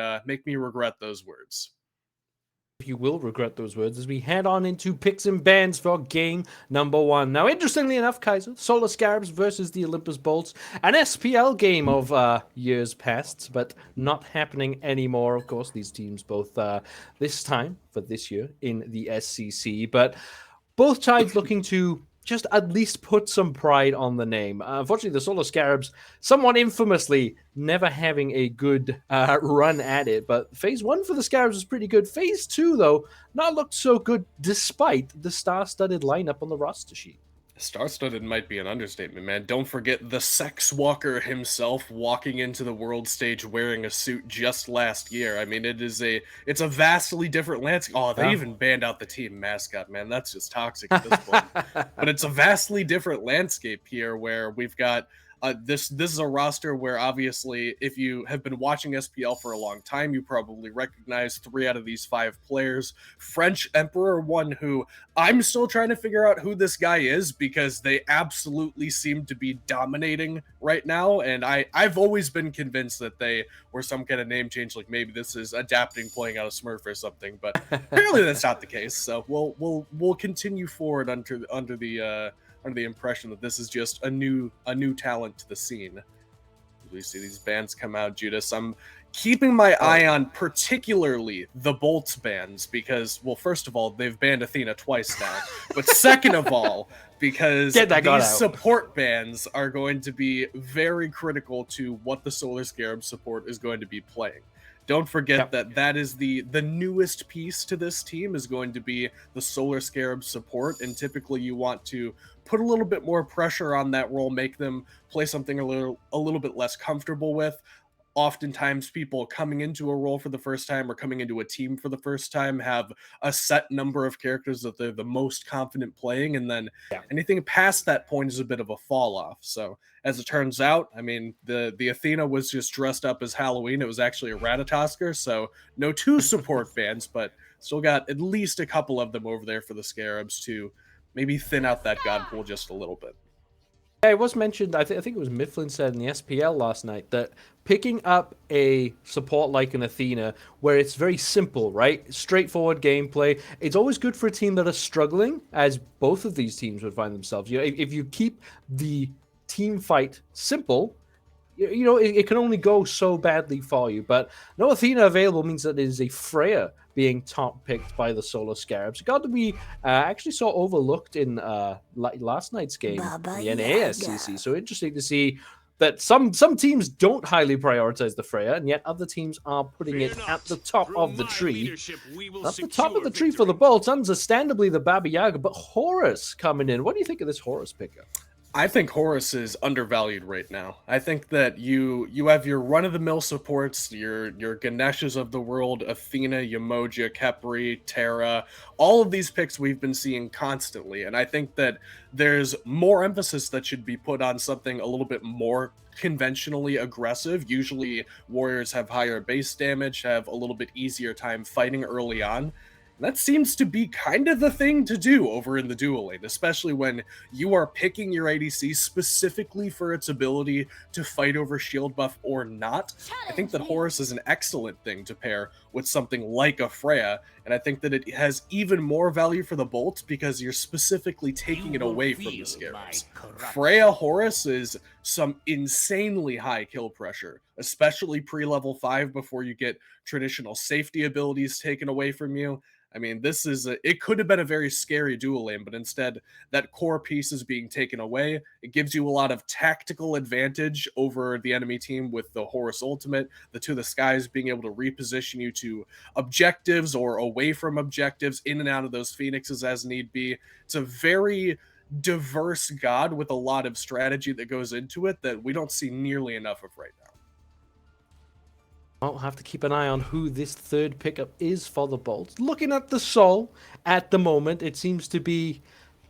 regret those words. You will regret those words as we head on into picks and bans for game number 1. Now, interestingly enough, Kaiser, Solar Scarabs versus the Olympus Bolts, an SPL game of years past, but not happening anymore. Of course, these teams both this time for this year in the SCC, but both sides looking to just at least put some pride on the name. Unfortunately, the Solar Scarabs, somewhat infamously, never having a good run at it. But Phase 1 for the Scarabs was pretty good. Phase 2, though, not looked so good despite the star-studded lineup on the roster sheet. Star-studded might be an understatement, man. Don't forget the sex walker himself walking into the world stage wearing a suit just last year. I mean, it's a vastly different landscape. Oh, they Yeah. even banned out the team mascot, man. That's just toxic at this point. But it's a vastly different landscape here where we've got this is a roster where obviously if you have been watching SPL for a long time, you probably recognize 3 out of these 5 players. TheFrenchEmperor, one who I'm still trying to figure out who this guy is because they absolutely seem to be dominating right now, and I've always been convinced that they were some kind of name change, like maybe this is adapting playing out of Smurf or something, but apparently that's not the case. So we'll continue forward under the impression that this is just a new talent to the scene. We see these bans come out, Judas. I'm keeping my eye on particularly the Bolts bans because, well, first of all, they've banned Athena twice now, but second of all, because these support bans are going to be very critical to what the Solar Scarab support is going to be playing. Don't forget that is the newest piece to this team is going to be the Solar Scarab support, and typically you want to put a little bit more pressure on that role, make them play something a little bit less comfortable with. Oftentimes people coming into a role for the first time or coming into a team for the first time have a set number of characters that they're the most confident playing, and then anything past that point is a bit of a fall off. So as it turns out, I mean, the Athena was just dressed up as Halloween. It was actually a Ratatoskr, so no 2 support bans, but still got at least a couple of them over there for the Scarabs to maybe thin out that god pool just a little bit. Yeah, it was mentioned, I think it was Mifflin said in the SPL last night, that picking up a support like an Athena, where it's very simple, right? Straightforward gameplay. It's always good for a team that are struggling, as both of these teams would find themselves. You know, if you keep the team fight simple, you know, it can only go so badly for you. But no Athena available means that it is a Freya being top picked by the Solar Scarabs. A god that we actually saw overlooked in last night's game, Baba the Yaga. NASCC. So interesting to see that some teams don't highly prioritize the Freya, and yet other teams are putting it at the top of the tree. At the top of the tree for the Bolts, understandably the Baba Yaga, but Horus coming in. What do you think of this Horus pickup? I think Horus is undervalued right now. I think that you have your run-of-the-mill supports, your Ganeshas of the world, Athena, Yamoja, Khepri, Terra, all of these picks we've been seeing constantly, and I think that there's more emphasis that should be put on something a little bit more conventionally aggressive. Usually warriors have higher base damage, have a little bit easier time fighting early on. That seems to be kind of the thing to do over in the dual lane, especially when you are picking your ADC specifically for its ability to fight over shield buff or not. I think that Horus is an excellent thing to pair with something like a Freya, and I think that it has even more value for the Bolts because you're specifically taking it away from the Scarabs. Freya Horus is some insanely high kill pressure, especially pre-level 5 before you get traditional safety abilities taken away from you. I mean, it could have been a very scary dual lane, but instead that core piece is being taken away. It gives you a lot of tactical advantage over the enemy team with the Horus ultimate, the To the Skies being able to reposition you to objectives or away from objectives, in and out of those Phoenixes as need be. It's a very diverse god with a lot of strategy that goes into it that we don't see nearly enough of right now. I'll have to keep an eye on who this third pickup is for the Bolts. Looking at the Soul at the moment, it seems to be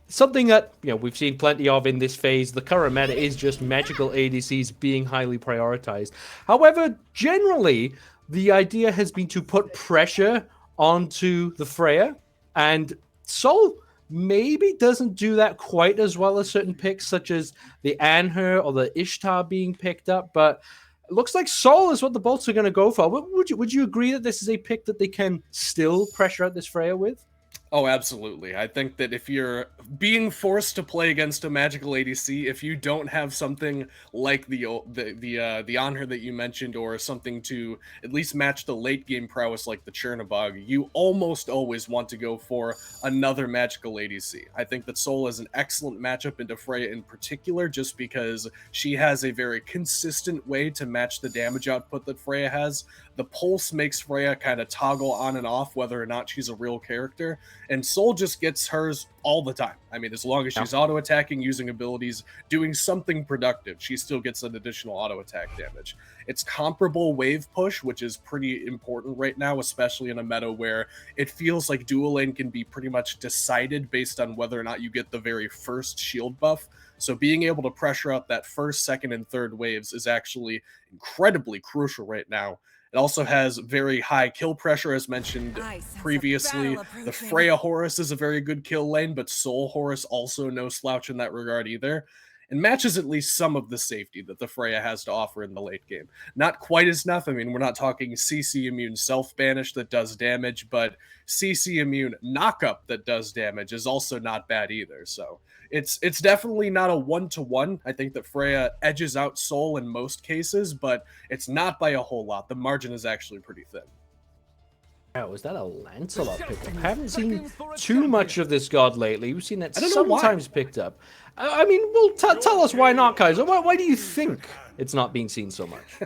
something that, you know, we've seen plenty of in this phase. The current meta is just magical ADCs being highly prioritized. However, generally, the idea has been to put pressure onto the Freya, and Soul maybe doesn't do that quite as well as certain picks, such as the Anhur or the Ishtar being picked up, but it looks like Soul is what the Bolts are going to go for. Would you agree that this is a pick that they can still pressure out this Freya with? Oh, absolutely. I think that if you're being forced to play against a magical ADC, if you don't have something like the Anhur that you mentioned, or something to at least match the late game prowess like the Chernobog, you almost always want to go for another magical ADC. I think that Soul is an excellent matchup into Freya in particular, just because she has a very consistent way to match the damage output that Freya has. The pulse makes Freya kind of toggle on and off whether or not she's a real character. and Sol just gets hers all the time. I mean, as long as she's auto-attacking, using abilities, doing something productive, she still gets an additional auto-attack damage. It's comparable wave push, which is pretty important right now, especially in a meta where it feels like dual lane can be pretty much decided based on whether or not you get the very first shield buff. So being able to pressure up that first, second, and third waves is actually incredibly crucial right now. It also has very high kill pressure, as mentioned previously. The Freya Horus is a very good kill lane, but Sol Horus also no slouch in that regard either. And matches at least some of the safety that the Freya has to offer in the late game. Not quite as enough. I mean, we're not talking CC immune self-banish that does damage, but CC immune knockup that does damage is also not bad either. So it's definitely not a one-to-one. I think that Freya edges out Sol in most cases, but it's not by a whole lot. The margin is actually pretty thin. Oh, is that a Lancelot pickup? Haven't seen too much of this god lately. We've seen that I don't know why. sometimes picked up. I mean, well, tell us why not, Kaiser. Why do you think it's not being seen so much?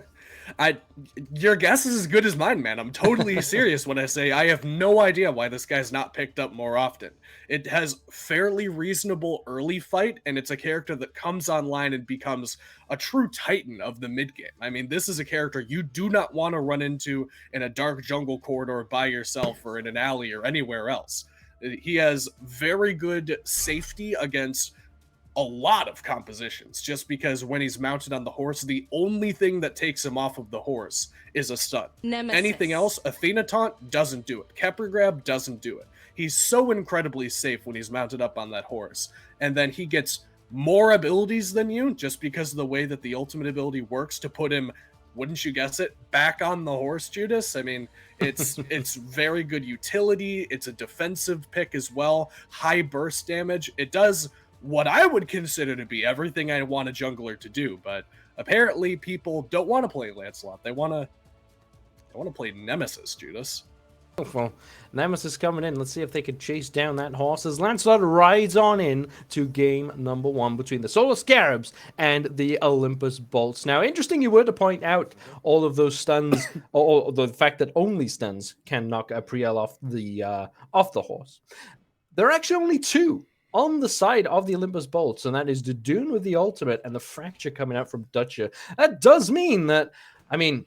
Your guess is as good as mine, man. I'm totally serious when I say I have no idea why this guy's not picked up more often. It has fairly reasonable early fight, and it's a character that comes online and becomes a true titan of the mid game. I mean, this is a character you do not want to run into in a dark jungle corridor by yourself or in an alley or anywhere else. He has very good safety against a lot of compositions, just because when he's mounted on the horse, the only thing that takes him off of the horse is a stun. Nemesis. Anything else, Athena taunt doesn't do it. Kepler grab doesn't do it. He's so incredibly safe when he's mounted up on that horse. And then he gets more abilities than you, just because of the way that the ultimate ability works to put him, wouldn't you guess it, back on the horse, Judas? I mean, it's very good utility. It's a defensive pick as well. High burst damage. It does what I would consider to be everything I want a jungler to do, but apparently people don't want to play Lancelot. They want to play Nemesis, Judas. Well, Nemesis coming in. Let's see if they could chase down that horse as Lancelot rides on in to game number 1 between the Solar Scarabs and the Olympus Bolts. Now, interesting you were to point out all of those stuns, or the fact that only stuns can knock a Priel off the horse. There are actually only 2 on the side of the Olympus Bolts, and that is the Dune with the ultimate and the Fracture coming out from Dutcher. That does mean that, I mean,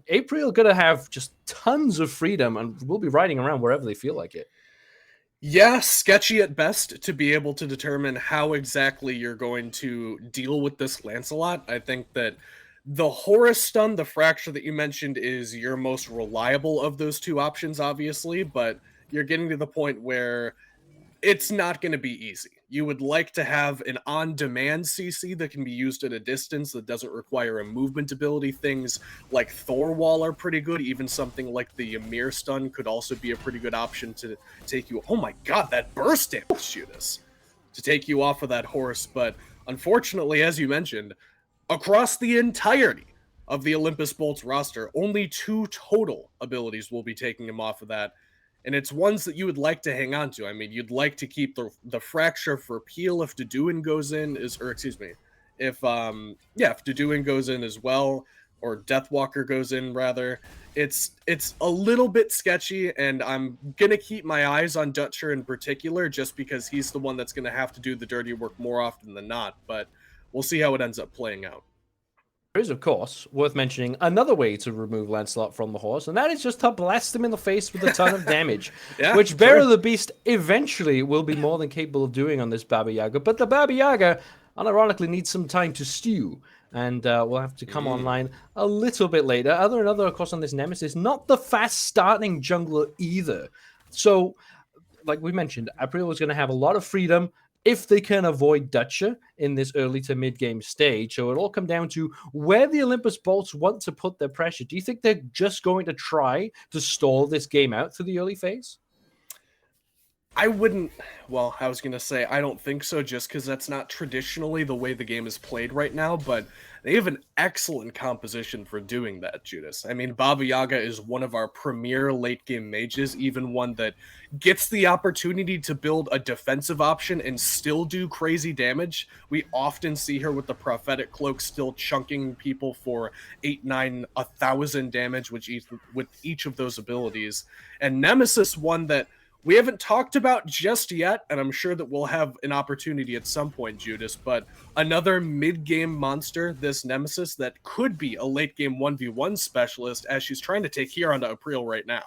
April going to have just tons of freedom and will be riding around wherever they feel like it. Yeah, sketchy at best to be able to determine how exactly you're going to deal with this Lancelot. I think that the Horus stun, the Fracture that you mentioned, is your most reliable of those 2 options, obviously, but you're getting to the point where it's not going to be easy. You would like to have an on-demand CC that can be used at a distance that doesn't require a movement ability. Things like Thor Wall are pretty good. Even something like the Ymir stun could also be a pretty good option to take you... Oh my god, that burst damage, Judas! To take you off of that horse. But unfortunately, as you mentioned, across the entirety of the Olympus Bolts roster, only 2 total abilities will be taking him off of that. And it's ones that you would like to hang on to. I mean, you'd like to keep the Fracture for Peel if Deduin goes in, if Deduin goes in as well, or Deathwalker goes in rather. It's a little bit sketchy, and I'm gonna keep my eyes on Dutcher in particular, just because he's the one that's gonna have to do the dirty work more often than not. But we'll see how it ends up playing out. There is, of course, worth mentioning another way to remove Lancelot from the horse, and that is just to blast him in the face with a ton of damage, which Bear of the Beast eventually will be more than capable of doing on this Baba Yaga. But the Baba Yaga, unironically, needs some time to stew, and will have to come online a little bit later. Other, of course, on this Nemesis, not the fast-starting jungler either. So, like we mentioned, April is going to have a lot of freedom if they can avoid Dutcher in this early to mid-game stage. So it'll all come down to where the Olympus Bolts want to put their pressure. Do you think they're just going to try to stall this game out through the early phase? I wouldn't... Well, I was going to say, I don't think so, just because that's not traditionally the way the game is played right now, but they have an excellent composition for doing that, Judas. I mean, Baba Yaga is one of our premier late-game mages, even one that gets the opportunity to build a defensive option and still do crazy damage. We often see her with the Prophetic Cloak still chunking people for 8, 9, 1,000 damage with each of those abilities. And Nemesis, one that we haven't talked about just yet, and I'm sure that we'll have an opportunity at some point, Judas, but another mid-game monster, this Nemesis, that could be a late-game 1v1 specialist as she's trying to take here onto April right now.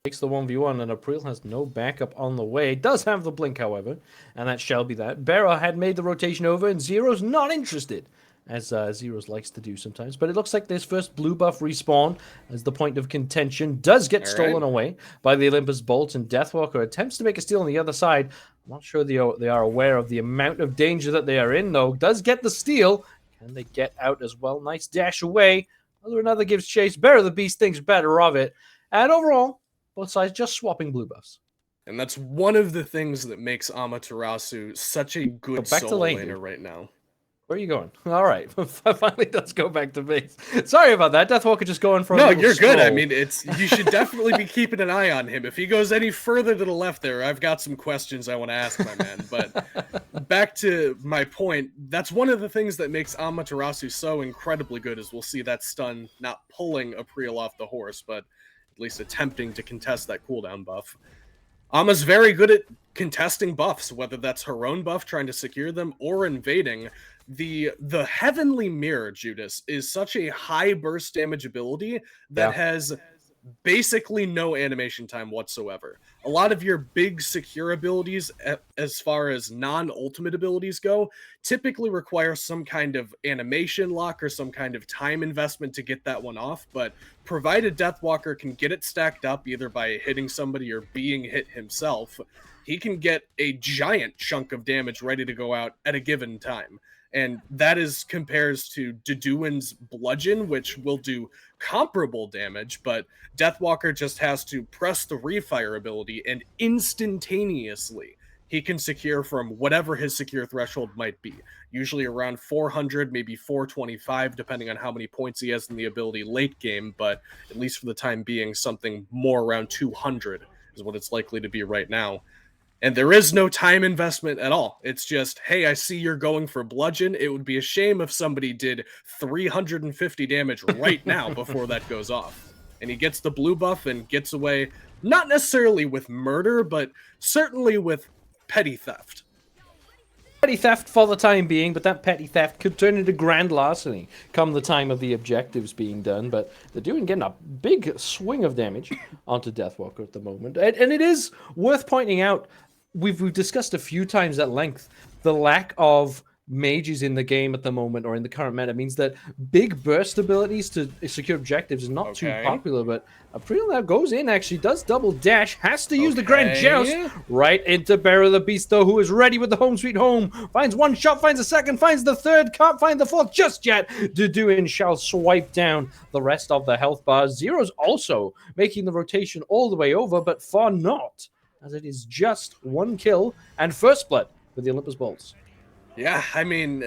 Takes the 1v1, and April has no backup on the way. Does have the blink, however, and that shall be that. Bera had made the rotation over, and Zero's not interested, as Zero's likes to do sometimes. But it looks like this first blue buff respawn as the point of contention does get stolen away by the Olympus Bolts, and Deathwalker attempts to make a steal on the other side. I'm not sure they are aware of the amount of danger that they are in, though. Does get the steal. Can they get out as well? Nice dash away. Another gives chase. Bera the Beast thinks better of it. And overall, both sides just swapping blue buffs. And that's one of the things that makes Amaterasu such a good solo laner right now. Where are you going? All right, finally let's go back to base. Sorry about that. Deathwalker just going for a No, little you're good. I stroll. mean, you should definitely be keeping an eye on him. If he goes any further to the left there, I've got some questions I want to ask my man. But back to my point, that's one of the things that makes Amaterasu so incredibly good, is we'll see that stun not pulling April off the horse, but at least attempting to contest that cooldown buff. Ama's very good at contesting buffs, whether that's her own buff, trying to secure them, or invading. The Heavenly Mirror, Judas, is such a high burst damage ability that has basically no animation time whatsoever. A lot of your big secure abilities, as far as non-ultimate abilities go, typically require some kind of animation lock or some kind of time investment to get that one off, but provided Deathwalker can get it stacked up either by hitting somebody or being hit himself, he can get a giant chunk of damage ready to go out at a given time. And that compares to Deduin's Bludgeon, which will do comparable damage, but Deathwalker just has to press the refire ability, and instantaneously he can secure from whatever his secure threshold might be. Usually around 400, maybe 425, depending on how many points he has in the ability late game, but at least for the time being, something more around 200 is what it's likely to be right now. And there is no time investment at all. It's just, hey, I see you're going for Bludgeon. It would be a shame if somebody did 350 damage right now before that goes off. And he gets the blue buff and gets away, not necessarily with murder, but certainly with petty theft. Petty theft for the time being, but that petty theft could turn into grand larceny come the time of the objectives being done. But they're getting a big swing of damage onto Deathwalker at the moment. And it is worth pointing out, we've discussed a few times at length, the lack of mages in the game at the moment, or in the current meta, means that big burst abilities to secure objectives is not too popular. But April now goes in, actually does double dash, has to use the Grand Joust right into Bera the Beast, though, who is ready with the home sweet home. Finds one shot, finds a second, finds the third, can't find the fourth just yet. Deduin shall swipe down the rest of the health bars. Zero's also making the rotation all the way over, but far not, as it is just one kill and first blood for the Olympus Bolts. Yeah, I mean,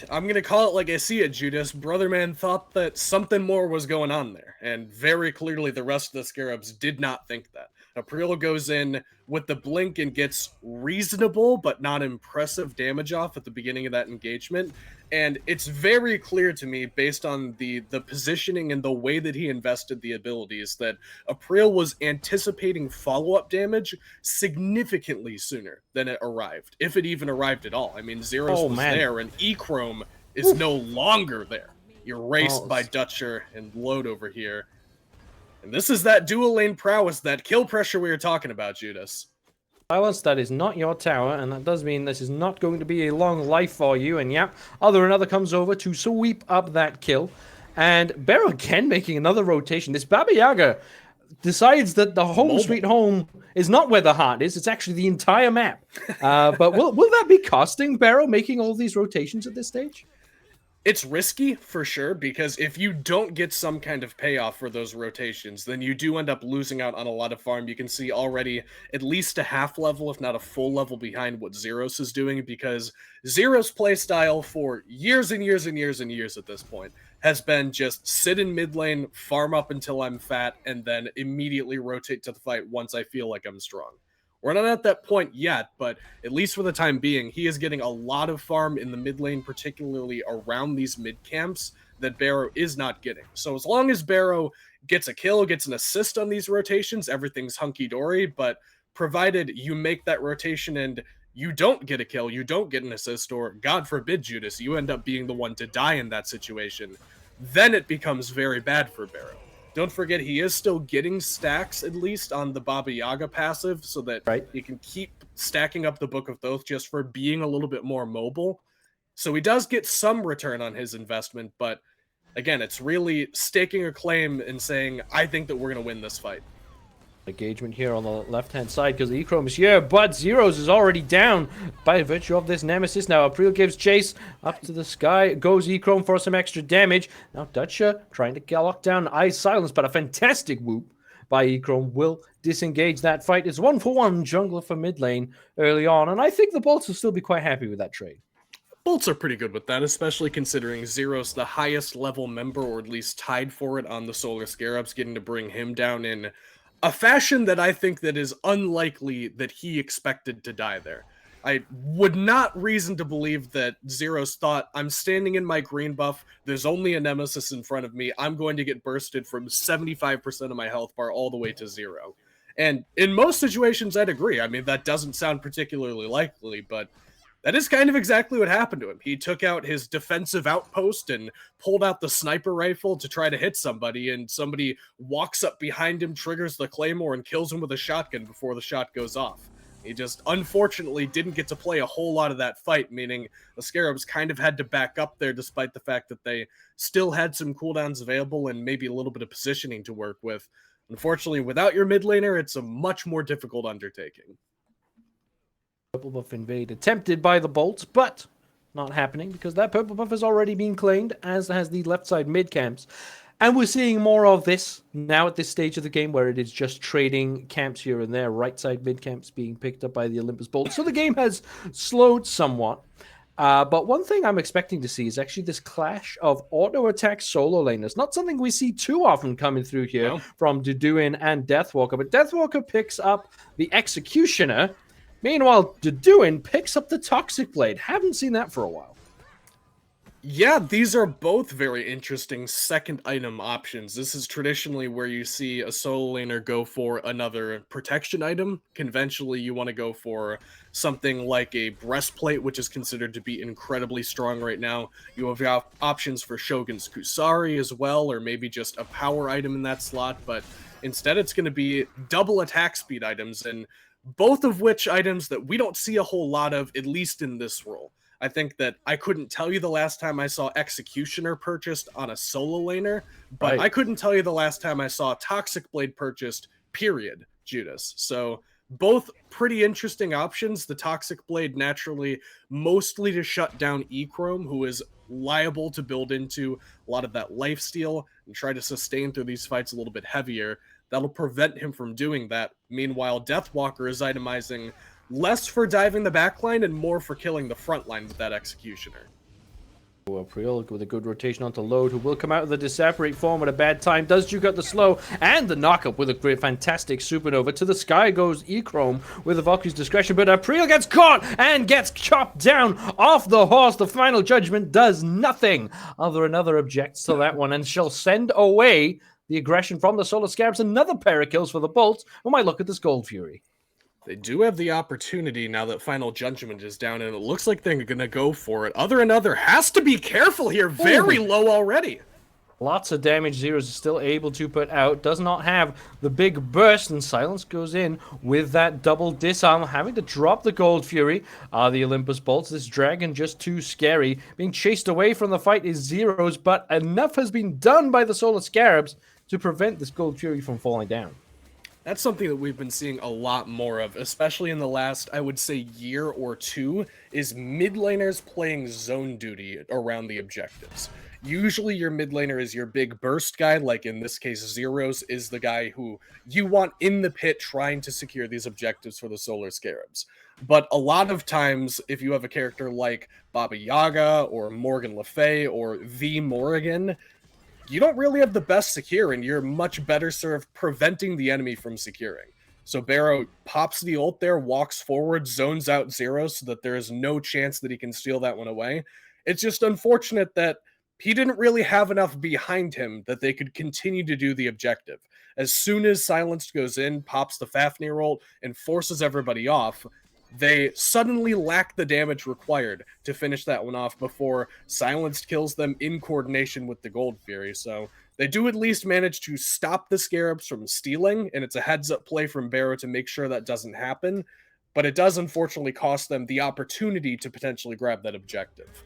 I'm going to call it like I see it, Judas. Brotherman thought that something more was going on there, and very clearly the rest of the Scarabs did not think that. April goes in with the blink and gets reasonable but not impressive damage off at the beginning of that engagement, and it's very clear to me, based on the positioning and the way that he invested the abilities, that April was anticipating follow-up damage significantly sooner than it arrived, if it even arrived at all. I mean, Zeros was there, and E-Chrome is no longer there. Erased by Dutcher and Load over here. And this is that dual lane prowess, that kill pressure we were talking about, Judas. Silence, that is not your tower, and that does mean this is not going to be a long life for you. And yeah, another comes over to sweep up that kill. And Bera again making another rotation. This Baba Yaga decides that the home sweet home is not where the heart is, it's actually the entire map. But will that be costing Bera making all these rotations at this stage? It's risky, for sure, because if you don't get some kind of payoff for those rotations, then you do end up losing out on a lot of farm. You can see already at least a half level, if not a full level, behind what Zeros is doing, because Zeros' playstyle for years and years and years and years at this point has been just sit in mid lane, farm up until I'm fat, and then immediately rotate to the fight once I feel like I'm strong. We're not at that point yet, but at least for the time being, he is getting a lot of farm in the mid lane, particularly around these mid camps, that Barrow is not getting. So as long as Barrow gets a kill, gets an assist on these rotations, everything's hunky-dory, but provided you make that rotation and you don't get a kill, you don't get an assist, or God forbid, Judas, you end up being the one to die in that situation, then it becomes very bad for Barrow. Don't forget, he is still getting stacks, at least, on the Baba Yaga passive, so that he can keep stacking up the Book of Thoth just for being a little bit more mobile. So he does get some return on his investment, but again, it's really staking a claim and saying, I think that we're going to win this fight. Engagement here on the left-hand side because E-Chrome is here, but Zeros is already down by virtue of this Nemesis. Now, April gives chase up to the sky. Goes E-Chrome for some extra damage. Now, Dutcher trying to lock down Eyes Silence, but a fantastic whoop by E-Chrome will disengage that fight. It's 1-for-1 jungler for mid lane early on, and I think the Bolts will still be quite happy with that trade. Bolts are pretty good with that, especially considering Zero's the highest level member, or at least tied for it on the Solar Scarabs, getting to bring him down in a fashion that I think that is unlikely that he expected to die there. I would not reason to believe that Zeros thought, I'm standing in my green buff, there's only a Nemesis in front of me, I'm going to get bursted from 75% of my health bar all the way to 0. And in most situations, I'd agree. I mean, that doesn't sound particularly likely, but that is kind of exactly what happened to him. He took out his defensive outpost and pulled out the sniper rifle to try to hit somebody, and somebody walks up behind him, triggers the claymore, and kills him with a shotgun before the shot goes off. He just, unfortunately, didn't get to play a whole lot of that fight, meaning the Scarabs kind of had to back up there despite the fact that they still had some cooldowns available and maybe a little bit of positioning to work with. Unfortunately, without your mid laner, it's a much more difficult undertaking. Purple buff invade attempted by the Bolts, but not happening because that purple buff has already been claimed, as has the left side mid camps. And we're seeing more of this now at this stage of the game, where it is just trading camps here and there, right side mid camps being picked up by the Olympus Bolts. So the game has slowed somewhat. But one thing I'm expecting to see is actually this clash of auto-attack solo laners. Not something we see too often coming through here from Duduin and Deathwalker. But Deathwalker picks up the Executioner. Meanwhile, Duduin picks up the Toxic Blade. Haven't seen that for a while. Yeah, these are both very interesting second item options. This is traditionally where you see a solo laner go for another protection item. Conventionally, you want to go for something like a breastplate, which is considered to be incredibly strong right now. You have options for Shogun's Kusari as well, or maybe just a power item in that slot, but instead it's going to be double attack speed items, and both of which items that we don't see a whole lot of, at least in this role. I think that I couldn't tell you the last time I saw Executioner purchased on a solo laner, but I couldn't tell you the last time I saw Toxic Blade purchased, period, Judas. So both pretty interesting options. The Toxic Blade naturally mostly to shut down E-Chrome, who is liable to build into a lot of that lifesteal and try to sustain through these fights a little bit heavier. That'll prevent him from doing that. Meanwhile, Deathwalker is itemizing less for diving the backline and more for killing the front line with that Executioner. April with a good rotation onto Load, who will come out of the Disapparate form at a bad time. Does juke out the slow and the knockup with a great, fantastic supernova. To the sky goes E-Chrome with the Valkyrie's discretion, but April gets caught and gets chopped down off the horse. The final judgment does nothing. Another objects to that one and shall send away the aggression from the Solar Scarabs. Another pair of kills for the Bolts, who might look at this Gold Fury. They do have the opportunity now that Final Judgment is down, and it looks like they're going to go for it. Other has to be careful here. Very low already. Lots of damage Zeros is still able to put out. Does not have the big burst, and Silence goes in with that double disarm, having to drop the Gold Fury. The Olympus Bolts. This dragon just too scary. Being chased away from the fight is Zeros, but enough has been done by the Solar Scarabs to prevent this Gold Fury from falling down. That's something that we've been seeing a lot more of, especially in the last, I would say, year or two, is mid laners playing zone duty around the objectives. Usually your mid laner is your big burst guy, like in this case, Zeros is the guy who you want in the pit trying to secure these objectives for the Solar Scarabs. But a lot of times, if you have a character like Baba Yaga or Morgan Le Fay or the Morrigan, you don't really have the best secure, and you're much better served preventing the enemy from securing. So Barrow pops the ult there, walks forward, zones out Zero so that there is no chance that he can steal that one away. It's just unfortunate that he didn't really have enough behind him that they could continue to do the objective. As soon as Silenced goes in, pops the Fafnir ult, and forces everybody off, they suddenly lack the damage required to finish that one off before Silenced kills them in coordination with the Gold Fury. So they do at least manage to stop the Scarabs from stealing, and it's a heads-up play from Barrow to make sure that doesn't happen. But it does unfortunately cost them the opportunity to potentially grab that objective.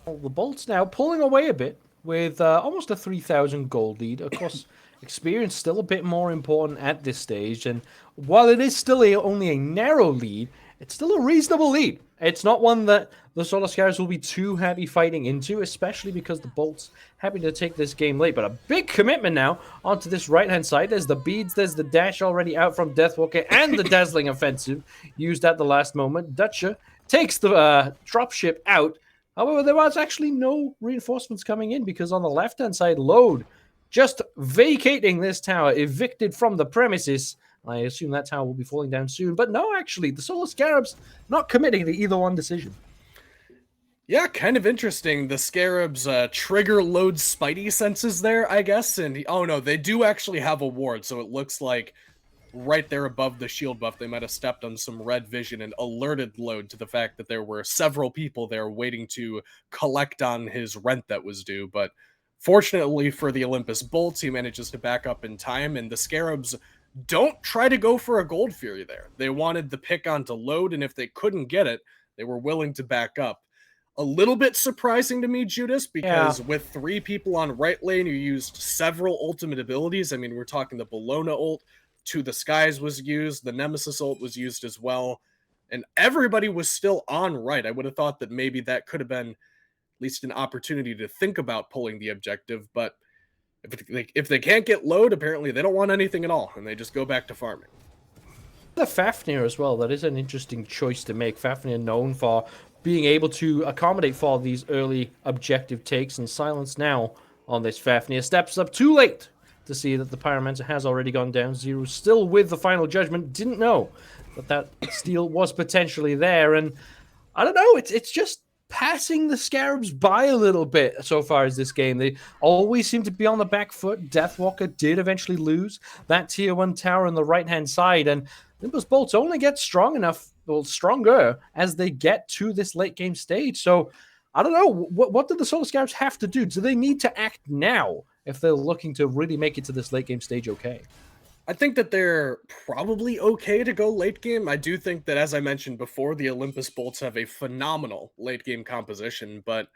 Well, the Bolts now pulling away a bit with almost a 3,000 gold lead. Of course, experience still a bit more important at this stage. And while it is still only a narrow lead, it's still a reasonable lead. It's not one that the Solar Scarabs will be too happy fighting into, especially because the Bolts happy to take this game late. But a big commitment now onto this right-hand side. There's the beads, there's the dash already out from Deathwalker, and the dazzling offensive used at the last moment. Dutcher takes the dropship out. However, there was actually no reinforcements coming in because on the left-hand side, Load just vacating this tower, evicted from the premises. I assume that tower will be falling down soon. But no, actually, the Solar Scarabs not committing to either one decision. Yeah, kind of interesting. The Scarabs trigger Load Spidey senses there, I guess. And oh no, they do actually have a ward, so it looks like right there above the shield buff, they might have stepped on some red vision and alerted Load to the fact that there were several people there waiting to collect on his rent that was due. But fortunately for the Olympus Bolts, he manages to back up in time, and the Scarabs don't try to go for a Gold Fury there. They wanted the pick onto Load, and if they couldn't get it, they were willing to back up. A little bit surprising to me, Judas, because with 3 people on right lane who used several ultimate abilities, I mean, we're talking the Bologna ult, To the Skies was used, the Nemesis ult was used as well, and everybody was still on right. I would have thought that maybe that could have been at least an opportunity to think about pulling the objective, but if they can't get Load, apparently they don't want anything at all, and they just go back to farming. The Fafnir as well, that is an interesting choice to make. Fafnir known for being able to accommodate for these early objective takes, and Silence now on this Fafnir steps up too late to see that the Pyromancer has already gone down. Zero still with the final judgment, didn't know that steal was potentially there, and I don't know, it's just passing the Scarabs by a little bit so far as this game. They always seem to be on the back foot. Deathwalker did eventually lose that tier 1 tower on the right-hand side, and Olympus Bolts only get strong enough, well, stronger as they get to this late game stage. So I don't know, what do the Solar Scarabs have to do? Do they need to act now if they're looking to really make it to this late game stage okay? I think that they're probably okay to go late game. I do think that, as I mentioned before, the Olympus Bolts have a phenomenal late game composition, but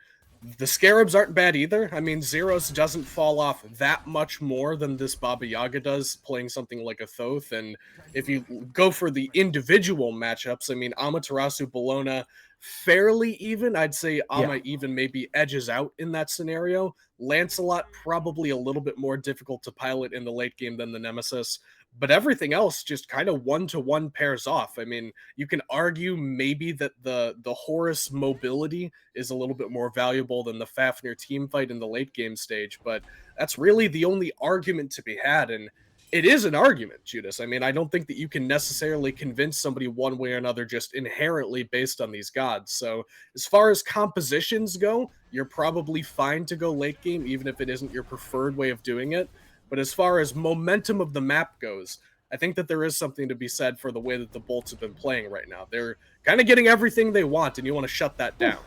the Scarabs aren't bad either. I mean, Zeros doesn't fall off that much more than this Baba Yaga does, playing something like a Thoth. And if you go for the individual matchups, I mean, Amaterasu, Bologna, fairly even. I'd say Ama even maybe edges out in that scenario. Lancelot probably a little bit more difficult to pilot in the late game than the Nemesis, but everything else just kind of 1-to-1 pairs off. I mean, you can argue maybe that the Horus mobility is a little bit more valuable than the Fafnir team fight in the late game stage, but that's really the only argument to be had, and it is an argument, Judas. I mean, I don't think that you can necessarily convince somebody one way or another just inherently based on these gods. So as far as compositions go, you're probably fine to go late game, even if it isn't your preferred way of doing it. But as far as momentum of the map goes, I think that there is something to be said for the way that the Bolts have been playing right now. They're kind of getting everything they want, and you want to shut that down.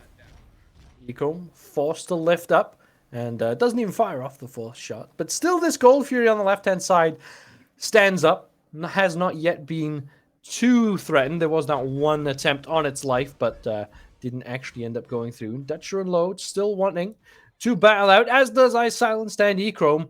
Eco forced to lift up, and doesn't even fire off the fourth shot. But still, this Gold Fury on the left-hand side stands up, has not yet been too threatened. There was not one attempt on its life, but didn't actually end up going through. Dutcher and Load still wanting to battle out, as does iSilenced and Echrome.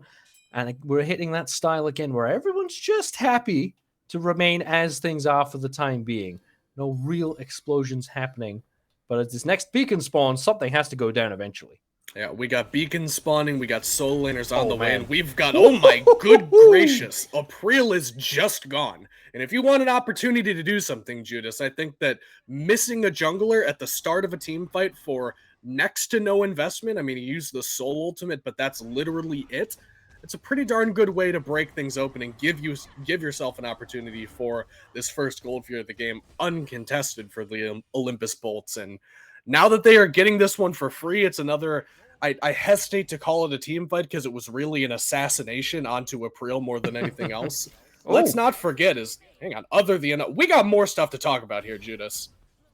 And we're hitting that style again where everyone's just happy to remain as things are for the time being. No real explosions happening. But as this next beacon spawns, something has to go down eventually. Yeah, we got beacons spawning, we got soul laners on the way, and we've got, oh my good gracious, April is just gone. And if you want an opportunity to do something, Judas, I think that missing a jungler at the start of a team fight for next to no investment, I mean, he used the soul ultimate, but that's literally it. It's a pretty darn good way to break things open and give yourself an opportunity for this first Gold Fury of the game, uncontested for the Olympus Bolts. And now that they are getting this one for free, it's another I hesitate to call it a team fight because it was really an assassination onto April more than anything else. Let's not forget hang on, we got more stuff to talk about here, Judas.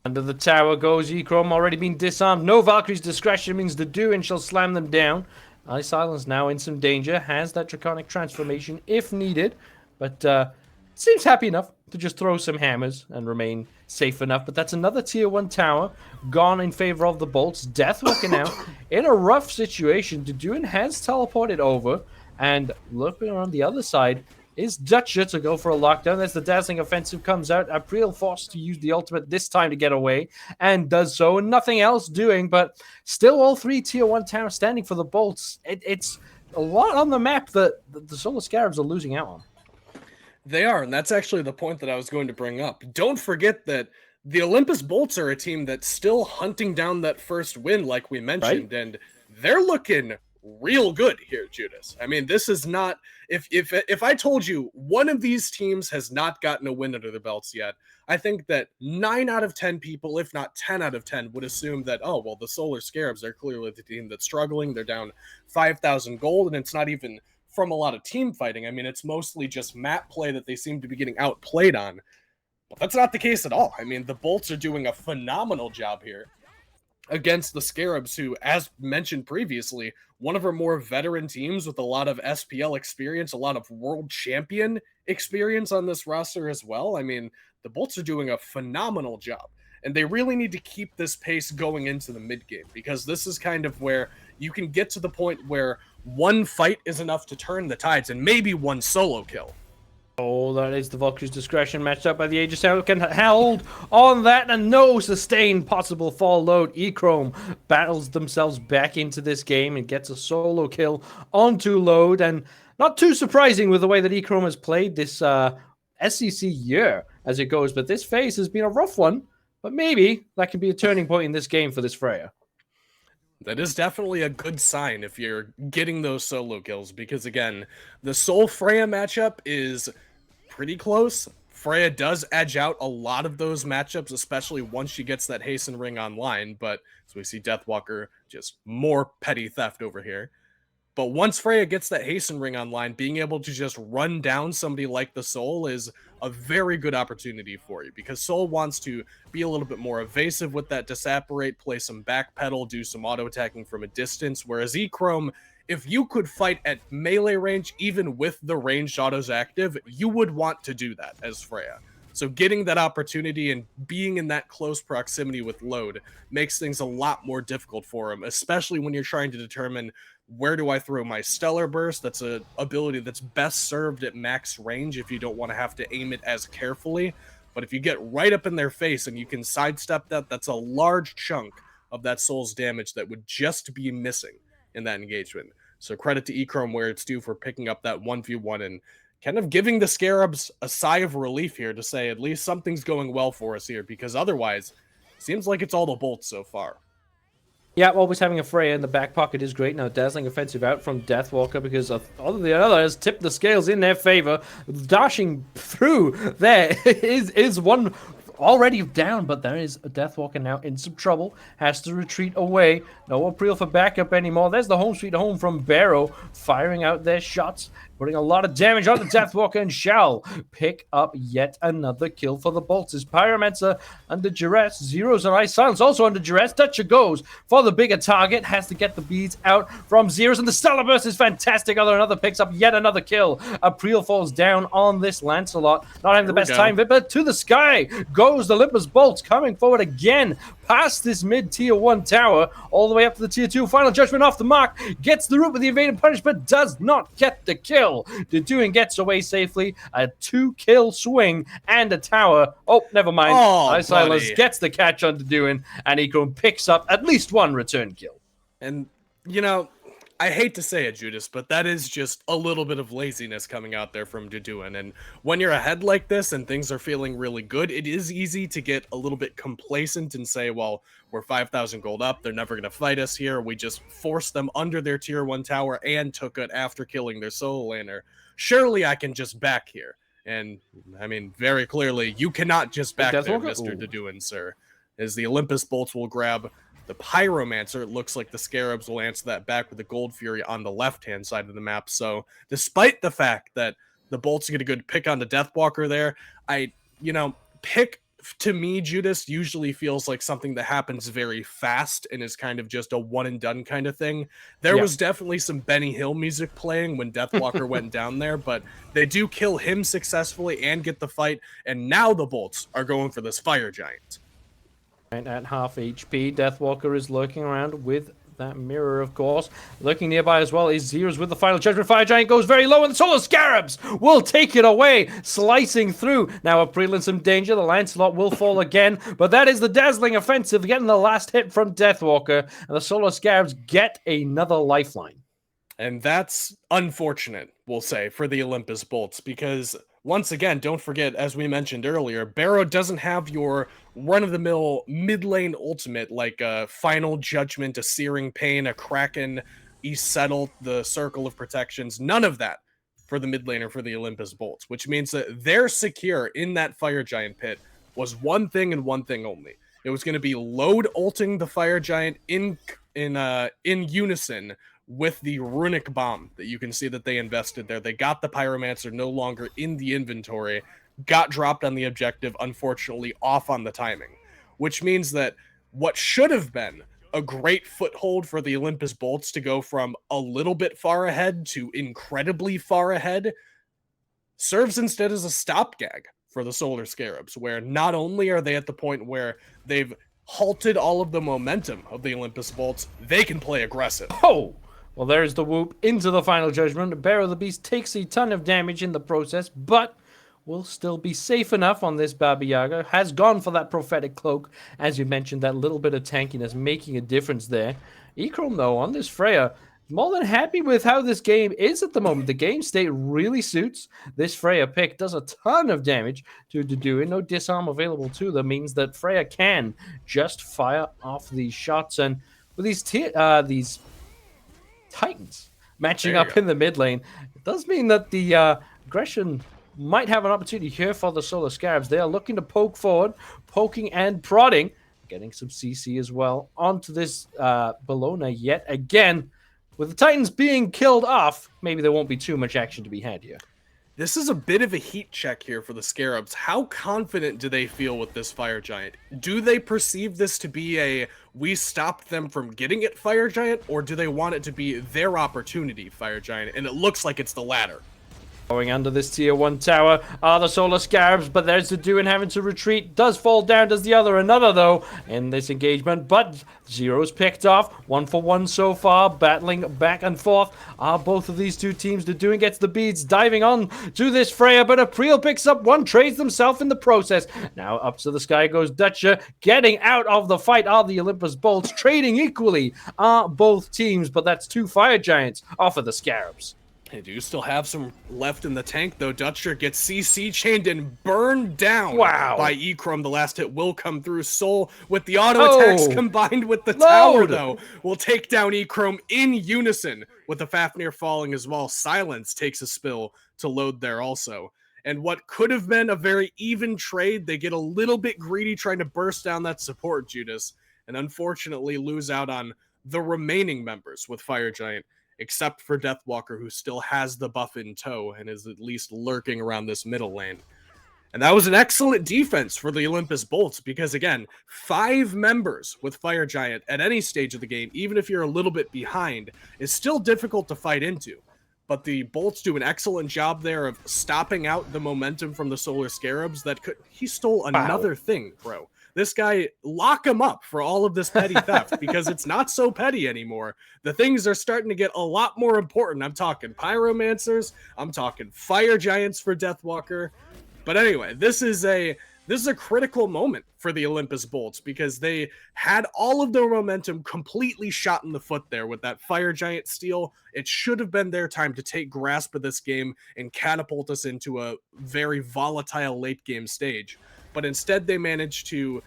Under the tower goes Echrome, already been disarmed. No Valkyrie's discretion means the Doin shall slam them down. Silence now in some danger, has that Draconic transformation if needed, but seems happy enough to just throw some hammers and remain safe enough. But that's another tier 1 tower gone in favor of the bolts. Death walking out in a rough situation. Doin has teleported over, and looking around the other side is Dutcher to go for a lockdown. As the dazzling offensive comes out, April forced to use the ultimate this time to get away, and does so, and nothing else doing, but still all 3 tier 1 towers standing for the bolts. It's a lot on the map that the Solar Scarabs are losing out on. They are, and that's actually the point that I was going to bring up. Don't forget that the Olympus Bolts are a team that's still hunting down that first win, like we mentioned, and they're looking real good here, Judas. I mean, this is not... If I told you one of these teams has not gotten a win under their belts yet, I think that 9 out of 10 people, if not 10 out of 10, would assume that, oh, well, the Solar Scarabs are clearly the team that's struggling. They're down 5,000 gold, and it's not even from a lot of team fighting. I mean, it's mostly just map play that they seem to be getting outplayed on. But that's not the case at all. I mean, the Bolts are doing a phenomenal job here against the Scarabs, who, as mentioned previously, one of our more veteran teams with a lot of SPL experience, a lot of world champion experience on this roster as well. I mean, the Bolts are doing a phenomenal job, and they really need to keep this pace going into the mid game, because this is kind of where you can get to the point where one fight is enough to turn the tides, and maybe one solo kill. Oh, that is the Valkyrie's discretion matched up by the Aegis Tower. Can hold on that, and no sustained possible fall load. Echrome battles themselves back into this game and gets a solo kill onto load, and not too surprising with the way that Echrome has played this SCC year as it goes, but this phase has been a rough one, but maybe that can be a turning point in this game for this Freya. That is definitely a good sign if you're getting those solo kills, because again, the Sol Freya matchup is pretty close. Freya does edge out a lot of those matchups, especially once she gets that Hasten Ring online, but as we see Deathwalker, just more petty theft over here. But once Freya gets that Hasten Ring online, being able to just run down somebody like the Sol is a very good opportunity for you, because Sol wants to be a little bit more evasive with that Disapparate, play some backpedal, do some auto-attacking from a distance, whereas Echrome, if you could fight at melee range, even with the ranged autos active, you would want to do that as Freya. So getting that opportunity and being in that close proximity with load makes things a lot more difficult for him, especially when you're trying to determine, where do I throw my Stellar Burst? That's an ability that's best served at max range if you don't want to have to aim it as carefully. But if you get right up in their face and you can sidestep that, that's a large chunk of that Sol's damage that would just be missing in that engagement. So credit to Echrome where it's due for picking up that 1v1 and kind of giving the Scarabs a sigh of relief here to say at least something's going well for us here, because otherwise, seems like it's all the Bolts so far. Yeah, always having a Freya in the back pocket is great. Now, dazzling offensive out from Deathwalker, because all of the others tip the scales in their favor. Dashing through there is one already down, but there is a Deathwalker now in some trouble. Has to retreat away. No April for backup anymore. There's the home sweet home from Barrow, firing out their shots, putting a lot of damage on the Deathwalker, and shall pick up yet another kill for the Bolts. His Pyromancer under duress. Zeros and Ice Silence also under duress. Dutcher goes for the bigger target. Has to get the beads out from Zeros, and the Stellar Burst is fantastic. Another picks up yet another kill. April falls down on this Lancelot. Not having the best time of it, but to the sky goes the Olympus Bolts, coming forward again past this mid-tier 1 tower, all the way up to the tier 2. Final Judgment off the mark, gets the root with the evaded punish, but does not get the kill. Deduin gets away safely, a 2-kill swing, and a tower. Oh, never mind. Silas gets the catch on Deduin, and Echrome picks up at least one return kill. And, you know, I hate to say it, Judas, but that is just a little bit of laziness coming out there from Deduin. And when you're ahead like this and things are feeling really good, it is easy to get a little bit complacent and say, well, we're 5,000 gold up. They're never going to fight us here. We just forced them under their tier 1 tower and took it after killing their solo laner. Surely I can just back here. And, I mean, very clearly, you cannot just back there, Mr. Deduin, sir. As the Olympus Bolts will grab the Pyromancer, it looks like the Scarabs will answer that back with the Gold Fury on the left-hand side of the map. So despite the fact that the Bolts get a good pick on the Deathwalker there, pick to me, Judas, usually feels like something that happens very fast and is kind of just a one and done kind of thing. There was definitely some Benny Hill music playing when Deathwalker went down there, but they do kill him successfully and get the fight, and now the Bolts are going for this Fire Giant. And at half HP, Deathwalker is lurking around with that mirror, of course. Lurking nearby as well is Zeros with the final judgment. Fire Giant goes very low, and the Solar Scarabs will take it away, slicing through. Now April in some danger. The Lancelot will fall again, but that is the dazzling offensive, getting the last hit from Deathwalker, and the Solar Scarabs get another lifeline. And that's unfortunate, we'll say, for the Olympus Bolts, because once again, don't forget, as we mentioned earlier, Barrow doesn't have your run-of-the-mill mid-lane ultimate like a Final Judgment, a Searing Pain, a Kraken, East Settle, the Circle of Protections. None of that for the mid laner for the Olympus Bolts, which means that their secure in that Fire Giant pit was one thing and one thing only. It was going to be load ulting the Fire Giant in unison with the Runic Bomb that you can see that they invested there. They got the Pyromancer no longer in the inventory, got dropped on the objective, unfortunately off on the timing, which means that what should have been a great foothold for the Olympus Bolts to go from a little bit far ahead to incredibly far ahead serves instead as a stopgag for the Solar Scarabs, where not only are they at the point where they've halted all of the momentum of the Olympus Bolts, they can play aggressive. Oh! Well, there's the whoop into the Final Judgment. Barrow the Beast takes a ton of damage in the process, but will still be safe enough on this Baba Yaga. Has gone for that Prophetic Cloak. As you mentioned, that little bit of tankiness making a difference there. Echrome, though, on this Freya, more than happy with how this game is at the moment. The game state really suits this Freya pick. Does a ton of damage to Doduin. No disarm available to them. Means that Freya can just fire off these shots. And with these Titans matching up in the mid lane, it does mean that the aggression might have an opportunity here for the Solar Scarabs. They are looking to poke forward, poking and prodding, getting some CC as well onto this Bologna yet again. With the Titans being killed off, maybe there won't be too much action to be had here. This is a bit of a heat check here for the Scarabs. How confident do they feel with this Fire Giant? Do they perceive this to be a, we stopped them from getting it Fire Giant, or do they want it to be their opportunity Fire Giant? And it looks like it's the latter. Going under this tier 1 tower are the Solar Scarabs, but there's the Doduin having to retreat. Does fall down, does the other. Another, though, in this engagement, but Zero's picked off. 1 for 1 so far, battling back and forth. Are both of these two teams. The Doduin gets the beads, diving on to this Freya, but April picks up one, trades themselves in the process. Now up to the sky goes Dutcher. Getting out of the fight are the Olympus Bolts. Trading equally are both teams, but that's 2 Fire Giants off of the Scarabs. They do still have some left in the tank, though. Dutcher gets CC chained and burned down by Echrome. The last hit will come through. Soul with the auto attacks combined with the tower, though, will take down Echrome in unison with the Fafnir falling as well. Silence takes a spill to load there also. And what could have been a very even trade, they get a little bit greedy trying to burst down that support, Judas, and unfortunately lose out on the remaining members with Fire Giant, except for Deathwalker, who still has the buff in tow and is at least lurking around this middle lane. And that was an excellent defense for the Olympus Bolts, because again, 5 members with Fire Giant at any stage of the game, even if you're a little bit behind, is still difficult to fight into. But the Bolts do an excellent job there of stopping out the momentum from the Solar Scarabs that could... He stole another thing, bro. This guy, lock him up for all of this petty theft, because it's not so petty anymore. The things are starting to get a lot more important. I'm talking Pyromancers. I'm talking Fire Giants for Deathwalker. But anyway, this is a critical moment for the Olympus Bolts, because they had all of their momentum completely shot in the foot there with that Fire Giant steal. It should have been their time to take grasp of this game and catapult us into a very volatile late game stage. But instead they managed to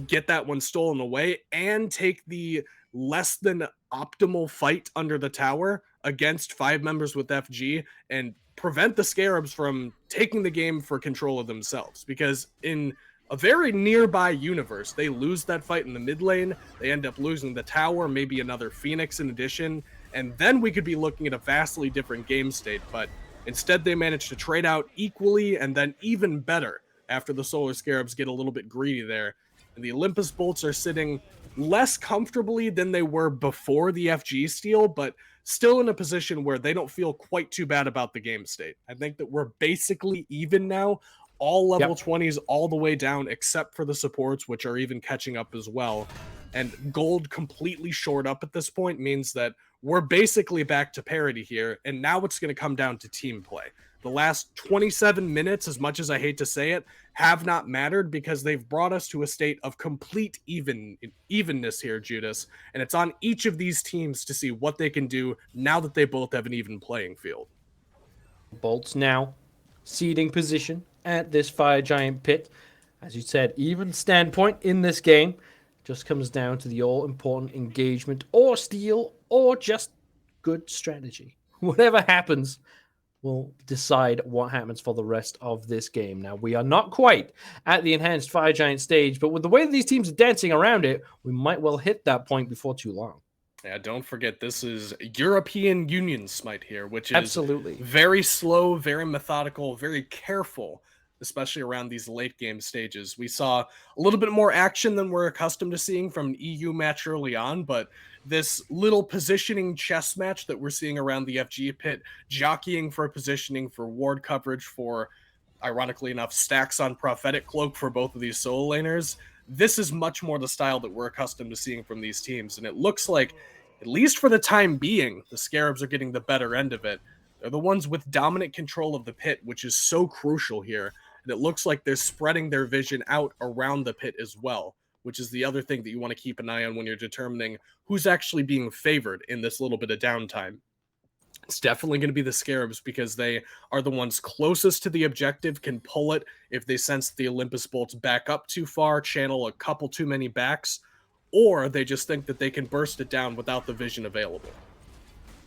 get that one stolen away and take the less than optimal fight under the tower against 5 members with FG and prevent the Scarabs from taking the game for control of themselves. Because in a very nearby universe. They lose that fight in the mid lane. They end up losing the tower, maybe another Phoenix in addition. And then we could be looking at a vastly different game state. But instead, they managed to trade out equally and then even better after the Solar Scarabs get a little bit greedy there. And the Olympus Bolts are sitting less comfortably than they were before the FG steal, but still in a position where they don't feel quite too bad about the game state. I think that we're basically even now, all level 20s all the way down, except for the supports, which are even catching up as well. And gold completely shored up at this point means that we're basically back to parity here, and now it's going to come down to team play. The last 27 minutes, as much as I hate to say it, have not mattered because they've brought us to a state of complete evenness here, Judas. And it's on each of these teams to see what they can do now that they both have an even playing field. Bolts now seeding position at this Fire Giant pit. As you said, even standpoint in this game just comes down to the all-important engagement or steal or just good strategy. Whatever happens will decide what happens for the rest of this game. Now, we are not quite at the enhanced Fire Giant stage, but with the way that these teams are dancing around it, we might well hit that point before too long. Yeah, don't forget, this is European Union Smite here, which is Absolutely very slow, very methodical, very careful, especially around these late game stages. We saw a little bit more action than we're accustomed to seeing from an EU match early on, but this little positioning chess match that we're seeing around the FG pit, jockeying for positioning, for ward coverage, for, ironically enough, stacks on Prophetic Cloak for both of these solo laners, this is much more the style that we're accustomed to seeing from these teams. And it looks like, at least for the time being, the Scarabs are getting the better end of it. They're the ones with dominant control of the pit, which is so crucial here. And it looks like they're spreading their vision out around the pit as well, which is the other thing that you want to keep an eye on when you're determining who's actually being favored in this little bit of downtime. It's definitely going to be the Scarabs because they are the ones closest to the objective, can pull it if they sense the Olympus Bolts back up too far, channel a couple too many backs, or they just think that they can burst it down without the vision available.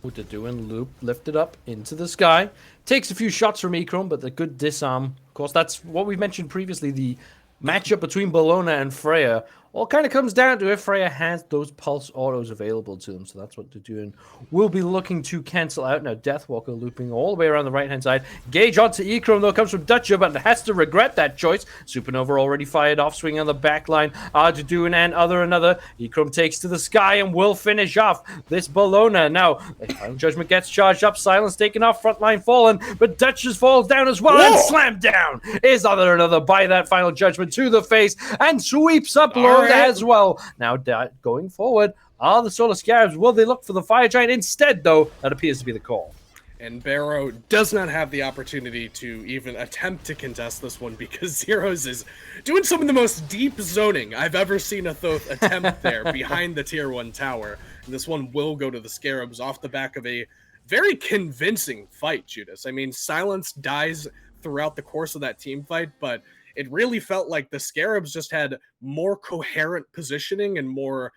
What to do in loop, lifted up into the sky. Takes a few shots from Ikrom, but the good disarm. Of course, that's what we mentioned previously, the matchup between Bellona and Freya. All kind of comes down to if Freya has those pulse autos available to them. So that's what Deduin will be looking to cancel out. Now, Deathwalker looping all the way around the right-hand side. Gage onto Ikrom, though, comes from Dutcher, but has to regret that choice. Supernova already fired off, swinging on the back line. Deduin and another. Ikrom takes to the sky and will finish off this Bellona. Now, Final Judgment gets charged up. Silence taken off, frontline fallen, but Dutchess falls down as well. And slammed down is another by that Final Judgment to the face and sweeps up low as well. Now, going forward, are the Solar Scarabs, will they look for the Fire Giant instead, though? That appears to be the call. And Barrow does not have the opportunity to even attempt to contest this one because Zeros is doing some of the most deep zoning I've ever seen a Thoth attempt there behind the tier 1 tower. And this one will go to the Scarabs off the back of a very convincing fight, Judas. I mean, Silence dies throughout the course of that team fight, but it really felt like the Scarabs just had more coherent positioning and more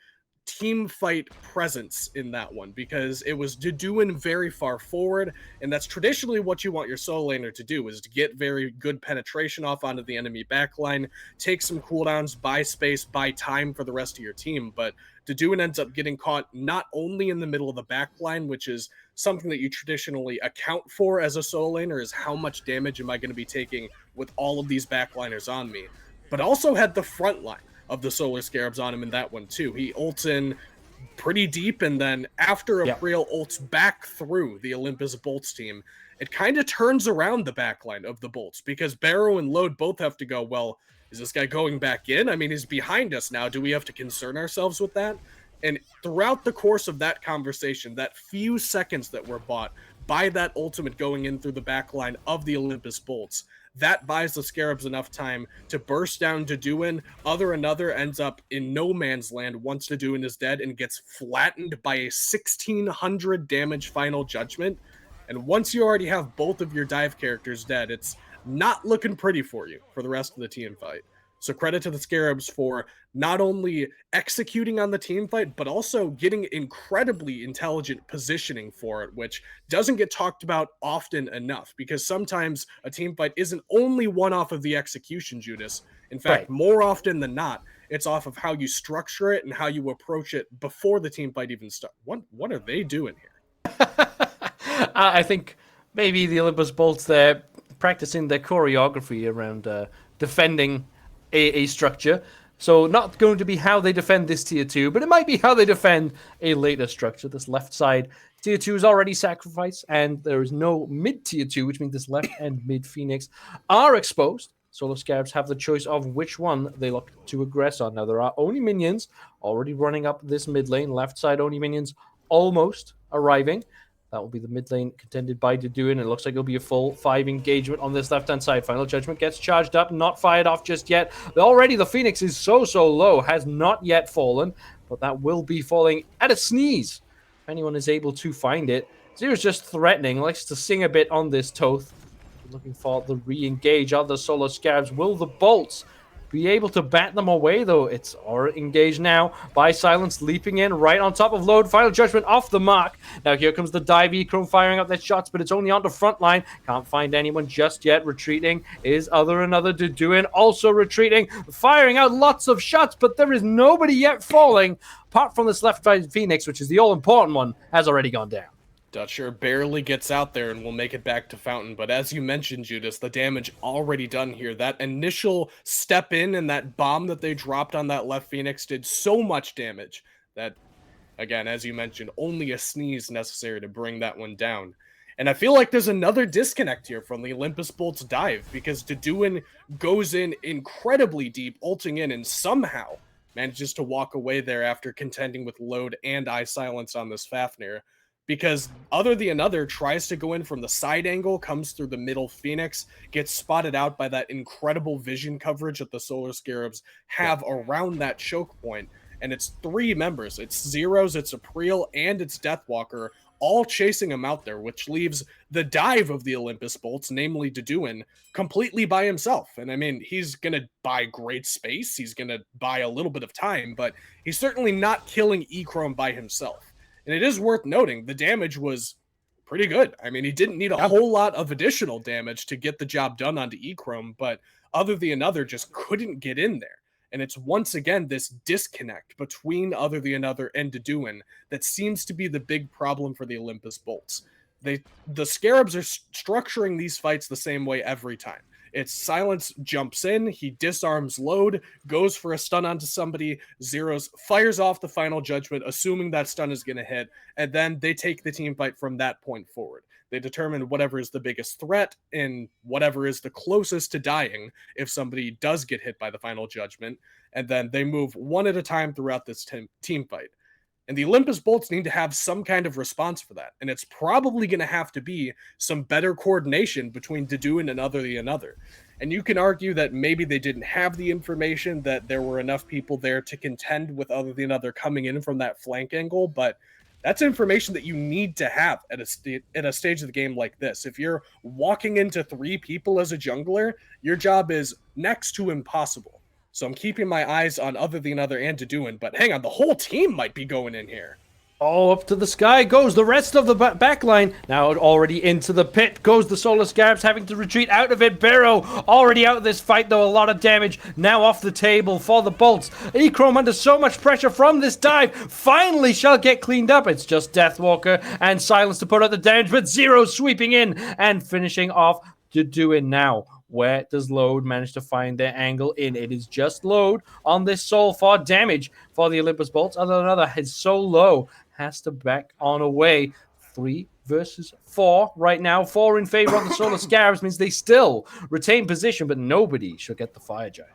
team fight presence in that one because it was Deduin very far forward, and that's traditionally what you want your solo laner to do, is to get very good penetration off onto the enemy backline, take some cooldowns, buy space, buy time for the rest of your team. But Deduin ends up getting caught not only in the middle of the backline, which is something that you traditionally account for as a solo laner, is how much damage am I going to be taking with all of these backliners on me, but also had the front line of the Solar Scarabs on him in that one too. He ults in pretty deep, and then after April ults back through the Olympus Bolts team, it kind of turns around the backline of the Bolts because Barrow and Load both have to go, well, is this guy going back in? I mean, he's behind us now. Do we have to concern ourselves with that? And throughout the course of that conversation, that few seconds that were bought by that ultimate going in through the backline of the Olympus Bolts, that buys the Scarabs enough time to burst down Deduin. Another ends up in no man's land once Deduin is dead and gets flattened by a 1600 damage Final Judgment. And once you already have both of your dive characters dead, it's not looking pretty for you for the rest of the team fight. So credit to the Scarabs for not only executing on the team fight, but also getting incredibly intelligent positioning for it, which doesn't get talked about often enough, because sometimes a team fight isn't only one off of the execution, Judas. In fact, Right. more often than not, it's off of how you structure it and how you approach it before the team fight even starts. What are they doing here? I think maybe the Olympus Bolts, they're practicing their choreography around defending a structure. So not going to be how they defend this tier 2, but it might be how they defend a later structure. This left side tier 2 is already sacrificed, and there is no mid tier 2, which means this left and mid Phoenix are exposed. Solar Scarabs have the choice of which one they look to aggress on. Now, there are Oni minions already running up this mid lane. Left side Oni minions almost arriving. That will be the mid lane contended by Deduin. It looks like it'll be a full 5 engagement on this left-hand side. Final Judgment gets charged up, not fired off just yet. Already the Phoenix is so low, has not yet fallen, but that will be falling at a sneeze. If anyone is able to find it. Zero's just threatening, likes to sing a bit on this Toth. Looking for the re-engage of the Solar Scarabs. Will the bolts be able to bat them away, though? It's already engaged now by Silence, leaping in right on top of Load. Final Judgment off the mark. Now here comes the dive. Chrome firing up their shots, but it's only on the front line. Can't find anyone just yet. Retreating is another Deduin, also retreating, firing out lots of shots, but there is nobody yet falling, apart from this left side Phoenix, which is the all-important one, has already gone down. Dutcher barely gets out there and will make it back to Fountain, but as you mentioned, Judas, the damage already done here. That initial step in and that bomb that they dropped on that left Phoenix did so much damage that, again, as you mentioned, only a sneeze necessary to bring that one down. And I feel like there's another disconnect here from the Olympus Bolts dive, because Deduin goes in incredibly deep, ulting in, and somehow manages to walk away there after contending with Load and Eye Silence on this Fafnir. Because Other the Another tries to go in from the side angle, comes through the middle Phoenix, gets spotted out by that incredible vision coverage that the Solar Scarabs have around that choke point. And it's 3 members. It's Zeros, it's April, and it's Deathwalker, all chasing him out there, which leaves the dive of the Olympus Bolts, namely Deduin, completely by himself. And I mean, he's going to buy great space, he's going to buy a little bit of time, but he's certainly not killing E-Chrome by himself. And it is worth noting, the damage was pretty good. I mean, he didn't need a whole lot of additional damage to get the job done onto E-Chrome, but Other the Another just couldn't get in there. And it's once again this disconnect between Other the Another and Deduin that seems to be the big problem for the Olympus Bolts. The Scarabs are structuring these fights the same way every time. It's Silence jumps in, he disarms Load, goes for a stun onto somebody, Zeros fires off the Final Judgment, assuming that stun is going to hit, and then they take the team fight from that point forward. They determine whatever is the biggest threat and whatever is the closest to dying if somebody does get hit by the Final Judgment, and then they move one at a time throughout this team fight. And the Olympus Bolts need to have some kind of response for that. And it's probably going to have to be some better coordination between Deduin and Other the Another. And you can argue that maybe they didn't have the information, that there were enough people there to contend with Other the Another coming in from that flank angle, but that's information that you need to have at a stage of the game like this. If you're walking into 3 people as a jungler, your job is next to impossible. So I'm keeping my eyes on Other the Another and Deduin, but hang on, the whole team might be going in here. Oh, up to the sky goes the rest of the back line. Now already into the pit goes the Solar Scarabs, having to retreat out of it. Barrow already out of this fight, though. A lot of damage now off the table for the Bolts. E-Chrome under so much pressure from this dive finally shall get cleaned up. It's just Deathwalker and Silence to put out the damage, but Zero sweeping in and finishing off Deduin now. Where does Load manage to find their angle in? It is just Load on this soul for damage for the Olympus Bolts. Other than another is so low, has to back on away. 3 versus 4 right now. 4 in favor of the Solar Scarabs means they still retain position, but nobody should get the Fire Giant.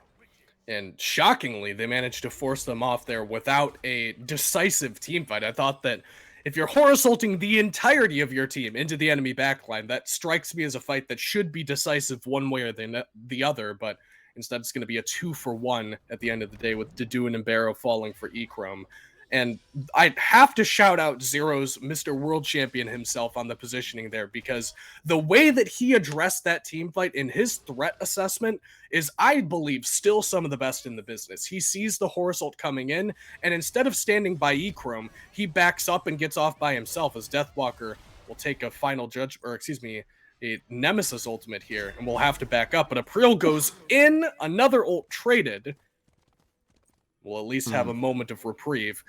And shockingly, they managed to force them off there without a decisive team fight. I thought that if you're horizonting the entirety of your team into the enemy backline, that strikes me as a fight that should be decisive one way or the other, but instead it's going to be a 2-for-1 at the end of the day with Deduin and Barrow falling for E-Chrome. And I'd have to shout out Zero's Mr. World Champion himself on the positioning there, because the way that he addressed that team fight in his threat assessment is, I believe, still some of the best in the business. He sees the Horus ult coming in, and instead of standing by Echrome, he backs up and gets off by himself as Deathwalker will take a final judge, or excuse me, a Nemesis ultimate here, and we'll have to back up. But April goes in, another ult traded. We'll at least have a moment of reprieve.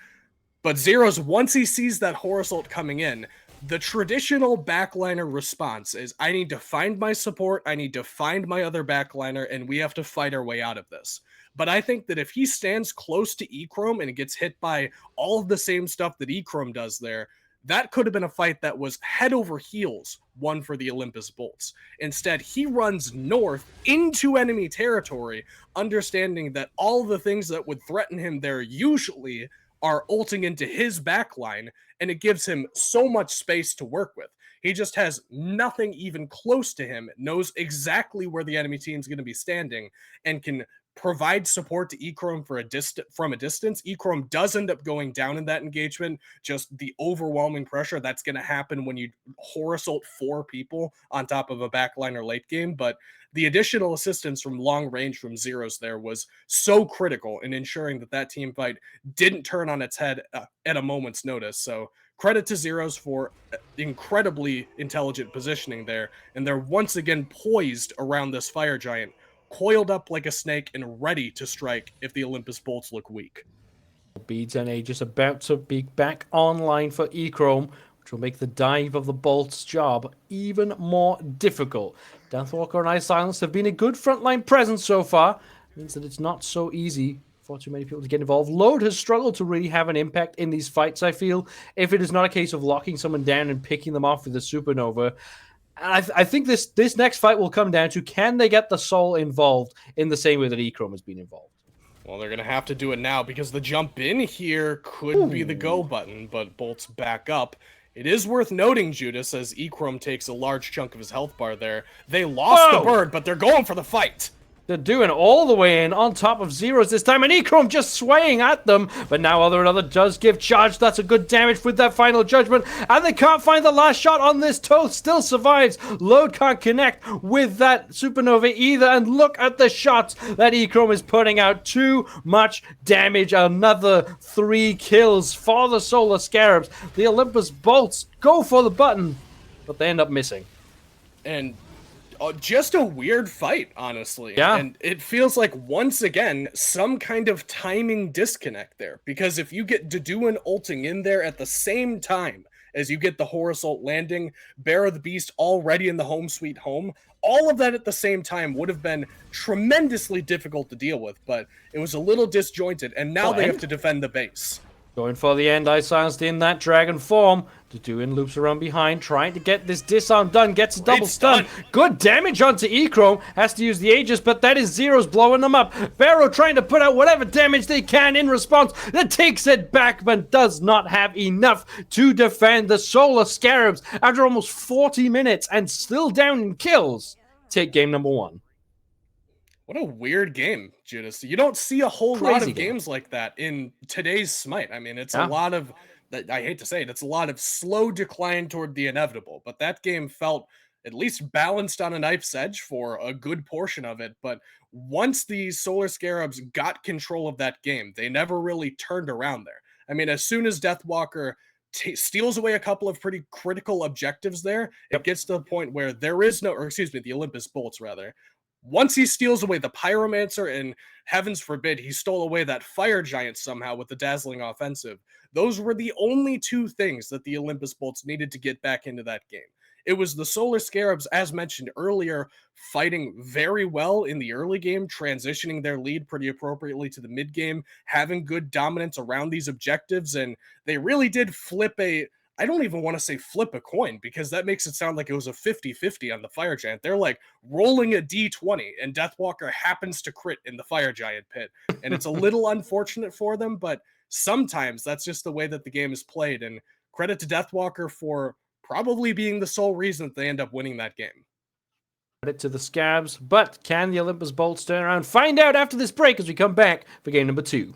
But Zero's, once he sees that Horus ult coming in, the traditional backliner response is, I need to find my support, I need to find my other backliner, and we have to fight our way out of this. But I think that if he stands close to Echrome and gets hit by all of the same stuff that Echrome does there, that could have been a fight that was head over heels won for the Olympus Bolts. Instead, he runs north into enemy territory, understanding that all the things that would threaten him there usually are ulting into his backline, and it gives him so much space to work with. He just has nothing even close to him, knows exactly where the enemy team's going to be standing, and can provide support to Echrome from a distance. Echrome does end up going down in that engagement, just the overwhelming pressure that's going to happen when you Horus ult 4 people on top of a backliner late game. But the additional assistance from long range from Zeros there was so critical in ensuring that that team fight didn't turn on its head at a moment's notice. So credit to Zeros for incredibly intelligent positioning there, and they're once again poised around this fire giant, coiled up like a snake and ready to strike if the Olympus Bolts look weak. Beads and Aegis about to be back online for Echrome, which will make the dive of the Bolt's job even more difficult. Deathwalker and Ice Silence have been a good frontline presence so far. It means that it's not so easy for too many people to get involved. Load has struggled to really have an impact in these fights, I feel, if it is not a case of locking someone down and picking them off with a supernova. And I think this next fight will come down to, can they get the soul involved in the same way that Echrome has been involved? Well, they're going to have to do it now, because the jump in here could be the go button, but Bolt's back up. It is worth noting, Judas, as Echrome takes a large chunk of his health bar there. They lost the bird, but they're going for the fight. They're doing all the way in on top of Zeros this time, and Echrome just swaying at them. But now another does give charge. That's a good damage with that final judgment. And they can't find the last shot on this. Toth still survives. Load can't connect with that supernova either. And look at the shots that Echrome is putting out. Too much damage. Another 3 kills for the Solar Scarabs. The Olympus Bolts go for the button, but they end up missing. And just a weird fight, honestly. Yeah. And it feels like, once again, some kind of timing disconnect there. Because if you get Deduan ulting in there at the same time as you get the Horus ult landing, Bear of the Beast already in the home sweet home, all of that at the same time would have been tremendously difficult to deal with. But it was a little disjointed, and now they have to defend the base. Going for the end, Ice Silenced in that dragon form. Deduan loops around behind, trying to get this disarm done. Gets a double stun. Good damage onto Echrome. Has to use the Aegis, but that is Zeros blowing them up. Pharaoh trying to put out whatever damage they can in response. That takes it back, but does not have enough to defend. The Solar Scarabs, after almost 40 minutes and still down in kills, take game number 1. What a weird game, Judas. You don't see a whole lot of games like that in today's Smite. I mean, it's a lot of, I hate to say it, it's a lot of slow decline toward the inevitable. But that game felt at least balanced on a knife's edge for a good portion of it. But once the Solar Scarabs got control of that game, they never really turned around there. I mean, as soon as Deathwalker steals away a couple of pretty critical objectives there, it gets to the point where there is no, or excuse me, the Olympus Bolts rather. Once he steals away the Pyromancer, and heavens forbid he stole away that Fire Giant somehow with the dazzling offensive, those were the only 2 things that the Olympus Bolts needed to get back into that game. It was the Solar Scarabs, as mentioned earlier, fighting very well in the early game, transitioning their lead pretty appropriately to the mid game, having good dominance around these objectives, and they really did flip I don't even want to say flip a coin, because that makes it sound like it was a 50-50 on the Fire Giant. They're like rolling a D20, and Deathwalker happens to crit in the Fire Giant pit. And it's a little unfortunate for them, but sometimes that's just the way that the game is played. And credit to Deathwalker for probably being the sole reason that they end up winning that game. Credit to the Scabs, but can the Olympus Bolts turn around? Find out after this break as we come back for game number 2.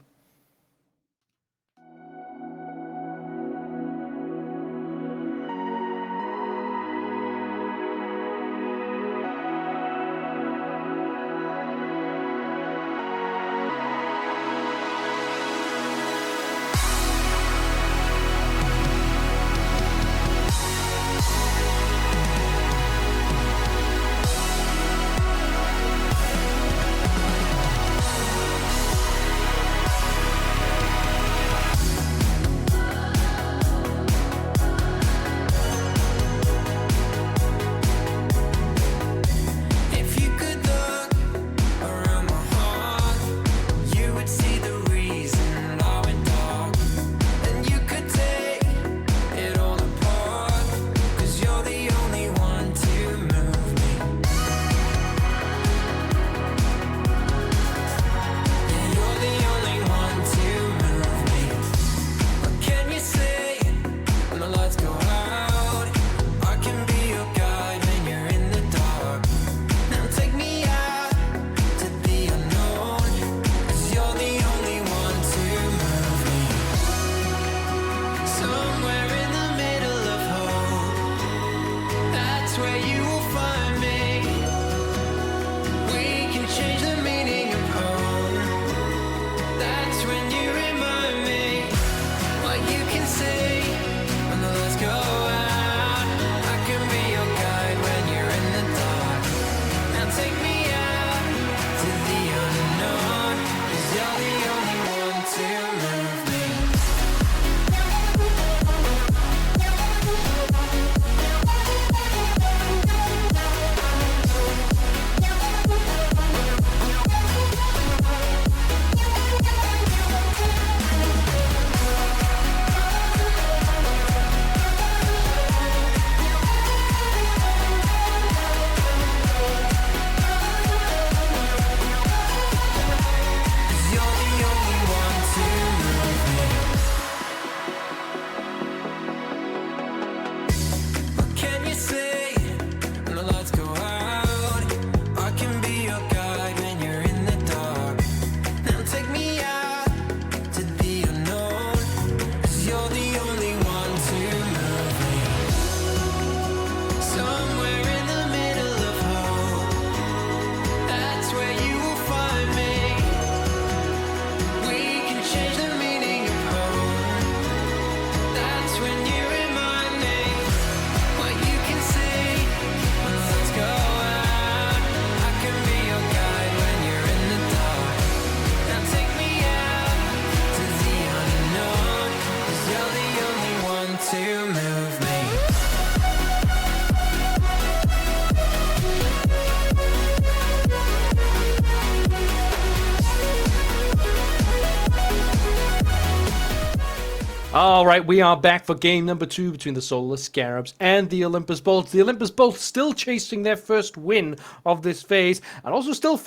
All right, we are back for game number 2 between the Solar Scarabs and the Olympus Bolts. The Olympus Bolts still chasing their first win of this phase, and also still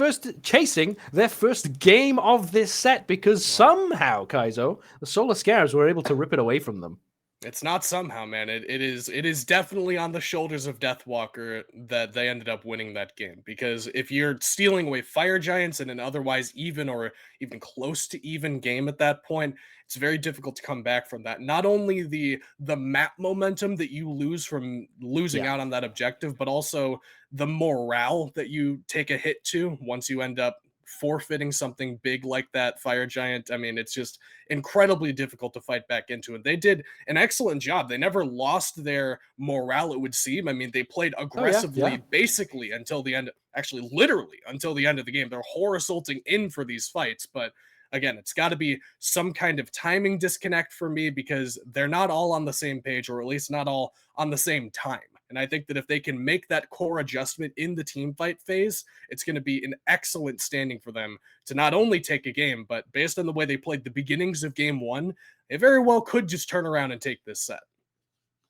chasing their first game of this set, because somehow, Kaizo, the Solar Scarabs were able to rip it away from them. It's not somehow, man. It is definitely on the shoulders of Deathwalker that they ended up winning that game. Because if you're stealing away Fire Giants in an otherwise even or even close to even game at that point, it's very difficult to come back from that. Not only the map momentum that you lose from losing out on that objective, but also the morale that you take a hit to once you end up forfeiting something big like that Fire Giant. I mean, it's just incredibly difficult to fight back into it. They did an excellent job. They never lost their morale, it would seem. I mean, they played aggressively basically until the end, actually literally until the end of the game. They're horror-assaulting in for these fights, but again, it's got to be some kind of timing disconnect for me, because they're not all on the same page, or at least not all on the same time. And I think that if they can make that core adjustment in the team fight phase, it's going to be an excellent standing for them to not only take a game, but based on the way they played the beginnings of game 1, they very well could just turn around and take this set.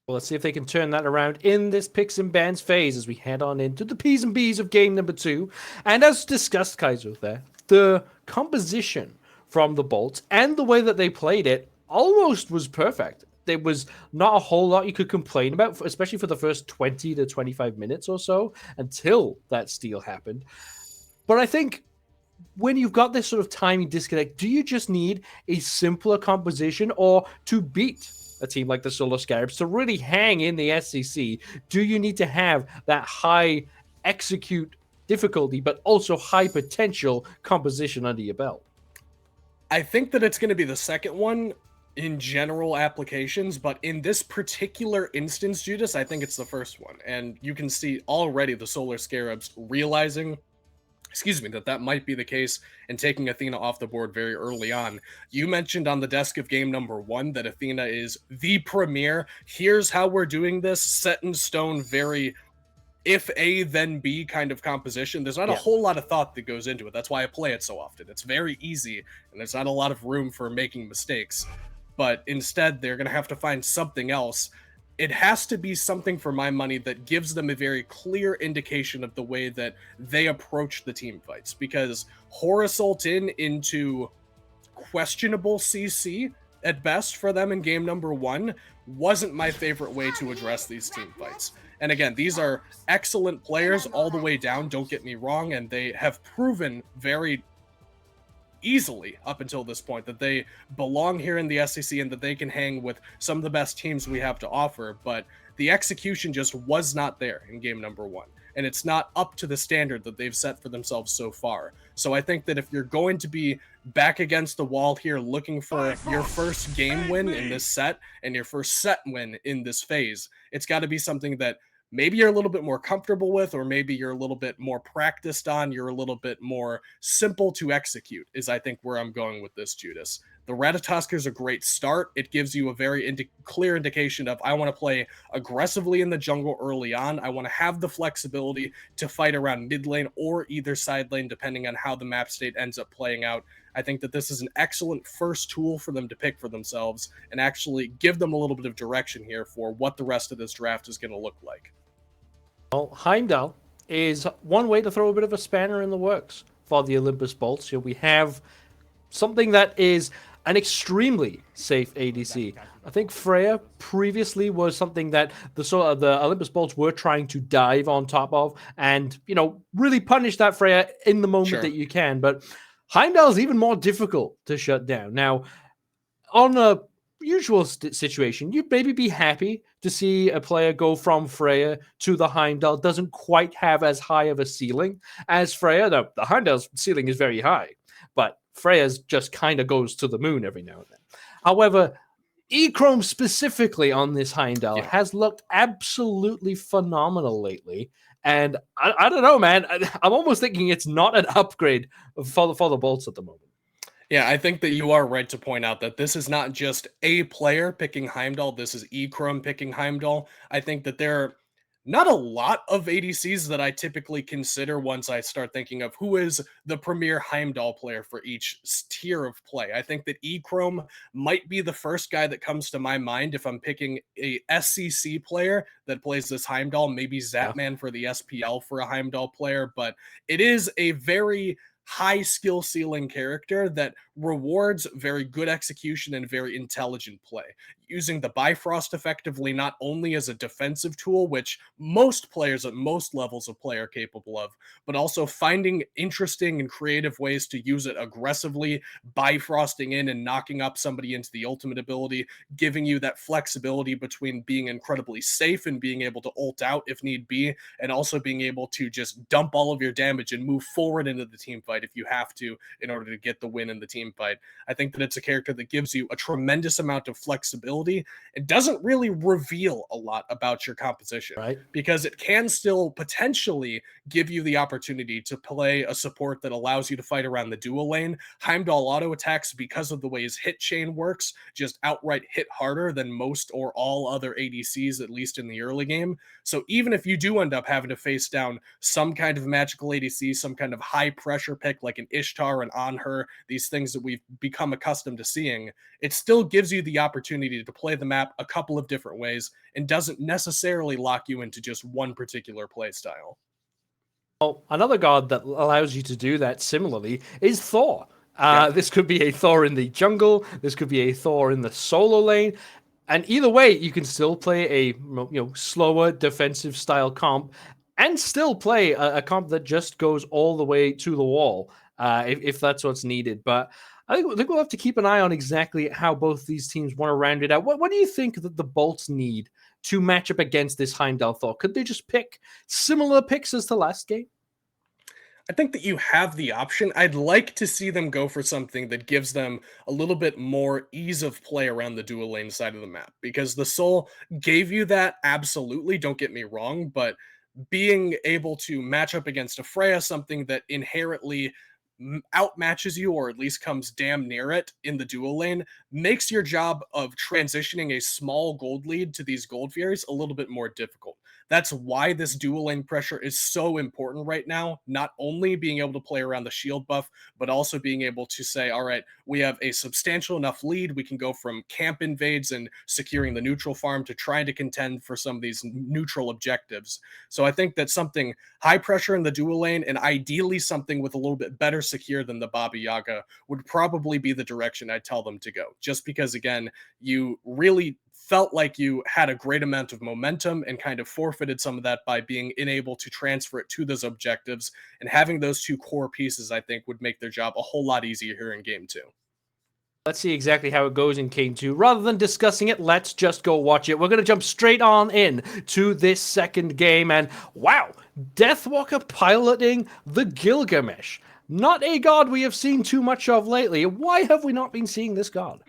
Well, let's see if they can turn that around in this picks and bans phase as we head on into the P's and B's of game number 2. And as discussed, Kaizo, there, the composition from the Bolts and the way that they played it almost was perfect. There was not a whole lot you could complain about, especially for the first 20 to 25 minutes or so, until that steal happened. But I think when you've got this sort of timing disconnect, do you just need a simpler composition? Or to beat a team like the Solar Scarabs, to really hang in the SCC, do you need to have that high execute difficulty, but also high potential composition under your belt? I think that it's going to be the second one in general applications, but in this particular instance, Judas, I think it's the first one. And you can see already the Solar Scarabs realizing, that might be the case and taking Athena off the board very early on. You mentioned on the desk of game number 1 that Athena is the premier. Here's how we're doing this, set in stone, very if A, then B kind of composition. There's not a whole lot of thought that goes into it. That's why I play it so often. It's very easy, and there's not a lot of room for making mistakes. But instead, they're going to have to find something else. It has to be something, for my money, that gives them a very clear indication of the way that they approach the team fights. Because Horasult into questionable CC, at best, for them in game number 1, wasn't my favorite way to address these team fights. And again, these are excellent players all the way down, don't get me wrong, and they have proven very easily up until this point that they belong here in the SEC and that they can hang with some of the best teams we have to offer, but the execution just was not there in game number 1, and it's not up to the standard that they've set for themselves so far. So I think that if you're going to be back against the wall here looking for your first game win in this set and your first set win in this phase, it's got to be something that maybe you're a little bit more comfortable with, or maybe you're a little bit more practiced on, you're a little bit more simple to execute, is I think where I'm going with this, Judas. The Ratatoskr is a great start. It gives you a very clear indication of, I want to play aggressively in the jungle early on. I want to have the flexibility to fight around mid lane or either side lane, depending on how the map state ends up playing out. I think that this is an excellent first tool for them to pick for themselves and actually give them a little bit of direction here for what the rest of this draft is going to look like. Well, Heimdall is one way to throw a bit of a spanner in the works for the Olympus Bolts. Here we have something that is an extremely safe ADC. I think Freya previously was something that the Olympus Bolts were trying to dive on top of and, really punish that Freya in the moment that you can. But Heimdall is even more difficult to shut down. Now, on a usual situation, you'd maybe be happy to see a player go from Freya to the Heimdall. Doesn't quite have as high of a ceiling as Freya. Now, the Heimdall's ceiling is very high, but Freya's just kind of goes to the moon every now and then. However, Echrome specifically on this Heimdall has looked absolutely phenomenal lately. And I don't know, man. I'm almost thinking it's not an upgrade for the Bolts at the moment. Yeah, I think that you are right to point out that this is not just a player picking Heimdall. This is Echrome picking Heimdall. I think that not a lot of ADCs that I typically consider once I start thinking of who is the premier Heimdall player for each tier of play. I think that Echrome might be the first guy that comes to my mind if I'm picking a SCC player that plays this Heimdall, maybe Zapman for the SPL for a Heimdall player, but it is a very high skill ceiling character that rewards very good execution and very intelligent play. Using the Bifrost effectively not only as a defensive tool, which most players at most levels of play are capable of, but also finding interesting and creative ways to use it aggressively, Bifrosting in and knocking up somebody into the ultimate ability, giving you that flexibility between being incredibly safe and being able to ult out if need be, and also being able to just dump all of your damage and move forward into the team fight if you have to in order to get the win in the team fight. I think that it's a character that gives you a tremendous amount of flexibility. It doesn't really reveal a lot about your composition, Right. because it can still potentially give you the opportunity to play a support that allows you to fight around the dual lane. Heimdall auto attacks, because of the way his hit chain works, just outright hit harder than most or all other ADCs, at least in the early game. So even if you do end up having to face down some kind of magical ADC, some kind of high pressure pick like an Ishtar and Anhur, these things that we've become accustomed to seeing, it still gives you the opportunity to play the map a couple of different ways and doesn't necessarily lock you into just one particular play style. Well, another god that allows you to do that similarly is Thor. This could be a Thor in the jungle. This could be a Thor in the solo lane. And either way, you can still play a slower defensive style comp and still play a comp that just goes all the way to the wall if that's what's needed. But I think we'll have to keep an eye on exactly how both these teams want to round it out. What do you think that the Bolts need to match up against this Heimdall Thor? Could they just pick similar picks as the last game? I think that you have the option. I'd like to see them go for something that gives them a little bit more ease of play around the dual lane side of the map, because the Soul gave you that, absolutely, don't get me wrong, but being able to match up against a Freya, something that inherently outmatches you, or at least comes damn near it in the dual lane, makes your job of transitioning a small gold lead to these gold fairies a little bit more difficult. That's why this dual lane pressure is so important right now, not only being able to play around the shield buff, but also being able to say, all right, we have a substantial enough lead, we can go from camp invades and securing the neutral farm to trying to contend for some of these neutral objectives. So I think that something high pressure in the dual lane, and ideally something with a little bit better secure than the Baba Yaga, would probably be the direction I'd tell them to go. Just because, again, you really felt like you had a great amount of momentum and kind of forfeited some of that by being unable to transfer it to those objectives. And having those two core pieces, I think, would make their job a whole lot easier here in game 2. Let's see exactly how it goes in Game 2. Rather than discussing it, let's just go watch it. We're going to jump straight on in to this second game. And wow, Deathwalker piloting the Gilgamesh. Not a god we have seen too much of lately. Why have we not been seeing this god?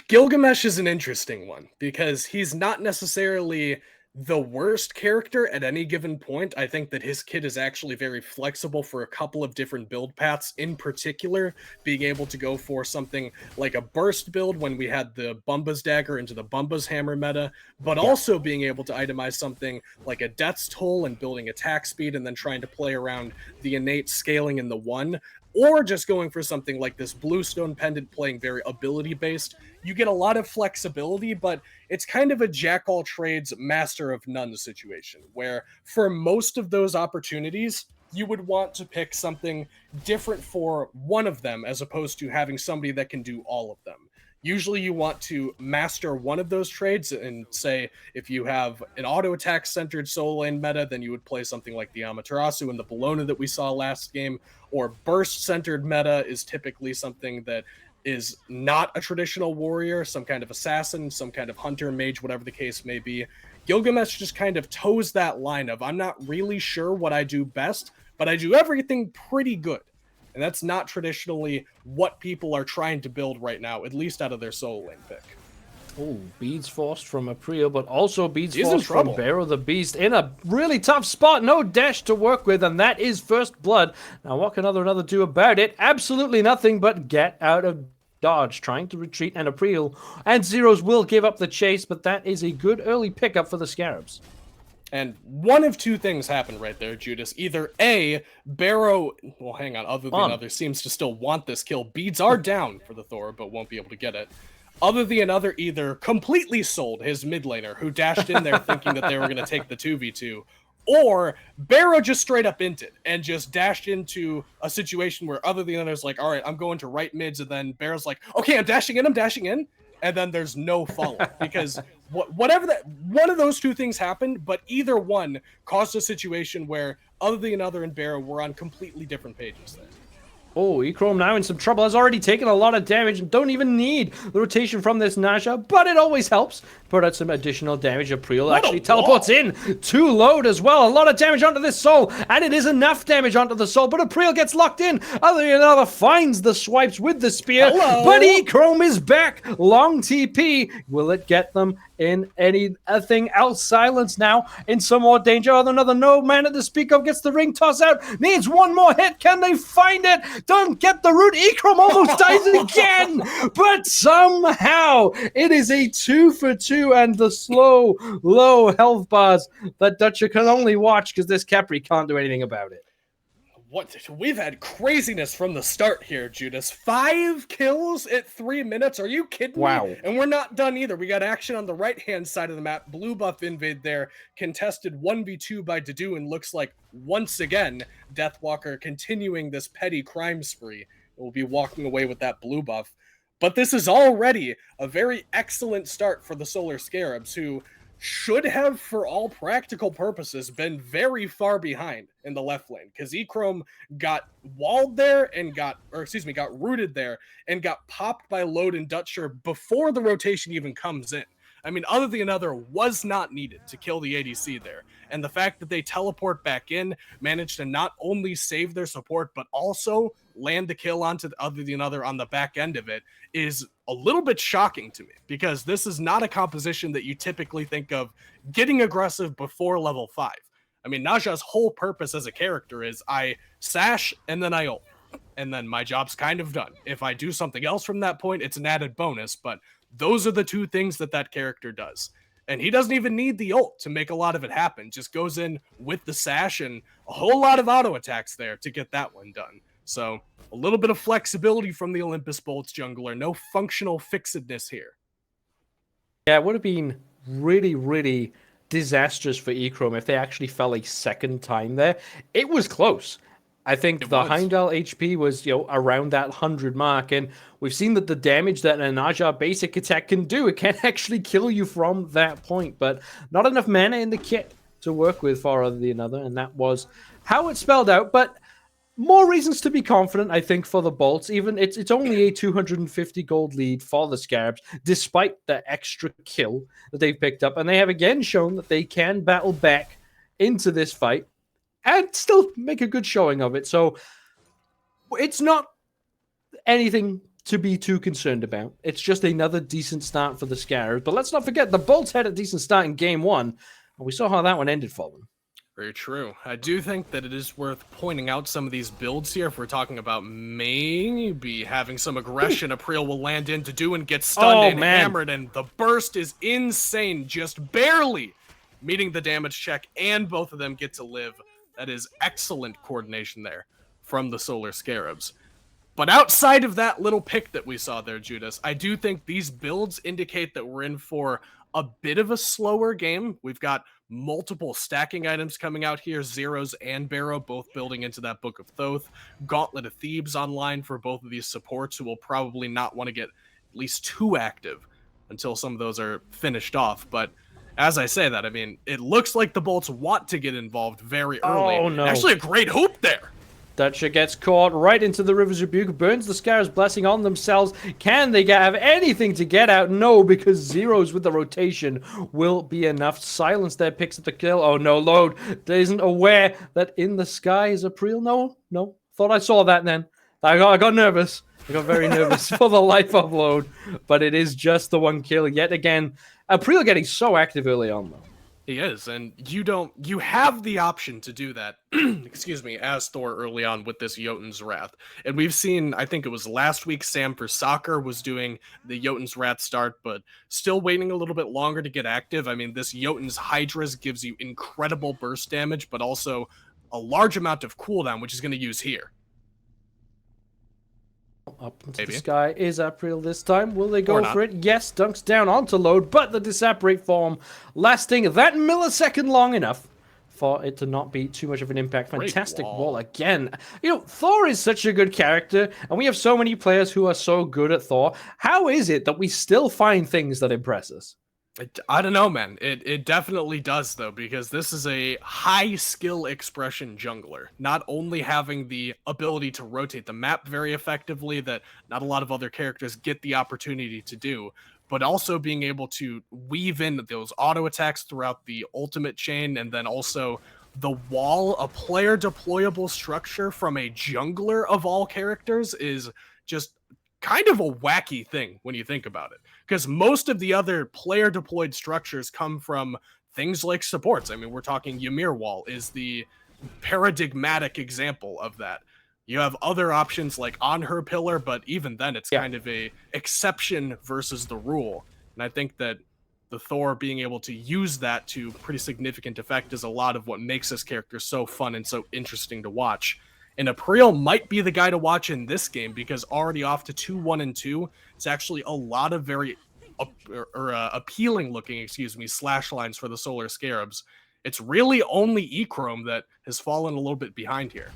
Gilgamesh is an interesting one because he's not necessarily the worst character at any given point. I think that his kit is actually very flexible for a couple of different build paths, in particular being able to go for something like a burst build when we had the Bumba's Dagger into the Bumba's Hammer meta, but also being able to itemize something like a Death's Toll and building attack speed and then trying to play around the innate scaling in the one, or just going for something like this Bluestone Pendant playing very ability-based. You get a lot of flexibility, but it's kind of a jack-all-trades, master-of-none situation, where for most of those opportunities, you would want to pick something different for one of them, as opposed to having somebody that can do all of them. Usually you want to master one of those trades, and say if you have an auto attack centered solo lane meta, then you would play something like the Amaterasu and the Bellona that we saw last game, or burst centered meta is typically something that is not a traditional warrior, some kind of assassin, some kind of hunter, mage, whatever the case may be. Gilgamesh just kind of toes that line of, I'm not really sure what I do best, but I do everything pretty good. And that's not traditionally what people are trying to build right now, at least out of their solo lane pick. Oh, beads forced from Apriel, but also beads He's in forced from trouble. Barrow the Beast in a really tough spot. No dash to work with, and that is first blood. Now, what can another do about it? Absolutely nothing but get out of dodge, trying to retreat, and April and Zeros will give up the chase, but that is a good early pickup for the Scarabs. And one of two things happened right there, Judas. Either A, Barrow, well, hang on, other than other, seems to still want this kill. Beads are down for the Thor, but won't be able to get it. Other than another, either completely sold his mid laner, who dashed in there thinking that they were going to take the 2v2, or Barrow just straight up inted and just dashed into a situation where other than others like, all right, I'm going to right mids, and then Barrow's like, okay, I'm dashing in, and then there's no follow-up because whatever that one of those two things happened, but either one caused a situation where other than another and Barrow were on completely different pages there. Oh, Echrome now in some trouble, has already taken a lot of damage and don't even need the rotation from this Naja, but it always helps. Put out some additional damage. April actually teleports in to load as well. A lot of damage onto this soul, and it is enough damage onto the soul, but April gets locked in. Other than another finds the swipes with the spear, but Echrome is back. Long TP. Will it get them in anything else? Silence now in some more danger. Another no man to speak of gets the ring toss out. Needs one more hit. Can they find it? Don't get the root. Echrome almost dies again, but somehow it is a 2-for-2, and the slow, low health bars that Dutcher can only watch because this Capri can't do anything about it. What? We've had craziness from the start here, Judas. 5 kills at 3 minutes? Are you kidding me? And we're not done either. We got action on the right-hand side of the map. Blue buff invade there. Contested 1v2 by Dedue, and looks like, once again, Deathwalker continuing this petty crime spree. We'll be walking away with that blue buff. But this is already a very excellent start for the Solar Scarabs, who should have, for all practical purposes, been very far behind in the left lane, because Echrome got walled there and got rooted there and got popped by Load and Dutcher before the rotation even comes in. I mean, other than another was not needed to kill the ADC there. And the fact that they teleport back in, managed to not only save their support, but also land the kill onto the other than another on the back end of it, is a little bit shocking to me, because this is not a composition that you typically think of getting aggressive before level 5. I mean, Naja's whole purpose as a character is I sash and then I ult, and then my job's kind of done. If I do something else from that point, it's an added bonus, but those are the two things that character does. And he doesn't even need the ult to make a lot of it happen. Just goes in with the sash and a whole lot of auto attacks there to get that one done. So a little bit of flexibility from the Olympus Bolts jungler. No functional fixedness here. Yeah, it would have been really, really disastrous for Echrome if they actually fell a second time there. It was close. I think the Heimdall HP was, around that 100 mark, and we've seen that the damage that an Naja basic attack can do, it can actually kill you from that point, but not enough mana in the kit to work with for other than another, and that was how it spelled out. But more reasons to be confident, I think, for the Bolts. Even it's only a 250 gold lead for the Scarabs, despite the extra kill that they've picked up, and they have again shown that they can battle back into this fight and still make a good showing of it. So it's not anything to be too concerned about. It's just another decent start for the Scarabs. But let's not forget, the Bolts had a decent start in game 1, and we saw how that one ended for them. Very true. I do think that it is worth pointing out some of these builds here. If we're talking about maybe having some aggression, April will land in Dedue and get stunned hammered, and the burst is insane, just barely meeting the damage check, and both of them get to live. That is excellent coordination there from the Solar Scarabs. But outside of that little pick that we saw there, Judas, I do think these builds indicate that we're in for a bit of a slower game. We've got multiple stacking items coming out here. Zeros and Barrow both building into that Book of Thoth. Gauntlet of Thebes online for both of these supports, who will probably not want to get at least too active until some of those are finished off. But as I say that, I mean, it looks like the Bolts want to get involved very early. Oh, no. Actually, a great hoop there. Dutcher gets caught right into the River's Rebuke, burns the Scarab's Blessing on themselves. Can they have anything to get out? No, because Zeros with the rotation will be enough. Silence there, picks up the kill. Oh no, Load isn't aware that in the sky is April. No, thought I saw that then. I got nervous. I got very nervous for the life of Load, but it is just the one kill yet again. April getting so active early on, though. He is, and you have the option to do that, excuse me, as Thor early on with this Jotun's Wrath. And we've seen, I think it was last week, Sam for Soccer was doing the Jotun's Wrath start, but still waiting a little bit longer to get active. I mean, this Jotun's hi-rez gives you incredible burst damage, but also a large amount of cooldown, which is going to use here. Up into the sky is April this time. Will they go for it? Yes, dunks down onto load, but the disapparate form lasting that millisecond long enough for it to not be too much of an impact. Fantastic wall again. You know, Thor is such a good character, and we have so many players who are so good at Thor. How is it that we still find things that impress us? I don't know, man. It definitely does, though, because this is a high skill expression jungler. Not only having the ability to rotate the map very effectively that not a lot of other characters get the opportunity to do, but also being able to weave in those auto attacks throughout the ultimate chain, and then also the wall, a player deployable structure from a jungler of all characters, is just kind of a wacky thing when you think about it, because most of the other player deployed structures come from things like supports. I mean, we're talking Ymir Wall is the paradigmatic example of that. You have other options like Anhur Pillar, but even then it's kind of a exception versus the rule. And I think that the Thor being able to use that to pretty significant effect is a lot of what makes this character so fun and so interesting to watch. And April might be the guy to watch in this game, because already off to 2-1-2, it's actually a lot of very appealing looking, slash lines for the Solar Scarabs. It's really only Echrome that has fallen a little bit behind here.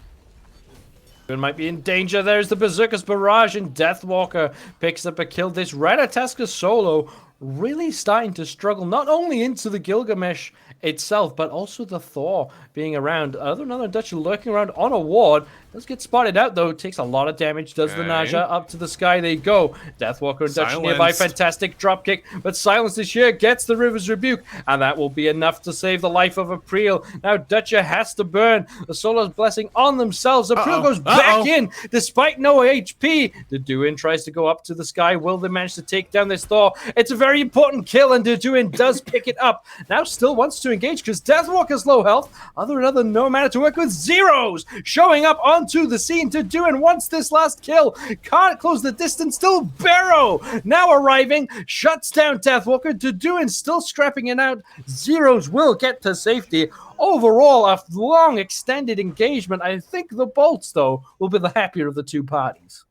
It might be in danger. There's the Berserker's Barrage, and Deathwalker picks up a kill. This Ratatoskr solo really starting to struggle, not only into the Gilgamesh itself, but also the Thor being around. Another Dutch lurking around on a ward. Does get spotted out, though. Takes a lot of damage. Does the Naja. Up to the sky they go. Deathwalker and Dutch nearby. Fantastic dropkick. But Silence this year gets the River's Rebuke. And that will be enough to save the life of April. Now Dutcha has to burn the Solar's Blessing on themselves. April goes back in despite no HP. Deduin tries to go up to the sky. Will they manage to take down this Thor? It's a very important kill, and Deduin does pick it up. Now still wants to engage because Deathwalker's low health. Another no mana to work with. Zeros showing up onto the scene. Deduin wants this last kill. Can't close the distance. Still Barrow now arriving. Shuts down Deathwalker. Deduin still scrapping it out. Zeros will get to safety. Overall, a long extended engagement. I think the Bolts, though, will be the happier of the two parties.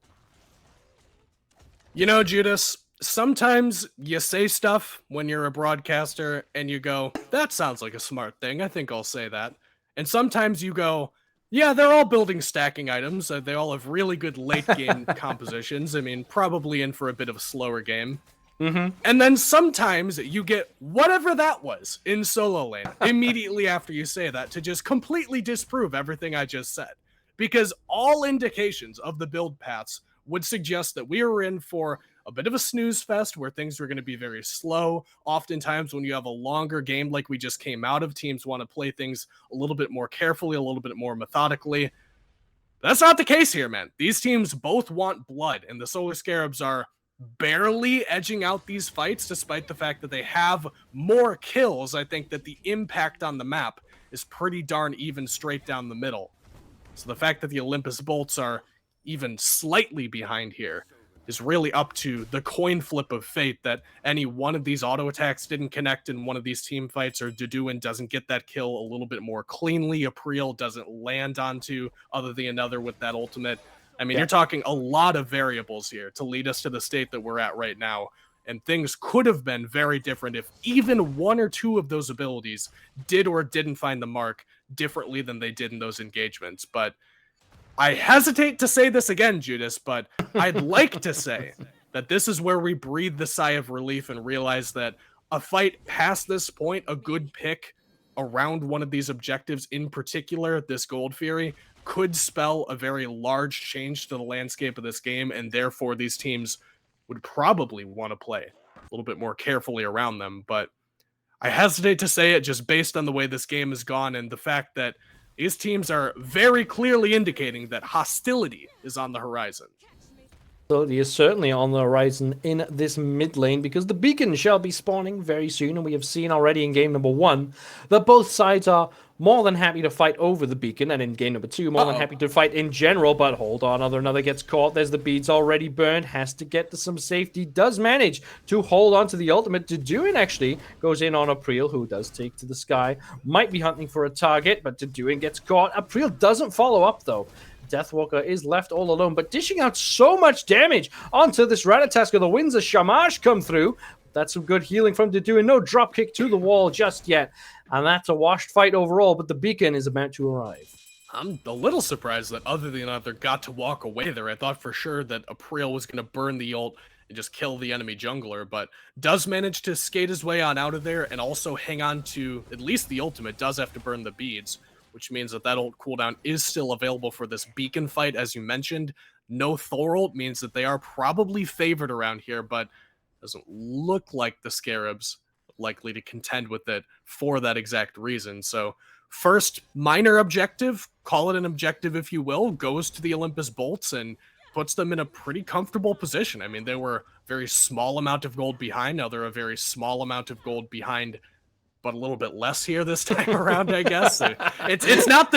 You know, Judas, sometimes you say stuff when you're a broadcaster and you go, that sounds like a smart thing. I think I'll say that. And sometimes you go, yeah, they're all building stacking items. They all have really good late game compositions. I mean, probably in for a bit of a slower game. And then sometimes you get whatever that was in solo lane immediately after you say that to just completely disprove everything I just said. Because all indications of the build paths would suggest that we are in for a bit of a snooze fest where things are going to be very slow. Oftentimes when you have a longer game like we just came out of, teams want to play things a little bit more carefully, a little bit more methodically. That's not the case here, man. These teams both want blood, and the Solar Scarabs are barely edging out these fights despite the fact that they have more kills. I think that the impact on the map is pretty darn even straight down the middle. So the fact that the Olympus Bolts are even slightly behind here is really up to the coin flip of fate that any one of these auto attacks didn't connect in one of these team fights, or Deduin doesn't get that kill a little bit more cleanly. April doesn't land onto other than another with that ultimate. I mean, you're talking a lot of variables here to lead us to the state that we're at right now. And things could have been very different if even one or two of those abilities did or didn't find the mark differently than they did in those engagements. But I hesitate to say this again, Judas, but I'd like to say that this is where we breathe the sigh of relief and realize that a fight past this point, a good pick around one of these objectives, in particular, this Gold Fury, could spell a very large change to the landscape of this game, and therefore these teams would probably want to play a little bit more carefully around them. But I hesitate to say it just based on the way this game has gone and the fact that these teams are very clearly indicating that hostility is on the horizon. He is certainly on the horizon in this mid lane because the beacon shall be spawning very soon, and we have seen already in game number 1 that both sides are more than happy to fight over the beacon, and in game number 2 more than happy to fight in general. But hold on, another gets caught. There's the beads already burned, has to get to some safety, does manage to hold on to the ultimate. Deduin actually goes in on April, who does take to the sky, might be hunting for a target, but Deduin gets caught. April doesn't follow up though. Deathwalker is left all alone, but dishing out so much damage onto this Ratatoskr. The winds of Shamash come through. That's some good healing from Deduin. No dropkick to the wall just yet. And that's a washed fight overall, but the beacon is about to arrive. I'm a little surprised that other than other got to walk away there. I thought for sure that April was going to burn the ult and just kill the enemy jungler, but does manage to skate his way on out of there and also hang on to at least the ultimate. Does have to burn the beads, which means that that ult cooldown is still available for this beacon fight, as you mentioned. No Thor ult means that they are probably favored around here, but doesn't look like the Scarabs likely to contend with it for that exact reason. So first minor objective, call it an objective if you will, goes to the Olympus Bolts and puts them in a pretty comfortable position. I mean, they were a very small amount of gold behind. Now they're a very small amount of gold behind, but a little bit less here this time around, I guess. It's not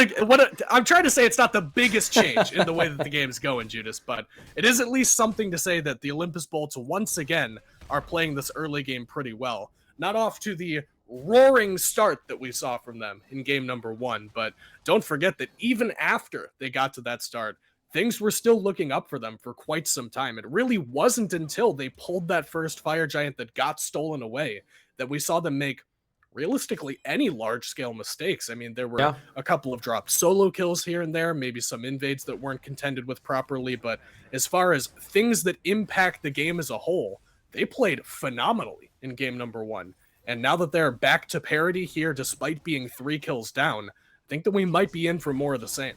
I'm trying to say it's not the biggest change in the way that the game's going, Judas, but it is at least something to say that the Olympus Bolts once again are playing this early game pretty well. Not off to the roaring start that we saw from them in game number 1, but don't forget that even after they got to that start, things were still looking up for them for quite some time. It really wasn't until they pulled that first fire giant that got stolen away that we saw them make realistically any large-scale mistakes. I mean, there were a couple of dropped solo kills here and there, maybe some invades that weren't contended with properly, but as far as things that impact the game as a whole, they played phenomenally in game number 1. And now that they're back to parity here, despite being 3 kills down, I think that we might be in for more of the same.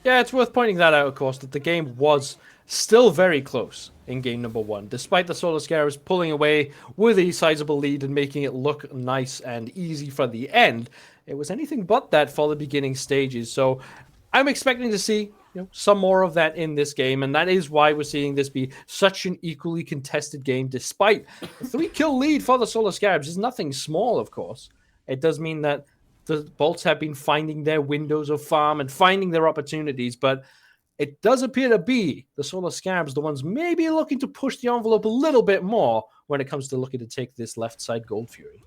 Yeah, it's worth pointing that out, of course, that the game was still very close in game number 1, despite the Solar Scarabs pulling away with a sizable lead and making it look nice and easy for the end. It was anything but that for the beginning stages. So I'm expecting to see some more of that in this game, and that is why we're seeing this be such an equally contested game, despite a 3-kill lead for the Solar Scarabs is nothing small, of course. It does mean that the Bolts have been finding their windows of farm and finding their opportunities, but it does appear to be the Solar Scarabs, the ones maybe looking to push the envelope a little bit more when it comes to looking to take this left side Gold Fury.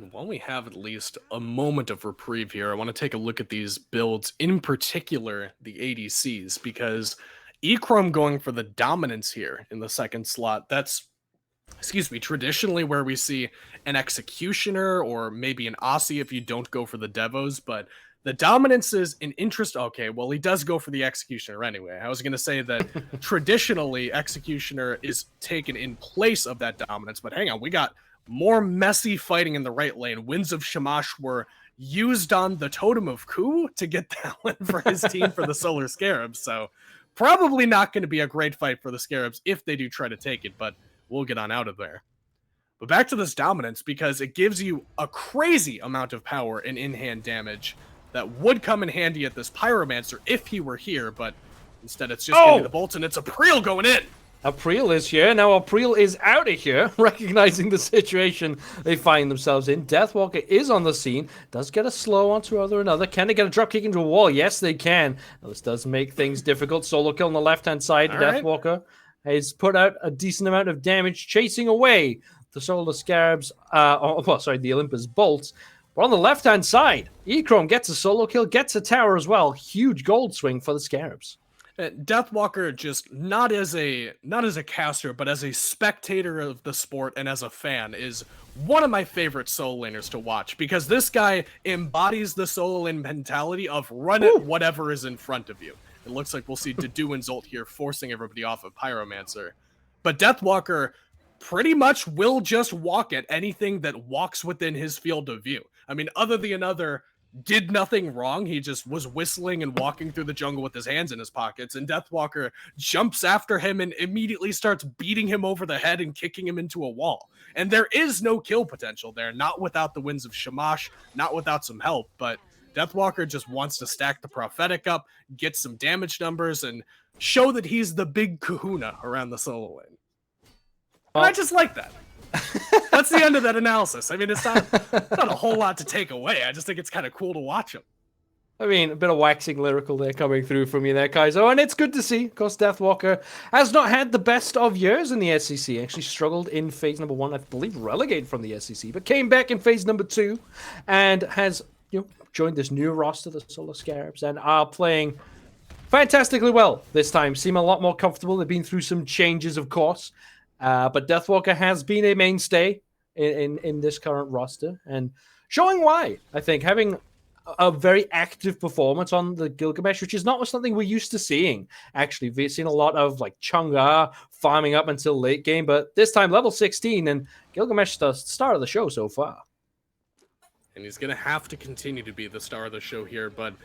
While we have at least a moment of reprieve here, I want to take a look at these builds, in particular the ADCs, because Ecrom going for the dominance here in the second slot, that's, traditionally where we see an Executioner or maybe an Aussie if you don't go for the Devos, but the dominance is an interest. Okay, well, he does go for the Executioner anyway. I was going to say that traditionally Executioner is taken in place of that dominance, but hang on, we got more messy fighting in the right lane. Winds of Shamash were used on the Totem of Ku to get that one for his team for the Solar Scarabs, so probably not going to be a great fight for the Scarabs if they do try to take it, but we'll get on out of there. But back to this dominance, because it gives you a crazy amount of power and in-hand damage that would come in handy at this Pyromancer if he were here, but instead it's just getting the bolts, and it's April going in! April is here. Now April is out of here, recognizing the situation they find themselves in. Deathwalker is on the scene. Does get a slow onto another. Can they get a drop kick into a wall? Yes, they can. Now, this does make things difficult. Solo kill on the left-hand side. Deathwalker has put out a decent amount of damage, chasing away the Solar Scarabs, the Olympus Bolts. But on the left-hand side, Ecrom gets a solo kill, gets a tower as well. Huge gold swing for the Scarabs. Deathwalker, just not as a caster, but as a spectator of the sport and as a fan, is one of my favorite solo laners to watch, because this guy embodies the solo lane mentality of run it whatever is in front of you. It looks like we'll see Deduin's ult here, forcing everybody off of Pyromancer. But Deathwalker pretty much will just walk at anything that walks within his field of view. I mean, other than another did nothing wrong. He just was whistling and walking through the jungle with his hands in his pockets, and Deathwalker jumps after him and immediately starts beating him over the head and kicking him into a wall. And there is no kill potential there, not without the Winds of Shamash, not without some help, but Deathwalker just wants to stack the Prophetic up, get some damage numbers, and show that he's the big kahuna around the solo lane. And I just like that. That's the end of that analysis. I mean, it's not a whole lot to take away. I just think it's kind of cool to watch him. I mean, a bit of waxing lyrical there coming through from you there, Kaizo, and it's good to see. Of course, Deathwalker has not had the best of years in the SEC. Actually struggled in phase number 1, I believe relegated from the SEC, but came back in phase number 2 and has joined this new roster, the Solar Scarabs, and are playing fantastically well this time. Seem a lot more comfortable. They've been through some changes, of course, but Deathwalker has been a mainstay in this current roster, and showing why, I think, having a very active performance on the Gilgamesh, which is not something we're used to seeing. Actually, we've seen a lot of like Chang'e farming up until late game, but this time level 16, and Gilgamesh the star of the show so far. And he's going to have to continue to be the star of the show here, but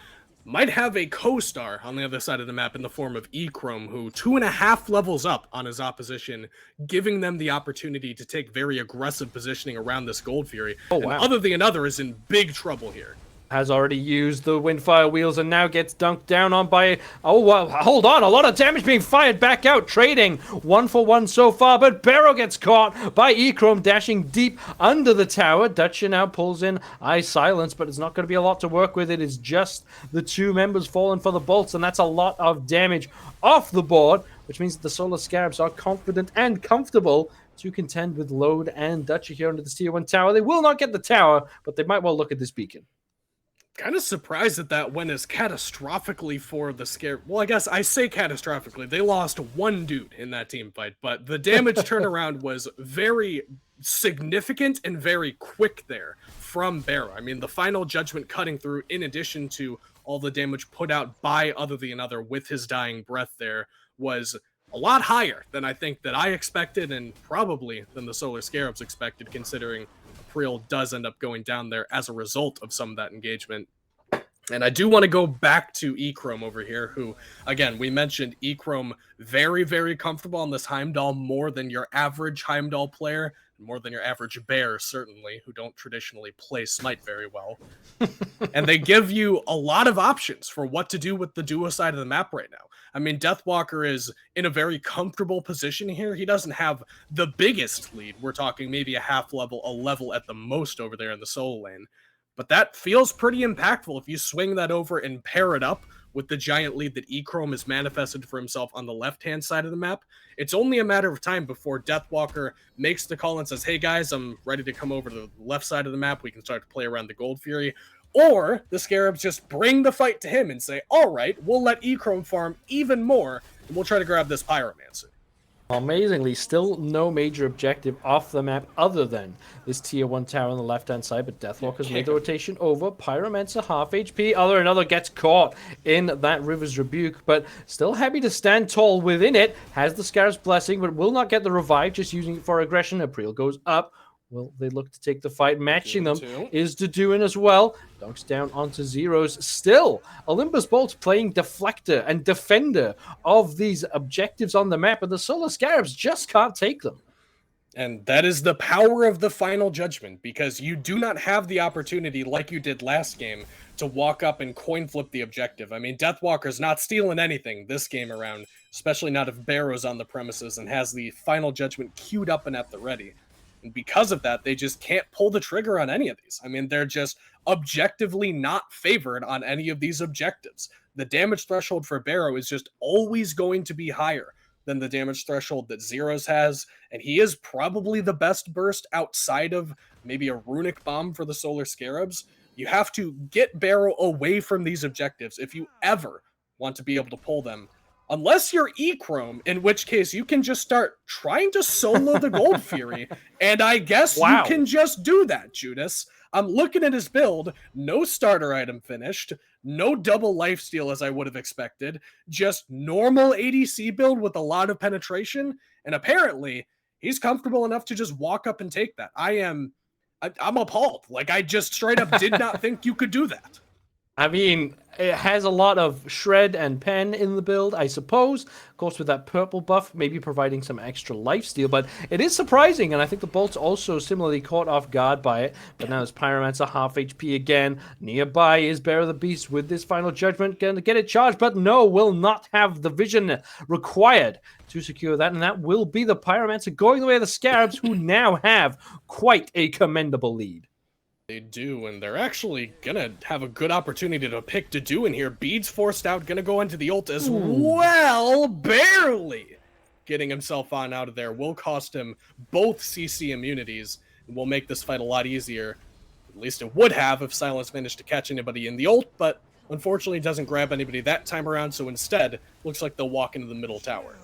might have a co-star on the other side of the map in the form of Echrome, who 2.5 levels up on his opposition, giving them the opportunity to take very aggressive positioning around this Gold Fury. Oh, wow. And other than another is in big trouble here. Has already used the Windfire Wheels and now gets dunked down on by... Oh, well, hold on. A lot of damage being fired back out. Trading 1-for-1 so far, but Barrow gets caught by Echrome dashing deep under the tower. Dutcher now pulls in Eye Silence, but it's not going to be a lot to work with. It is just the 2 members falling for the bolts, and that's a lot of damage off the board, which means that the Solar Scarabs are confident and comfortable to contend with Load and Dutcher here under this tier 1 tower. They will not get the tower, but they might well look at this beacon. Kind of surprised that that went as catastrophically for the Scare. Well, I guess I say catastrophically. They lost 1 dude in that team fight, but the damage turnaround was very significant and very quick there from Barrow. I mean, the final judgment cutting through, in addition to all the damage put out by Other the Another with his dying breath there, was a lot higher than I think that I expected, and probably than the Solar Scarabs expected, considering April does end up going down there as a result of some of that engagement. And I do want to go back to Echrome over here, who, again, we mentioned Echrome very, very comfortable on this Heimdall, more than your average Heimdall player, more than your average bear, certainly, who don't traditionally play Smite very well. And they give you a lot of options for what to do with the duo side of the map right now. I mean, Deathwalker is in a very comfortable position here. He doesn't have the biggest lead. We're talking maybe a half level, a level at the most over there in the solo lane. But that feels pretty impactful if you swing that over and pair it up with the giant lead that Echrome has manifested for himself on the left-hand side of the map. It's only a matter of time before Deathwalker makes the call and says, hey guys, I'm ready to come over to the left side of the map. We can start to play around the Gold Fury. Or the Scarabs just bring the fight to him and say, all right, we'll let Echrome farm even more, and we'll try to grab this Pyromancer. Amazingly, still no major objective off the map other than this tier 1 tower on the left-hand side, but Deathwalker's made the rotation over. Pyromancer half HP. Another gets caught in that River's Rebuke, but still happy to stand tall within it. Has the Scarab's Blessing, but will not get the revive, just using it for aggression. April goes up. Will they look to take the fight? Matching them is Deduin as well. Dunks down onto Zeros. Still, Olympus Bolt's playing deflector and defender of these objectives on the map, and the Solar Scarabs just can't take them. And that is the power of the final judgment, because you do not have the opportunity, like you did last game, to walk up and coin flip the objective. I mean, Deathwalker's not stealing anything this game around, especially not if Barrow's on the premises and has the final judgment queued up and at the ready. And because of that, they just can't pull the trigger on any of these. I mean, they're just objectively not favored on any of these objectives. The damage threshold for Barrow is just always going to be higher than the damage threshold that Zeros has, and he is probably the best burst outside of maybe a Runic Bomb for the Solar Scarabs. You have to get Barrow away from these objectives if you ever want to be able to pull them. Unless you're Echrome, in which case you can just start trying to solo the Gold Fury, and I guess you can just do that, Judas. I'm looking at his build, no starter item finished, no double lifesteal as I would have expected, just normal ADC build with a lot of penetration, and apparently he's comfortable enough to just walk up and take that. I'm appalled. Like, I just straight up did not think you could do that. I mean, it has a lot of shred and pen in the build, I suppose. Of course, with that purple buff, maybe providing some extra lifesteal, but it is surprising, and I think the Bolt's also similarly caught off guard by it. But now it's Pyromancer half HP again. Nearby is Bear of the Beast with this final judgment, going to get it charged, but no, will not have the vision required to secure that, and that will be the Pyromancer going the way of the Scarabs, who now have quite a commendable lead. They do, and they're actually gonna have a good opportunity to pick to do in here. Beads forced out, gonna go into the ult as well, barely getting himself on out of there. Will cost him both CC immunities, and will make this fight a lot easier. At least it would have if Silence managed to catch anybody in the ult, but unfortunately doesn't grab anybody that time around, so instead, looks like they'll walk into the middle tower.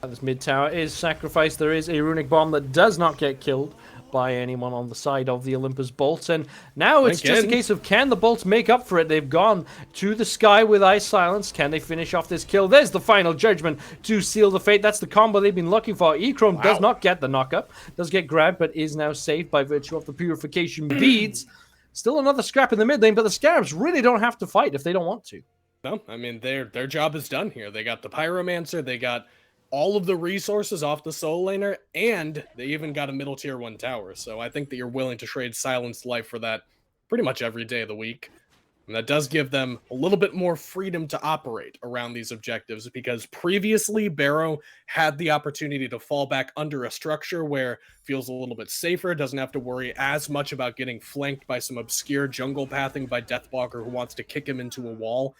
This mid tower is sacrificed. There is a runic bomb that does not get killed by anyone on the side of the Olympus Bolts, and now it's just a case of, can the Bolts make up for it? They've gone to the sky with Ice Silence. Can they finish off this kill? There's the final judgment to seal the fate. That's the combo they've been looking for. Echrome does not get the knockup, does get grabbed, but is now saved by virtue of the purification beads. Still another scrap in the mid lane, but the Scarabs really don't have to fight if they don't want to. No, I mean, their job is done here. They got the Pyromancer, they got all of the resources off the Soul Laner, and they even got a middle tier 1 tower. So I think that you're willing to trade Silence life for that pretty much every day of the week. And that does give them a little bit more freedom to operate around these objectives, because previously Barrow had the opportunity to fall back under a structure where it feels a little bit safer, doesn't have to worry as much about getting flanked by some obscure jungle pathing by Deathwalker who wants to kick him into a wall.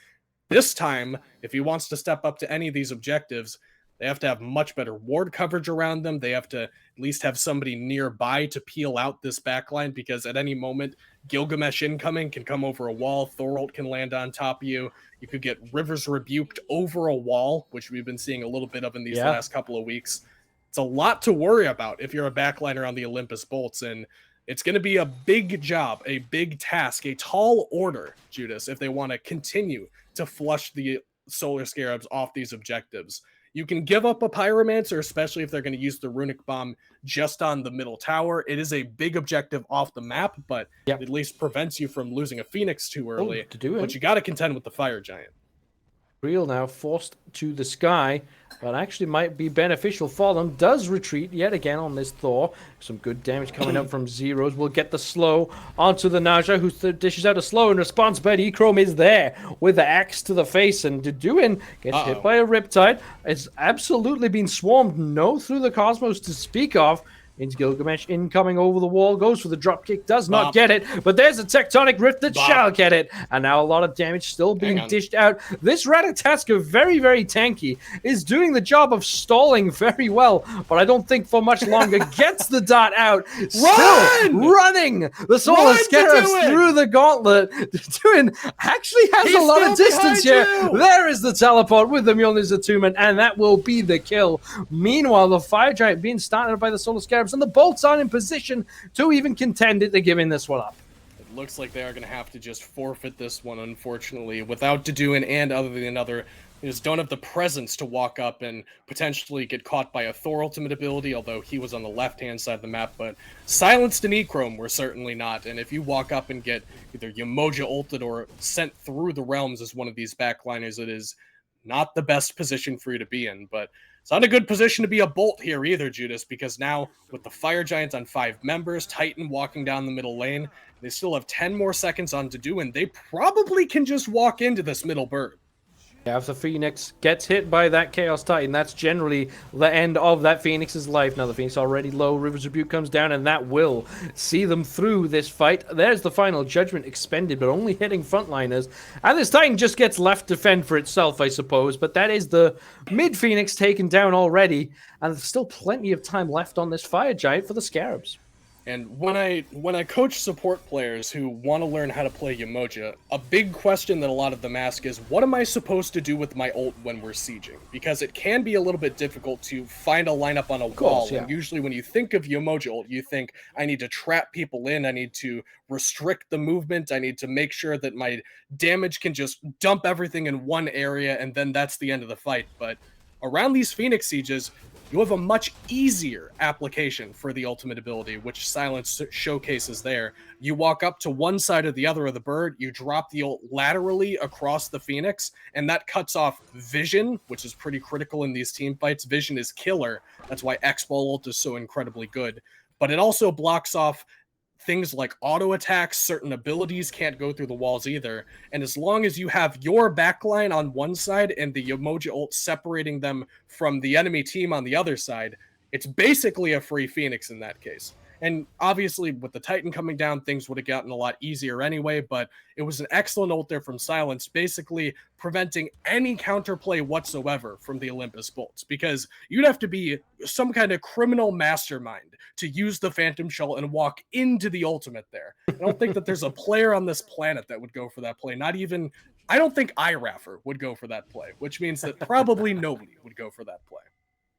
This time, if he wants to step up to any of these objectives, they have to have much better ward coverage around them. They have to at least have somebody nearby to peel out this backline, because at any moment, Gilgamesh incoming can come over a wall. Thor ult can land on top of you. You could get Rivers rebuked over a wall, which we've been seeing a little bit of in these last couple of weeks. It's a lot to worry about if you're a backliner on the Olympus Bolts, and it's going to be a big job, a big task, a tall order, Judas, if they want to continue to flush the Solar Scarabs off these objectives. You can give up a Pyromancer, especially if they're going to use the Runic Bomb just on the middle tower. It is a big objective off the map, but it at least prevents you from losing a Phoenix too early. But you got to contend with the Fire Giant. Real now forced to the sky, but actually might be beneficial for them. Does retreat yet again on this Thor. Some good damage coming up from Zeros. Will get the slow onto the Naja, who dishes out a slow in response, but Echrome is there with the axe to the face, and Deduin gets hit by a Riptide. It's absolutely been swarmed. No through the Cosmos to speak of. It's Gilgamesh incoming over the wall, goes for the dropkick, does not get it, but there's a tectonic rift that shall get it, and now a lot of damage still being dished out. This Ratatoskr, very, very tanky, is doing the job of stalling very well, but I don't think for much longer. Gets the dart out, still running the Solar Scarabs through the gauntlet. Doing actually has a lot of distance here. There is the teleport with the Mjolnir's Attunement, and that will be the kill. Meanwhile, the Fire Giant being started by the Solar Scarabs, and the Bolts aren't in position to even contend it. They're giving this one up. It looks like they are going to have to just forfeit this one, unfortunately, without Deduin and other than another. They just don't have the presence to walk up and potentially get caught by a Thor ultimate ability, although he was on the left-hand side of the map, but Silenced and Echrome were certainly not, and if you walk up and get either Yamoja ulted or sent through the realms as one of these backliners, it is not the best position for you to be in, but it's not a good position to be a Bolt here either, Judas, because now with the Fire Giants on 5 members, Titan walking down the middle lane, they still have 10 more seconds on to do, and they probably can just walk into this middle bird. Yeah, if the Phoenix gets hit by that Chaos Titan, that's generally the end of that Phoenix's life. Now the Phoenix already low, River's Rebuke comes down, and that will see them through this fight. There's the final judgment expended, but only hitting frontliners. And this Titan just gets left to fend for itself, I suppose. But that is the mid Phoenix taken down already, and there's still plenty of time left on this Fire Giant for the Scarabs. And when I coach support players who want to learn how to play Yamoja, a big question that a lot of them ask is, what am I supposed to do with my ult when we're sieging? Because it can be a little bit difficult to find a lineup on a wall. And usually when you think of Yamoja ult, you think, I need to trap people in, I need to restrict the movement, I need to make sure that my damage can just dump everything in one area, and then that's the end of the fight. But around these Phoenix sieges, you have a much easier application for the ultimate ability, which Silence showcases there. You walk up to one side or the other of the bird, you drop the ult laterally across the Phoenix, and that cuts off vision, which is pretty critical in these team fights. Vision is killer. That's why X-Ball ult is so incredibly good. But it also blocks off things like auto attacks. Certain abilities can't go through the walls either. And as long as you have your backline on one side and the emoji ult separating them from the enemy team on the other side, it's basically a free Phoenix in that case. And obviously, with the Titan coming down, things would have gotten a lot easier anyway, but it was an excellent ult there from Silence, basically preventing any counterplay whatsoever from the Olympus Bolts, because you'd have to be some kind of criminal mastermind to use the Phantom Shell and walk into the ultimate there. I don't think that there's a player on this planet that would go for that play. Not even, I don't think iRaffer would go for that play, which means that probably nobody would go for that play.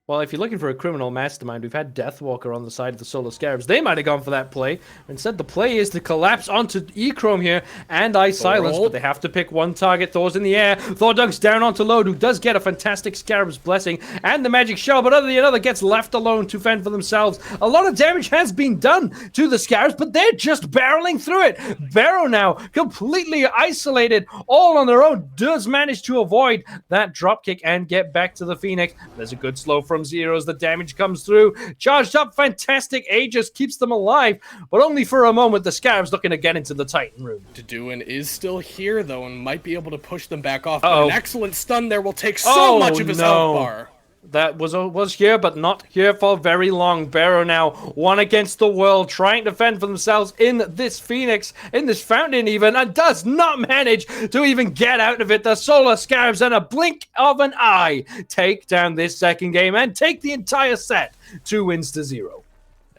Well, if you're looking for a criminal mastermind, we've had Deathwalker on the side of the Solar Scarabs. They might have gone for that play. Instead, the play is to collapse onto E-Chrome here and Silence, but they have to pick one target. Thor's in the air. Thor dunks down onto Lode, who does get a fantastic Scarab's Blessing and the Magic Shell, but another gets left alone to fend for themselves. A lot of damage has been done to the Scarabs, but they're just barreling through it. Barrow now, completely isolated, all on their own, does manage to avoid that dropkick and get back to the Phoenix. There's a good slow from Zeros. The damage comes through. Charged up, fantastic Aegis keeps them alive, but only for a moment. The Scarabs looking to get into the Titan room. Deduin is still here, though, and might be able to push them back off. But an excellent stun there will take so much of his health bar. That was here, but not here for very long. Barrow now, one against the world, trying to fend for themselves in this Phoenix, in this fountain even, and does not manage to even get out of it. The Solar Scarabs, in a blink of an eye, take down this second game and take the entire set 2-0.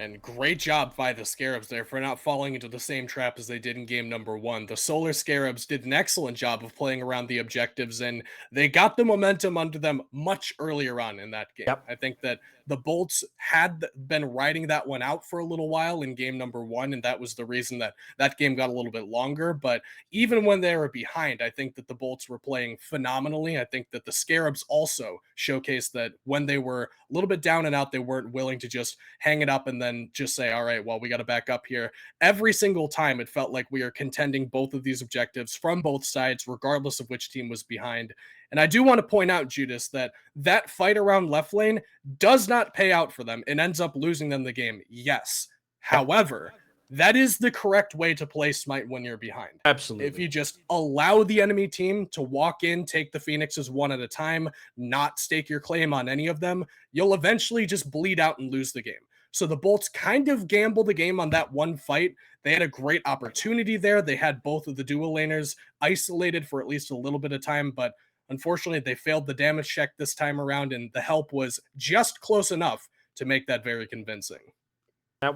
And great job by the Scarabs there for not falling into the same trap as they did in game number 1. The Solar Scarabs did an excellent job of playing around the objectives, and they got the momentum under them much earlier on in that game. Yep. I think that the Bolts had been riding that one out for a little while in game number 1, and that was the reason that that game got a little bit longer. But even when they were behind, I think that the Bolts were playing phenomenally. I think that the Scarabs also showcased that when they were a little bit down and out, they weren't willing to just hang it up and then just say, all right, well, we got to back up here. Every single time it felt like we are contending both of these objectives from both sides, regardless of which team was behind. And I do want to point out, Judas, that that fight around left lane does not pay out for them and ends up losing them the game. Yes. However, that is the correct way to play Smite when you're behind. Absolutely. If you just allow the enemy team to walk in, take the Phoenixes one at a time, not stake your claim on any of them, you'll eventually just bleed out and lose the game. So the Bolts kind of gambled the game on that one fight. They had a great opportunity there. They had both of the dual laners isolated for at least a little bit of time, but unfortunately, they failed the damage check this time around, and the help was just close enough to make that very convincing.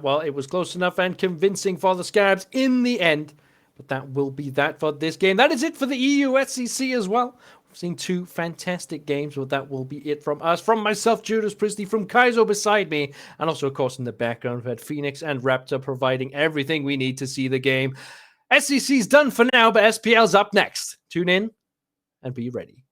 Well, it was close enough and convincing for the Scarabs in the end, but that will be that for this game. That is it for the EU SEC as well. We've seen 2 fantastic games, but that will be it from us. From myself, Judas Priestley, from Kaizo beside me, and also, of course, in the background, we've had Phoenix and Raptor providing everything we need to see the game. SEC's done for now, but SPL's up next. Tune in and be ready.